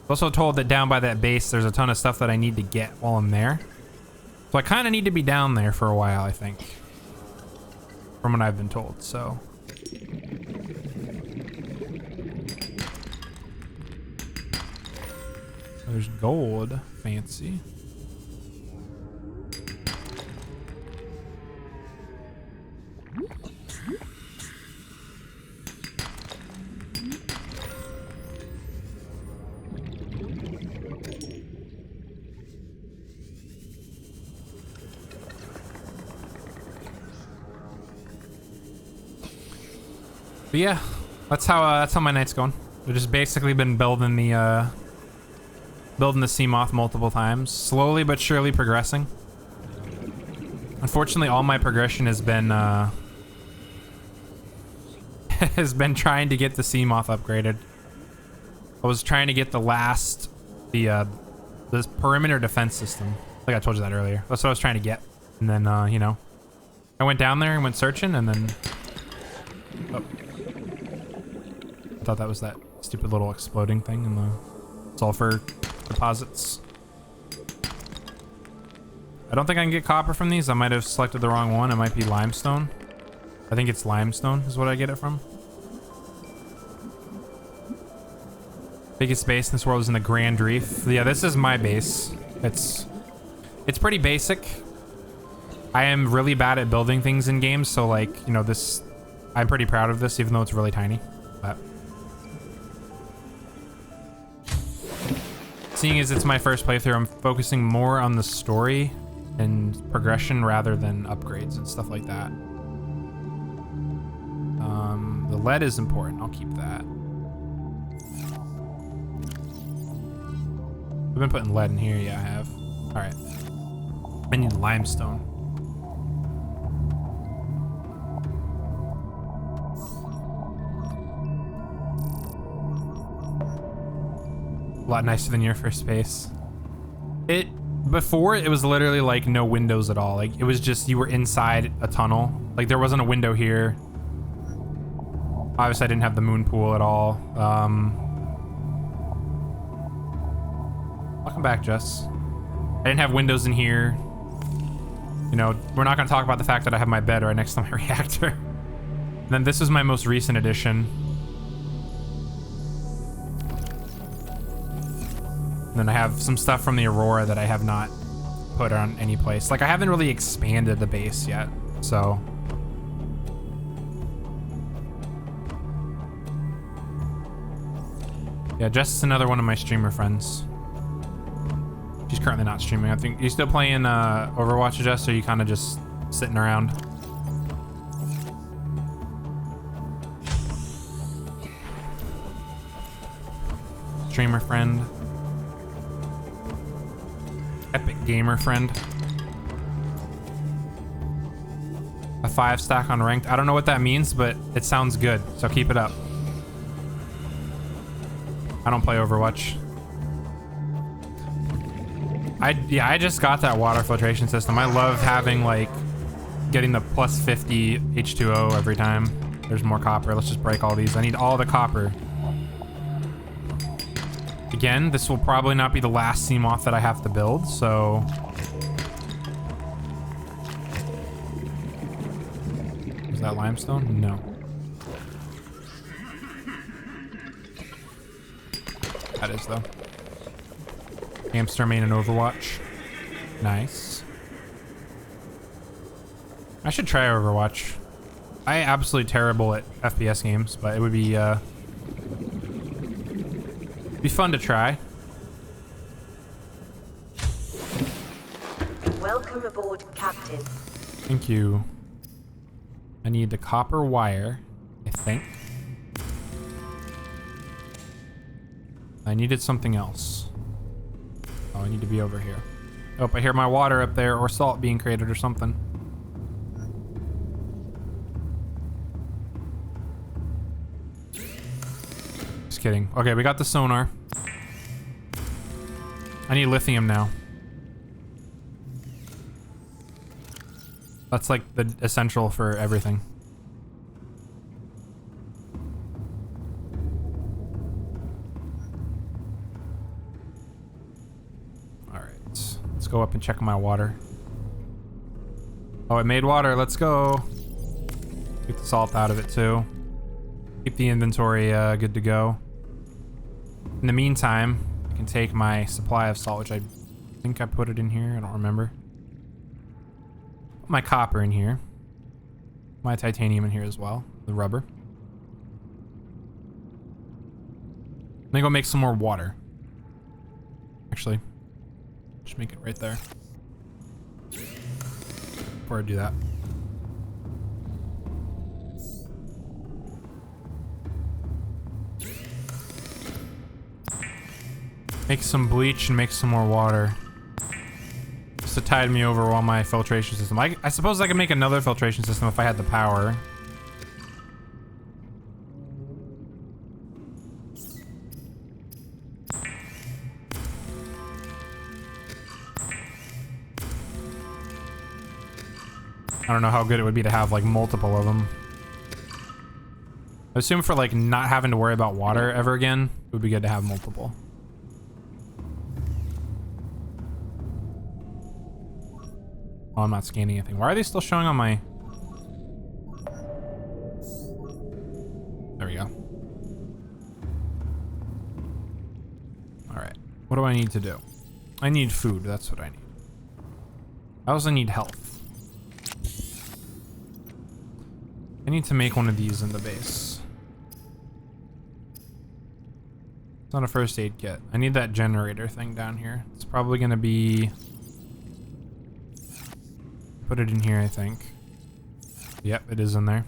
Also told that down by that base, there's a ton of stuff that I need to get while I'm there. So I kind of need to be down there for a while, I think. From what I've been told, so. There's gold. Fancy. But yeah, that's how my night's going. I've just basically been building the Seamoth multiple times, slowly but surely progressing. Unfortunately, all my progression has been has been trying to get the Seamoth upgraded. I was trying to get this perimeter defense system. I think I told you that earlier. That's what I was trying to get. And then, you know, I went down there and went searching, and then... Oh. I thought that was that stupid little exploding thing in the sulfur deposits. I don't think I can get copper from these. I might have selected the wrong one. It might be limestone. I think it's limestone is what I get it from. Biggest base in this world is in the Grand Reef. Yeah, this is my base. It's pretty basic. I am really bad at building things in games, so like, you know, this, I'm pretty proud of this, even though it's really tiny. But seeing as it's my first playthrough, I'm focusing more on the story and progression rather than upgrades and stuff like that. The lead is important. I'll keep that. I've been putting lead in here. Yeah, I have. All right. I need limestone. A lot nicer than your first base. Before, it was literally like no windows at all. Like, it was just, you were inside a tunnel. Like, there wasn't a window here. Obviously, I didn't have the moon pool at all. Welcome back, Jess. I didn't have windows in here. You know, we're not going to talk about the fact that I have my bed right next to my reactor. And then this is my most recent addition. And then I have some stuff from the Aurora that I have not put on any place. Like, I haven't really expanded the base yet, so. Yeah, Jess is another one of my streamer friends. She's currently not streaming. I think, you still playing Overwatch, Jess, or are you kind of just sitting around? Streamer friend. Epic gamer friend. A 5 stack on ranked. I don't know what that means, but it sounds good, so keep it up. I don't play Overwatch. I just got that water filtration system. I love having, like, getting the plus 50 H2O every time there's more copper. Let's just break all these. I need all the copper. Again, this will probably not be the last Seamoth that I have to build, so... Is that limestone? No. That is, though. Hamster main and Overwatch. Nice. I should try Overwatch. I am absolutely terrible at FPS games, but it would be fun to try. Welcome aboard, Captain. Thank you. I need the copper wire, I think. I needed something else. Oh, I need to be over here. Oh, I hear my water up there, or salt being created or something. Just kidding. Okay, we got the sonar. I need lithium now. That's like the essential for everything. Let's go up and check my water. Oh, it made water. Let's go. Get the salt out of it too. Keep the inventory good to go. In the meantime, I can take my supply of salt, which I think I put it in here. I don't remember. Put my copper in here. My titanium in here as well. The rubber. Then go make some more water. Actually, just make it right there. Before I do that. Make some bleach and make some more water. Just to tide me over while my filtration system. I suppose I could make another filtration system if I had the power. I don't know how good it would be to have like multiple of them. I assume for like not having to worry about water ever again, it would be good to have multiple. Oh, I'm not scanning anything. Why are they still showing on my... There we go. All right. What do I need to do? I need food. That's what I need. I also need health. I need to make one of these in the base. It's not a first aid kit. I need that generator thing down here. It's probably gonna be... Put it in here, I think. Yep, it is in there.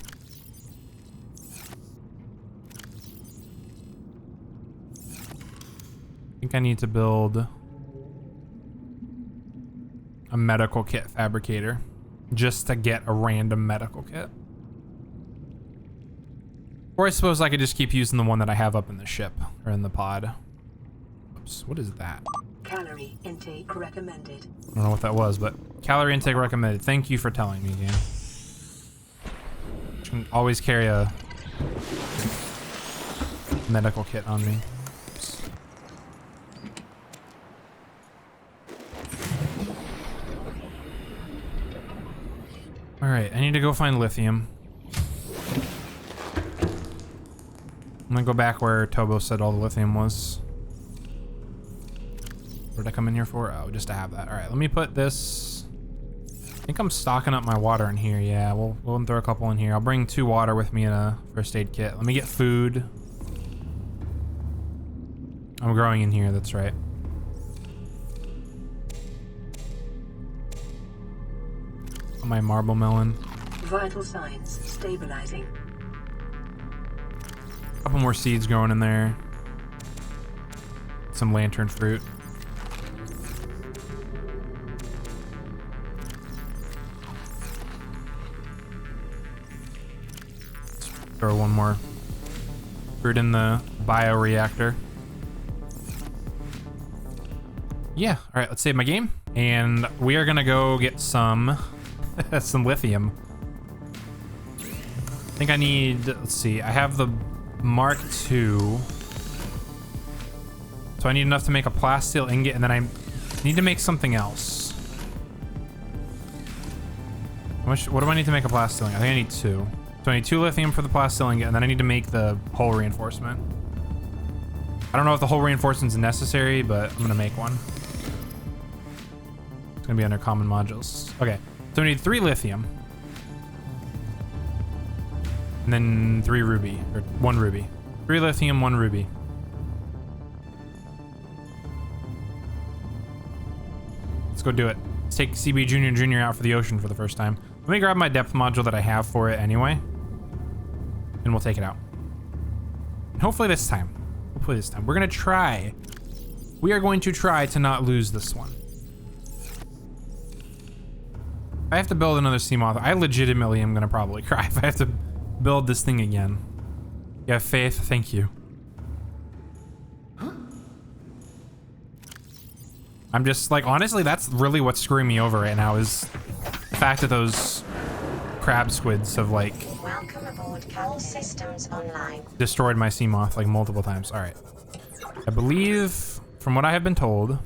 I think I need to build a medical kit fabricator just to get a random medical kit. Or I suppose I could just keep using the one that I have up in the ship or in the pod. Oops, what is that? Calorie intake recommended. I don't know what that was, but calorie intake recommended. Thank you for telling me, game. I can always carry a medical kit on me. Oops. All right, I need to go find lithium. I'm gonna go back where Tobo said all the lithium was. What did I come in here for? Oh, just to have that. All right, let me put this. I think I'm stocking up my water in here. Yeah, we'll throw a couple in here. I'll bring 2 water with me in a first aid kit. Let me get food. I'm growing in here, that's right. My marble melon. Vital signs stabilizing. A couple more seeds growing in there. Some lantern fruit. Throw one more fruit in the bioreactor. Yeah, all right, let's save my game. And we are gonna go get some, some lithium. I think I need, let's see, I have the Mark II. So I need enough to make a plasteel ingot, and then I need to make something else. What do I need to make a plasteel ingot? I think I need 2. So I need 2 lithium for the plasteel ingot, and then I need to make the hull reinforcement. I don't know if the hull reinforcement is necessary, but I'm gonna make one. It's gonna be under common modules. Okay, so we need 3 lithium. And then 3 ruby, or 1 ruby. 3 lithium, 1 ruby. Let's go do it. Let's take CB Junior and Junior out for the ocean for the first time. Let me grab my depth module that I have for it anyway. And we'll take it out. And hopefully this time. We're gonna try. We are going to try to not lose this one. I have to build another Seamoth. I legitimately am gonna probably cry if I have to build this thing again. You have faith? Thank you. I'm just like, honestly, that's really what's screwing me over right now is the fact that those crab squids have like Welcome aboard. Cal systems online. destroyed my Seamoth like multiple times. All right. I believe, from what I have been told,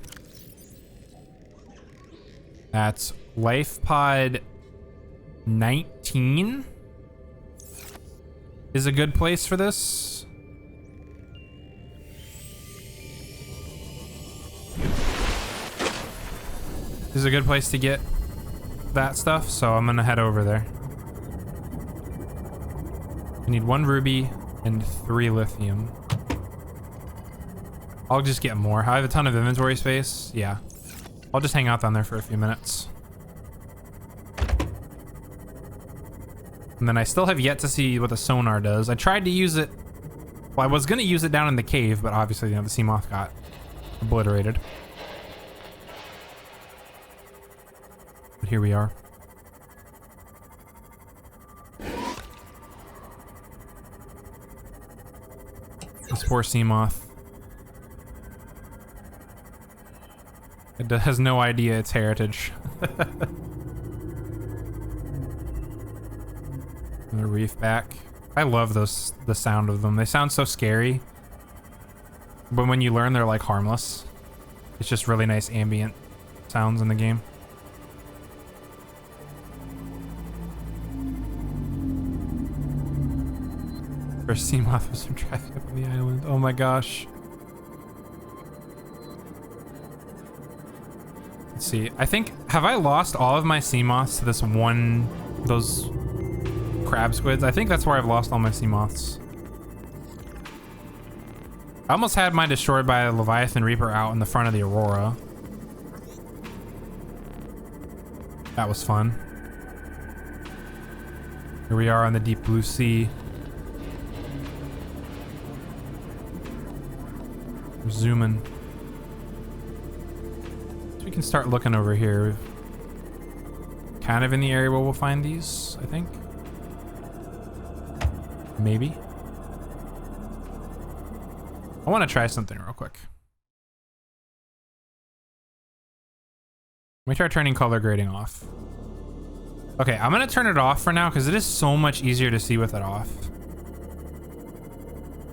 that's life pod 19 is a good place for this. This is a good place to get that stuff, so I'm gonna head over there. I need 1 ruby and 3 lithium. I'll just get more. I have a ton of inventory space. Yeah. I'll just hang out down there for a few minutes. And then I still have yet to see what the sonar does. I tried to use it. Well, I was gonna use it down in the cave, but obviously, you know, the Seamoth got obliterated. But here we are. This poor Seamoth. It has no idea its heritage. The reef back. I love the sound of them. They sound so scary. But when you learn, they're like harmless. It's just really nice ambient sounds in the game. First Seamoth was from traffic up on the island. Oh my gosh. Let's see. I think, have I lost all of my Seamoths to this one, those crab squids? I think that's where I've lost all my Seamoths. I almost had mine destroyed by a Leviathan Reaper out in the front of the Aurora. That was fun. Here we are on the deep blue sea. We're zooming. So we can start looking over here. Kind of in the area where we'll find these, I think. Maybe. I want to try something real quick. Let me try turning color grading off. Okay, I'm gonna turn it off for now because it is so much easier to see with it off.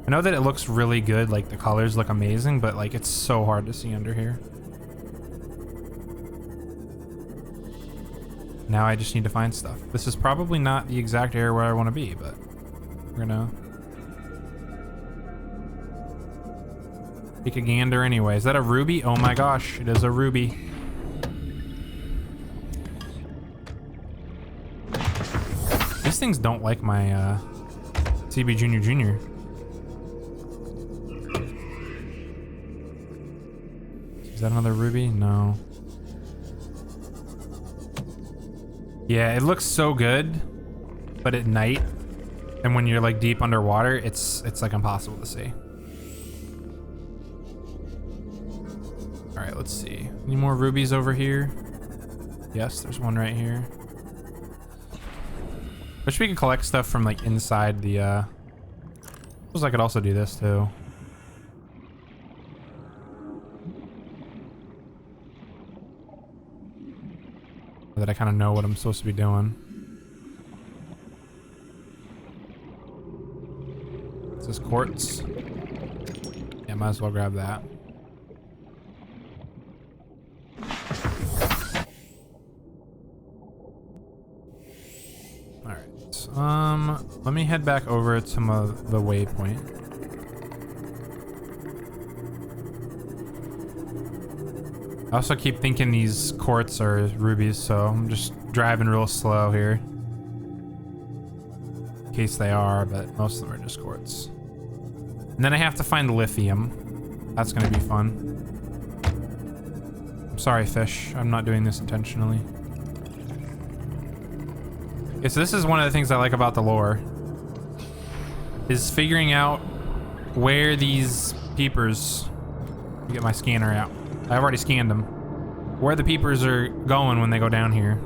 I know that it looks really good, like the colors look amazing, but like it's so hard to see under here. Now I just need to find stuff. This is probably not the exact area where I want to be, but we're gonna take a gander anyway. Is that a ruby? Oh my gosh, it is a ruby. These things don't like my CB Junior. Is that another ruby? No. Yeah, it looks so good, but at night and when you're like deep underwater, it's like impossible to see. All right, let's see. Any more rubies over here? Yes, there's one right here. Wish we could collect stuff from like inside the suppose I could also do this too. That I kind of know what I'm supposed to be doing. Is this quartz? Yeah, might as well grab that. Let me head back over to the waypoint. I also keep thinking these quartz are rubies, so I'm just driving real slow here. In case they are, but most of them are just quartz. And then I have to find lithium. That's gonna be fun. I'm sorry, fish. I'm not doing this intentionally. Okay, so this is one of the things I like about the lore. Is figuring out where these peepers... Let me get my scanner out. I've already scanned them. Where the peepers are going when they go down here.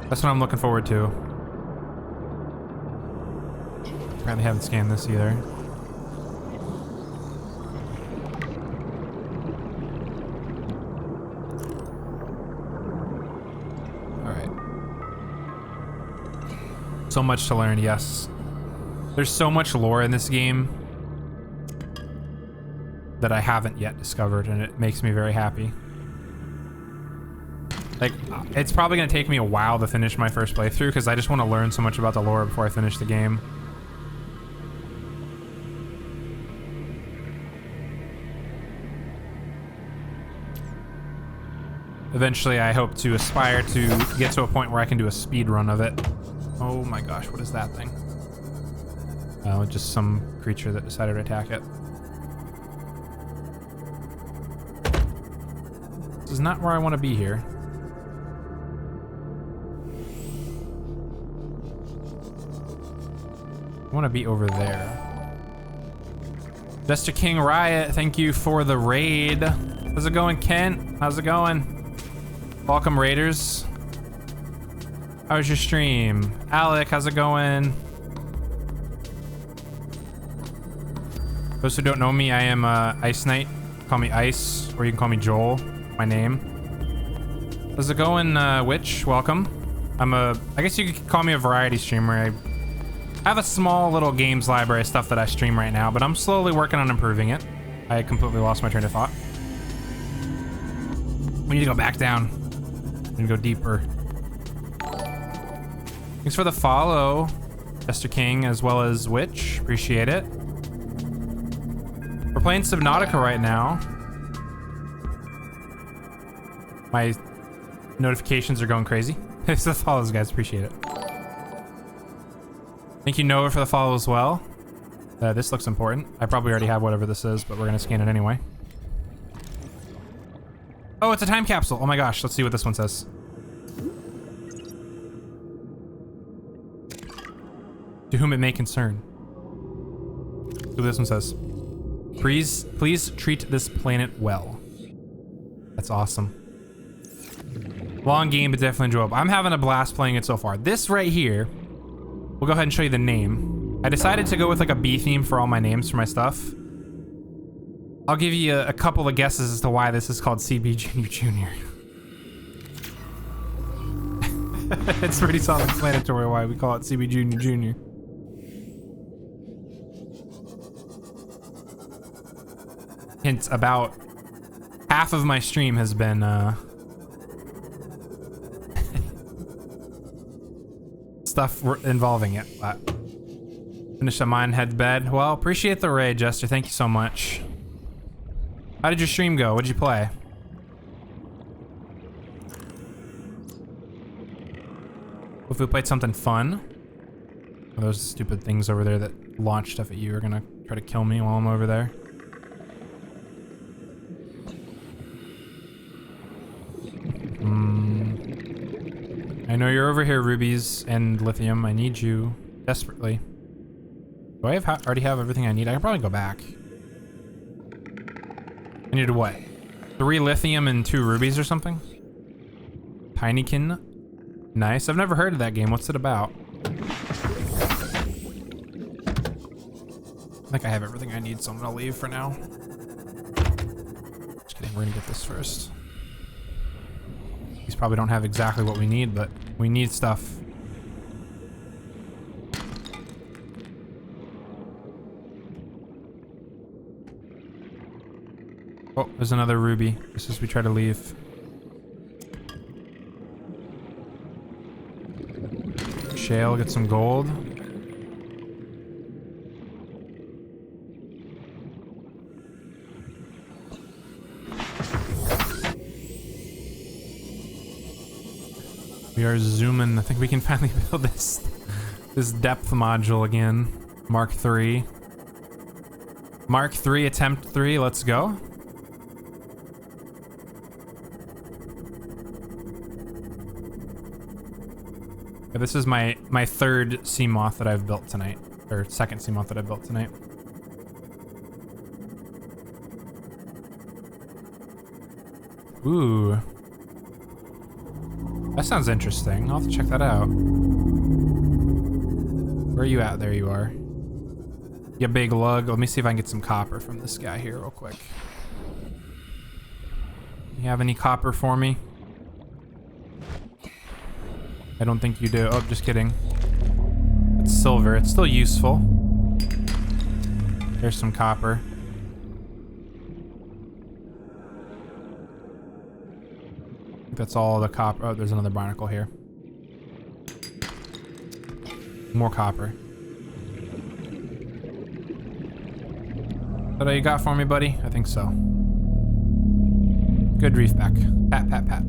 That's what I'm looking forward to. Apparently haven't scanned this either. Alright. So much to learn, yes. There's so much lore in this game that I haven't yet discovered, and it makes me very happy. Like, it's probably gonna take me a while to finish my first playthrough because I just want to learn so much about the lore before I finish the game. Eventually, I hope to aspire to get to a point where I can do a speed run of it. Oh my gosh, what is that thing? Oh, just some creature that decided to attack it. This is not where I want to be here. I want to be over there. Jester King Riot, thank you for the raid. How's it going, Kent? How's it going? Welcome, Raiders. How was your stream? Alec, how's it going? Those who don't know me, I am Iceknight. Call me Ice, or you can call me Joel, my name. How's it going, Witch? Welcome. I guess you could call me a variety streamer. I have a small little games library of stuff that I stream right now, but I'm slowly working on improving it. I completely lost my train of thought. We need to go back down and go deeper. Thanks for the follow, Mr. King, as well as Witch. Appreciate it. We're playing Subnautica right now. My notifications are going crazy. Thanks for the follows, guys. Appreciate it. Thank you, Nova, for the follow as well. This looks important. I probably already have whatever this is, but we're gonna scan it anyway. Oh, it's a time capsule. Oh my gosh, let's see what this one says. To whom it may concern. See what this one says. Please treat this planet well. That's awesome. Long game, but definitely enjoyable. I'm having a blast playing it so far. This right here, we'll go ahead and show you the name. I decided to go with like a B theme for all my names for my stuff. I'll give you a couple of guesses as to why this is called CB Junior Jr. It's pretty self-explanatory why we call it CB Junior Jr. Hence, about half of my stream has been stuff involving it, but finish a mine, head to bed. Well, appreciate the raid, Jester. Thank you so much. How did your stream go? What'd you play? If we played something fun. Those stupid things over there that launch stuff at you are gonna try to kill me while I'm over there. I know you're over here, rubies and lithium. I need you desperately. Do I already have everything I need? I can probably go back. I needed what? 3 lithium and 2 rubies or something? Tinykin. Nice. I've never heard of that game. What's it about? I think I have everything I need, so I'm gonna leave for now. Just kidding. We're gonna get this first. These probably don't have exactly what we need, but we need stuff. Oh, there's another ruby. Just as we try to leave. Shale, get some gold. We are zooming. I think we can finally build this depth module again. Mark 3. Mark 3, attempt 3. Let's go. Yeah, this is my third Seamoth that I've built tonight, or second Seamoth that I've built tonight. Ooh. That sounds interesting. I'll have to check that out. Where are you at? There you are. You big lug. Let me see if I can get some copper from this guy here real quick. You have any copper for me? I don't think you do. Oh, just kidding. It's silver. It's still useful. There's some copper. That's all the copper. Oh, there's another barnacle here. More copper. Is that all you got for me, buddy? I think so. Good reef back. Pat, pat, pat.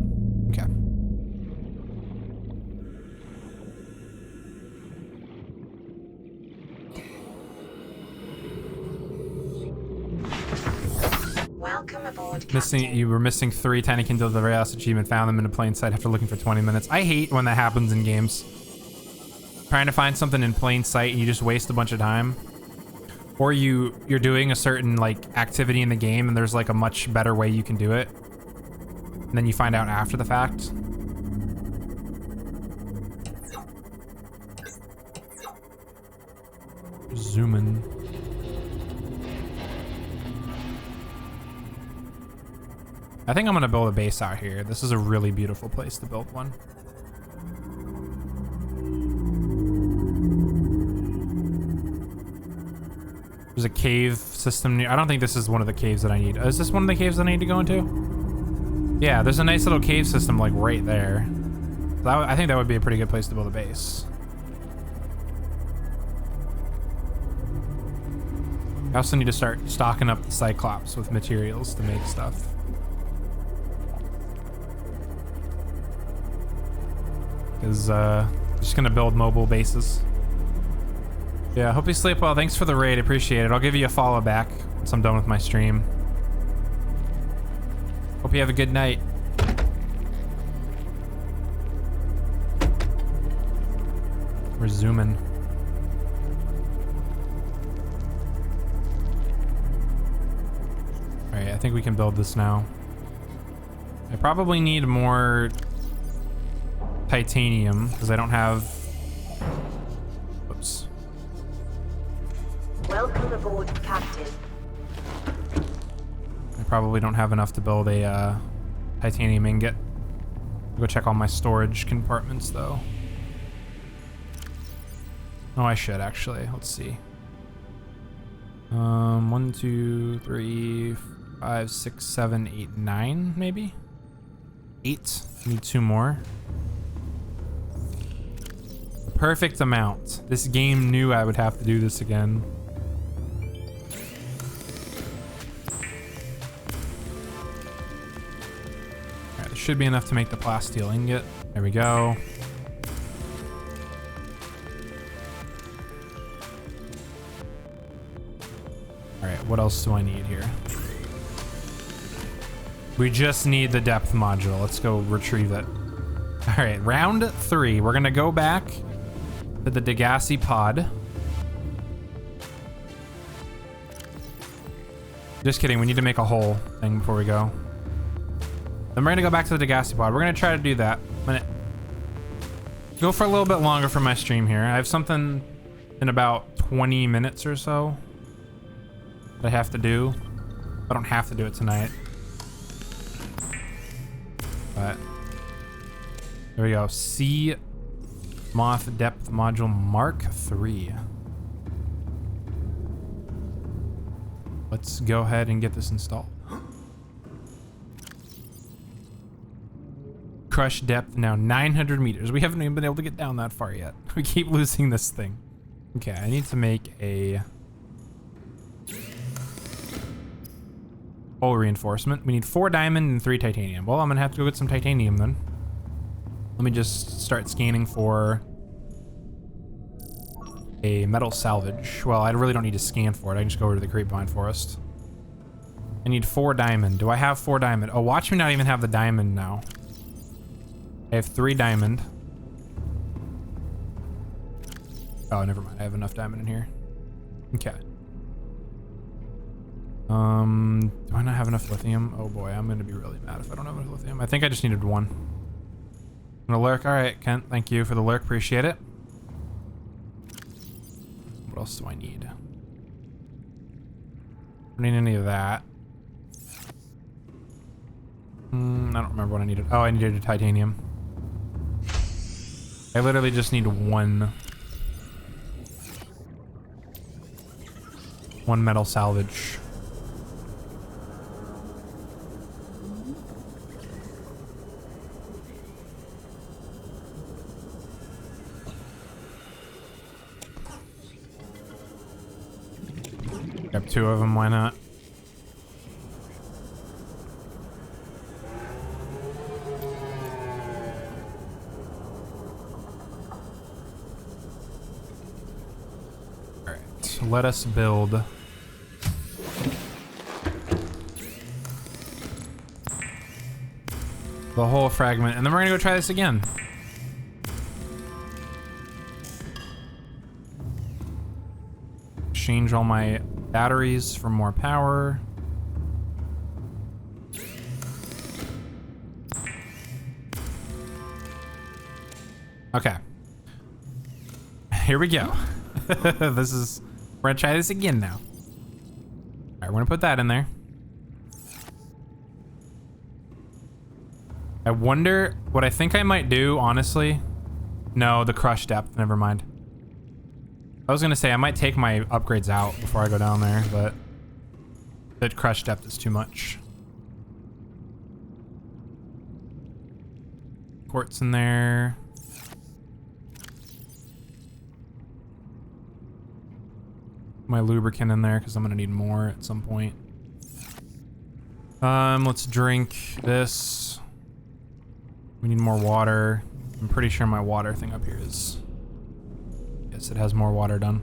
Okay. Welcome aboard, You were missing 3 tiny kindles of the Rails achievement. Found them in a plain sight after looking for 20 minutes. I hate when that happens in games. Trying to find something in plain sight and you just waste a bunch of time. Or you're doing a certain like activity in the game and there's like a much better way you can do it. and then you find out after the fact. Zoom in. I think I'm gonna build a base out here. This is a really beautiful place to build one. There's a cave system near. I don't think this is one of the caves that I need. Is this one of the caves that I need to go into? Yeah, there's a nice little cave system like right there. I think that would be a pretty good place to build a base. I also need to start stocking up the Cyclops with materials to make stuff. Because just gonna build mobile bases. Yeah, hope you sleep well. Thanks for the raid, appreciate it. I'll give you a follow back once I'm done with my stream. Hope you have a good night. We're zooming. Alright, I think we can build this now. I probably need more titanium because I don't have. Whoops. Welcome aboard, Captain. I probably don't have enough to build a titanium ingot. I'll go check all my storage compartments though. Oh, I should actually. Let's see. 1, 2, 3, 5, 6, 7, 8, 9, maybe? 8. Need 2 more. The perfect amount. This game knew I would have to do this again. Alright, there should be enough to make the plasteel ingot. There we go. Alright, what else do I need here? We just need the depth module. Let's go retrieve it. Alright, round 3. We're gonna go back to the Degassi pod. Just kidding, we need to make a whole thing before we go. Then we're gonna go back to the Degassi pod. We're gonna try to do that. I'm gonna go for a little bit longer for my stream here. I have something in about 20 minutes or so that I have to do. I don't have to do it tonight. But there we go. Sea Moth Depth Module Mark III. Let's go ahead and get this installed. Crush depth now 900 meters. We haven't even been able to get down that far yet. We keep losing this thing. Okay, I need to make a hull reinforcement. We need 4 diamond and 3 titanium. Well, I'm gonna have to go get some titanium then. Let me just start scanning for a metal salvage. Well, I really don't need to scan for it. I can just go over to the creepvine forest. I need 4 diamond. Do I have 4 diamond? Oh, watch me not even have the diamond now. I have 3 diamond. Oh, never mind. I have enough diamond in here. Okay. Do I not have enough lithium? Oh boy, I'm gonna be really mad if I don't have enough lithium. I think I just needed 1. I'm gonna lurk. All right, Kent, thank you for the lurk. Appreciate it. What else do I need? I don't need any of that. I don't remember what I needed. Oh, I needed a titanium. I literally just need 1 metal salvage. Grab 2 of them, why not? Alright, let us build the whole fragment, and then we're gonna go try this again. Exchange all my batteries for more power. Okay. Here we go. We're gonna try this again now. All right, we're gonna put that in there. I wonder what I think I might do, honestly. No, the crush depth, never mind. I was gonna say I might take my upgrades out before I go down there, but the crush depth is too much. Quartz in there. My lubricant in there because I'm gonna need more at some point. Let's drink this. We need more water. I'm pretty sure my water thing up here is... Yes, it has more water done.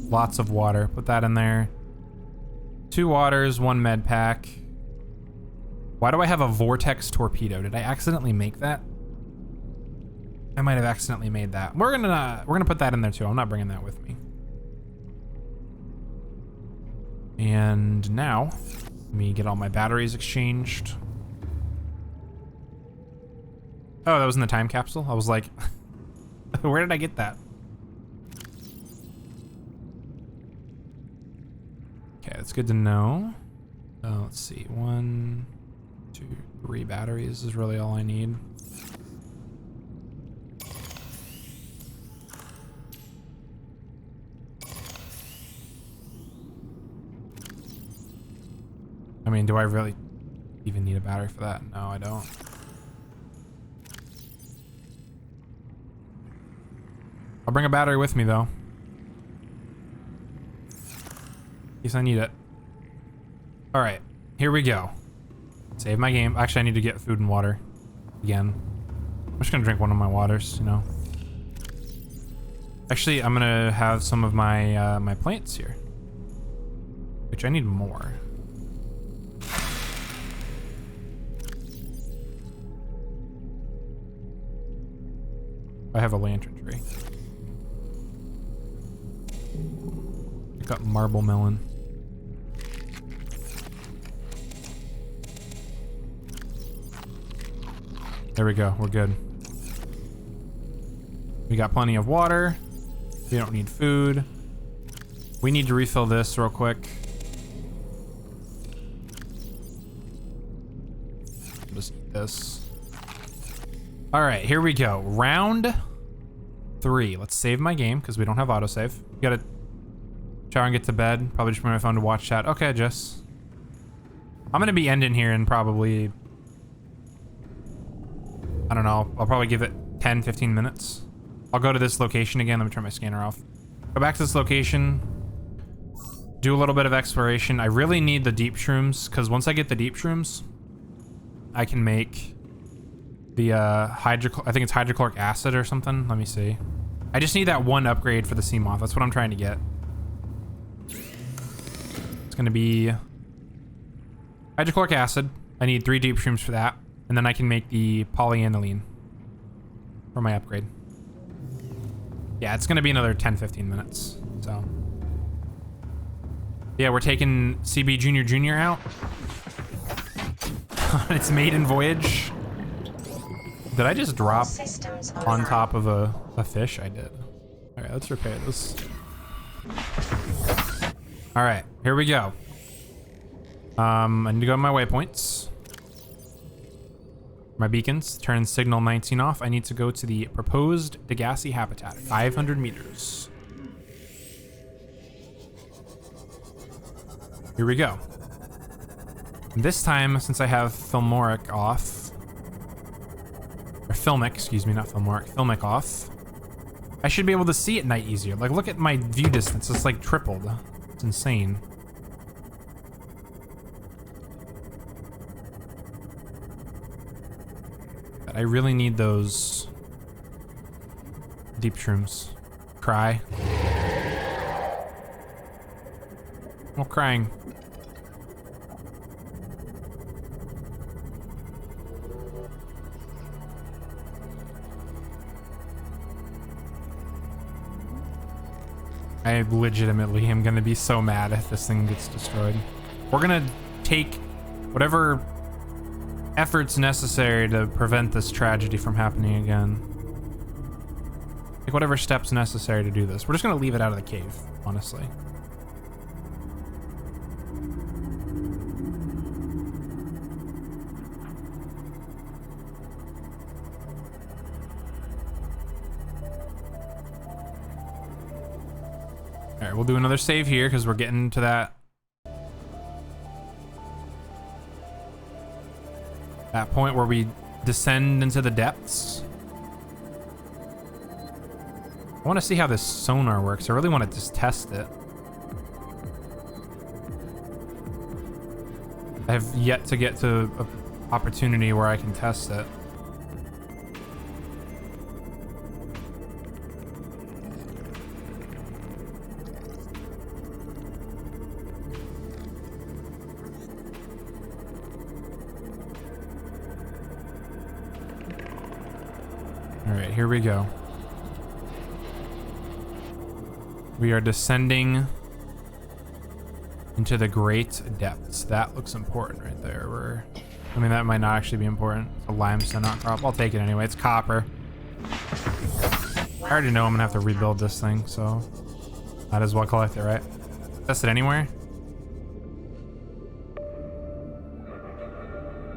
Lots of water. Put that in there. 2 waters, 1 med pack. Why do I have a vortex torpedo? Did I accidentally make that? I might have accidentally made that. We're gonna put that in there too. I'm not bringing that with me. And now, let me get all my batteries exchanged. Oh, that was in the time capsule? I was like, where did I get that? Okay, that's good to know. Let's see, 1, 2, 3 batteries is really all I need. I mean, do I really even need a battery for that? No, I don't. I'll bring a battery with me though. In case I need it. All right, here we go. Save my game. Actually, I need to get food and water again. I'm just gonna drink one of my waters, you know. Actually, I'm gonna have some of my my plants here, which I need more. I have a lantern tree. I got marble melon. There we go, we're good. We got plenty of water. We don't need food. We need to refill this real quick. Just eat this. All right, here we go. Round 3. Let's save my game because we don't have autosave. Gotta shower and get to bed. Probably just bring my phone to watch chat. Okay, Jess. I'm gonna be ending here in probably, I don't know, I'll probably give it 10, 15 minutes. I'll go to this location again. Let me turn my scanner off. Go back to this location. Do a little bit of exploration. I really need the deep shrooms because once I get the deep shrooms, I can make the I think it's hydrochloric acid or something. Let me see. I just need that one upgrade for the Seamoth. That's what I'm trying to get. It's gonna be hydrochloric acid. I need 3 deep shrooms for that. And then I can make the polyaniline for my upgrade. Yeah, it's gonna be another 10, 15 minutes. So yeah, we're taking CB Junior out on its maiden voyage. Did I just drop on top of a fish? I did. All right, let's repair this. All right, here we go. I need to go to my waypoints. My beacons, turn signal 19 off. I need to go to the proposed Degassi habitat, 500 meters. Here we go. And this time, since I have Filmoric off, or Filmic, excuse me, not Filmoric, Filmic off, I should be able to see at night easier. Like, look at my view distance, it's like tripled. It's insane. But I really need those deep shrooms. Cry. No crying. I legitimately am gonna be so mad if this thing gets destroyed. We're gonna take whatever efforts necessary to prevent this tragedy from happening again. Take whatever steps necessary to do this. We're just gonna leave it out of the cave, honestly. All right, we'll do another save here because we're getting to that point where we descend into the depths. I want to see how this sonar works. I really want to just test it. I have yet to get to an opportunity where I can test it. All right, here we go. We are descending into the great depths. That looks important right there. I mean, that might not actually be important. It's a limestone outcrop. I'll take it anyway. It's copper. I already know I'm gonna have to rebuild this thing, so might as well collect it, right? Test it anywhere.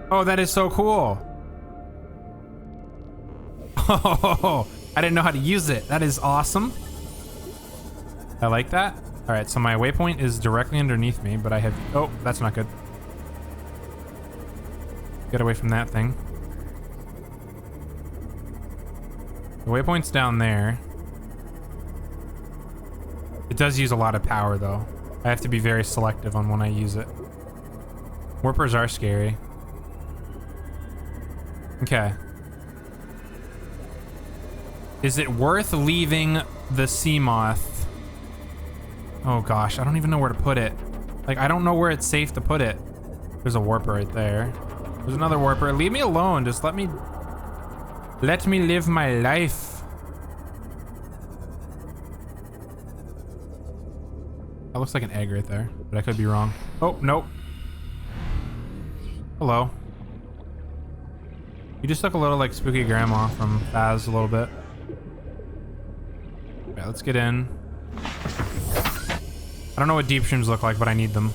Oh, that is so cool. Oh, I didn't know how to use it. That is awesome. I like that. All right, so my waypoint is directly underneath me, but I have... Oh, that's not good. Get away from that thing. The waypoint's down there. It does use a lot of power, though. I have to be very selective on when I use it. Warpers are scary. Okay. Is it worth leaving the Seamoth? Oh gosh, I don't even know where to put it. Like, I don't know where it's safe to put it. There's a warper right there. There's another warper. Leave me alone. Just let me live my life. That looks like an egg right there, but I could be wrong. Oh, nope. Hello. You just look a little like Spooky Grandma from Faz a little bit. Okay, let's get in. I don't know what deep streams look like, but I need them.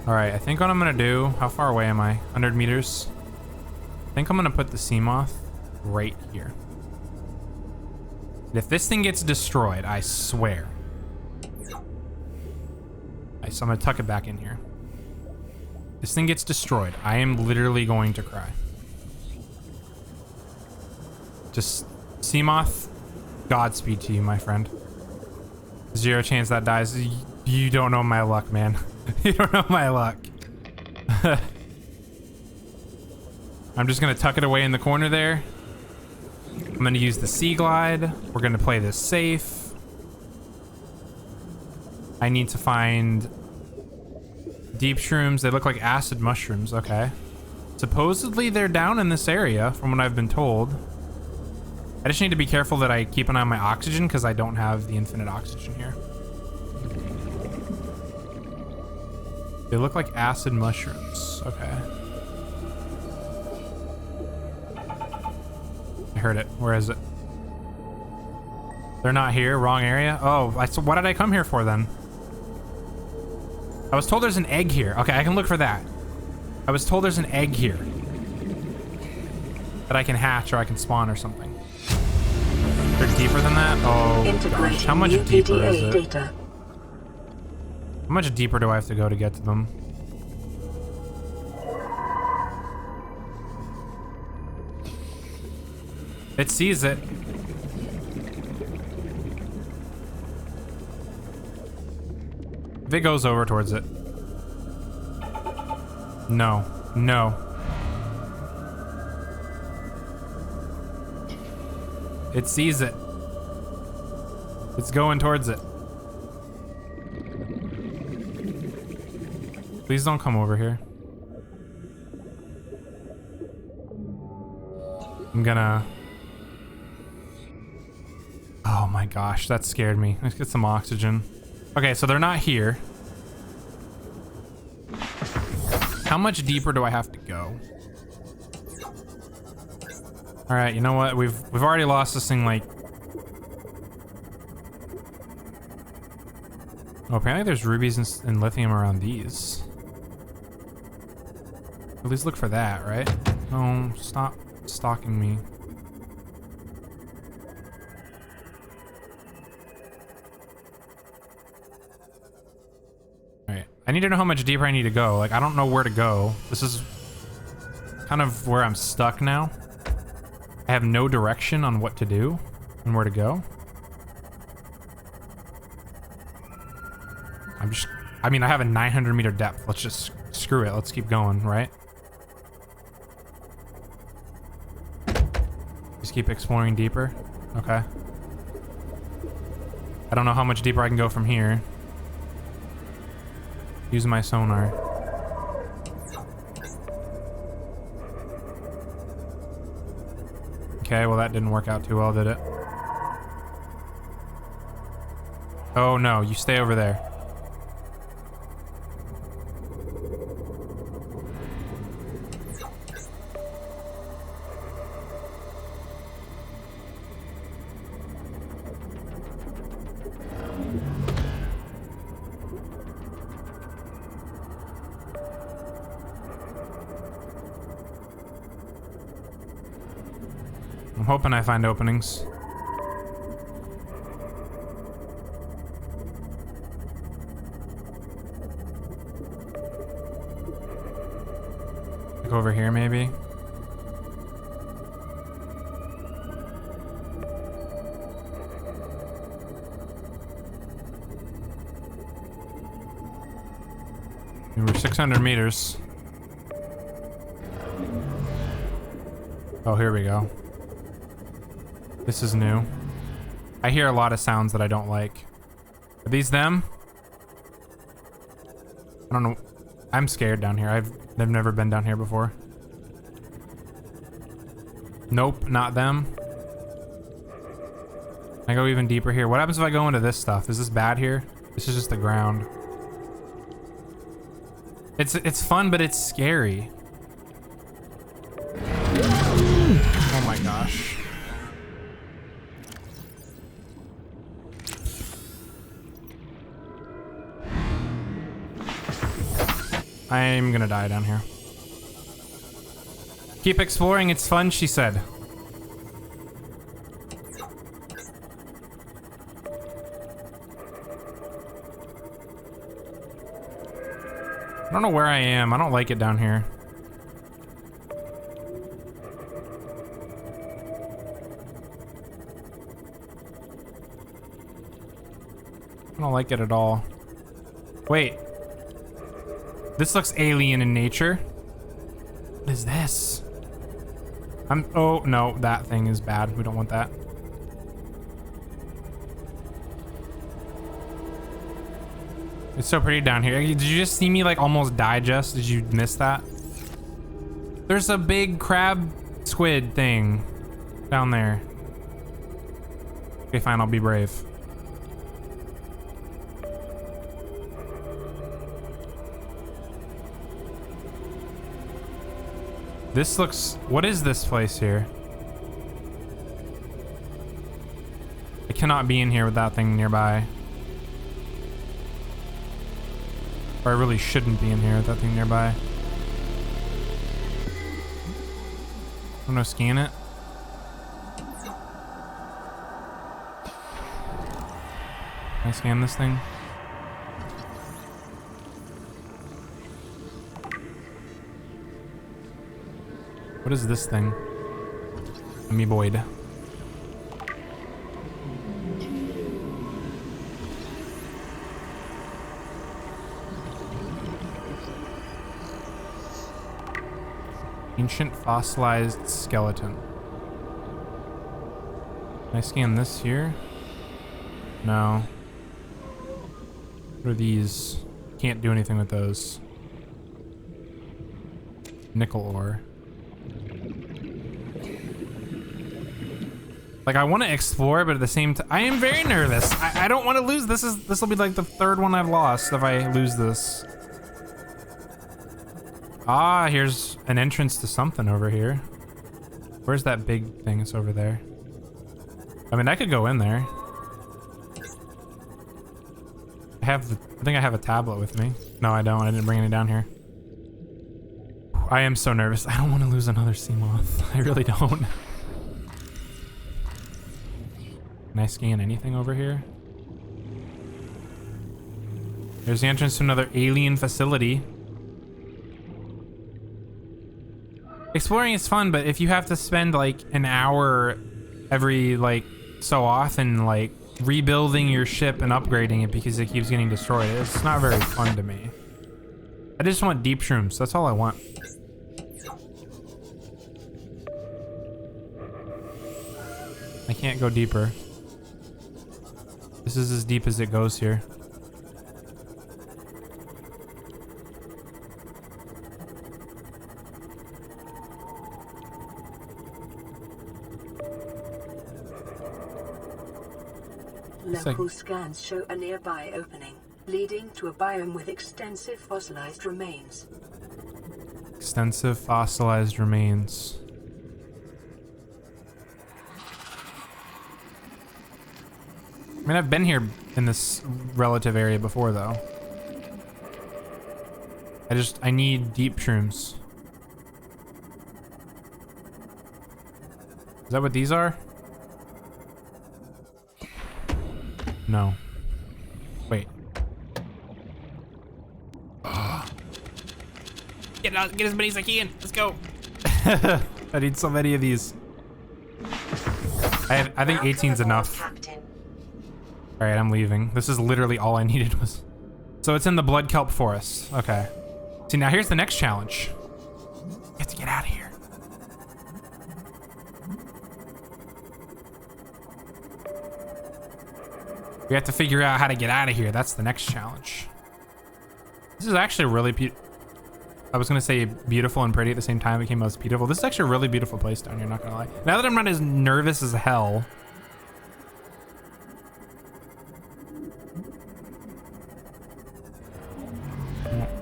All right, I think what I'm gonna do, how far away am I? 100 meters? I think I'm gonna put the Seamoth right here. If this thing gets destroyed, I swear. Right, so I'm gonna tuck it back in here. This thing gets destroyed, I am literally going to cry. Just, Seamoth, Godspeed to you, my friend. 0 chance that dies. You don't know my luck, man. You don't know my luck. I'm just gonna tuck it away in the corner there. I'm gonna use the Sea Glide. We're gonna play this safe. I need to find deep shrooms. They look like acid mushrooms. Okay. Supposedly they're down in this area from what I've been told. I just need to be careful that I keep an eye on my oxygen because I don't have the infinite oxygen here. They look like acid mushrooms. Okay. I heard it. Where is it? They're not here. Wrong area. Oh, so what did I come here for then? I was told there's an egg here. Okay, I can look for that. I was told there's an egg here that I can hatch or I can spawn or something. They're deeper than that? Oh gosh. How much deeper is it? Data. How much deeper do I have to go to get to them? It sees it. If it goes over towards it. No. No. It sees it. It's going towards it. Please don't come over here. I'm gonna... Oh my gosh, that scared me. Let's get some oxygen. Okay, so they're not here. How much deeper do I have to go? All right, you know what? We've already lost this thing like... Oh, apparently there's rubies and lithium around these. At least look for that, right? No, stop stalking me. Alright, I need to know how much deeper I need to go. Like, I don't know where to go. This is kind of where I'm stuck now. I have no direction on what to do and where to go. I mean, I have a 900 meter depth. Let's just screw it. Let's keep going, right? Just keep exploring deeper. Okay. I don't know how much deeper I can go from here. Use my sonar. Okay, well that didn't work out too well, did it? Oh no, you stay over there. I'm hoping I find openings. Like over here, maybe? We're 600 meters. Oh, here we go. This is new. I hear a lot of sounds that I don't like. Are these them? I don't know. I'm scared down here. I've never been down here before. Nope, not them. Can I go even deeper here? What happens if I go into this stuff? Is this bad here? This is just the ground. It's fun, but it's scary. Oh my gosh. I'm gonna die down here. Keep exploring, it's fun, she said. I don't know where I am. I don't like it down here. I don't like it at all. Wait. This looks alien in nature. What is this? Oh, no, that thing is bad. We don't want that. It's so pretty down here. Did you just see me like almost die, Jess? Did you miss that? There's a big crab squid thing down there. Okay, fine, I'll be brave. This looks... What is this place here? I cannot be in here with that thing nearby. Or I really shouldn't be in here with that thing nearby. I'm gonna scan it. Can I scan this thing? What is this thing? Amoeboid. Ancient fossilized skeleton. Can I scan this here? No. What are these? Can't do anything with those. nickel ore. Like, I want to explore, but at the same time, I am very nervous. I don't want to lose. This will be like the third one I've lost if I lose this. Ah, here's an entrance to something over here. Where's that big thing? It's over there. I mean, I could go in there. I think I have a tablet with me. No, I don't. I didn't bring any down here. I am so nervous. I don't want to lose another Seamoth. I really don't. Can I scan anything over here? There's the entrance to another alien facility. Exploring is fun, but if you have to spend like an hour every like so often like rebuilding your ship and upgrading it because it keeps getting destroyed, it's not very fun to me. I just want deep shrooms. That's all I want. I can't go deeper. This is as deep as it goes here. Local scans show a nearby opening, leading to a biome with extensive fossilized remains. Extensive fossilized remains. I mean, I've been here in this relative area before, though. I need deep shrooms. Is that what these are? No. Wait. Get out, get as many as I can. Let's go. I need so many of these. I think 18's enough. All right, I'm leaving. This is literally all I needed was. So it's in the blood kelp forest. Okay. See, now here's the next challenge. You have to get out of here. We have to figure out how to get out of here. That's the next challenge. This is actually really I was gonna say beautiful and pretty at the same time. It became most beautiful. This is actually a really beautiful place down here, not gonna lie. Now that I'm not as nervous as hell.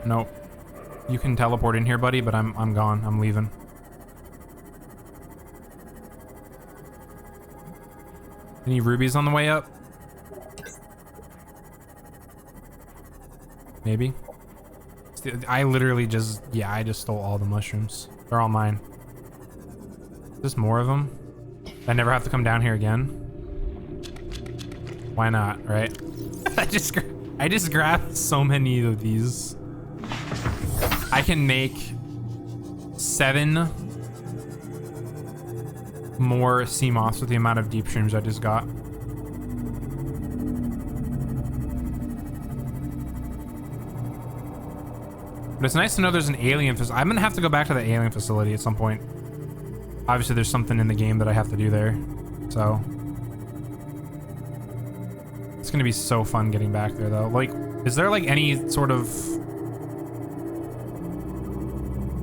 Nope. You can teleport in here, buddy, but I'm gone. I'm leaving. Any rubies on the way up? Maybe. I literally just, yeah, I just stole all the mushrooms. They're all mine. There's more of them. I never have to come down here again. Why not, right? I just grabbed so many of these. I can make 7 more Seamoths with the amount of deep shrooms I just got. But it's nice to know there's an alien facility. I'm gonna have to go back to the alien facility at some point. Obviously there's something in the game that I have to do there. So it's gonna be so fun getting back there though. Like, is there like any sort of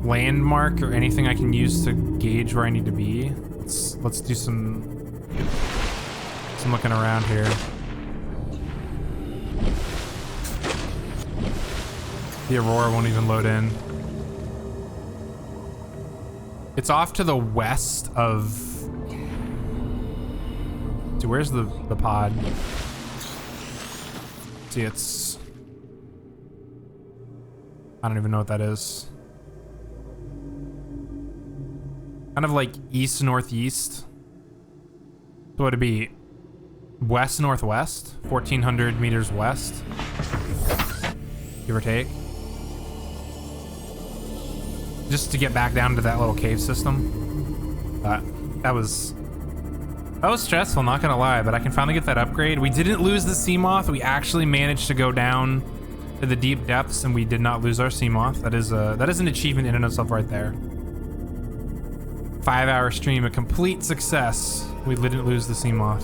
landmark or anything I can use to gauge where I need to be? Let's do some looking around here. The Aurora won't even load in. It's off to the west of... See, where's the pod? See, it's... I don't even know what that is. Kind of like east-northeast. So would it be west-northwest? 1,400 meters west? Give or take. Just to get back down to that little cave system. That was stressful, not gonna lie, but I can finally get that upgrade. We didn't lose the Seamoth. We actually managed to go down to the deep depths and we did not lose our Seamoth. That is an achievement in and of itself right there. 5-hour stream, a complete success. We didn't lose the Seamoth.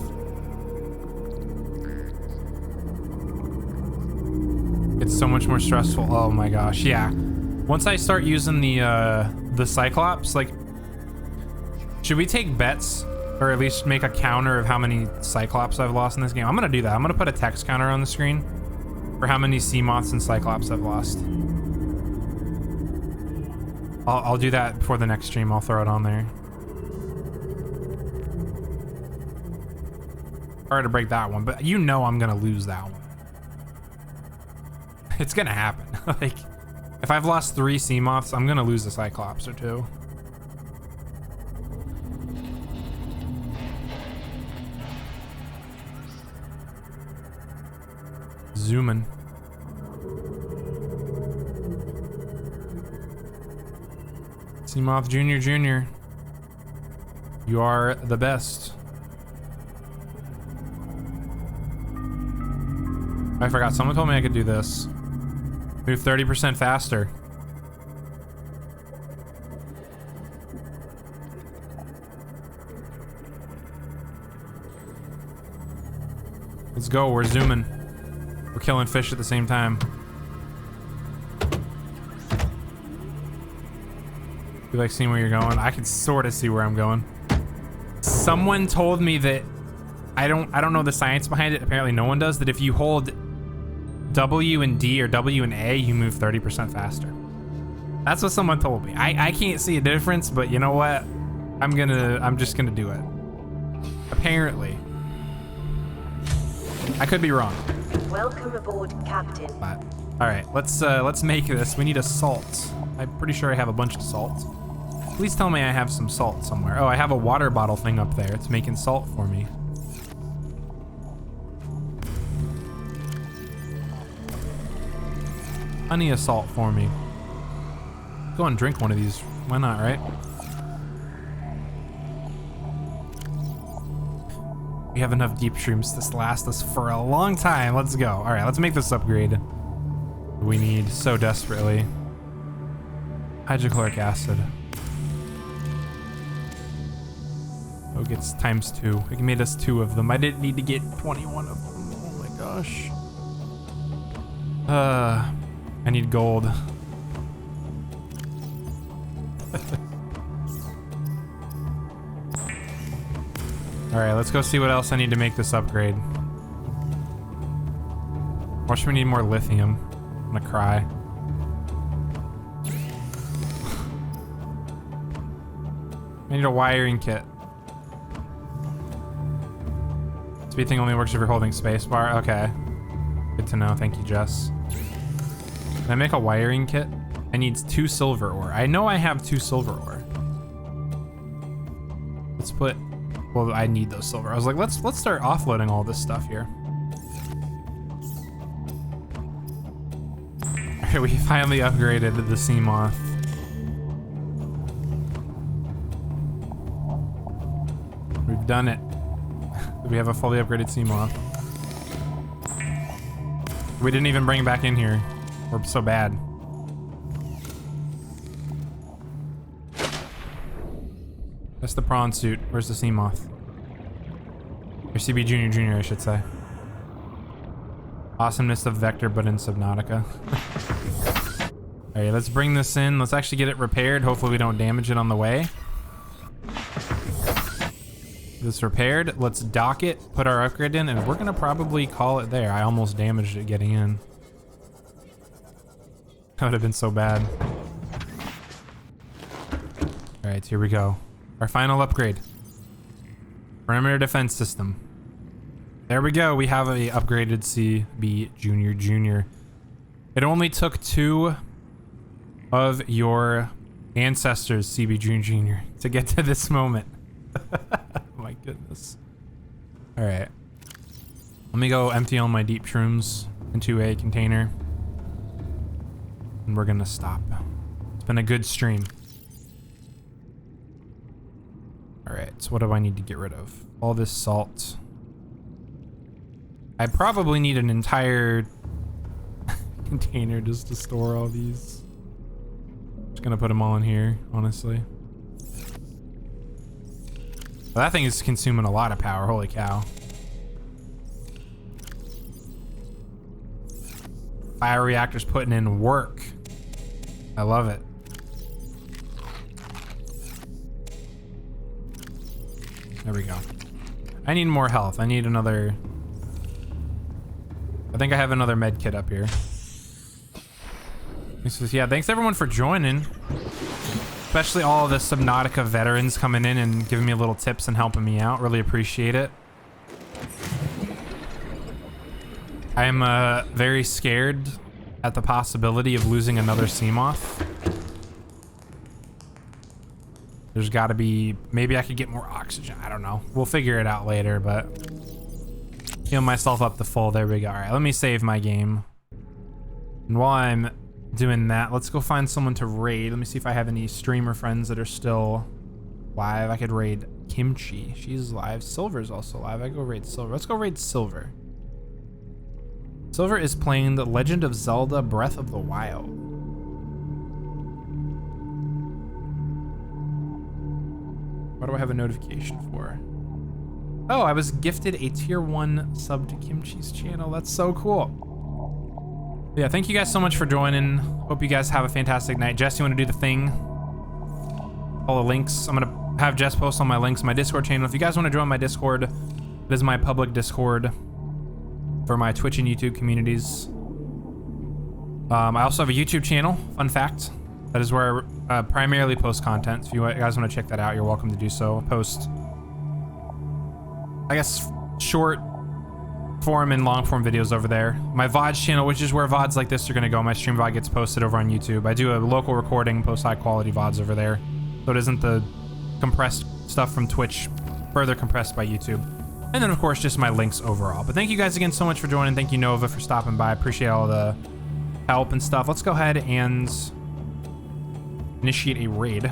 It's so much more stressful. Oh my gosh, yeah. Once I start using the Cyclops, like, should we take bets or at least make a counter of how many Cyclops I've lost in this game? I'm gonna do that. I'm gonna put a text counter on the screen for how many Seamoths and Cyclops I've lost. I'll do that before the next stream. I'll throw it on there. Hard to break that one, but you know I'm gonna lose that one. It's gonna happen. Like, if I've lost 3 Seamoths, I'm gonna lose a Cyclops or 2. Zooming. Seamoth Jr. You are the best. I forgot, someone told me I could do this. Move 30% faster. Let's go, we're zooming. We're killing fish at the same time. You like seeing where you're going? I can sort of see where I'm going. Someone told me that I don't know the science behind it. Apparently no one does. That if you hold W and D or W and A, you move 30% faster. That's what someone told me. I can't see a difference, but you know what? I'm just gonna do it. Apparently. I could be wrong. Welcome aboard, Captain. But, all right, let's make this. We need a salt. I'm pretty sure I have a bunch of salt. Please tell me I have some salt somewhere. Oh, I have a water bottle thing up there. It's making salt for me. Plenty of salt for me. Go and drink one of these. Why not, right? We have enough deep shrooms to last us for a long time. Let's go. All right, let's make this upgrade. We need so desperately. Hydrochloric acid. Oh, it gets ×2. It made us 2 of them. I didn't need to get 21 of them. Oh my gosh. I need gold. All right, let's go see what else I need to make this upgrade. Or should we need more lithium? I'm gonna cry. I need a wiring kit. Speed thing only works if you're holding spacebar. Okay. Good to know. Thank you, Jess. Can I make a wiring kit? I need 2 silver ore. I know I have 2 silver ore. Let's put... Well, I need those silver. I was like, let's start offloading all this stuff here. All right, we finally upgraded the Seamoth. We've done it. We have a fully upgraded Seamoth. We didn't even bring it back in here. We're so bad. That's the prawn suit. Where's the Seamoth? Or CB Jr., I should say. Awesomeness of Vector, but in Subnautica. Alright, let's bring this in. Let's actually get it repaired. Hopefully we don't damage it on the way. This repaired. Let's dock it, put our upgrade in, and we're gonna probably call it there. I almost damaged it getting in. That would have been so bad. Alright, here we go. Our final upgrade. Perimeter defense system. There we go. We have a upgraded CB Jr. It only took 2 of your ancestors, CB Jr., to get to this moment. My goodness. All right. Let me go empty all my deep shrooms into a container. And we're gonna stop. It's been a good stream. All right, so what do I need to get rid of? All this salt. I probably need an entire container just to store all these. Just gonna put them all in here, honestly. Well, that thing is consuming a lot of power, holy cow. Bioreactor's putting in work. I love it. There we go. I need more health. I need another... I think I have another med kit up here. Yeah, thanks everyone for joining. Especially all of the Subnautica veterans coming in and giving me little tips and helping me out. Really appreciate it. I am very scared at the possibility of losing another Seamoth. There's got to be... Maybe I could get more oxygen. I don't know. We'll figure it out later, but... Heal myself up to full. There we go. All right, let me save my game. And while I'm doing that, let's go find someone to raid. Let me see if I have any streamer friends that are still live. I could raid Kimchi. She's live. Silver's also live. I go raid Silver. Let's go raid Silver. Silver is playing The Legend of Zelda Breath of the Wild. What do I have a notification for? Oh, I was gifted a tier 1 sub to Kimchi's channel. That's so cool. Yeah, thank you guys so much for joining. Hope you guys have a fantastic night. Jess, you want to do the thing? All the links. I'm going to have Jess post all my links, my Discord channel. If you guys want to join my Discord, it is my public Discord for my Twitch and YouTube communities. I also have a YouTube channel, fun fact. That is where I primarily post content. If you guys want to check that out, you're welcome to do so. I post, I guess, short form and long form videos over there. My VODs channel, which is where VODs like this are going to go. My stream VOD gets posted over on YouTube. I do a local recording, post high quality VODs over there. So it isn't the compressed stuff from Twitch, further compressed by YouTube. And then, of course, just my links overall. But thank you guys again so much for joining. Thank you, Nova, for stopping by. I appreciate all the help and stuff. Let's go ahead and initiate a raid.